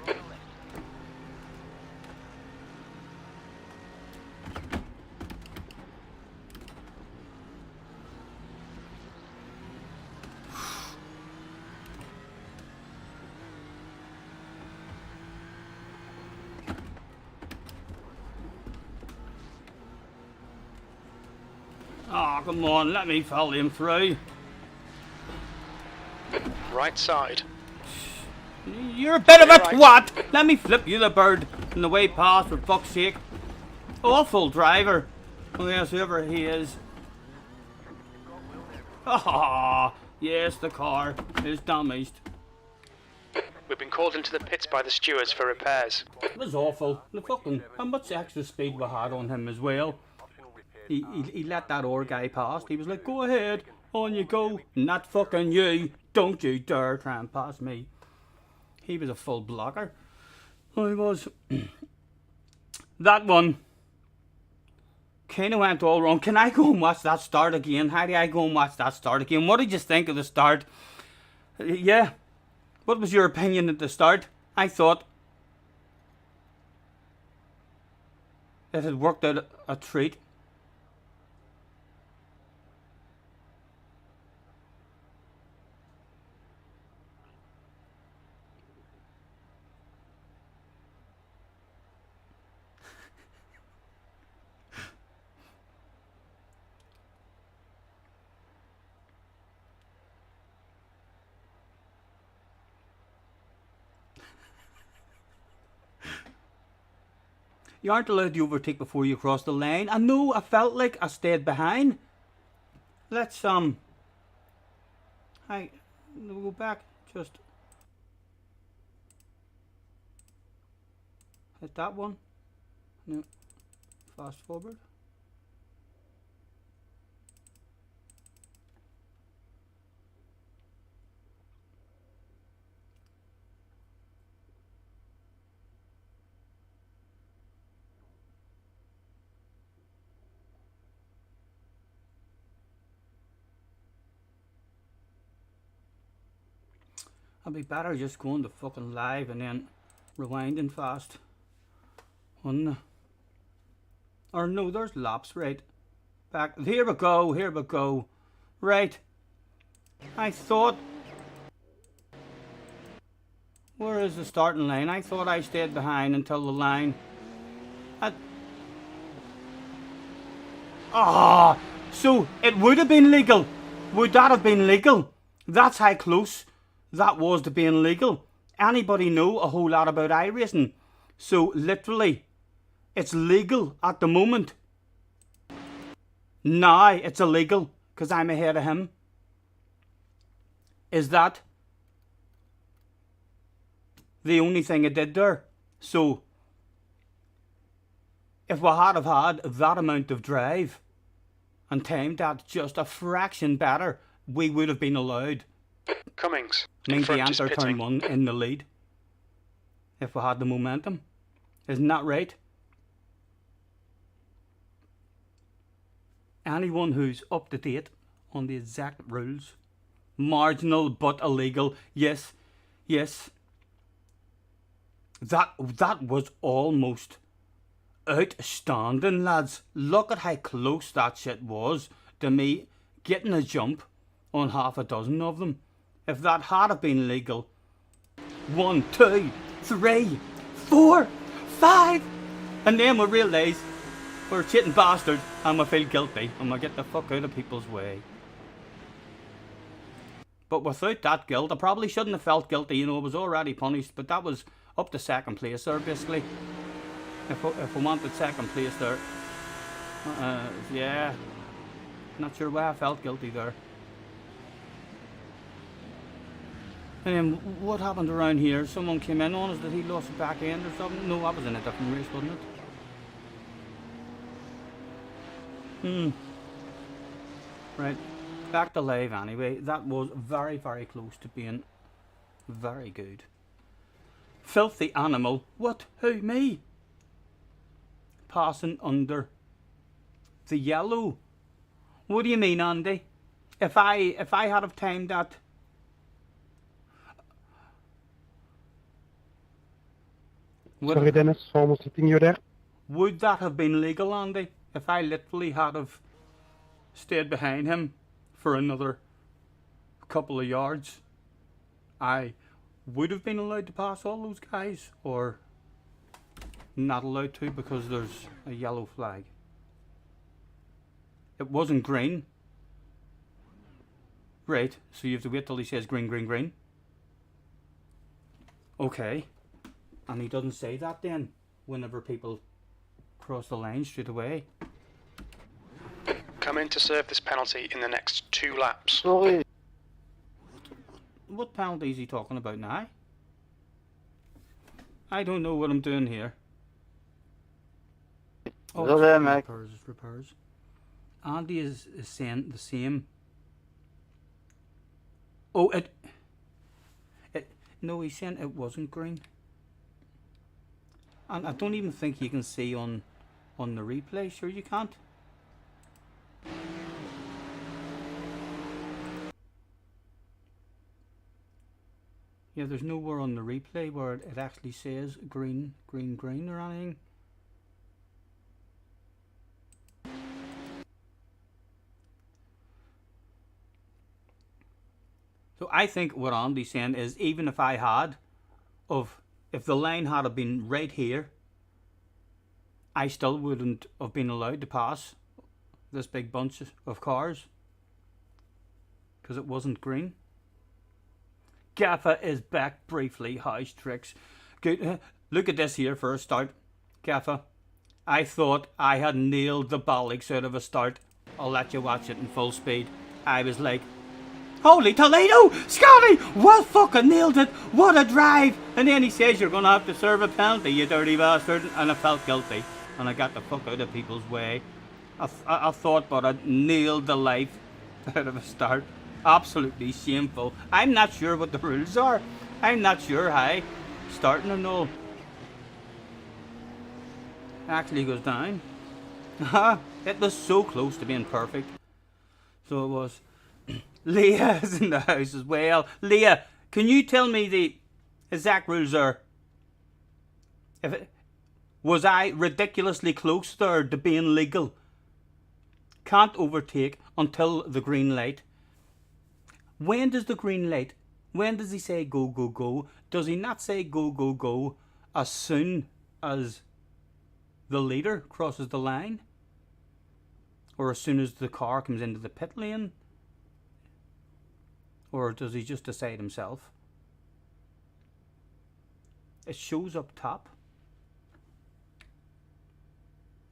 Oh, come on, let me follow him through. Right side. You're a bit of a Right. twat! Let me flip you the bird on the way past, for fuck's sake. Awful driver. Oh yes, whoever he is. Ah, yes, the car is damaged. We've been called into the pits by the stewards for repairs. It was awful. The fucking, how much extra speed we had on him as well. He let that other guy past. He was like, go ahead, on you go. Not fucking you. Don't you dare try and pass me. He was a full blocker. I was. That one kind of went all wrong. Can I go and watch that start again? How do I go and watch that start again? What did you think of the start? Yeah. What was your opinion at the start? I thought it had worked out a treat. You aren't allowed to overtake before you cross the line. I know, I felt like I stayed behind. Let's, we'll go back, just hit that one. No, fast forward. I'd be better just going to fucking live and then rewinding fast. Wouldn't I? Or no, there's laps, right? Back. Here we go, here we go. Right. I thought. Where is the starting line? I thought I stayed behind until the line. Ah, so it would have been legal. Would that have been legal? That's how close that was to being legal. Anybody know a whole lot about iRacing? So literally, it's legal at the moment. Now it's illegal because I'm ahead of him. Is that the only thing I did there? So if we had have had that amount of drive and timed that just a fraction better, we would have been allowed. Cummings. Means in we front is enter turn pitting. 1 in the lead. If we had the momentum. Isn't that right? Anyone who's up to date on the exact rules. Marginal but illegal. Yes. Yes. That was almost outstanding, lads. Look at how close that shit was to me getting a jump on half a dozen of them. If that had have been legal, 1, 2, 3, 4, 5, and then we realise we're cheating bastards and we feel guilty and we get the fuck out of people's way. But without that guilt, I probably shouldn't have felt guilty, you know, I was already punished, but that was up to second place there, basically. If I wanted second place there. Yeah. Not sure why I felt guilty there. And then what happened around here? Someone came in on us that he lost the back end or something? No, that was in a different race, wasn't it? Right. Back to live anyway. That was very, very close to being very good. Filthy animal. What? Who? Me? Passing under the yellow. What do you mean, Andy? If I had have timed that. Sorry, Dennis, almost hitting you there. Would that have been legal, Andy? If I literally had have stayed behind him for another couple of yards, I would have been allowed to pass all those guys, or not allowed to because there's a yellow flag. It wasn't green. Right, so you have to wait till he says green, green, green. Okay. And he doesn't say that then, whenever people cross the line straight away. Come in to serve this penalty in the next 2 laps. Sorry. What penalty is he talking about now? I don't know what I'm doing here. Oh, Sorry, mate. repairs. Andy is saying the same. Oh, no, he's saying it wasn't green. And I don't even think you can see on the replay. Sure you can't? Yeah, there's nowhere on the replay where it actually says green, green, green or anything. So I think what Andy's saying is, even if I had, if the line had been right here, I still wouldn't have been allowed to pass this big bunch of cars because it wasn't green. Gaffer is back briefly. House tricks. Good. Look at this here for a start. Gaffer, I thought I had nailed the bollocks out of a start. I'll let you watch it in full speed. I was like, holy Toledo! Scotty! Well fucking nailed it! What a drive! And then he says you're gonna have to serve a penalty, you dirty bastard. And I felt guilty. And I got the fuck out of people's way. I thought, but I nailed the life out of a start. Absolutely shameful. I'm not sure what the rules are. I'm not sure how starting and all actually goes down. It was so close to being perfect. So it was. Leah's in the house as well. Leah, can you tell me the exact rules are? Was I ridiculously close there to being legal? Can't overtake until the green light. When does the green light? When does he say go, go, go? Does he not say go, go, go as soon as the leader crosses the line? Or as soon as the car comes into the pit lane? Or does he just decide himself? It shows up top.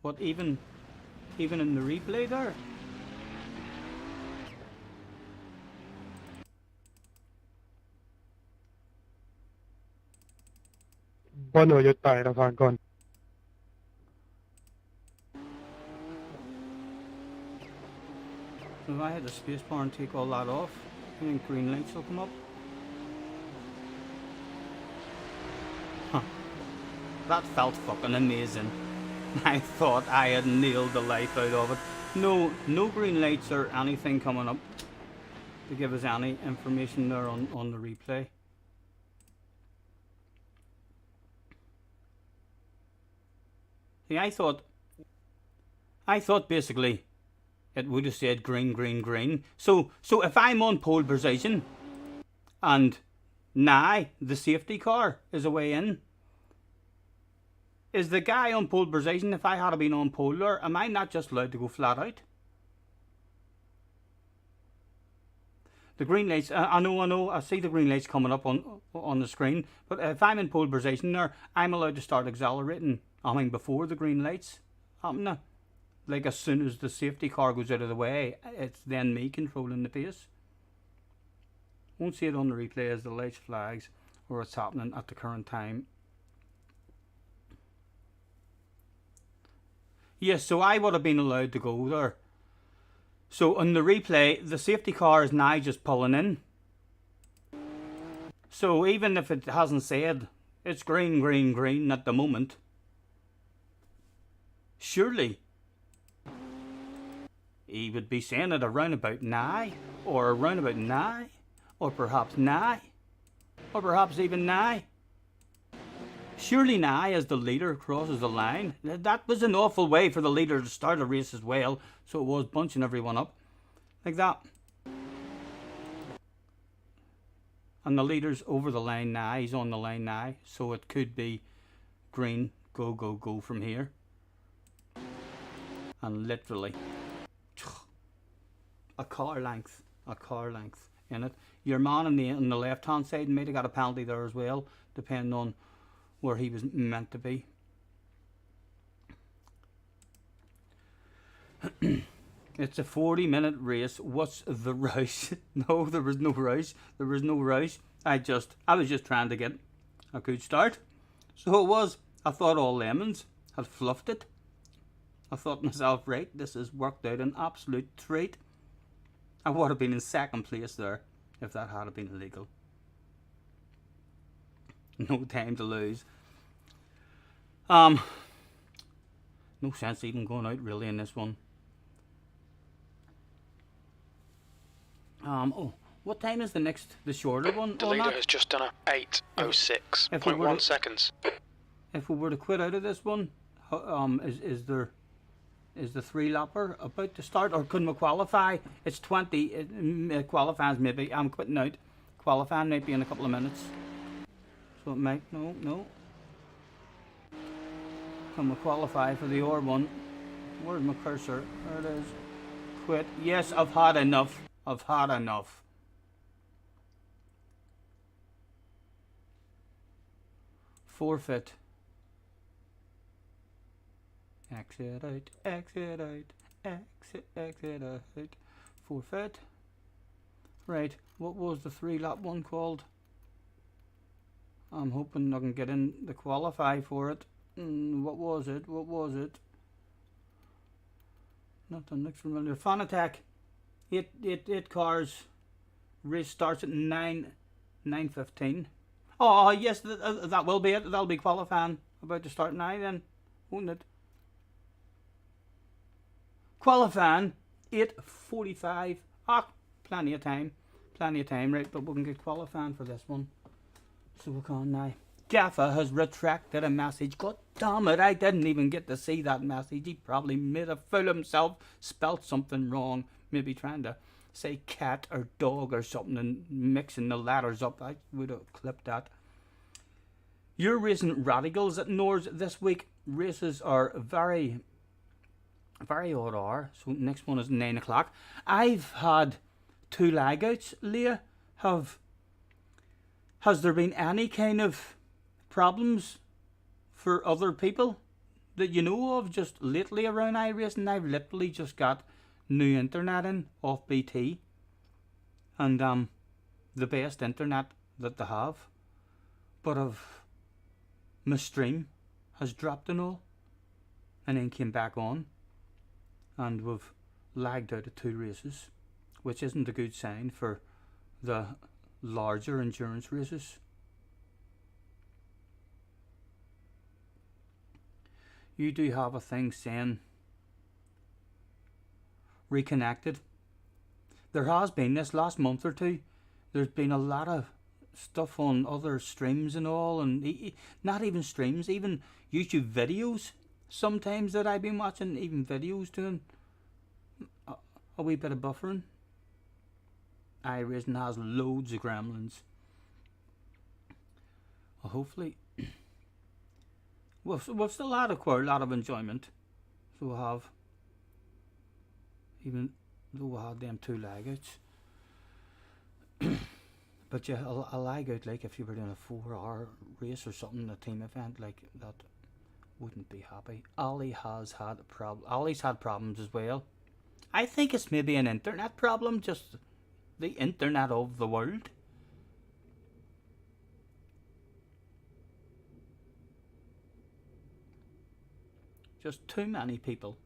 What, even in the replay there? Bueno, you're tired of our gun. If I hit the spacebar and take all that off, I think green lights will come up. Huh. That felt fucking amazing. I thought I had nailed the life out of it. No green lights or anything coming up to give us any information there on the replay. See, I thought basically it would have said green, green, green. So if I'm on pole position and now the safety car is away in, is the guy on pole position, if I had been on pole there, am I not just allowed to go flat out? The green lights, I know, I see the green lights coming up on the screen, but if I'm in pole position there, I'm allowed to start accelerating, before the green lights happen. Like as soon as the safety car goes out of the way, it's then me controlling the pace. Won't see it on the replay as the lights flags or it's happening at the current time. Yes, so I would have been allowed to go there. So on the replay, the safety car is now just pulling in. So even if it hasn't said it's green, green, green at the moment, surely he would be saying it around about now, or around about now, or perhaps now, or perhaps even now. Surely now, as the leader crosses the line, that was an awful way for the leader to start a race as well, so it was bunching everyone up like that. And the leader's over the line now, he's on the line now, so it could be green, go, go, go from here. And literally a car length in it. Your man on the left hand side might have got a penalty there as well, depending on where he was meant to be. It's a 40-minute race. What's the rush? No, there was no rush. There was no rush. I was just trying to get a good start. So it was. I thought all lemons had fluffed it. I thought to myself, right, this has worked out an absolute treat. I would have been in second place there if that had been illegal. No time to lose. No sense even going out really in this one. Oh, what time is the shorter one? The leader has just done a 8:06.1 seconds. If we were to quit out of this one, is the 3-lapper about to start, or couldn't we qualify? It's 20. Qualifying maybe. I'm quitting out. Qualifying might be in a couple of minutes. So it might. No. Can we qualify for the R1? Where's my cursor? There it is. Quit. Yes, I've had enough. I've had enough. Forfeit. Exit out, exit out, exit out. Forfeit. Right, what was the 3-lap one called? I'm hoping I can get in the qualify for it. What was it? Nothing looks familiar. Fan attack. 8 cars. Race starts at 9:15. Oh yes, that will be it. That'll be qualifying. About to start now then, won't it? Qualifying 8:45. Plenty of time, right? But we can get qualifying for this one. So we can now. Gaffer has retracted a message. God damn it! I didn't even get to see that message. He probably made a fool himself. Spelt something wrong. Maybe trying to say cat or dog or something and mixing the letters up. I would have clipped that. You're racing radicals at Nords this week. Races are very odd hour. So next one is 9 o'clock. I've had 2 lag-outs. Leah, has there been any kind of problems for other people that you know of just lately around iRacing? I've literally just got new internet in off BT, and the best internet that they have, but my stream has dropped and all, and then came back on, and we've lagged out of 2 races, which isn't a good sign for the larger endurance races. You do have a thing saying reconnected. There has been this last month or two. There's been a lot of stuff on other streams and all, and not even streams, even YouTube videos sometimes that I've been watching, even videos doing a wee bit of buffering. Iracing has loads of gremlins. Well, hopefully we've still had a quite a lot of enjoyment. So we have, even though we had them 2 lag outs. But yeah, a lag out, like if you were doing a 4-hour race or something, a team event like that, wouldn't be happy. Ali's had problems as well. I think it's maybe an internet problem, just the internet of the world. Just too many people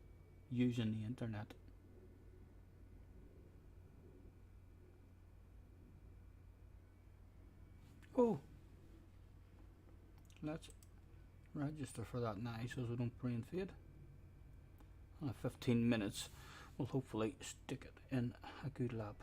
using the internet. Oh, let's register for that now so we don't brain fade. 15 minutes will hopefully stick it in a good lap.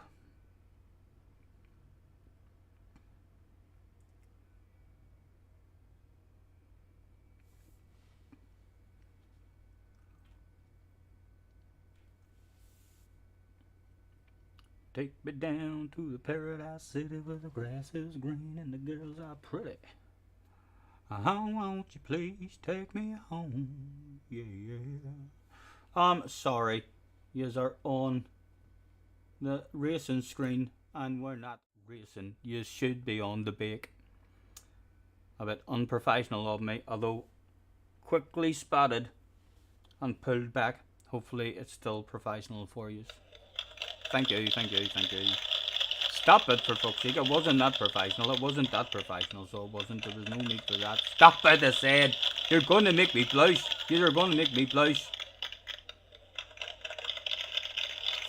Take me down to the paradise city where the grass is green and the girls are pretty. Won't you please take me home? Yeah. Sorry. Yous are on the racing screen and we're not racing. You should be on the bake. A bit unprofessional of me, although quickly spotted and pulled back. Hopefully it's still professional for you. Thank you. Stop it, for fuck's sake. It wasn't that professional. So it wasn't. There was no need for that. Stop it, I said. You're going to make me blush. You're going to make me blush.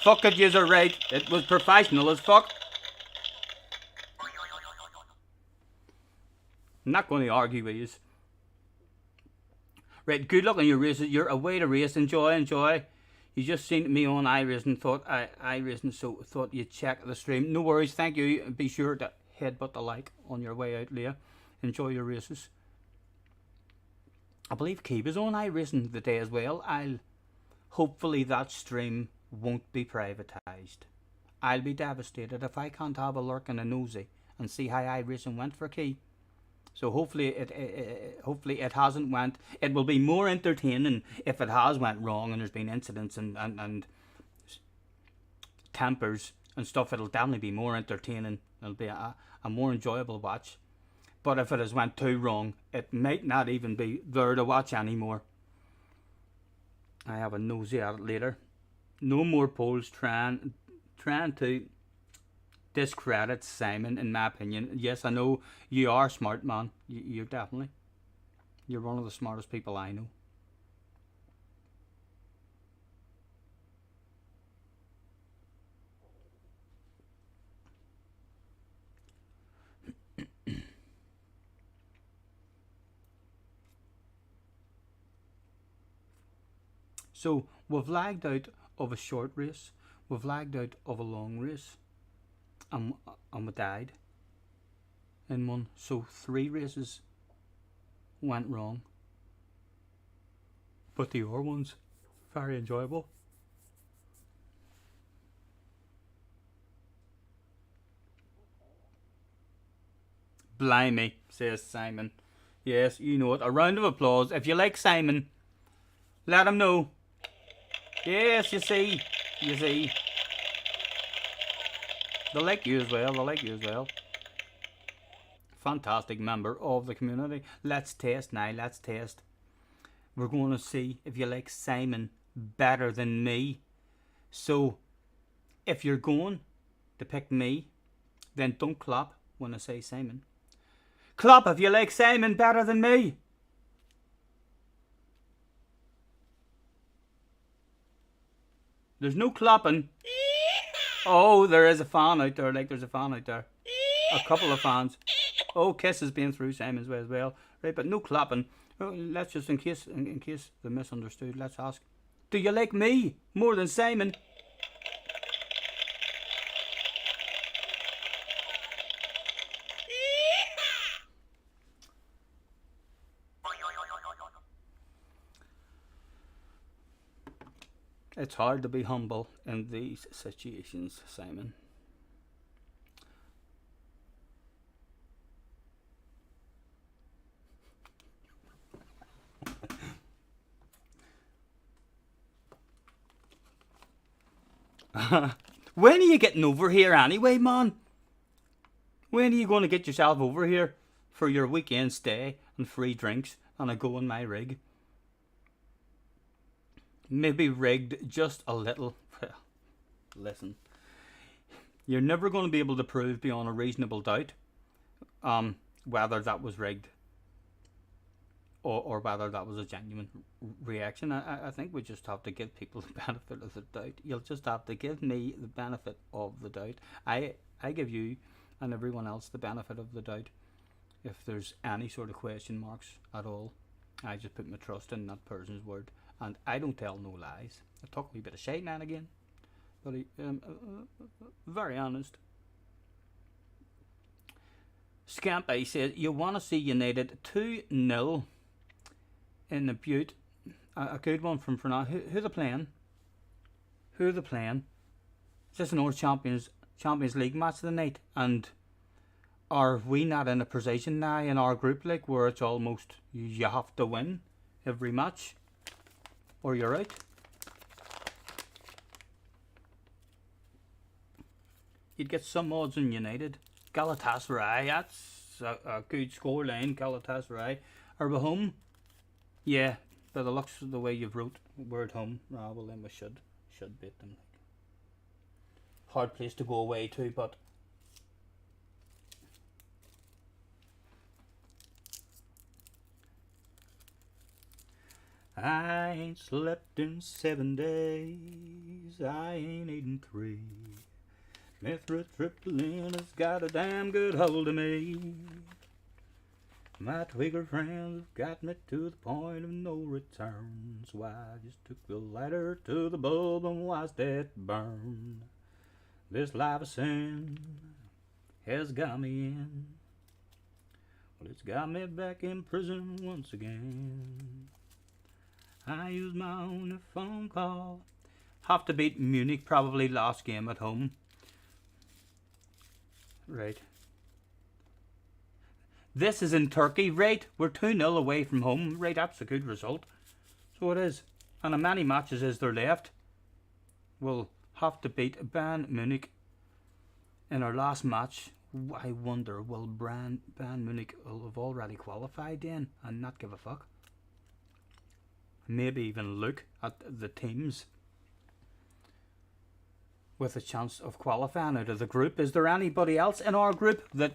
Fuck it, you're right. It was professional as fuck. I'm not going to argue with you. Right, good luck on your races. You're away to race. Enjoy. You just seen me on Iracing, so thought you'd check the stream. No worries, thank you. Be sure to headbutt the like on your way out, Leah. Enjoy your races. I believe Kiba's on Iracing today as well. Hopefully that stream won't be privatised. I'll be devastated if I can't have a lurk and a nosy and see how Iracing went for Key. So hopefully it hasn't went. It will be more entertaining if it has went wrong and there's been incidents and tempers and stuff. It'll definitely be more entertaining. It'll be a more enjoyable watch. But if it has went too wrong, it might not even be there to watch anymore. I have a nosy at it later. No more polls trying to discredit Simon, in my opinion. Yes, I know you are smart, man. You're definitely. You're one of the smartest people I know. So, we've lagged out of a short race. We've lagged out of a long race. And we died in one. So 3 races went wrong. But the other ones, very enjoyable. Blimey, says Simon. Yes, you know it. A round of applause. If you like Simon, let him know. Yes, you see. They like you as well. Fantastic member of the community. Let's test now. We're going to see if you like Simon better than me. So, if you're going to pick me, then don't clap when I say Simon. Clap if you like Simon better than me. There's no clapping. Oh, there is a fan out there. There's a fan out there. A couple of fans. Oh, Kiss has been through Simon's way as well. Right, but no clapping. Let's just, in case they misunderstood, let's ask. Do you like me more than Simon? It's hard to be humble in these situations, Simon. When are you getting over here anyway, man? When are you going to get yourself over here for your weekend stay and free drinks and a go on my rig? Maybe rigged just a little. Listen, you're never going to be able to prove beyond a reasonable doubt whether that was rigged or whether that was a genuine reaction. I think we just have to give people the benefit of the doubt. You'll just have to give me the benefit of the doubt. I give you and everyone else the benefit of the doubt. If there's any sort of question marks at all, I just put my trust in that person's word. And I don't tell no lies. I talk a wee bit of shite now and again, but very honest. Scampy says, you want to see United 2-0 in the Butte. A good one from Fernand. Who they playing? Who are they playing? Is this an North Champions League match tonight? And are we not in a position now in our group league where it's almost you have to win every match or you're out? You'd get some odds in United. Galatasaray, that's a good score line. Galatasaray. Are we home? Yeah, by the looks of the way you've wrote, we're at home. Ah, well then we should beat them. Hard place to go away to, but I ain't slept in 7 days. I ain't eaten 3. Mithritriptyline has got a damn good hold of me. My twigger friends have got me to the point of no return. So I just took the lighter to the bulb and watched it burn. This life of sin has got me in. Well, it's got me back in prison once again. I used my only phone call. Have to beat Munich, probably last game at home. Right. This is in Turkey, right? We're 2-0 away from home, right? That's a good result. So it is. And how many matches is there left? We'll have to beat Bayern Munich in our last match. I wonder, will Bayern Munich have already qualified then and not give a fuck? Maybe even look at the teams with a chance of qualifying out of the group. Is there anybody else in our group that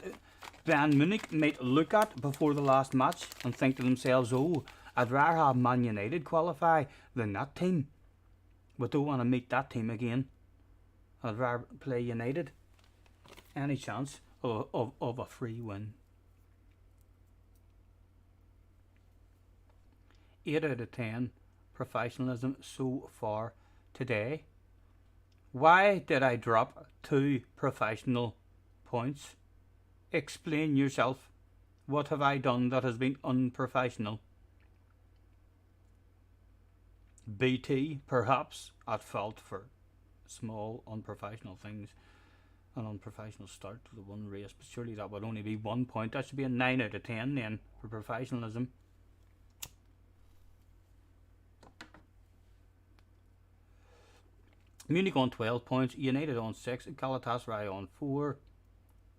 Bayern Munich might look at before the last match and think to themselves, oh, I'd rather have Man United qualify than that team. We don't want to meet that team again. I'd rather play United. Any chance of a free win? 8 out of 10 professionalism so far today. Why did I drop 2 professional points? Explain yourself. What have I done that has been unprofessional? BT, perhaps, at fault for small unprofessional things. An unprofessional start to the one race, but surely that would only be 1 point. That should be a 9 out of 10 then for professionalism. Munich on 12 points, United on 6, Galatasaray on 4,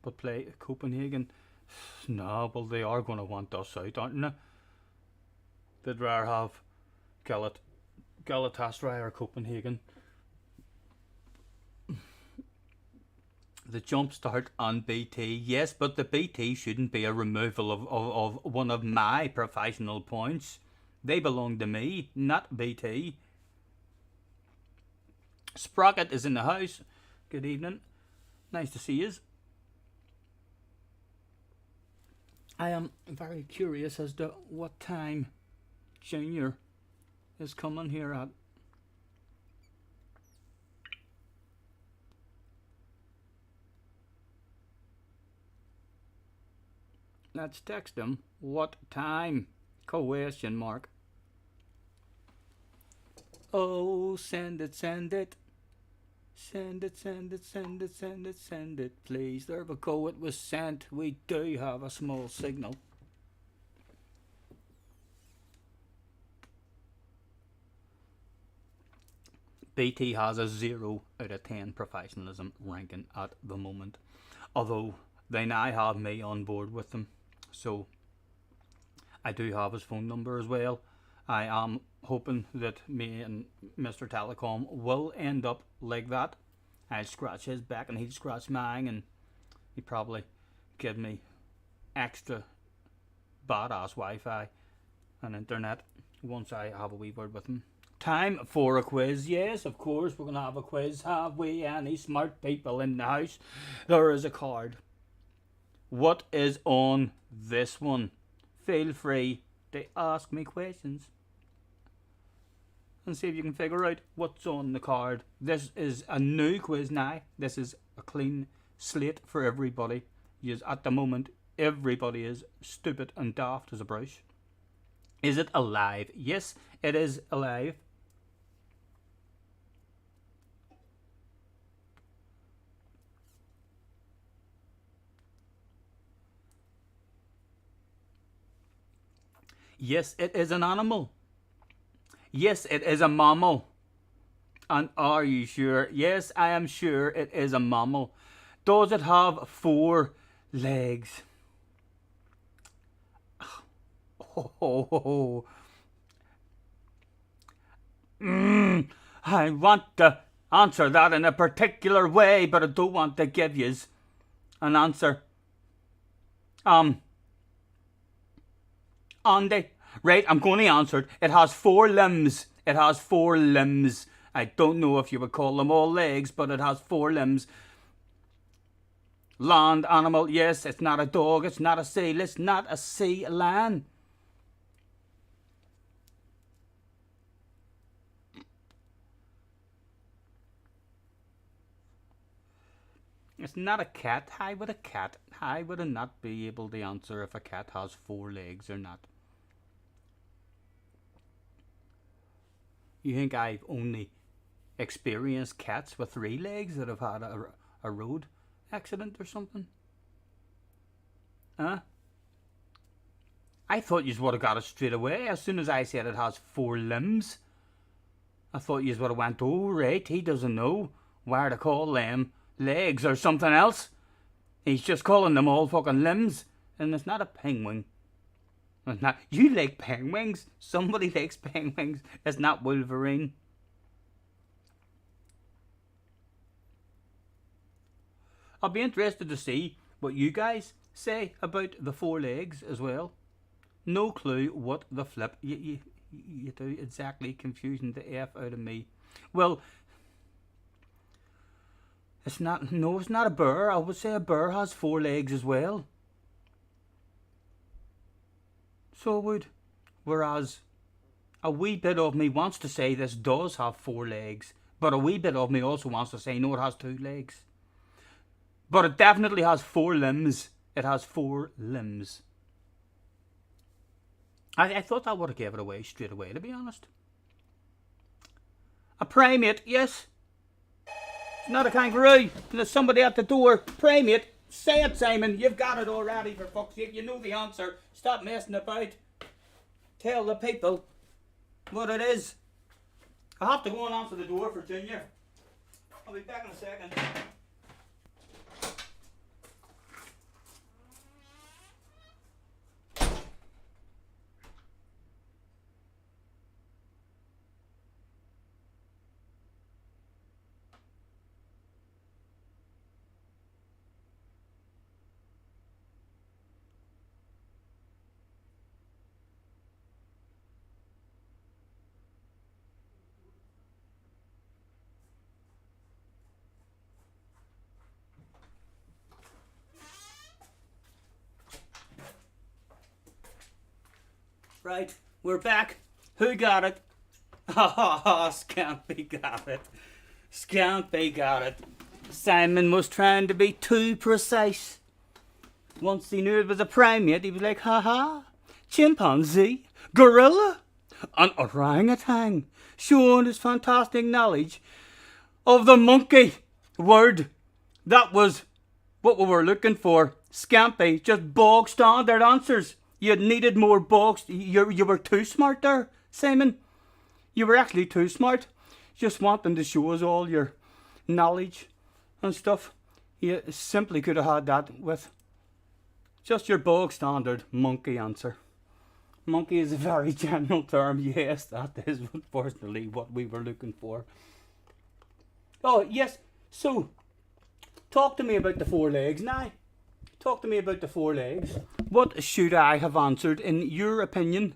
but play Copenhagen. No, well they are going to want us out, aren't they? They'd rather have Galatasaray or Copenhagen. The jump start on BT, yes, but the BT shouldn't be a removal of one of my professional points. They belong to me, not BT. Sprocket is in the house. Good evening. Nice to see you. I am very curious as to what time Junior is coming here at. Let's text him. What time? Question mark. Oh, send it, send it. Send it, send it, send it, send it, send it, please. There we go, it was sent. We do have a small signal. BT has a 0 out of 10 professionalism ranking at the moment. Although they now have me on board with them. So I do have his phone number as well. I am hoping that me and Mr. Telecom will end up like that. I'll scratch his back and he'll scratch mine, and he'll probably give me extra badass Wi-Fi and internet once I have a wee word with him. Time for a quiz. Yes, of course, we're going to have a quiz. Have we any smart people in the house? There is a card. What is on this one? Feel free to ask me questions and see if you can figure out what's on the card. This is a new quiz now. This is a clean slate for everybody. Yes, at the moment, everybody is stupid and daft as a brush. Is it alive? Yes, it is alive. Yes, it is an animal. Yes, it is a mammal. And are you sure? Yes, I am sure it is a mammal. Does it have 4 legs? Oh. I want to answer that in a particular way, but I don't want to give you an answer. Andy. Right, I'm going to answer it. It has 4 limbs. It has 4 limbs. I don't know if you would call them all legs, but it has 4 limbs. Land animal. Yes, it's not a dog. It's not a seal. It's not a sea lion. It's not a cat. How would it not be able to answer if a cat has 4 legs or not? You think I've only experienced cats with 3 legs that have had a road accident or something? Huh? I thought you would have got it straight away as soon as I said it has 4 limbs. I thought you would have went, oh right, he doesn't know where to call them legs or something else. He's just calling them all fucking limbs. And it's not a penguin. It's not. You like penguins? Somebody likes penguins. It's not Wolverine. I'll be interested to see what you guys say about the 4 legs as well. No clue what the flip you do exactly, confusing the F out of me. Well, it's not. No, it's not a bear. I would say a bear has 4 legs as well. So it would. Whereas a wee bit of me wants to say this does have 4 legs, but a wee bit of me also wants to say no, it has 2 legs. But it definitely has 4 limbs. It has 4 limbs. I thought I would have gave it away straight away, to be honest. A primate, yes. It's not a kangaroo. There's somebody at the door. Primate. Say it, Simon. You've got it already, for fuck's sake. You know the answer. Stop messing about. Tell the people what it is. I have to go and answer the door for Junior. I'll be back in a second. Right, we're back. Who got it? Oh, Scampy got it. Scampy got it. Simon was trying to be too precise. Once he knew it was a primate, he was like, haha, chimpanzee, gorilla, An orangutan, showing his fantastic knowledge of the monkey word. That was what we were looking for. Scampy, just bog standard answers. You needed more bogs. You were too smart there, Simon. You were actually too smart. Just wanting to show us all your knowledge and stuff. You simply could have had that with just your bog standard monkey answer. Monkey is a very general term. Yes, that is unfortunately what we were looking for. Oh, yes. So, talk to me about the 4 legs now. Talk to me about the 4 legs. What should I have answered in your opinion?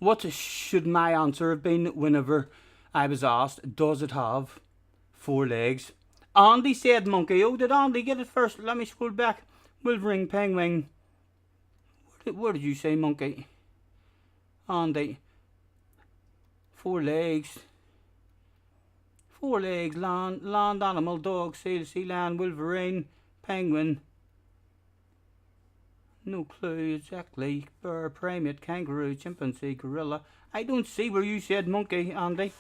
What should my answer have been whenever I was asked, does it have 4 legs? Andy said monkey. Oh, did Andy get it first? Let me scroll back. Wolverine, penguin. Where did you say monkey? Andy. 4 legs. 4 legs, land animal, dog, seal, sea lion, wolverine, penguin. No clue exactly. Bear, primate, kangaroo, chimpanzee, gorilla. I don't see where you said monkey, Andy.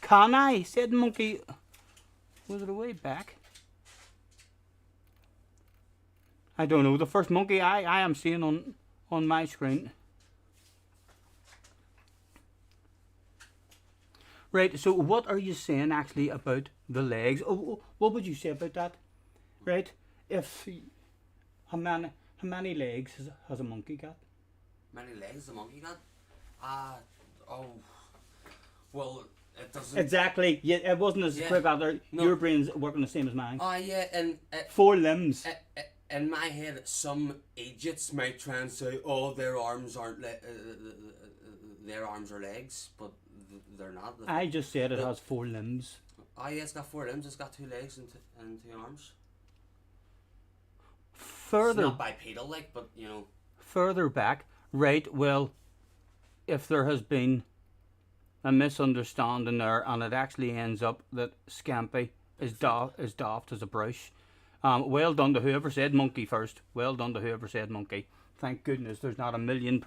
Can I? Said monkey. Was it a way back? I don't know. The first monkey I am seeing on my screen. Right, so what are you saying actually about the legs? Oh, what would you say about that? Right, if how many legs has a monkey got? Many legs has a monkey got? Well, it doesn't. Exactly. Yeah, it wasn't as quick either. No. Your brain's working the same as mine. Yeah, and 4 limbs. In my head, some idiots might try and say, "Oh, their arms aren't their arms are legs," but they're not. I just said it has 4 limbs. Oh yeah, it's got 4 limbs. It's got 2 legs and 2 arms. Further, it's not bipedal, like, but you know. Further back, right? Well, if there has been a misunderstanding there, and it actually ends up that Scampy is daft as a brush. Well done to whoever said monkey first. Well done to whoever said monkey. Thank goodness there's not £1 million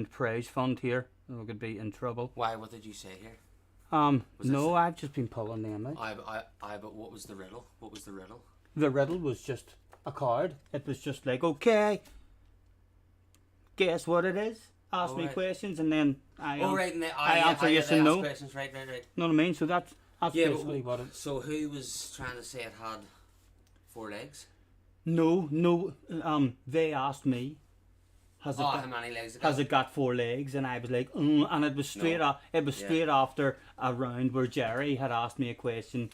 prize fund here. We could be in trouble. Why? What did you say here? No, I've just been pulling them out. But what was the riddle? What was the riddle? The riddle was just a card. It was just like, okay, guess what it is? Ask me questions, and then I answer yes and no. Questions. Right. Know what I mean? So that's basically what it. So who was trying to say it had 4 legs? No. They asked me. How many legs? Has it got 4 legs? And I was like, and it was straight off. It was straight after a round where Jerry had asked me a question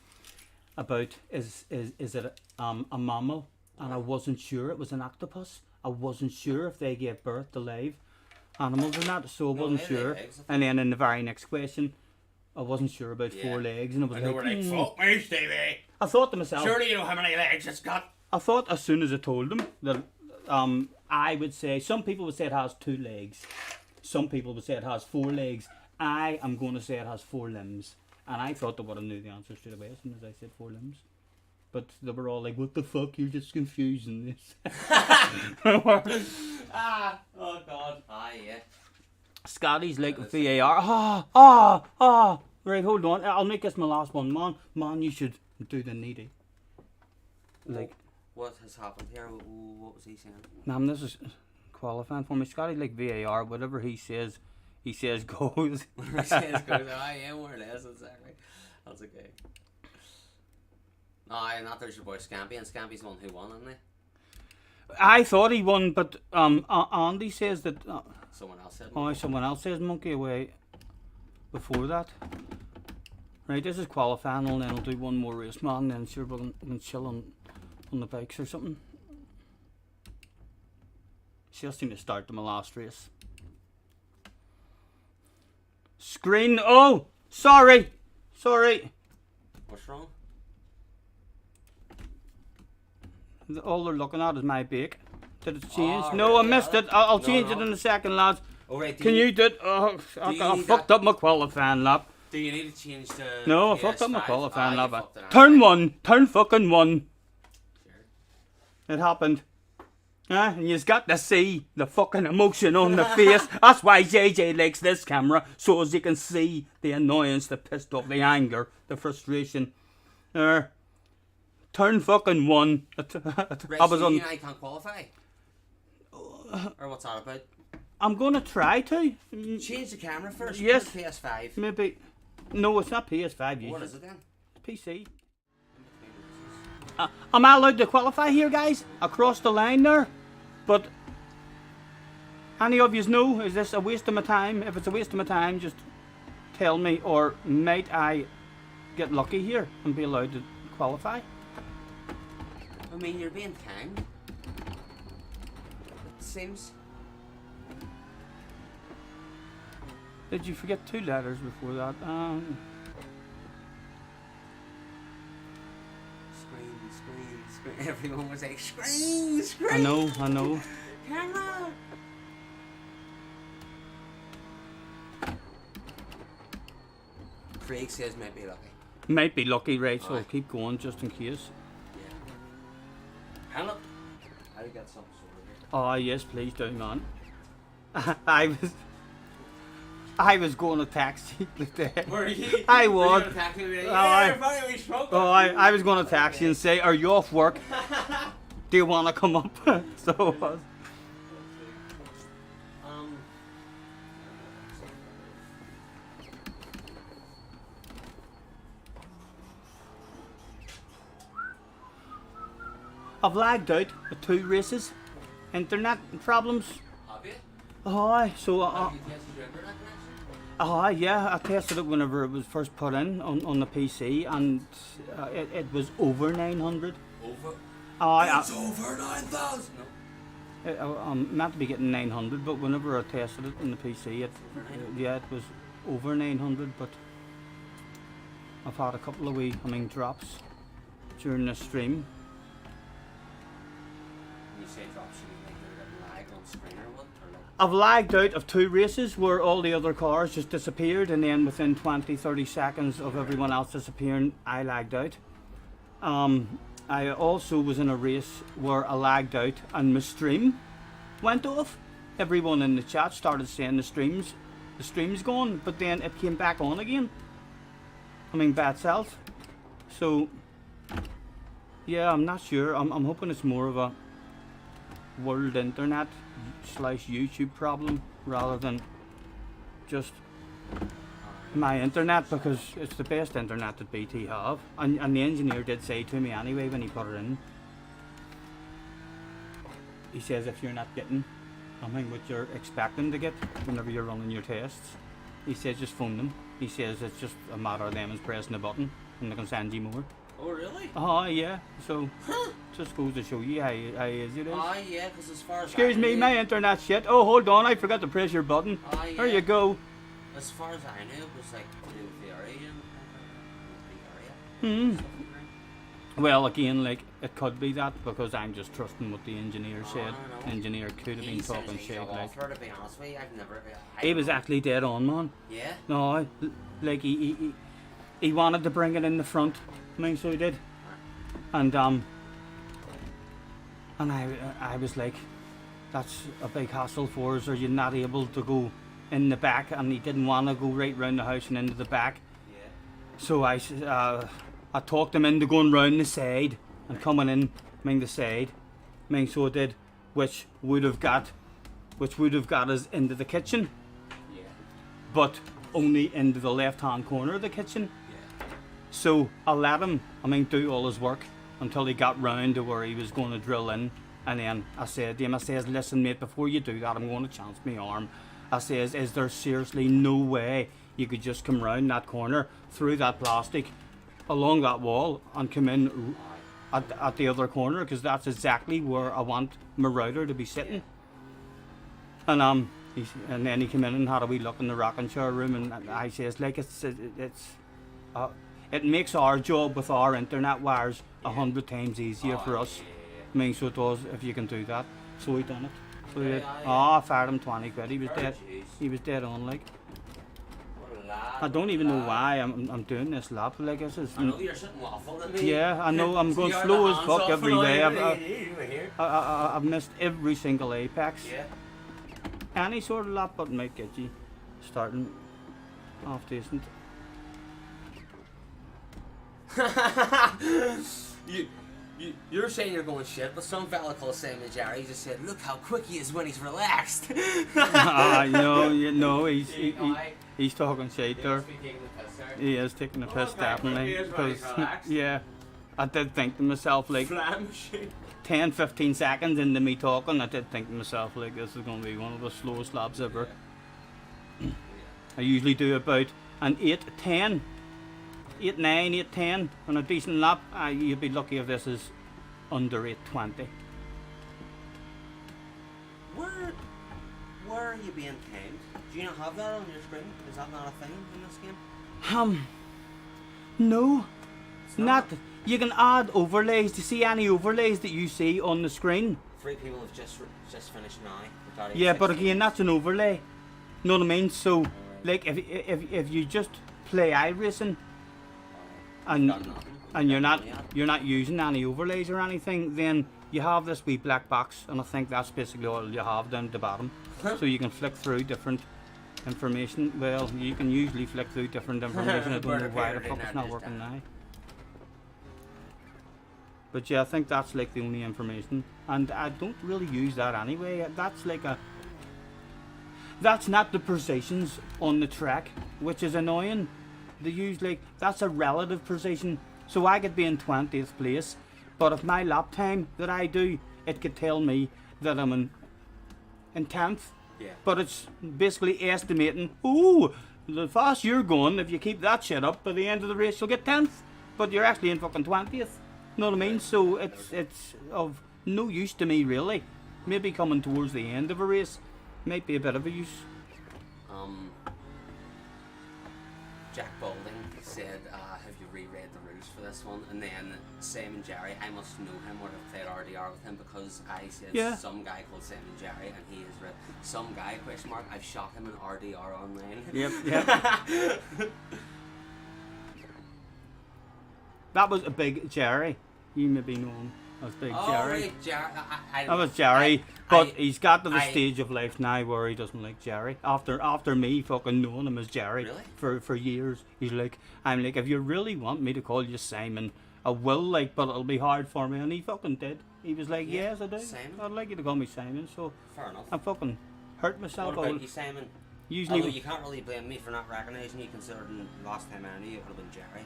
about is it a mammal, and I wasn't sure. It was an octopus. I wasn't sure if they gave birth to live animals or not, so I wasn't sure. And then in the very next question, I wasn't sure about 4 legs, and I was like, fuck me, Stevie. I thought to myself, surely you know how many legs it's got. I thought as soon as I told them that I would say, some people would say it has 2 legs, some people would say it has 4 legs. I am going to say it has 4 limbs, and I thought they would have knew the answer straight away as soon as I said 4 limbs. But they were all like, what the fuck, you're just confusing this. Oh god. Yeah. Scotty's like VAR. Right, hold on. I'll make this my last one. Man, you should do the needy. Like, what has happened here? What was he saying? Ma'am, this is qualifying for me. Scotty like VAR. Whatever he says goes. He says goes. Yeah, more or less, exactly. That's okay. And that there's your boy Scampy, and Scampy's the one who won, isn't he? I thought he won, but Andy says that someone else said monkey. Someone else says monkey away before that. Right, this is qualifying, and then I'll do one more race, man, then sure we'll chill on the bikes or something. Just need to start to my last race. Screen, oh! Sorry! What's wrong? All they're looking at is my bake. Did it change? No, I missed it. I'll change it in a second, lads. Right, can you do it? I fucked up my qualifying lap. Do you need to change the... No, I fucked up my qualifying lap. Turn fucking 1. Sure. It happened. And you've got to see the fucking emotion on the face. That's why JJ likes this camera, so as you can see the annoyance, the pissed off, the anger, the frustration. Turn fucking 1. Right, I was so on. you and I can't qualify? Or what's that about? I'm gonna try to. Change the camera first. Yes. Put PS5. Maybe. No, it's not PS5. What is it then? PC. Am I allowed to qualify here, guys? Across the line there? But any of you know, is this a waste of my time? If it's a waste of my time, just tell me. Or might I get lucky here and be allowed to qualify? I mean, you're being timed. It seems. Did you forget 2 letters before that? Screen. Everyone was like, screen. I know. Camera. Craig says might be lucky. Might be lucky, right? So Aye. I'll keep going just in case. Yeah. Hang up. I got something sorted here. Oh yes, please do, man. I was going to taxi today. Were you? I Were you was. gonna tackle me? Oh, I- Finally we spoke. I was going to taxi and say, "Are you off work? Do you want to come up?" So I was. I've lagged out with 2 races. Internet problems. Have you? Aye, so Have you tested your internet connection? aye, yeah, I tested it whenever it was first put in on the PC, and it was over 900. Over. Aye, It's over 9,000. No. I'm meant to be getting 900, but whenever I tested it on the PC, it was over 900. But I've had a couple of drops during the stream. You say drops, you mean like they're getting lag on screen or what? Or like... I've lagged out of 2 races where all the other cars just disappeared, and then within 20-30 seconds of everyone else disappearing, I lagged out. I also was in a race where I lagged out and my stream went off. Everyone in the chat started saying the stream's gone, but then it came back on again. By itself. So yeah, I'm not sure. I'm hoping it's more of a world internet / YouTube problem rather than just my internet, because it's the best internet that BT have, and the engineer did say to me anyway when he put it in, he says if you're not getting what you're expecting to get whenever you're running your tests, he says just phone them. He says it's just a matter of them is pressing the button and they can send you more. Oh really? Oh yeah, so just goes to show you how easy it is. Oh yeah, because as far as Excuse me, my internet shit. Oh hold on, I forgot to press your button. Oh, yeah. There you go. As far as I knew, it was like to do with the area and stuff like that. Well, again, like it could be that, because I'm just trusting what the engineer said. I know. The engineer could have been He says talking he's shit. a Like offer, to be honest with you. I've never. he was actually dead on, man. Yeah. No, like he wanted to bring it in the front. So he did. And I was like, that's a big hassle for us. Are you not able to go in the back? And he didn't want to go right round the house and into the back. Yeah. So I talked him into going round the side and coming in, the side. So I did, which would have got us into the kitchen. Yeah. But only into the left-hand corner of the kitchen. Yeah. So I let him, do all his work until he got round to where he was going to drill in. And then I said to him, listen mate, before you do that, I'm going to chance my arm. I says, is there seriously no way you could just come round that corner, through that plastic, along that wall, and come in at the other corner? Because that's exactly where I want my router to be sitting. And and then he came in and had a wee look in the rocking chair room, and I says, like, it makes our job with our internet wires 100 times easier for us. So it does, if you can do that. So he done it. So he did. I fired him 20 quid. He was dead. Geez. He was dead on, like. What a I don't even know why I'm doing this lap. Like this is. I know you're sitting waffling at me. Yeah, I know. I'm going You're slow the as hands fuck off every and all way. everything. I've missed every single apex. Yeah. Any sort of lap button might get you starting half decent. You're saying you're going shit, but some fella called Simon Jerry just said, "Look how quick he is when he's relaxed." No, he's talking shit there. He is taking the piss, definitely. Because yeah, I did think to myself like 10-15 seconds into me talking, I did think to myself like this is going to be one of the slowest laps ever. I usually do about an 8-10. 8-9, 8-10 on a decent lap. You'd be lucky if this is under 8-20. Where are you being tamed? Do you not have that on your screen? Is that not a thing in this game? No, not. You can add overlays. Do you see any overlays that you see on the screen? 3 people have just finished now. Yeah, but again, that's an overlay. Know what I mean? So, like, if you just play iRacing and you're not using any overlays or anything, then you have this wee black box, and I think that's basically all you have down at the bottom. So you can flick through different information. Well, you can usually flick through different information. I don't know why the fuck it's not working now. But yeah, I think that's like the only information, and I don't really use that anyway. That's like that's not the precisions on the track, which is annoying. They use like, that's a relative precision. So I could be in 20th place, but if my lap time that I do, it could tell me that I'm in 10th. Yeah. But it's basically estimating, ooh, the fast you're going, if you keep that shit up, by the end of the race you'll get 10th. But you're actually in fucking 20th. Know what I mean? So it's of no use to me really. Maybe coming towards the end of a race might be a bit of a use. Jack Balding said, have you reread the rules for this one? And then Simon Jerry, I must know him or have played RDR with him, because I said some guy called Simon Jerry and he has read some guy question mark. I've shot him in RDR online. Yep. That was a big Jerry. You maybe know him as Big Jerry. Right, Jerry. That was Jerry, but he's got to the stage of life now where he doesn't like Jerry. After me fucking knowing him as Jerry for years, I'm like, if you really want me to call you Simon, I will, like, but it'll be hard for me. And he fucking did. He was like, yes, I do. Simon? I'd like you to call me Simon. So fair enough. I fucking hurt myself. What about you, Simon? Usually, although you can't really blame me for not recognising you, considering last time I knew you it would have been Jerry.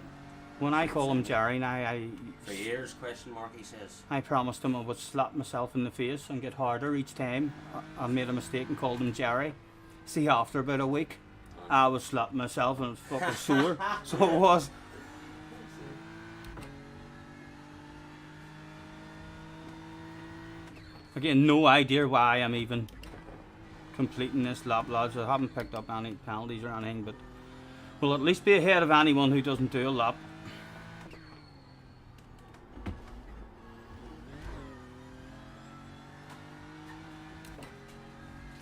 When I call him Jerry now, for years, question mark, he says. I promised him I would slap myself in the face and get harder each time I made a mistake and called him Jerry. See, after about a week, I was slapping myself and it was fucking sore. So it was. Again, no idea why I'm even completing this lap, lads. I haven't picked up any penalties or anything, but we'll at least be ahead of anyone who doesn't do a lap.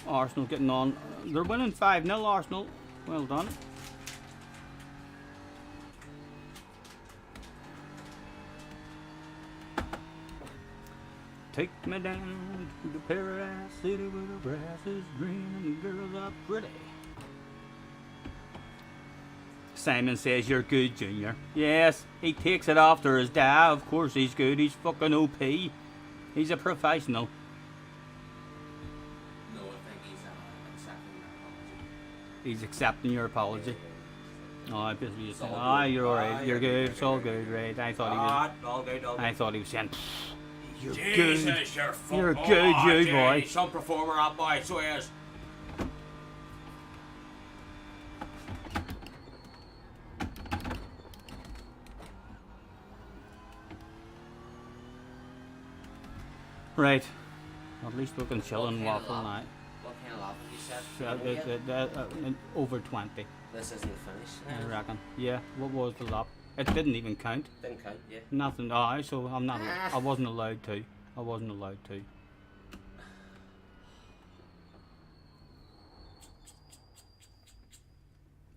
Arsenal getting on. They're winning 5-0, Arsenal. Well done. Take me down to the paradise city where the grass is green and the girls are pretty. Simon says you're good, Junior. Yes, he takes it after his dad. Of course he's good. He's fucking OP. He's a professional. He's accepting your apology. Oh, I basically just said, "Ah, you're alright. You're good. It's all good, right?" I thought he was. All good. I thought he was saying, "You're Jesus, good. You're good, you boy." Some performer, that boy. So he is. Right. At least we can chill and waffle now. What kind of lap have you said? Over 20. This isn't finished. I reckon. Yeah. What was the lap? It didn't even count. Didn't count, yeah. Nothing. Aye, so I'm not. I wasn't allowed to. I wasn't allowed to.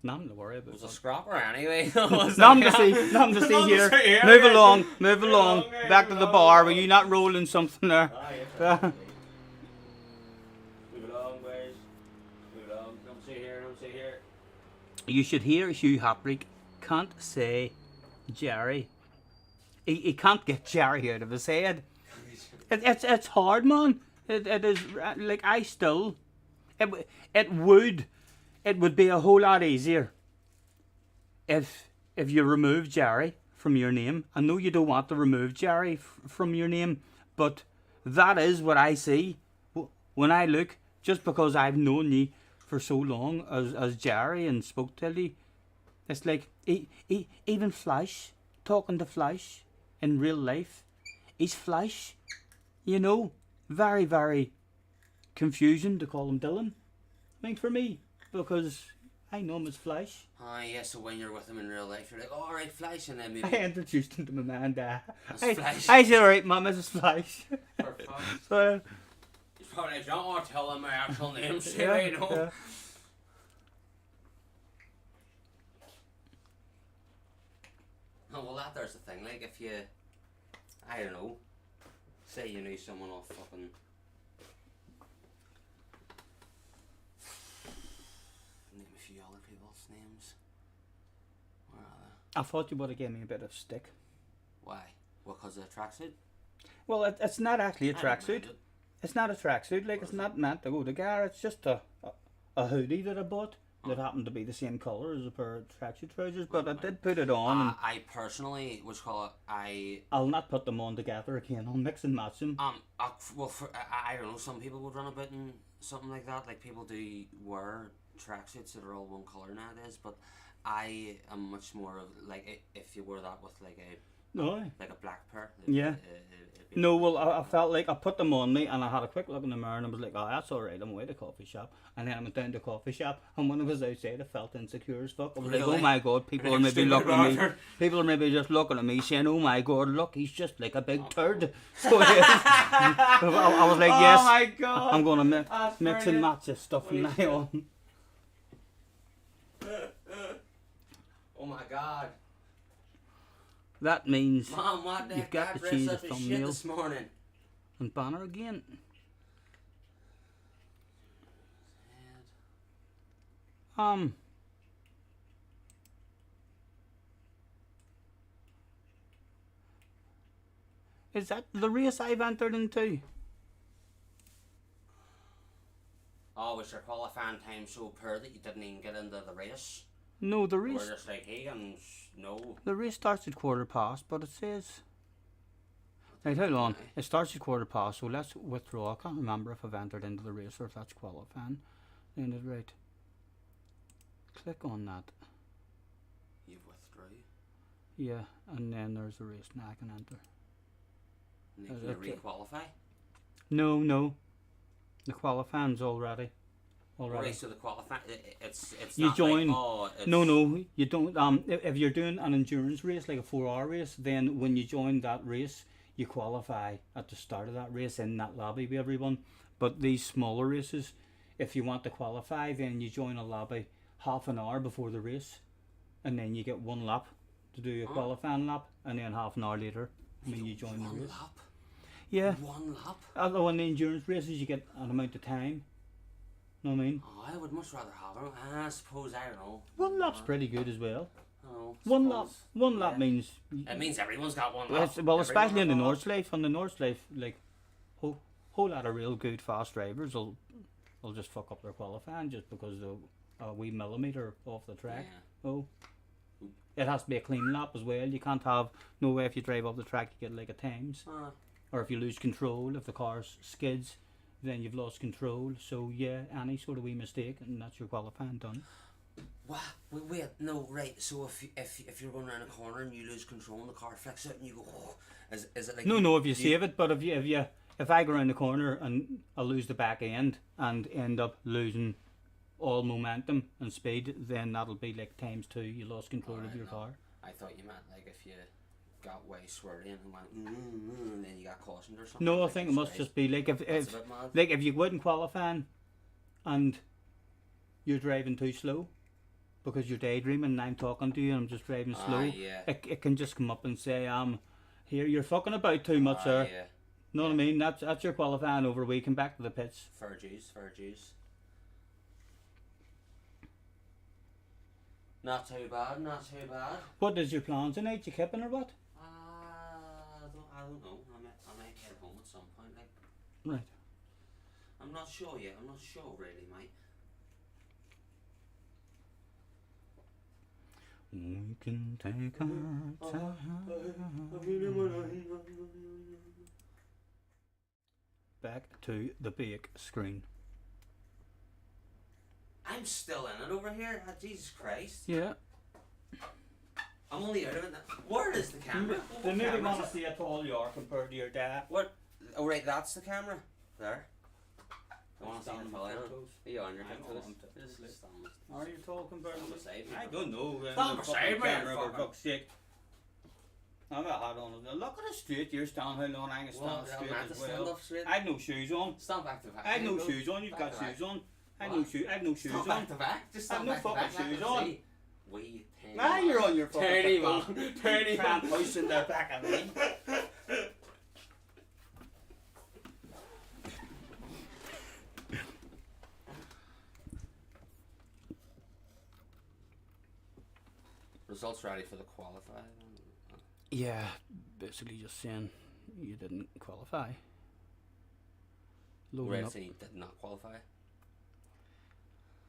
Nothing to worry about. It was a scrapper anyway. Nothing to see here. Move along. Back to the bar. Were you not rolling something there? Move along, boys. Move along. Don't sit here. You should hear Hugh Hatrick can't say Jerry. He can't get Jerry out of his head. It's hard, man. It is like I still. It would be a whole lot easier if you remove Jerry from your name. I know you don't want to remove Jerry from your name, but that is what I see when I look. Just because I've known you for so long as Jerry and spoke to you, it's like even Flash, talking to Flash in real life, he's Flash, you know, very, very confusing to call him Dylan. I think for me, because I know him as Flash. Ah, yeah, so when you're with him in real life, you're like, oh, alright, Flash, and then maybe... I introduced him to my man, Dad. Flash. I said, alright, Mum, this is Flash. So, He's probably like, don't want to tell him my actual name, yeah, you know? yeah. Oh, well, there's the thing, like, if you, I don't know, say you knew someone off fucking... Name a few other people's names. Where are they? I thought you would have given me a bit of stick. Why? What, because of the tracksuit? Well, it's not actually a I don't mind tracksuit. it. It's not a tracksuit, like, it's not meant to go together. It's just a hoodie that I bought that happened to be the same colour as a pair of tracksuit trousers, but I did put it on. And I personally, I'll not put them on together again. I'll mix and match them. well, I don't know, some people would run about in something like that. Like, people do wear tracksuits that are all one colour nowadays, but I am much more of, like, if you wear that with, like, a black pair. Yeah. No, well, I felt like I put them on me and I had a quick look in the mirror and I was like, oh, that's alright, I'm away to the coffee shop. And then I went down to the coffee shop and when I was outside, I felt insecure as fuck. I was like, oh my god, people are maybe looking at me. People are maybe just looking at me saying, oh my god, look, he's just like a big turd. So I was like, yes, oh my god, I'm going to mix and match this stuff from now on. Oh my god. That means Mom, what the you've got to dress change the up as shit thumbnail this morning. and banner again. Is that the race I've entered into? Oh, was your qualifying time so poor that you didn't even get into the race? No, the We're race. just like, hey, and no. The race starts at 15:15, but it says. Right, hold on. It starts at 15:15, so let's withdraw. I can't remember if I've entered into the race or if that's qualifying. Then it's right. Click on that. You've withdrew. Yeah, and then there's the race. Now I can enter. And you can re-qualify? No. The qualifying's already. Right, so the qualifying, it's you not join. Like, oh, it's No, you don't. If you're doing an endurance race, like a 4-hour race, then when you join that race, you qualify at the start of that race in that lobby with everyone. But these smaller races, if you want to qualify, then you join a lobby half an hour before the race, and then you get one lap to do a qualifying lap, and then half an hour later when you join the race. Lap? Yeah. One lap? Although in the endurance races you get an amount of time. Know what I mean? Oh, I would much rather have it. I suppose, I don't know. One lap's pretty good as well. Oh, One lap means. It means everyone's got one lap. Well, especially in the Northlife. On the Northlife, like whole lot of real good fast drivers will just fuck up their qualifying just because they're a wee millimetre off the track. Yeah. Oh, it has to be a clean lap as well. You can't have no way if you drive off the track you get like a times, or if you lose control, if the car skids, then you've lost control. So yeah, any sort of wee mistake and that's your qualifying done. What? Wait, no, right. So if you're going around a corner and you lose control and the car flicks out and you go, oh, is it like? No, if you save it, but if I go around the corner and I lose the back end and end up losing all momentum and speed, then that'll be like ×2. You lost control of your car. I thought you meant like if you got way swirly and went and then you got cautioned or something. No, I think it must just be like if you go out in qualifying and you're driving too slow, because you're daydreaming and I'm talking to you and I'm just driving slow, yeah. it can just come up and say, here, you're fucking about too much, sir. Yeah. Know what I mean? That's your qualifying over a week and back to the pits. Fair dues, fair dues. Not too bad, not too bad. What is your plan tonight? You kipping or what? I don't know. I might head home at some point. Like. Right. I'm not sure yet. I'm not sure really, mate. We can take our time. Back to the big screen. I'm still in it over here. Jesus Christ. Yeah. I'm only out of it now. Where is the camera? They maybe want to see how tall you are compared to your dad. What? Oh, right, that's the camera. There. I want to see the tall. Are you on your head? Are you tall compared to me? I don't know. Stand beside me, for fuck's sake. I've got a hat on. Look at the straight. You're standing how long I can stand straight as well. I have no shoes on. Stand back to back. I have no shoes on. You've got shoes on. I have no shoes. I have no shoes on. Back to back. Just stand back to back. I have no fucking shoes on. Wait. Now you're on your fucking turn him on. Turn him on. Pushing the back of me. Results ready for the qualifier? Yeah, basically just saying you didn't qualify. Iracing did not qualify.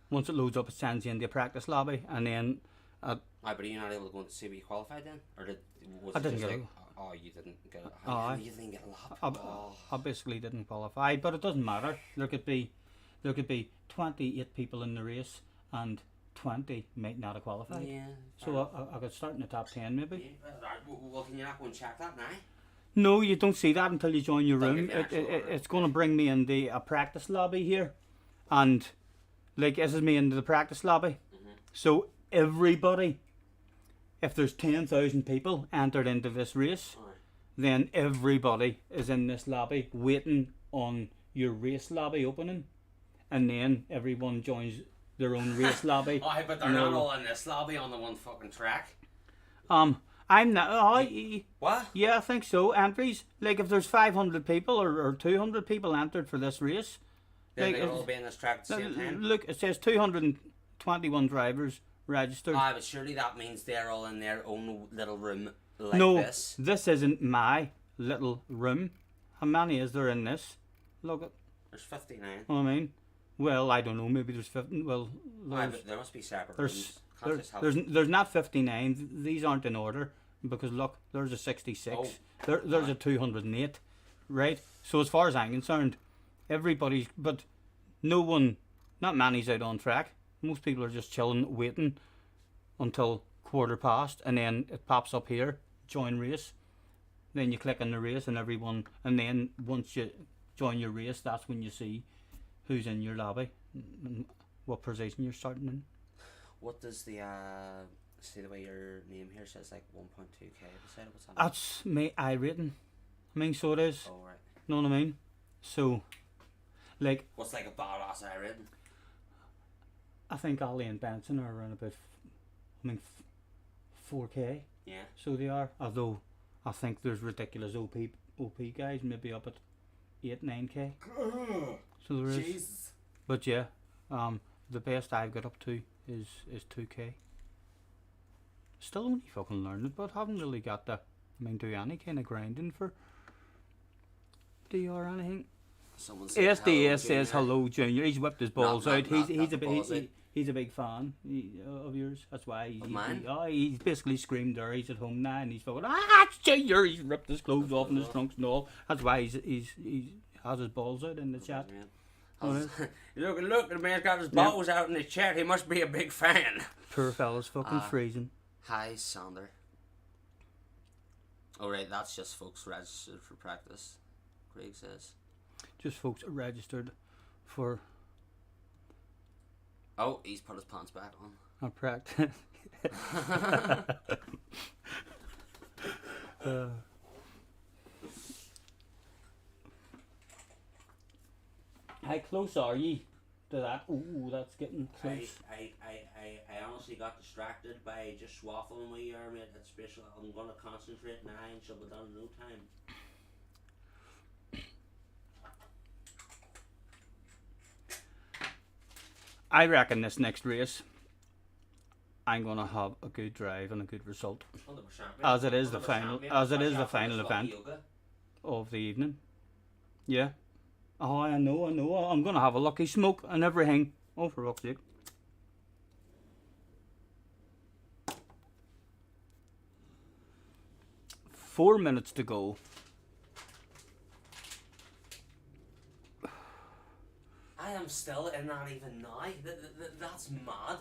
Once it loads up, it sends you in the practice lobby, and then. But are you not able to go and see what you qualified then, or I didn't get it. Oh, you didn't get it. You didn't get a lap. I basically didn't qualify, but it doesn't matter. There could be 28 people in the race, and 20 might not have qualified. Yeah. So I could start in the top 10 maybe. Yeah, well, can you not go and check that now? No, you don't see that until you join your room. It's going to bring me into a practice lobby here, and like this is me into the practice lobby. So everybody, if there's 10,000 people entered into this race, then everybody is in this lobby waiting on your race lobby opening, and then everyone joins their own race lobby. Oh, but they're not all in this lobby on the one fucking track. I'm not. What? Yeah, I think so. Entries, like if there's 500 people or 200 people entered for this race, then they'll all be in this track at the same time. Look, it says 221 drivers registered. But surely that means they're all in their own little room like this. No, this isn't my little room. How many is there in this? Look at. There's 59. I mean, well, I don't know. Maybe there's 50. Well, but there must be separate rooms. There's not 59. These aren't in order because look, there's a 66. Oh, there's a 208. Right. So as far as I'm concerned, everybody's, but no one, not many's out on track. Most people are just chilling, waiting until quarter past, and then it pops up here, join race. Then you click on the race, and everyone, and then once you join your race, that's when you see who's in your lobby and what position you're starting in. What does the see the way your name here says like 1.2k beside it? What's that? That's me iRating. I mean, so it is. Oh right. Know what I mean? So, like. What's like a badass iRating? I think Ollie and Benson are around about, 4k. Yeah. So they are. Although I think there's ridiculous OP guys, maybe up at 8-9k. So there is. Jesus. But yeah, the best I've got up to is 2k. Still only fucking learning, but haven't really got the, do any kind of grinding for DR or anything. SDS says hello, Junior. He's whipped his balls out. He's a big fan of yours. That's why he's basically screamed there. He's at home now and he's fucking it's Junior. He's ripped his clothes off and his trunks and all. That's why he has his balls out in the chat. Look, the man's got his balls out in the chat. He must be a big fan. Poor fella's fucking freezing. Hi, Sander. Alright, that's just folks registered for practice, Craig says. Just folks registered for. Oh, he's put his pants back on. A practice. How close are ye to that. Ooh, that's getting close. I honestly got distracted by just swaffling my ear, mate. It's special. I'm gonna concentrate now and she'll be done in no time. I reckon this next race, I'm gonna have a good drive and a good result. 100%. As it is the final, mate. as it is the Watch out for final this event yoga. of the evening. Yeah. Oh, I know. I'm gonna have a lucky smoke and everything. Oh, for fuck's sake. Four minutes to go. I am still in that even now. That's mad.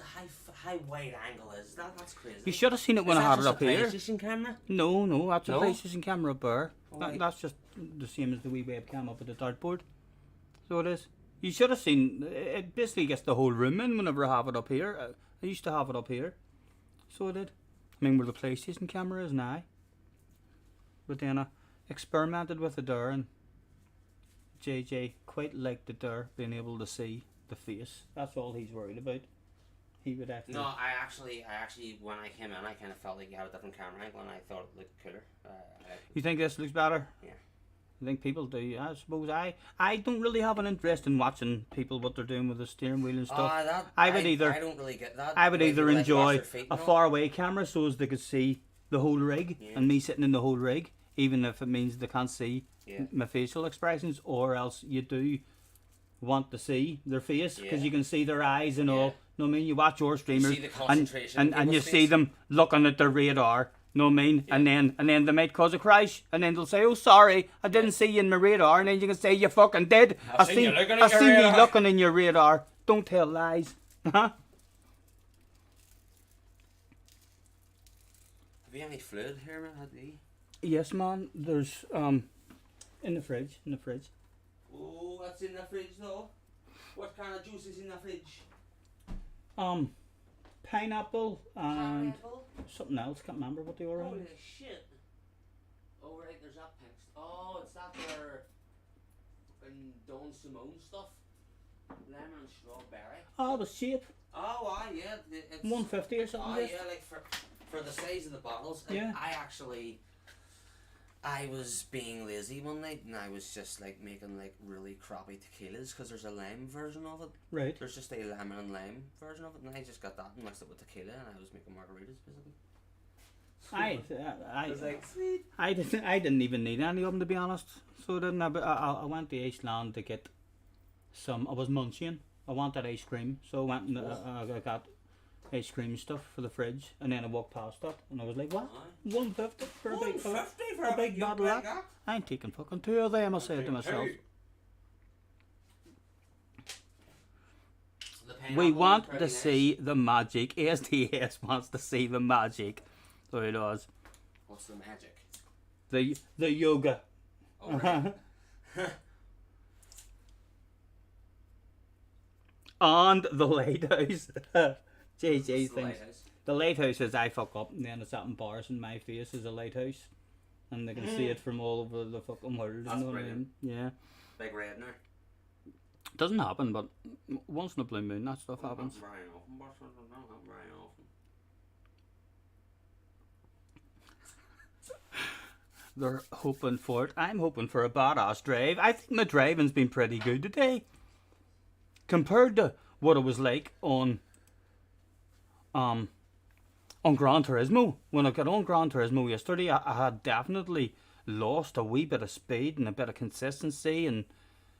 How wide angle is that? That's crazy. You should have seen it when I had it up here. PlayStation camera? No, that's No? a PlayStation camera up there. Oh, right. That's just the same as the wee webcam up at the dartboard. So it is. You should have seen. It basically gets the whole room in whenever I have it up here. I used to have it up here. So I did. I mean, where the PlayStation camera is now. But then I experimented with it there, and JJ quite liked it there, being able to see the face. That's all he's worried about. He would actually. No, I actually, when I came in, I kind of felt like you had a different camera angle, and I thought it looked cooler. You think this looks better? Yeah. I think people do. I suppose I don't really have an interest in watching people what they're doing with the steering wheel and stuff. I don't really get that. I would Like, either like enjoy watch their feet a and all. far away camera so as they could see the whole rig and me sitting in the whole rig, even if it means they can't see my facial expressions, or else you do want to see their face because you can see their eyes and all. No, I mean, you watch your streamers see the concentration and in you people's see face. them looking at their radar. No, I mean, and then they might cause a crash, and then they'll say, "Oh, sorry, I didn't see you in my radar," and then you can say, "You fucking did. I seen you looking at I your seen radar." you looking in your radar. Don't tell lies." Huh? Have you any fluid here, man? Have you? Yes, man. There's in the fridge. Oh, what's in the fridge though? What kind of juice is in the fridge? Pineapple and Pineapple? something else. Can't remember what they were. Holy shit! Oh right, there's that pink. Oh, it's that there. Fucking Don Simone stuff. Lemon and strawberry. Oh, the shape. Oh, yeah. It's 150 or something. Oh yes. yeah, like for the size of the bottles. Like, Yeah. I was being lazy one night and I was just like making like really crappy tequilas because there's a lime version of it. Right. There's just a lemon and lime version of it, and I just got that and mixed it with tequila, and I was making margaritas basically. I was like, sweet. I didn't even need any of them, to be honest. So then I went to Iceland to get some. I was munching. I wanted ice cream, so I went and I got ice cream stuff for the fridge, and then I walked past that, and I was like, "What? 150 for a big for big bottle of that? I ain't taking fucking two of them," I said to myself. We want to see the magic. SDS wants to see the magic. So he does. What's the magic? The yoga. Oh, right. And the lighthouse. JJ What's the thinks lighthouse? the lighthouse is I fuck up, and then it's that embarrassing my face is a lighthouse, and they can see it from all over the fucking world. That's you know what I brilliant. mean? Yeah. Big red now. Doesn't happen, but once in a blue moon that stuff happens. Not very often, but not very often. They're hoping for it. I'm hoping for a badass drive. I think my driving's been pretty good today. Compared to what it was like on Gran Turismo. When I got on Gran Turismo yesterday, I had definitely lost a wee bit of speed and a bit of consistency and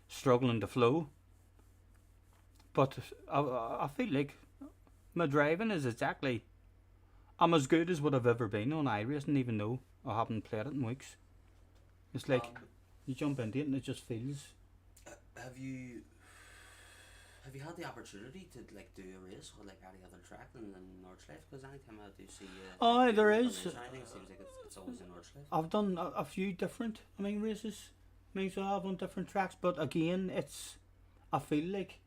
struggling to flow. But I feel like my driving is exactly... I'm as good as what I've ever been on iRacing, even though I haven't played it in weeks. It's like you jump into it and it just feels... Have you had the opportunity to like do a race or like any other track than Nordschleife? Because anytime I do see oh, there a is. race or anything, it seems like it's always in Nordschleife. I've done a few different, races. So I've on different tracks, but again, I feel like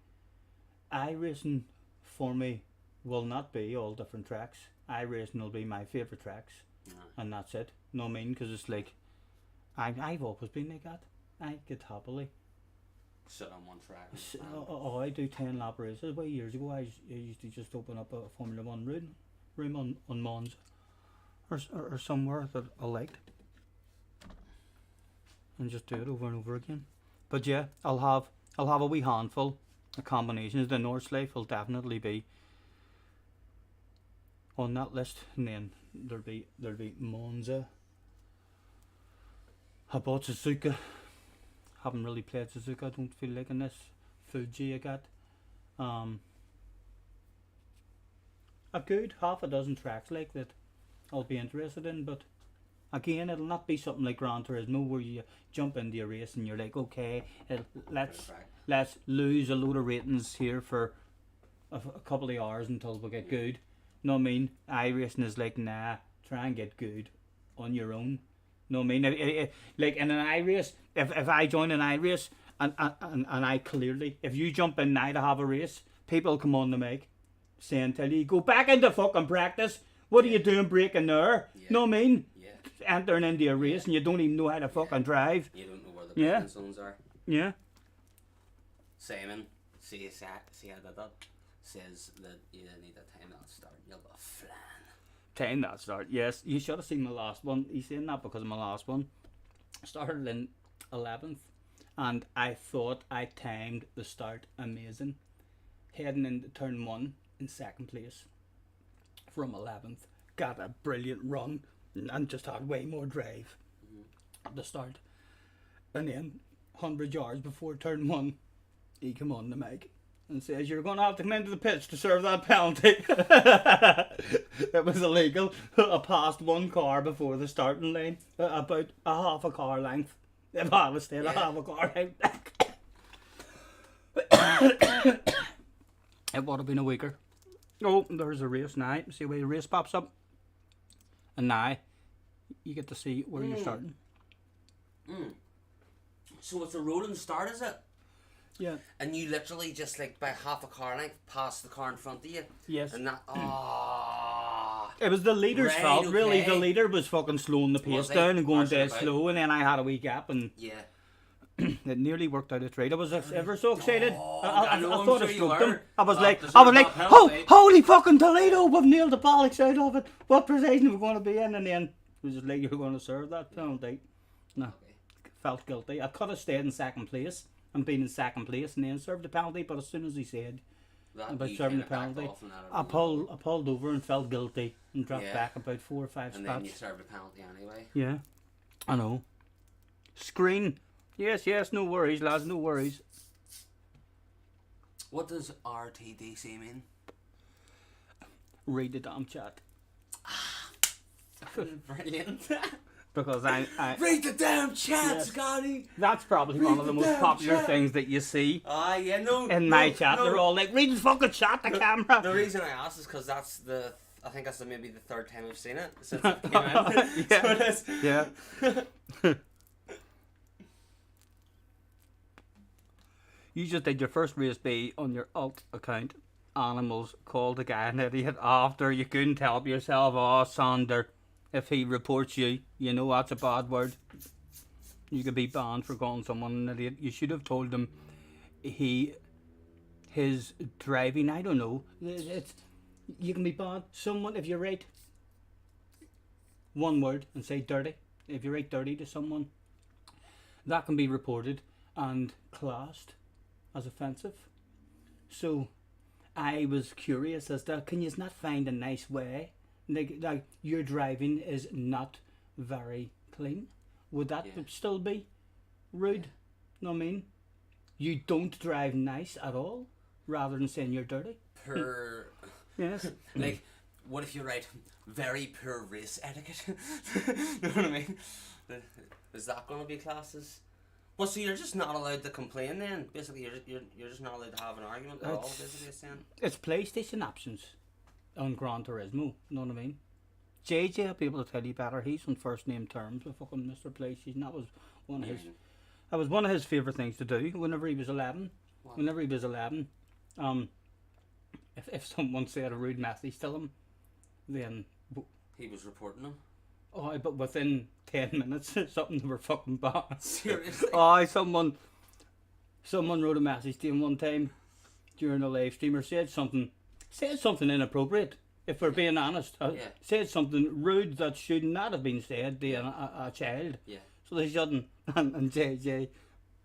iRacing for me will not be all different tracks. iRacing will be my favourite tracks, and that's it. No, I mean, because it's like I've always been like that. I could happily sit on one track. I do 10 lap races. Way years ago, I used to just open up a Formula 1 room on Mons or somewhere that I liked, and just do it over and over again. But yeah, I'll have a wee handful of combinations. The Nordschleife will definitely be on that list, and then there'll be Monza. I bought Suzuka. Haven't really played Suzuka. I don't feel like in this. Fuji I got. A good half a dozen tracks like that I'll be interested in, but again, it'll not be something like Gran Turismo where you jump into a race and you're like, okay, let's lose a load of ratings here for a couple of hours until we get good. Know what I mean? iRacing is like, nah, try and get good on your own. Know what I mean? Like in an iRace, if I join an iRace and I clearly, if you jump in now to have a race, people come on the mic saying, tell you, go back into fucking practice. What are you doing breaking there? Yeah. Know what I mean? Yeah. Entering into a race and you don't even know how to fucking drive. You don't know where the braking zones are. Yeah. Simon, see that says that you need a time that start. You'll go flan. Time that start, yes. You should have seen my last one. He's saying that because of my last one. Started in 11th, and I thought I timed the start amazing. Heading into turn 1 in 2nd place from 11th. Got a brilliant run and just had way more drive at the start. And then 100 yards before turn 1, he came on the mic and says, you're going to have to come into the pitch to serve that penalty. It was illegal. I passed one car before the starting line, about a half a car length. If I was still a half a car length. It would have been a weaker. Oh, there's a race now. See where the race pops up. And now you get to see where you're starting. So it's a rolling start, is it? Yeah. And you literally just like by half a car length pass the car in front of you. Yes. And that it was the leader's fault, okay. Really. The leader was fucking slowing the pace down and going dead slow, and then I had a wee gap and it nearly worked out a trade. I was ever so excited. I thought I stroked him. I was like, oh, holy fucking Toledo, we've nailed the bollocks out of it. What position are we going to be in? And then it was just like, you're going to serve that penalty. No, felt guilty. I could have stayed in 2nd place and been in 2nd place and then served the penalty, but as soon as he said about serving the penalty, I pulled over and felt guilty and dropped back about 4 or 5 spots. And then you served the penalty anyway. Yeah, I know. Screen. Yes, no worries, lads, no worries. What does RTDC mean? Read the damn chat. Brilliant. Because I read the damn chat, Scotty. That's probably one of the most popular things that you see. In my chat, they're all like, read the fucking chat, the camera. The reason I asked is because that's I think that's maybe the 3rd time I've seen it since it came out. Yeah. You just did your first race B on your alt account. Animals called the guy an idiot after you couldn't help yourself. Oh, Sander. If he reports you, you know that's a bad word. You could be banned for calling someone an idiot. You should have told him his driving, I don't know. You can be banned. Someone, if you write one word and say dirty, if you write dirty to someone, that can be reported and classed as offensive. So I was curious as to, can you not find a nice way? Like your driving is not very clean. Would that still be rude? Know what I mean? You don't drive nice at all, rather than saying you're dirty. Yes. Like, what if you write very poor race etiquette? You know what I mean? Is that going to be classes? Well, so you're just not allowed to complain then? Basically, you're just not allowed to have an argument at all. Basically, it's saying it's PlayStation options on Gran Turismo, know what I mean? JJ will be able to tell you better. He's on first name terms with fucking Mr. PlayStation. That was one of his favourite things to do whenever he was 11. What? Whenever he was 11, if someone said a rude message to him, then he was reporting them. Oh, but within 10 minutes, something they were fucking bad. Seriously? Oh, someone wrote a message to him one time during a live stream or said something inappropriate. If we're being honest, said something rude that should not have been said to a child. Yeah. So they shouldn't. And JJ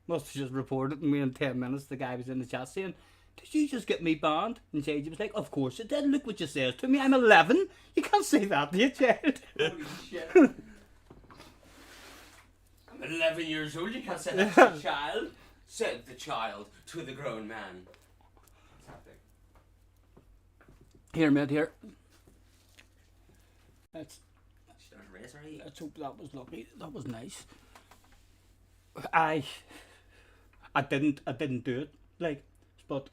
must have just reported me in 10 minutes. The guy was in the chat saying, "Did you just get me banned?" And JJ was like, "Of course it did. Look what you says to me. I'm 11. You can't say that to your child." Holy shit. I'm 11 years old. You can't say that to a child. Said the child to the grown man. Here, mate, here. Let's hope that was lucky. That was nice. I didn't do it. Like, but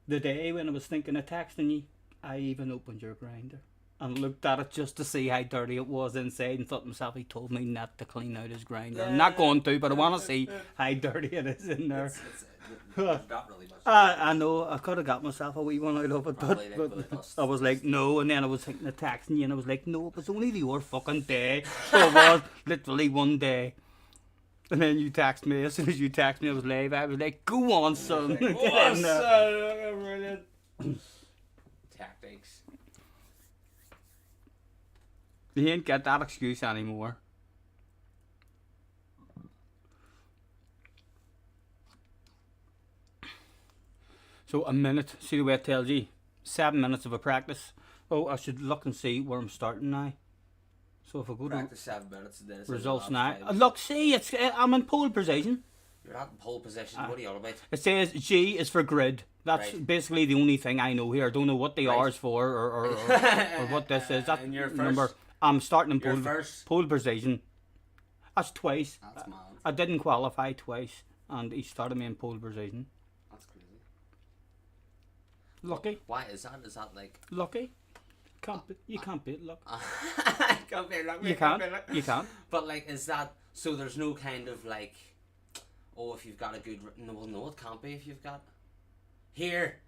the day when I was thinking of texting you, I even opened your grinder and looked at it just to see how dirty it was inside and thought to myself, he told me not to clean out his grinder. I'm not going to, but I want to see how dirty it is in there. I know, I could have got myself a wee one out of it, but I was like, no, and then I was thinking of texting you, and I was like, no, it was only your fucking day. So it was literally one day. And then you text me, as soon as you text me, I was live, I was like, go on, son. Go on, son. Brilliant. Tactics. You ain't get that excuse anymore. So a minute, see the way it tells you, 7 minutes of a practice. Oh, I should look and see where I'm starting now. So if I go practice to 7 minutes and then results now, look, see, I'm in pole position. You're not in pole position. What are you all about? It says G is for grid. That's right. Basically the only thing I know here. I don't know what the R is for or what this is. That's number. I'm starting in pole position. That's twice. That's mad. I didn't qualify twice, and he started me in pole position. That's crazy. Lucky. Why is that? Is that like lucky? You can't beat luck. Can't beat luck. You can't. You can't. But like, is that so? There's no kind of like, oh, if you've got a good. No, well, no, it can't be if you've got. Here,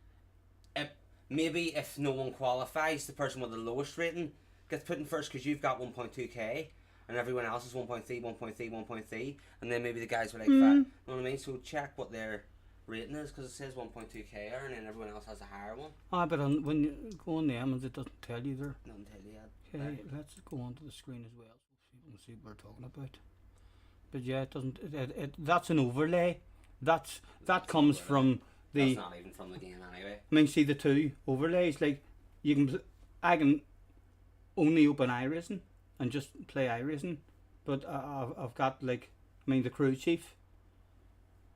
maybe if no one qualifies, the person with the lowest rating gets put in first because you've got 1.2k and everyone else is 1.3, 1.3, 1.3, and then maybe the guys were like, you know what I mean? So check what their rating is because it says 1.2k and then everyone else has a higher one. But when you go on the Emmons, it doesn't tell you there. Doesn't tell you yet. Okay, let's go onto the screen as well so we can see what we're talking about. But yeah, it doesn't. That's an overlay. That comes from the. That's not even from the game anyway. I mean, see the two overlays. Like I can only open iRacing and just play iRacing, but I've got like, I mean, the crew chief.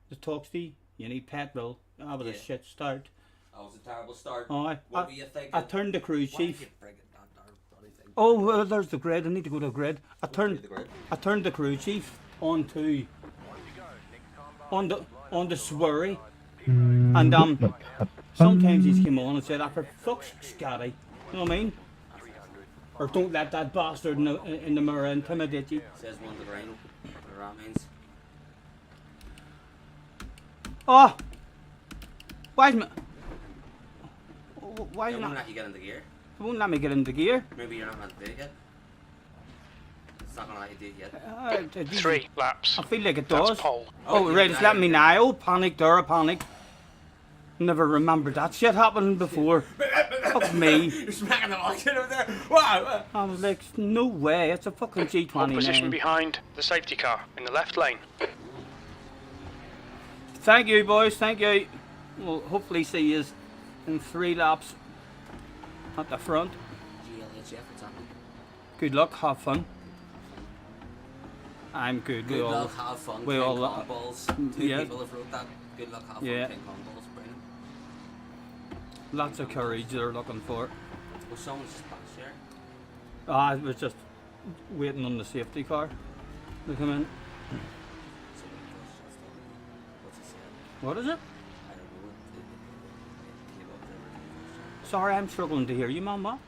The talks to you. You need petrol. That was a shit start. That was a terrible start. What were you thinking? I turned the crew chief. Oh, well, there's the grid. I need to go to the grid. I turned the crew chief onto on the swerry, and sometimes he's come on and said, "Ah, for fuck's sake, Scotty," you know what I mean? Or don't let that bastard in the mirror intimidate you. Says one to the rain. Whatever that means. Oh, why is it not let you get into gear? It won't let me get into gear. Maybe you're not meant to do it yet. It's not gonna let you do it yet. 3 laps. I feel like it does. That's pole. Oh, right, it's letting me now. Oh, panic there, panic. Never remembered that shit happening before. Fuck me. You're smacking the ball over there. Wow. I was like, no way, it's a fucking G29. Position behind the safety car in the left lane. Thank you, boys, thank you. We'll hopefully see you in 3 laps at the front. Good luck, have fun. I'm good. Good luck, have fun. We all balls. 2 people have wrote that. Good luck, have fun. Ping pong balls. Brilliant. Lots of courage they're looking for. Well, someone's just passed here. I was just waiting on the safety car to come in. What is it? Sorry, I'm struggling to hear you, Mama.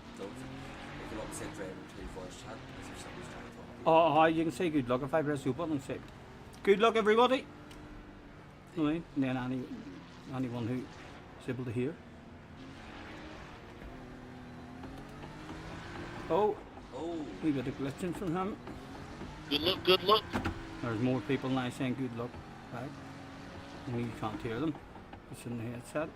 Oh, you can say good luck if I press your button and say good luck, everybody. Right, and then anyone who is able to hear. Oh, we got a glitching from him. Good luck, good luck. There's more people now saying good luck. Right. You can't hear them. It's in the headset.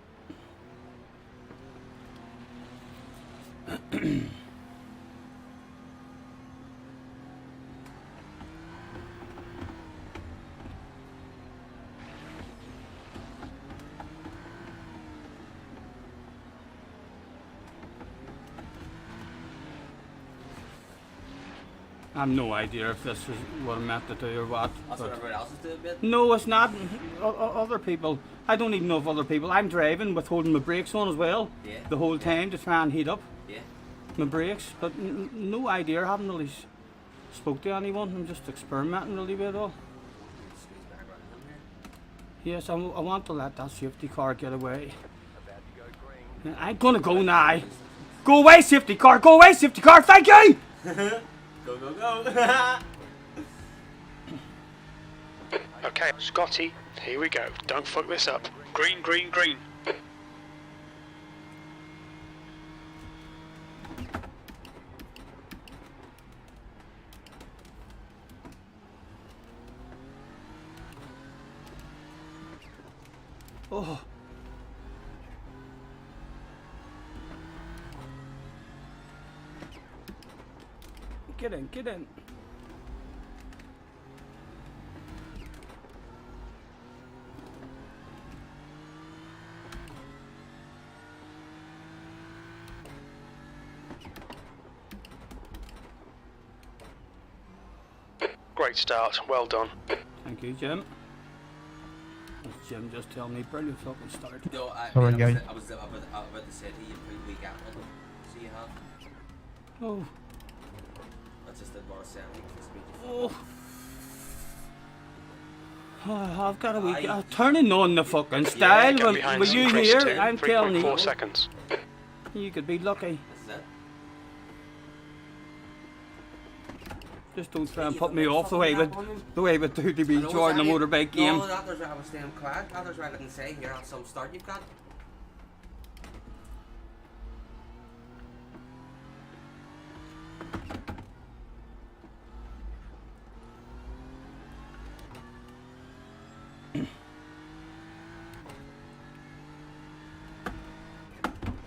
I have no idea if this is what I'm meant to do or what. That's what everyone else is doing, mate? No, it's not. Other people. I don't even know if other people. I'm driving with holding my brakes on as well. Yeah. The whole time to try and heat up Yeah. my brakes. But no idea. I haven't really spoke to anyone. I'm just experimenting really with it all. Squeeze back around here. Yes, I want to let that safety car get away. I'm gonna go now. Go away, safety car! Go away, safety car! Thank you! Go, go, go! Okay, Scotty, here we go. Don't fuck this up. Green, green, green. Oh. Get in, get in. Great start. Well done. Thank you, Jim. That's Jim just tell me brilliant fucking start. No, Sorry, I guys. was about to say to you, pretty weak apple. So you have. Oh. That's just the bar 7. Oh. Oh, I've got a week. Turning on the fucking style. Get Will behind you some Chris hear? too. I'm telling 3.4 you. seconds. You could be lucky. This is it. Just don't try and put me off the way with do to be joining a motorbike game. No, that was right. I was staying quiet. That was right. I didn't say here at some start you've got.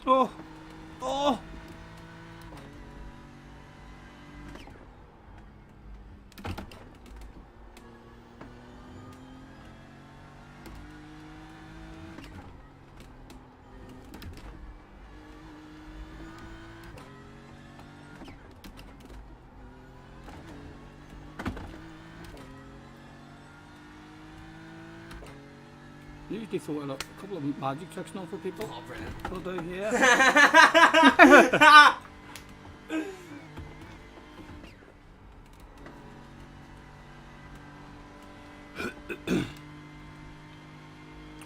Oh. Oh. Usually throw in a couple of magic tricks now for people. Oh, brilliant. Will do, yeah.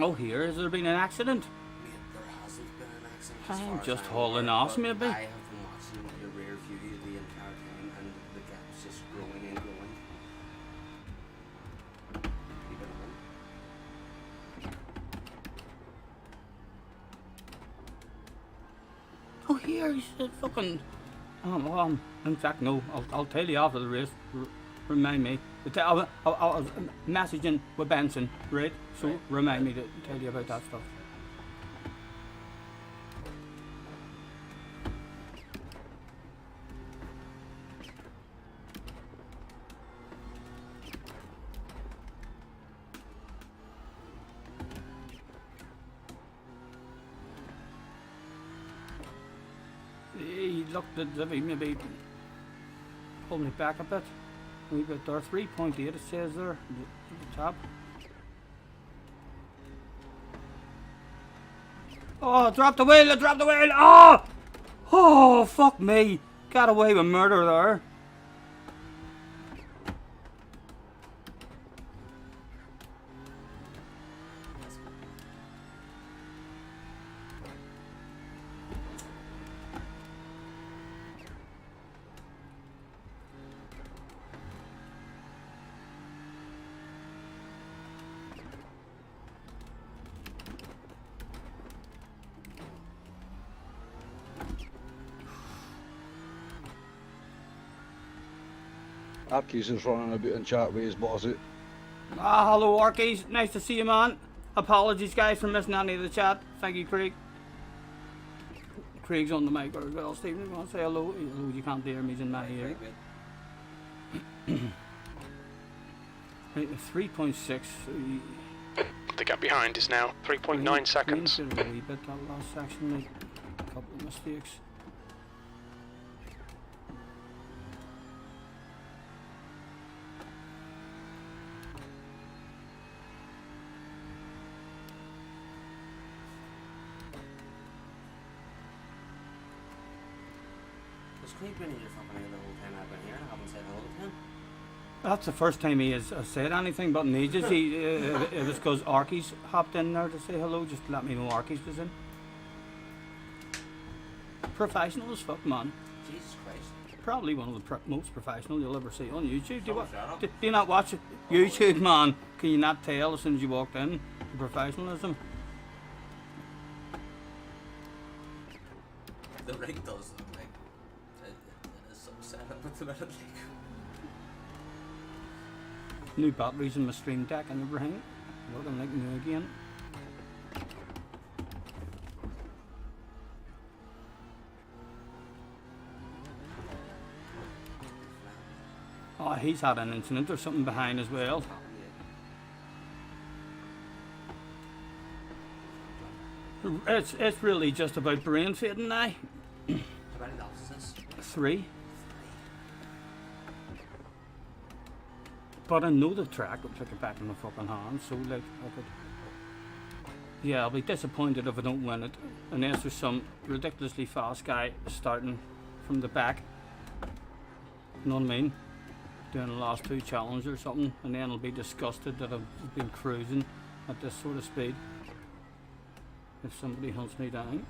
Oh, here, has there been an accident? Mate, there hasn't been an accident. as I'm far as just I'm hauling aware, ass, but maybe. I have been watching the rear view the entire time, and the gap's just growing and growing. Keep it on. Oh, here, he's fucking... in fact, no, I'll tell you after the race. Remind me. I was messaging with Benson, right? So remind me to tell you about that stuff. He looked as if he maybe pulled me back a bit. A wee bit there, 3.8 it says there at the top. Oh, dropped the wheel, dropped the wheel! Oh! Oh, fuck me! Got away with murder there. Arkies is running about in chat with his boss. Ah, hello Orkies, nice to see you, man. Apologies, guys, for missing any of the chat. Thank you, Craig. Craig's on the mic as well. Stephen, you want to say hello? Hello, you can't hear me, he's in my ear. Right, 3.6. The gap behind is now 3.9 seconds. A wee bit that last section, like a couple of mistakes. Was Craig been here fucking the whole time I've been here and I haven't said hello to him? That's the first time he has said anything but in ages. It was because Arky's hopped in there to say hello, just to let me know Arky's was in. Professional as fuck, man. Jesus Christ. Probably one of the most professional you'll ever see on YouTube. Do you not watch YouTube, man? Can you not tell as soon as you walked in the professionalism? The rig does look like it is some setup at the minute. New batteries in my stream deck and everything. Looking like new again. Oh, he's had an incident or something behind as well. It's really just about brain fading now. How many laps is this? 3. But I know the track, I'll take it back in my fucking hand, so like I could. Yeah, I'll be disappointed if I don't win it. Unless there's some ridiculously fast guy starting from the back. You know what I mean? Doing the last 2 challenges or something, and then I'll be disgusted that I've been cruising at this sort of speed. If somebody hunts me down.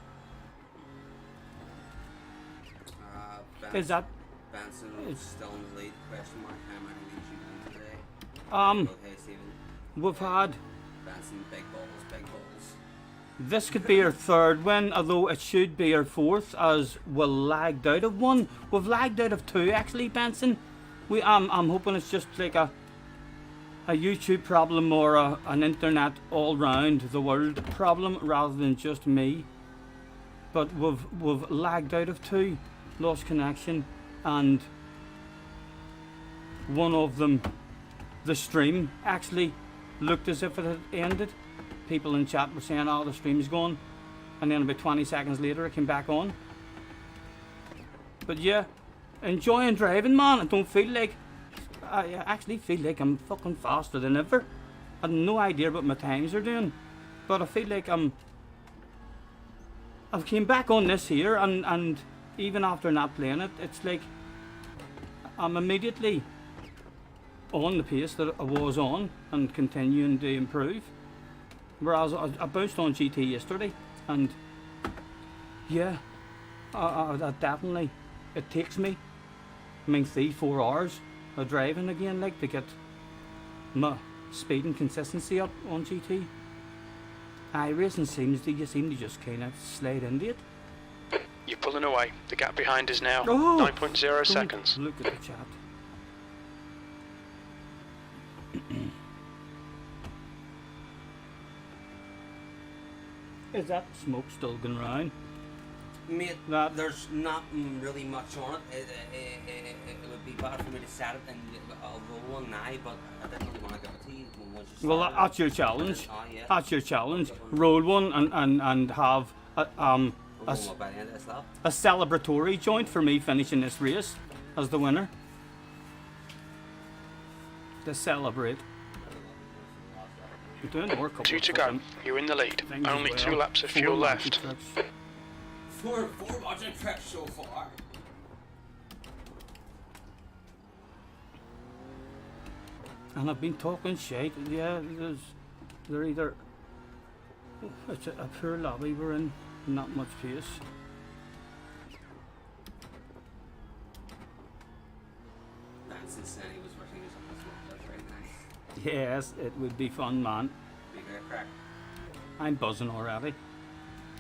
Is that Benson is still in the lead? Question mark. How many leads you won today? Okay, Stephen. We've had Benson, big balls, big balls. this could be our 3rd win, although it should be our 4th, as we lagged out of 1. We've lagged out of 2 actually, Benson. I'm hoping it's just like a YouTube problem or an internet all round the world problem rather than just me. But we've lagged out of 2, lost connection, and one of them, the stream, actually looked as if it had ended. People in chat were saying, oh, the stream's gone, and then about 20 seconds later it came back on. But yeah, enjoying driving, man. I actually feel like I'm fucking faster than ever. I have no idea what my times are doing, but I feel like I've came back on this here, and even after not playing it, it's like I'm immediately on the pace that I was on and continuing to improve. Whereas I bounced on GT yesterday, and yeah, I definitely, it takes me, 3-4 hours of driving again, like, to get my speed and consistency up on GT. Iracing seems to just kind of slide into it. You're pulling away. The gap behind is now 9.0 seconds. Look at the chat. Is that smoke still going round? Mate, there's not really much on it. It would be bad for me to set it and I'll roll one now, but I didn't really want to give it to you once you Well, that's your challenge. That's your challenge. Roll one and have a celebratory joint for me finishing this race as the winner. To celebrate. You're doing more. 2 to go. You're in the lead. Only 2 laps of fuel left. 4 watching trips so far. And I've been talking shit. Yeah, they're either it's a poor lobby we're in, not much pace. Benson said he was working his own right now. Yes, it would be fun, man. Be great crack. I'm buzzing already.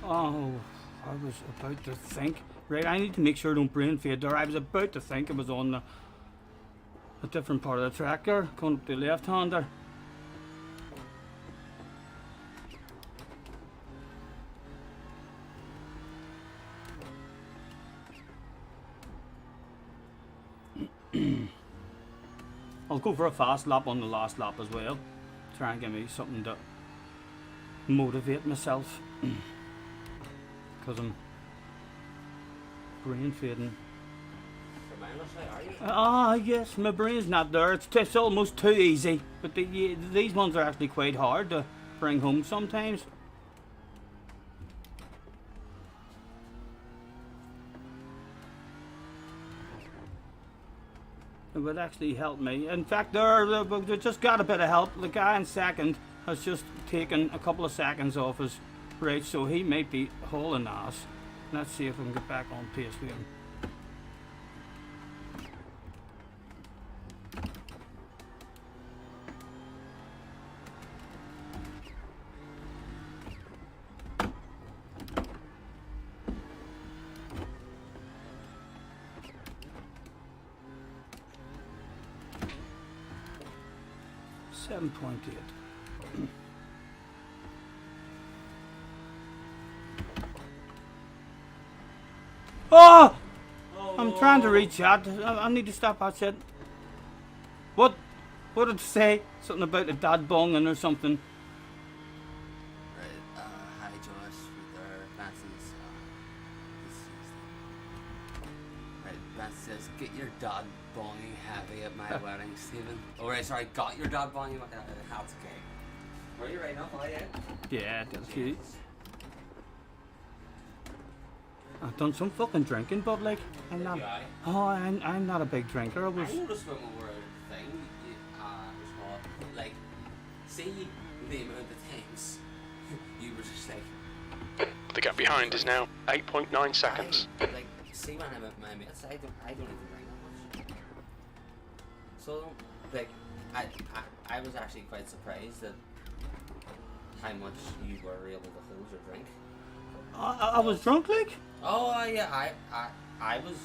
Oh, I was about to think. Right, I need to make sure I don't brain fade there. I was about to think I was on a different part of the track there, going up the left-hander. I'll go for a fast lap on the last lap as well. Try and give me something to motivate myself. Because I'm brain fading. Ah, yes, my brain's not there. It's almost too easy. But these ones are actually quite hard to bring home sometimes. It would actually help me. In fact, they just got a bit of help. The guy in second has just taken a couple of seconds off his race, so he might be hauling ass. Let's see if we can get back on pace with him. Oh! I'm trying to reach out. I need to stop outside. What did it say? Something about a dad bonging or something. Right, hi Josh, there, Benson's, right, Benson says, get your dad bonging heavy at my wedding, Stephen. Oh right, sorry, got your dad bonging at the house, okay. Were you right now, Yeah, that's it. I've done some fucking drinking, but like, I'm not. Oh, I'm not a big drinker. I noticed when we were at the thing, like, see the amount of times you were just like. The gap behind is now 8.9 seconds. Like, see when I'm at my mates, I don't even drink that much. So, like, I was actually quite surprised at how much you were able to hold your drink. I was drunk, like. Oh yeah, I was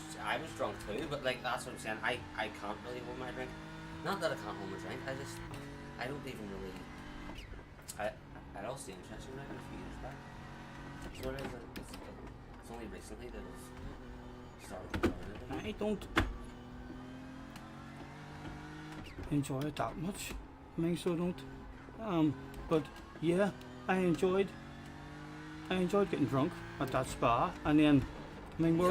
drunk too, but like that's what I'm saying. I can't really hold my drink. Not that I can't hold my drink. I don't even really. I lost the interest in it a few years back. So it is. It's only recently that I've started enjoying it. I don't enjoy it that much. I mean, so don't. But yeah, I enjoyed getting drunk at that spa, and then, I mean, where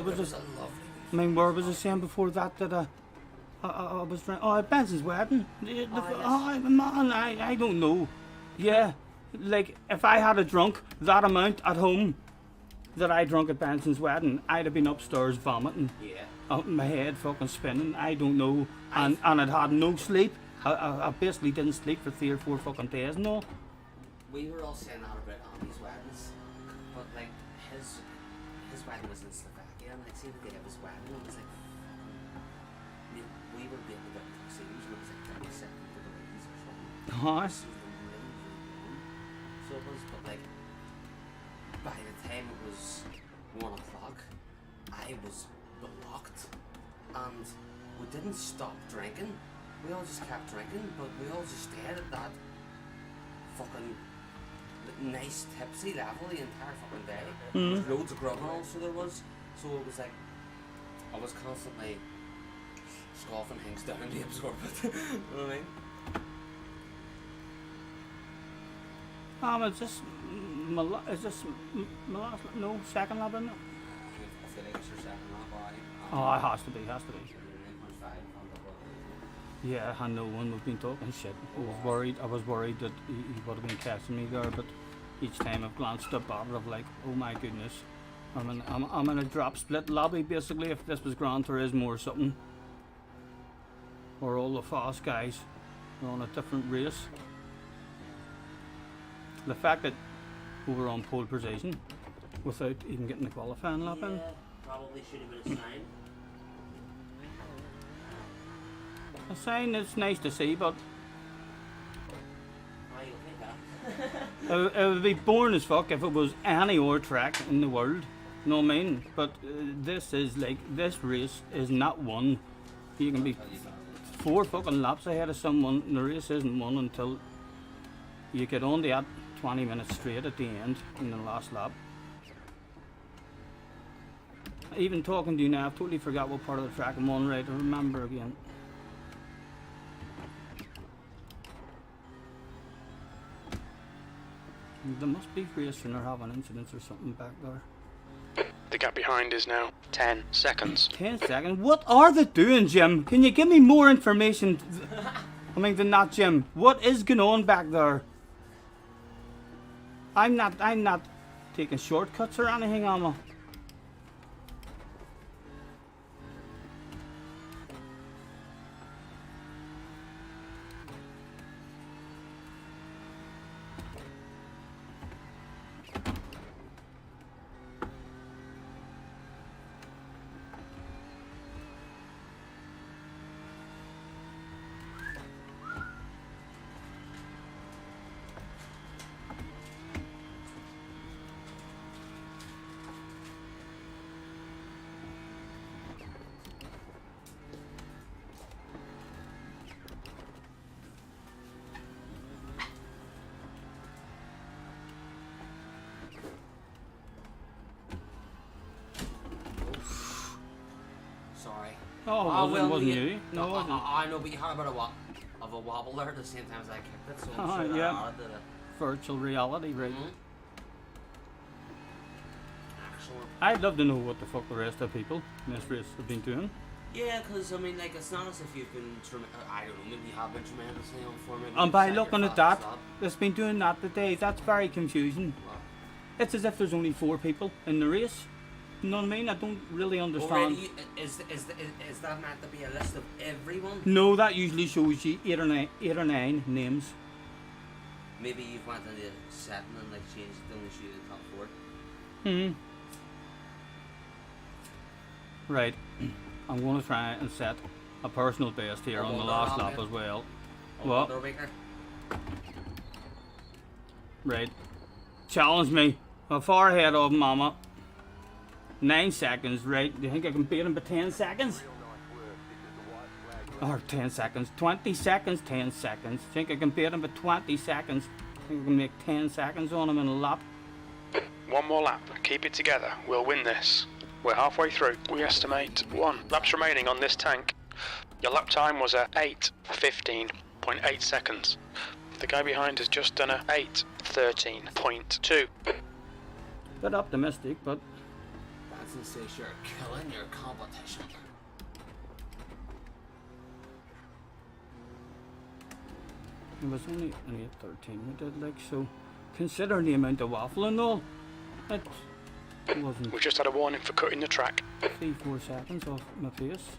was I saying before that I was drinking? Oh, at Benson's wedding. Man, I don't know. Yeah, like if I had a drunk that amount at home that I drunk at Benson's wedding, I'd have been upstairs vomiting. Yeah. My head fucking spinning. I don't know, and I'd had no sleep. I basically didn't sleep for 3 or 4 fucking days. No. We were all saying that about Andy's weddings. But like his wedding was in Slovakia, and like see the day of his wedding, it was like we were being about tuxedos, and it was like 37 degrees or something. Nice. So it was, but like by the time it was 1 o'clock, I was blocked, and we didn't stop drinking. We all just kept drinking, but we all just stayed at that fucking nice tipsy level the entire fucking day. There was loads of grub and all, so there was. So it was like I was constantly scoffing things down to absorb it. You know what I mean? Is this my last? No, second lap, isn't it? I feel like it's your second lap. Oh, it has to be. Yeah, I know when we've been talking shit. I was worried that he would have been catching me there, but each time I've glanced up at it, I'm like, oh my goodness, I'm in a drop split lobby basically. If this was Gran Turismo or something, or all the fast guys are on a different race. The fact that we were on pole position without even getting the qualifying lap in. Probably should have been a sign. A sign is nice to see, but it would be boring as fuck if it was any other track in the world. You know what I mean? But this race is not won. You can be 4 fucking laps ahead of someone, and the race isn't won until you get on that 20 minutes straight at the end in the last lap. Even talking to you now, I've totally forgot what part of the track I'm on. Right, I'll remember again. There must be racing or having incidents or something back there. The gap behind is now 10 seconds. 10 seconds? What are they doing, Jim? Can you give me more information? I mean, than that, Jim. What is going on back there? I'm not taking shortcuts or anything, am I? Sorry. Oh, it wasn't you. you. No, it wasn't. I know, but you had a bit of a wobble there at the same time as I kicked it, so I'm sure yeah. that added to the... Virtual reality, right? Excellent. I'd love to know what the fuck the rest of the people in this race have been doing. Yeah, because I mean, like, it's not as if you've been, I don't know, maybe you have been tremendously on form. And by looking at that, it's been doing that today. That's very confusing. Wow. It's as if there's only 4 people in the race. You know what I mean? I don't really understand. Already, is that meant to be a list of everyone? No, that usually shows you 8 or 9 names. Maybe you've went into setting and like changed it to only show you the top 4. Right. I'm going to try and set a personal best here on the last lap as well. What? Right. Challenge me. I'm far ahead of Mama. 9 seconds, right? Do you think I can beat him by 10 seconds? Or 10 seconds. 20 seconds, 10 seconds. Think I can beat him by 20 seconds? Think I can make 10 seconds on him in a lap? One more lap. Keep it together. We'll win this. We're halfway through. We estimate 1 laps remaining on this tank. Your lap time was at 8:15.8 seconds. The guy behind has just done a 8:13.2. Bit optimistic, but... That's to say you're killing your competition. It was only an 8:13 we did, like, so... Considering the amount of waffle and all, it wasn't... We've just had a warning for cutting the track. 3-4 seconds off my pace.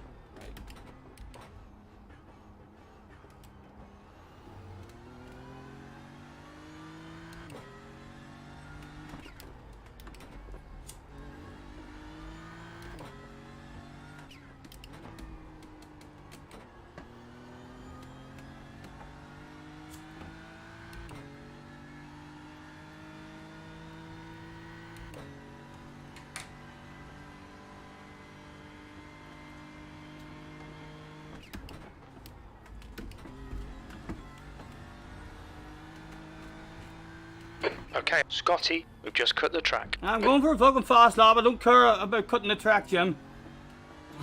Okay, Scotty, we've just cut the track. I'm going for a fucking fast lap. I don't care about cutting the track, Jim.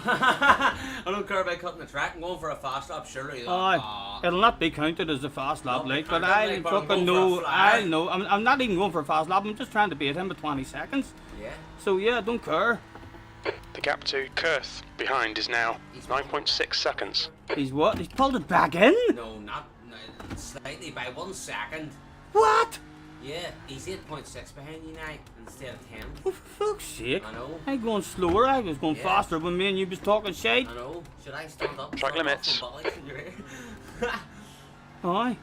I don't care about cutting the track. I'm going for a fast lap, surely. It'll not be counted as a fast lap, like, but counted, I'll like, but I'm fucking going for a know. flyer. I know. I'm not even going for a fast lap. I'm just trying to beat him by 20 seconds. Yeah. So yeah, I don't care. The gap to Kurth behind is now 9.6 seconds. He's what? He's pulled it back in? No, slightly by 1 second. What? Yeah, he's 8.6 behind you now instead of 10. Oh, for fuck's sake. I know. I'm going slower. I was going Yeah. faster when me and you was talking shit. I know. Should I stand up? Track limits. Aye.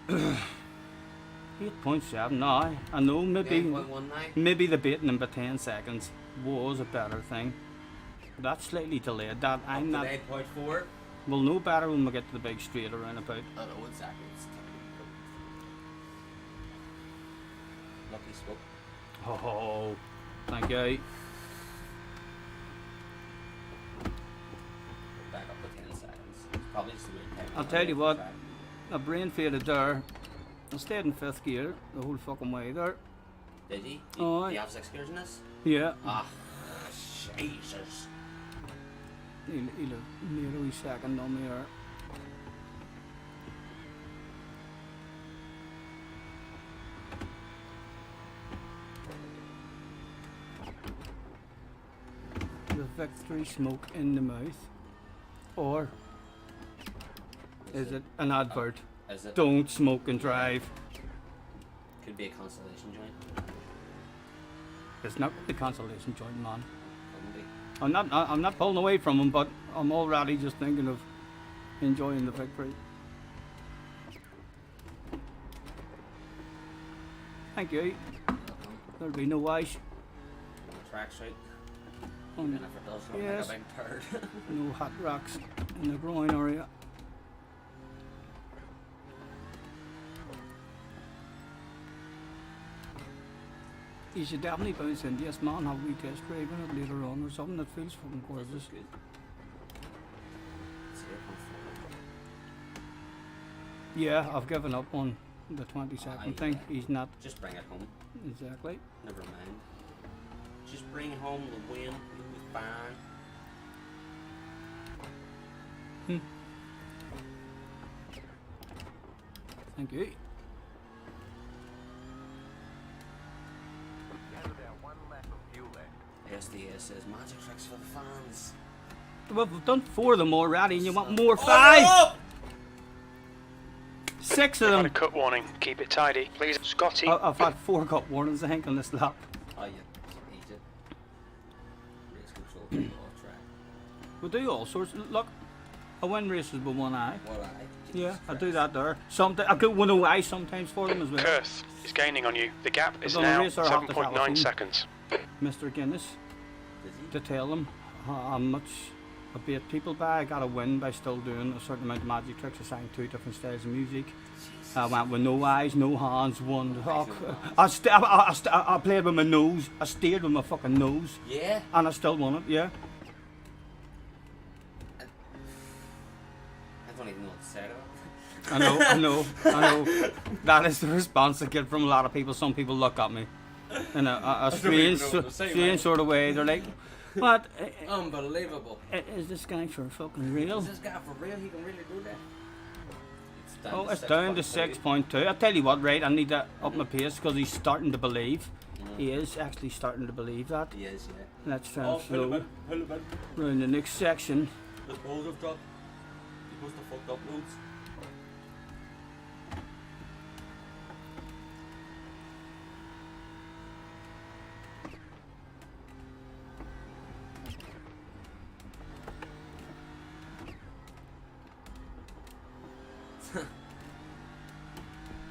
8.7, aye. I know, maybe the beating him by 10 seconds was a better thing. But that's slightly delayed. That I'm not. 8.4. We'll know better when we get to the big straight around about. I know exactly. Lucky smoke. Oh, thank you. Back up to 10 seconds. It's probably just a weird time. I'll tell you what, a brain faded there. I stayed in 5th gear the whole fucking way there. Did he? Oh, Do you have 6 gears in this? Yeah. Ah, Jesus. He'll need a wee second on me there. The victory smoke in the mouth, or is it an advert? Is it? Don't smoke and drive. Could be a consolation joint. It's not the consolation joint, man. Couldn't be. I'm not pulling away from him, but I'm already just thinking of enjoying the victory. Thank you. There'll be no ice. No tracksuit. Even if it does look Yes. like a big turd. No hot rocks in the groin area. You should definitely bounce in. Yes, man, have we test driving it later on or something that feels fucking gorgeous. Good. See it come forward. Yeah, I've given up on the 20-second thing. He's not Just bring it home. exactly. Never mind. Just bring home the win. It was fine. Thank you. SDS says magic tricks for the fans. Well, we've done 4 of them already, and you want more? 5? 6 of Got a them. cut warning. Keep it tidy. Please, Scotty. I've had 4 cut warnings, I think, on this lap. Oh, yeah. Eat it. Race control people off track. We do all sorts. Look, I win races with one eye. What I? Yeah, I do that there. Sometimes I go one eye sometimes for them as well. Kurth is gaining on you. The gap is on a now race or off the 7.9 telephone? seconds. Mr. Guinness, Did he? to tell them how much I beat people by. I got a win by still doing a certain amount of magic tricks. I sang 2 different styles of music. I went with no eyes, no hands, one hook. I played with my nose. I steered with my fucking nose. Yeah. And I still won it, yeah. I don't even know what to say to it. I know. That is the response I get from a lot of people. Some people look at me in a strange sort of way. They're like, what? Unbelievable. Is this guy for fucking real? Is this guy for real? He can really do that? It's down to 6.2. I tell you what, right, I need to up my pace because he's starting to believe. He is actually starting to believe that. He is, yeah. Let's try and slow round the next section. The balls have dropped. You must have fucked up loads.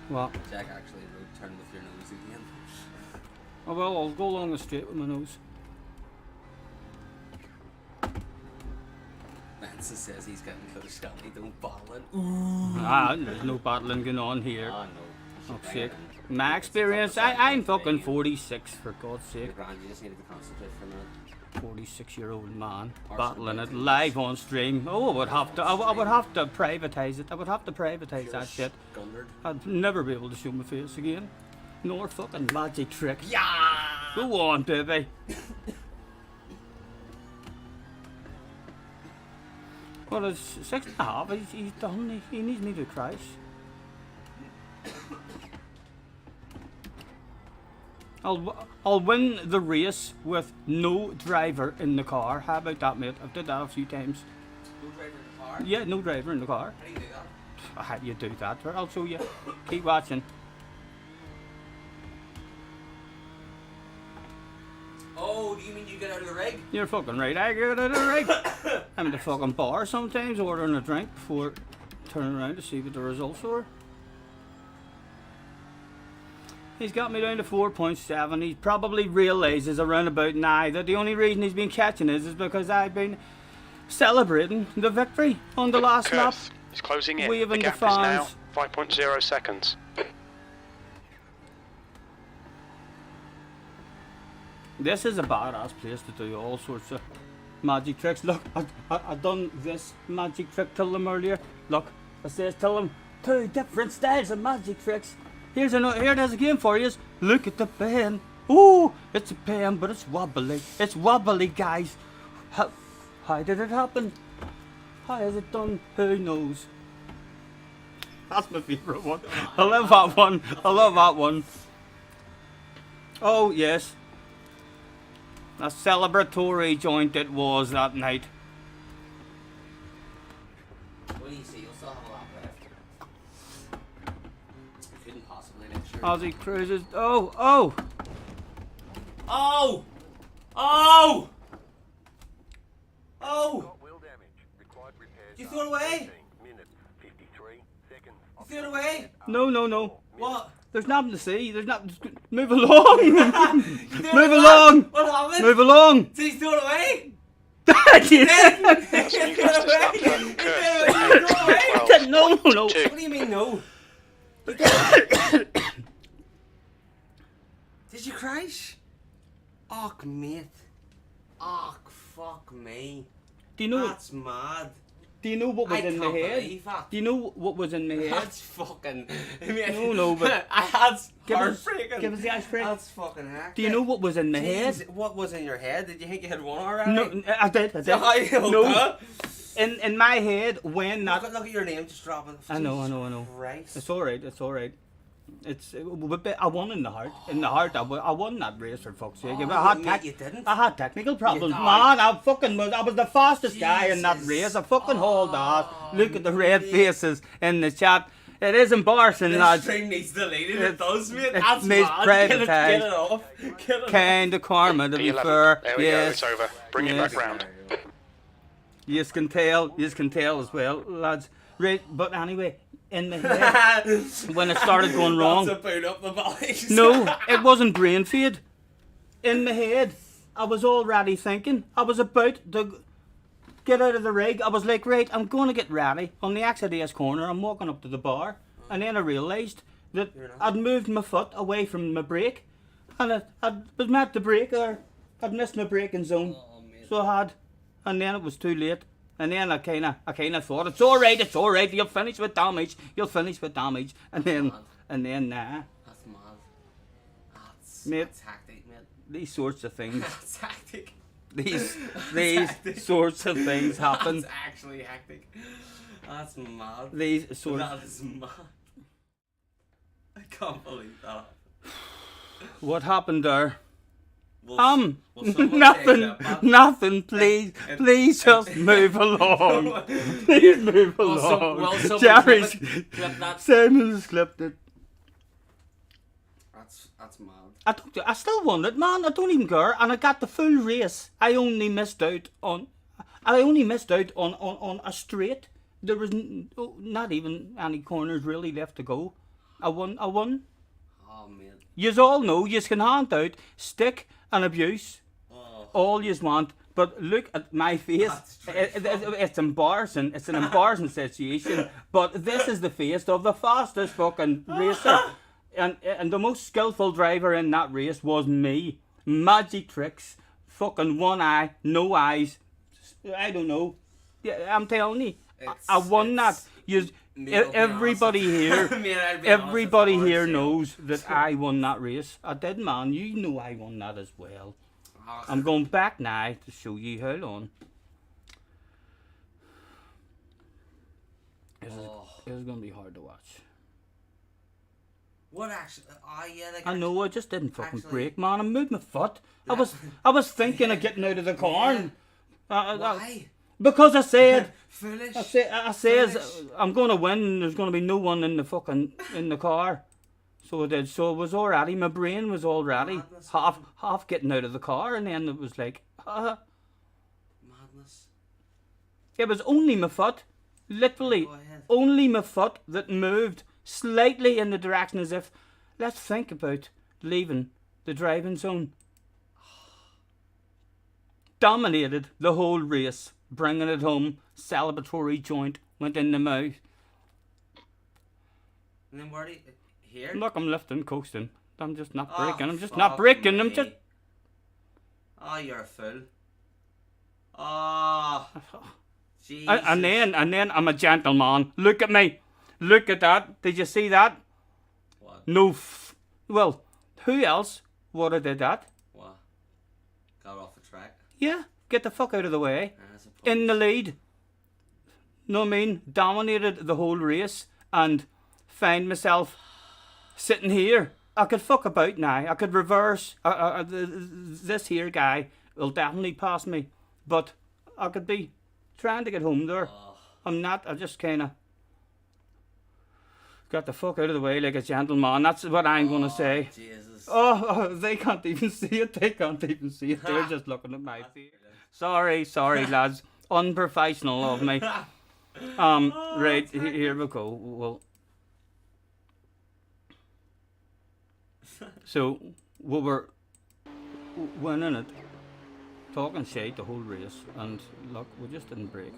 What? Jack actually wrote turn with your nose again. Oh well, I'll go along the straight with my nose. Manson says he's getting close, Scotty. Don't bottle it. There's no battling going on here. Oh, no. Fuck's sake. My experience, I'm fucking 46 for God's sake. Grand, you just needed to concentrate for a minute. 46-year-old man battling it live on stream. Oh, I would have to privatize it. I would have to privatize that shit. Gunnered. I'd never be able to show my face again. Nor fucking magic tricks. Yeah. Go on, baby. Well, it's 6.5. He's done. He needs me to crash. I'll win the race with no driver in the car. How about that, mate? I've did that a few times. No driver in the car? Yeah, no driver in the car. How do you do that? How do you do that? I'll show you. Keep watching. Oh, do you mean you get out of the rig? You're fucking right. I get out of the rig. I'm in the fucking bar sometimes ordering a drink before turning around to see what the results were. He's got me down to 4.7. He probably realises around about now that the only reason he's been catching is because I've been celebrating the victory on the last lap. He's closing in. Waving The gap the is now fans. 5.0 seconds. This is a badass place to do all sorts of magic tricks. Look, I done this magic trick to them earlier. Look, I says to them 2 different styles of magic tricks. Here it is again for you. Look at the pen. Ooh, it's a pen, but it's wobbly. It's wobbly, guys. How did it happen? How is it done? Who knows? That's my favourite one. I love that one. I love that one. Oh, yes. A celebratory joint it was that night. What do you see? You'll still have a lot left. You couldn't possibly make sure. Aussie Cruises. Oh, oh! Oh! Oh! Oh! Got wheel damage. Required repairs. You threw it away? 15 minutes, 53 seconds. You threw it away? No, no, no. What? There's nothing to see. There's nothing. Move along. Move Move along. What happened? Move along. Did he throw it away? No, no, no. What do you mean no? Did you crash? Oh, mate. Oh, fuck me. Do you know? That's mad. Do you know what was in my head? That. Do you know what was in my head? That's fucking. I mean, No, but I had give heartbreaking. us the ice break. That's fucking hectic. Do you know what was in my head? What was in your head? Did you think you had won already? No, I did. No. In my head, when that. Look at your name just dropping. I know. Christ. It's alright. I won in the heart. In the heart, I won that race for fuck's sake. You didn't. I had technical problems, died. man. I was the fastest guy in that race. I fucking hauled ass. Look at the red faces in the chat. It is embarrassing, lads. This string needs deleted. It does, mate. It That's needs mad. Get privatised. it off. Get it Kind of karma, to be fair. There we Yes. go, it's over. Bring it back round. You can tell as well, lads. Right, but anyway, in the head, when it started going wrong. That's about up the valleys. No, it wasn't brain fade. In my head, I was already thinking. I was about to get out of the rig. I was like, right, I'm going to get ready. On the exit AS corner, I'm walking up to the bar. And then I realised that I'd moved my foot away from my brake. And I was meant to brake, or I'd missed my braking zone. So I had. And then it was too late. And then I kind of thought, it's all right, you'll finish with damage. And then, nah. That's mad. That's tactic, mate. These sorts of things. That's tactic. These sorts of things happen. That's actually hectic. That's mad. These sorts. That is mad. I can't believe that. What happened there? Will Nothing. Please just move along. Please move along. Jerry's Simon's clipped it. That's mad. I still won it, man. I don't even care, and I got the full race. I only missed out on a straight. There was not even any corners really left to go. I won. Oh man. Yous all know yous can hand out stick and abuse. All yous want. But look at my face. It's embarrassing. It's an embarrassing situation. But this is the face of the fastest fucking racer. And the most skillful driver in that race was me. Magic tricks. Fucking one eye. No eyes. I don't know. Yeah, I'm telling you. I won that. Everybody here knows that I won that race. I did, man. You know I won that as well. I'm going back now to show you. Hold on. This is going to be hard to watch. What actually? Yeah. Like I know. I just didn't fucking brake, man. I moved my foot. I was thinking of getting out of the car. Why? Because I said. Foolish. I says I'm going to win. And there's going to be no one in the car. So I did. So it was already. My brain was already half getting out of the car, and then it was like, madness. It was only my foot, literally only my foot that moved slightly in the direction as if, let's think about leaving the driving zone. Dominated the whole race, bringing it home. Celebratory joint went in the mouth. And then where do you... Here? Look, I'm lifting, coasting. I'm just not braking. I'm just not braking. I'm just... Oh, you're a fool. Oh. Jesus. And then I'm a gentleman. Look at me. Look at that. Did you see that? What? no, well, who else would have did that? What? Got off the track? Yeah, get the fuck out of the way. I suppose. In the lead. Know what I mean? Dominated the whole race and find myself sitting here. I could fuck about now. I could reverse. This here guy will definitely pass me. But I could be trying to get home there. I'm not. I just kind of got the fuck out of the way like a gentleman. That's what I'm going to say. Jesus. Oh, they can't even see it. They can't even see it. They're just looking at my face. Sorry, lads. Unprofessional of me. Right, here we go. Well, so we were winning it, talking shit the whole race, and look, we just didn't break.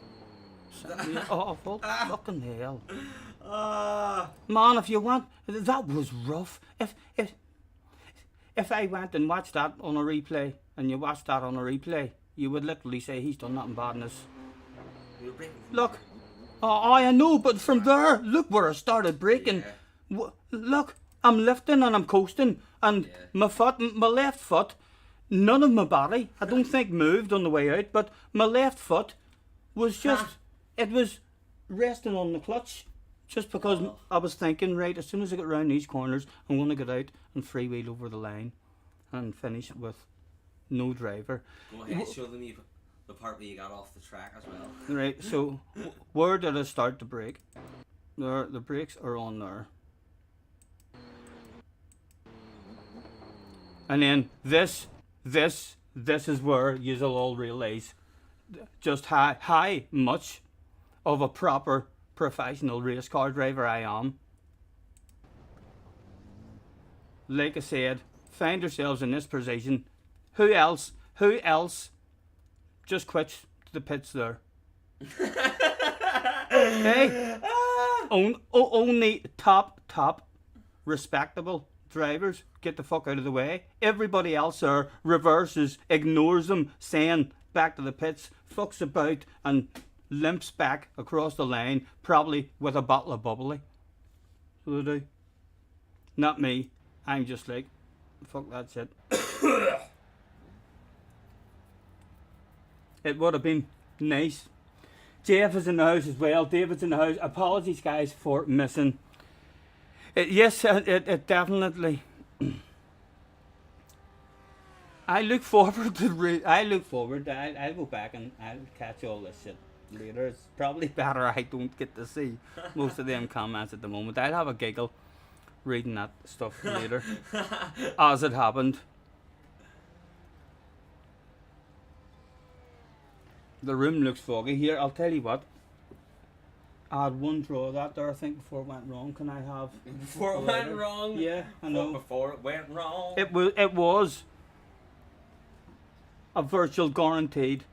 Oh, fucking hell! Man, if you want, that was rough. If I went and watched that on a replay, and you watched that on a replay, you would literally say he's done nothing bad in this. Look. Oh, I know, but from there, look where I started breaking. Yeah. Look, I'm lifting and I'm coasting, and my left foot, none of my body, I don't think moved on the way out, but my left foot was just, it was resting on the clutch, just because I was thinking, right, as soon as I get round these corners, I'm going to get out and freewheel over the line and finish with no driver. Go ahead, show them the part where you got off the track as well. Right, so where did I start to brake? There, the brakes are on there. And then this is where you'll all realise just how much of a proper professional race car driver I am. Like I said, find yourselves in this position. Who else just quits the pits there? Hey, only top respectable drivers get the fuck out of the way. Everybody else there reverses, ignores them, saying back to the pits, fucks about and limps back across the line, probably with a bottle of bubbly. So they do. Not me. I'm just like, fuck that shit. It would have been nice. Jeff is in the house as well. David's in the house. Apologies, guys, for missing. Yes, it definitely. I look forward to. I'll go back and I'll catch all this shit later. It's probably better I don't get to see most of them comments at the moment. I'll have a giggle reading that stuff later as it happened. The room looks foggy here. I'll tell you what. I had one draw that there, I think, before it went wrong. Can I have? Before it went wrong? Yeah, I know. Before it went wrong? It was a virtual guaranteed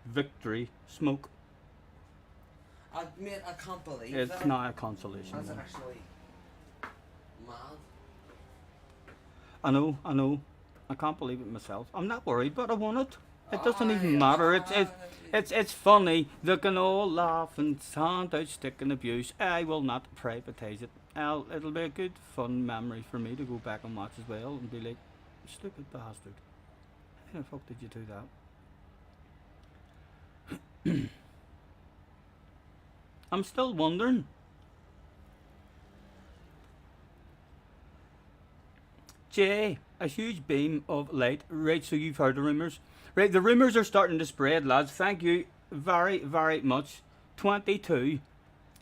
victory smoke. Mate, I can't believe it's that. Not a consolation. That's actually mad. I know. I can't believe it myself. I'm not worried, but I want it. It doesn't even matter. It's funny. They can all laugh and hand out stick and abuse. I will not privatise it. It'll be a good, fun memory for me to go back and watch as well and be like, stupid bastard. How the fuck did you do that? I'm still wondering. Jay, a huge beam of light. Right, so you've heard the rumours. Right, the rumours are starting to spread, lads. Thank you very, very much. 22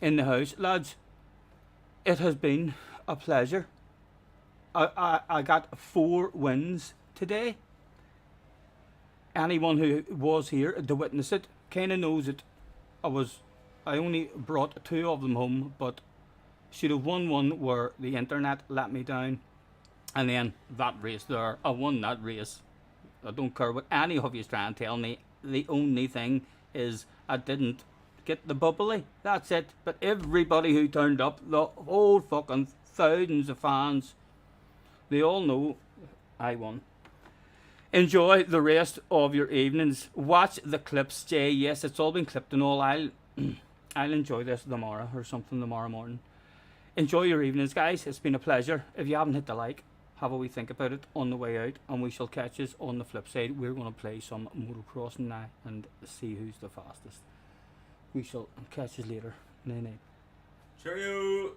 in the house. Lads, it has been a pleasure. I got 4 wins today. Anyone who was here to witness it kind of knows it. I only brought 2 of them home, but should have won one where the internet let me down. And then that race there, I won that race. I don't care what any of you try and tell me. The only thing is I didn't get the bubbly. That's it. But everybody who turned up, the whole fucking thousands of fans, they all know I won. Enjoy the rest of your evenings. Watch the clips, Jay. Yes, it's all been clipped and all. I'll enjoy this tomorrow or something tomorrow morning. enjoy your evenings, guys. It's been a pleasure. If you haven't hit the like, have a wee think about it on the way out, and we shall catch us on the flip side. We're going to play some motocrossing now and see who's the fastest. We shall catch us later. Night night. Cheerio!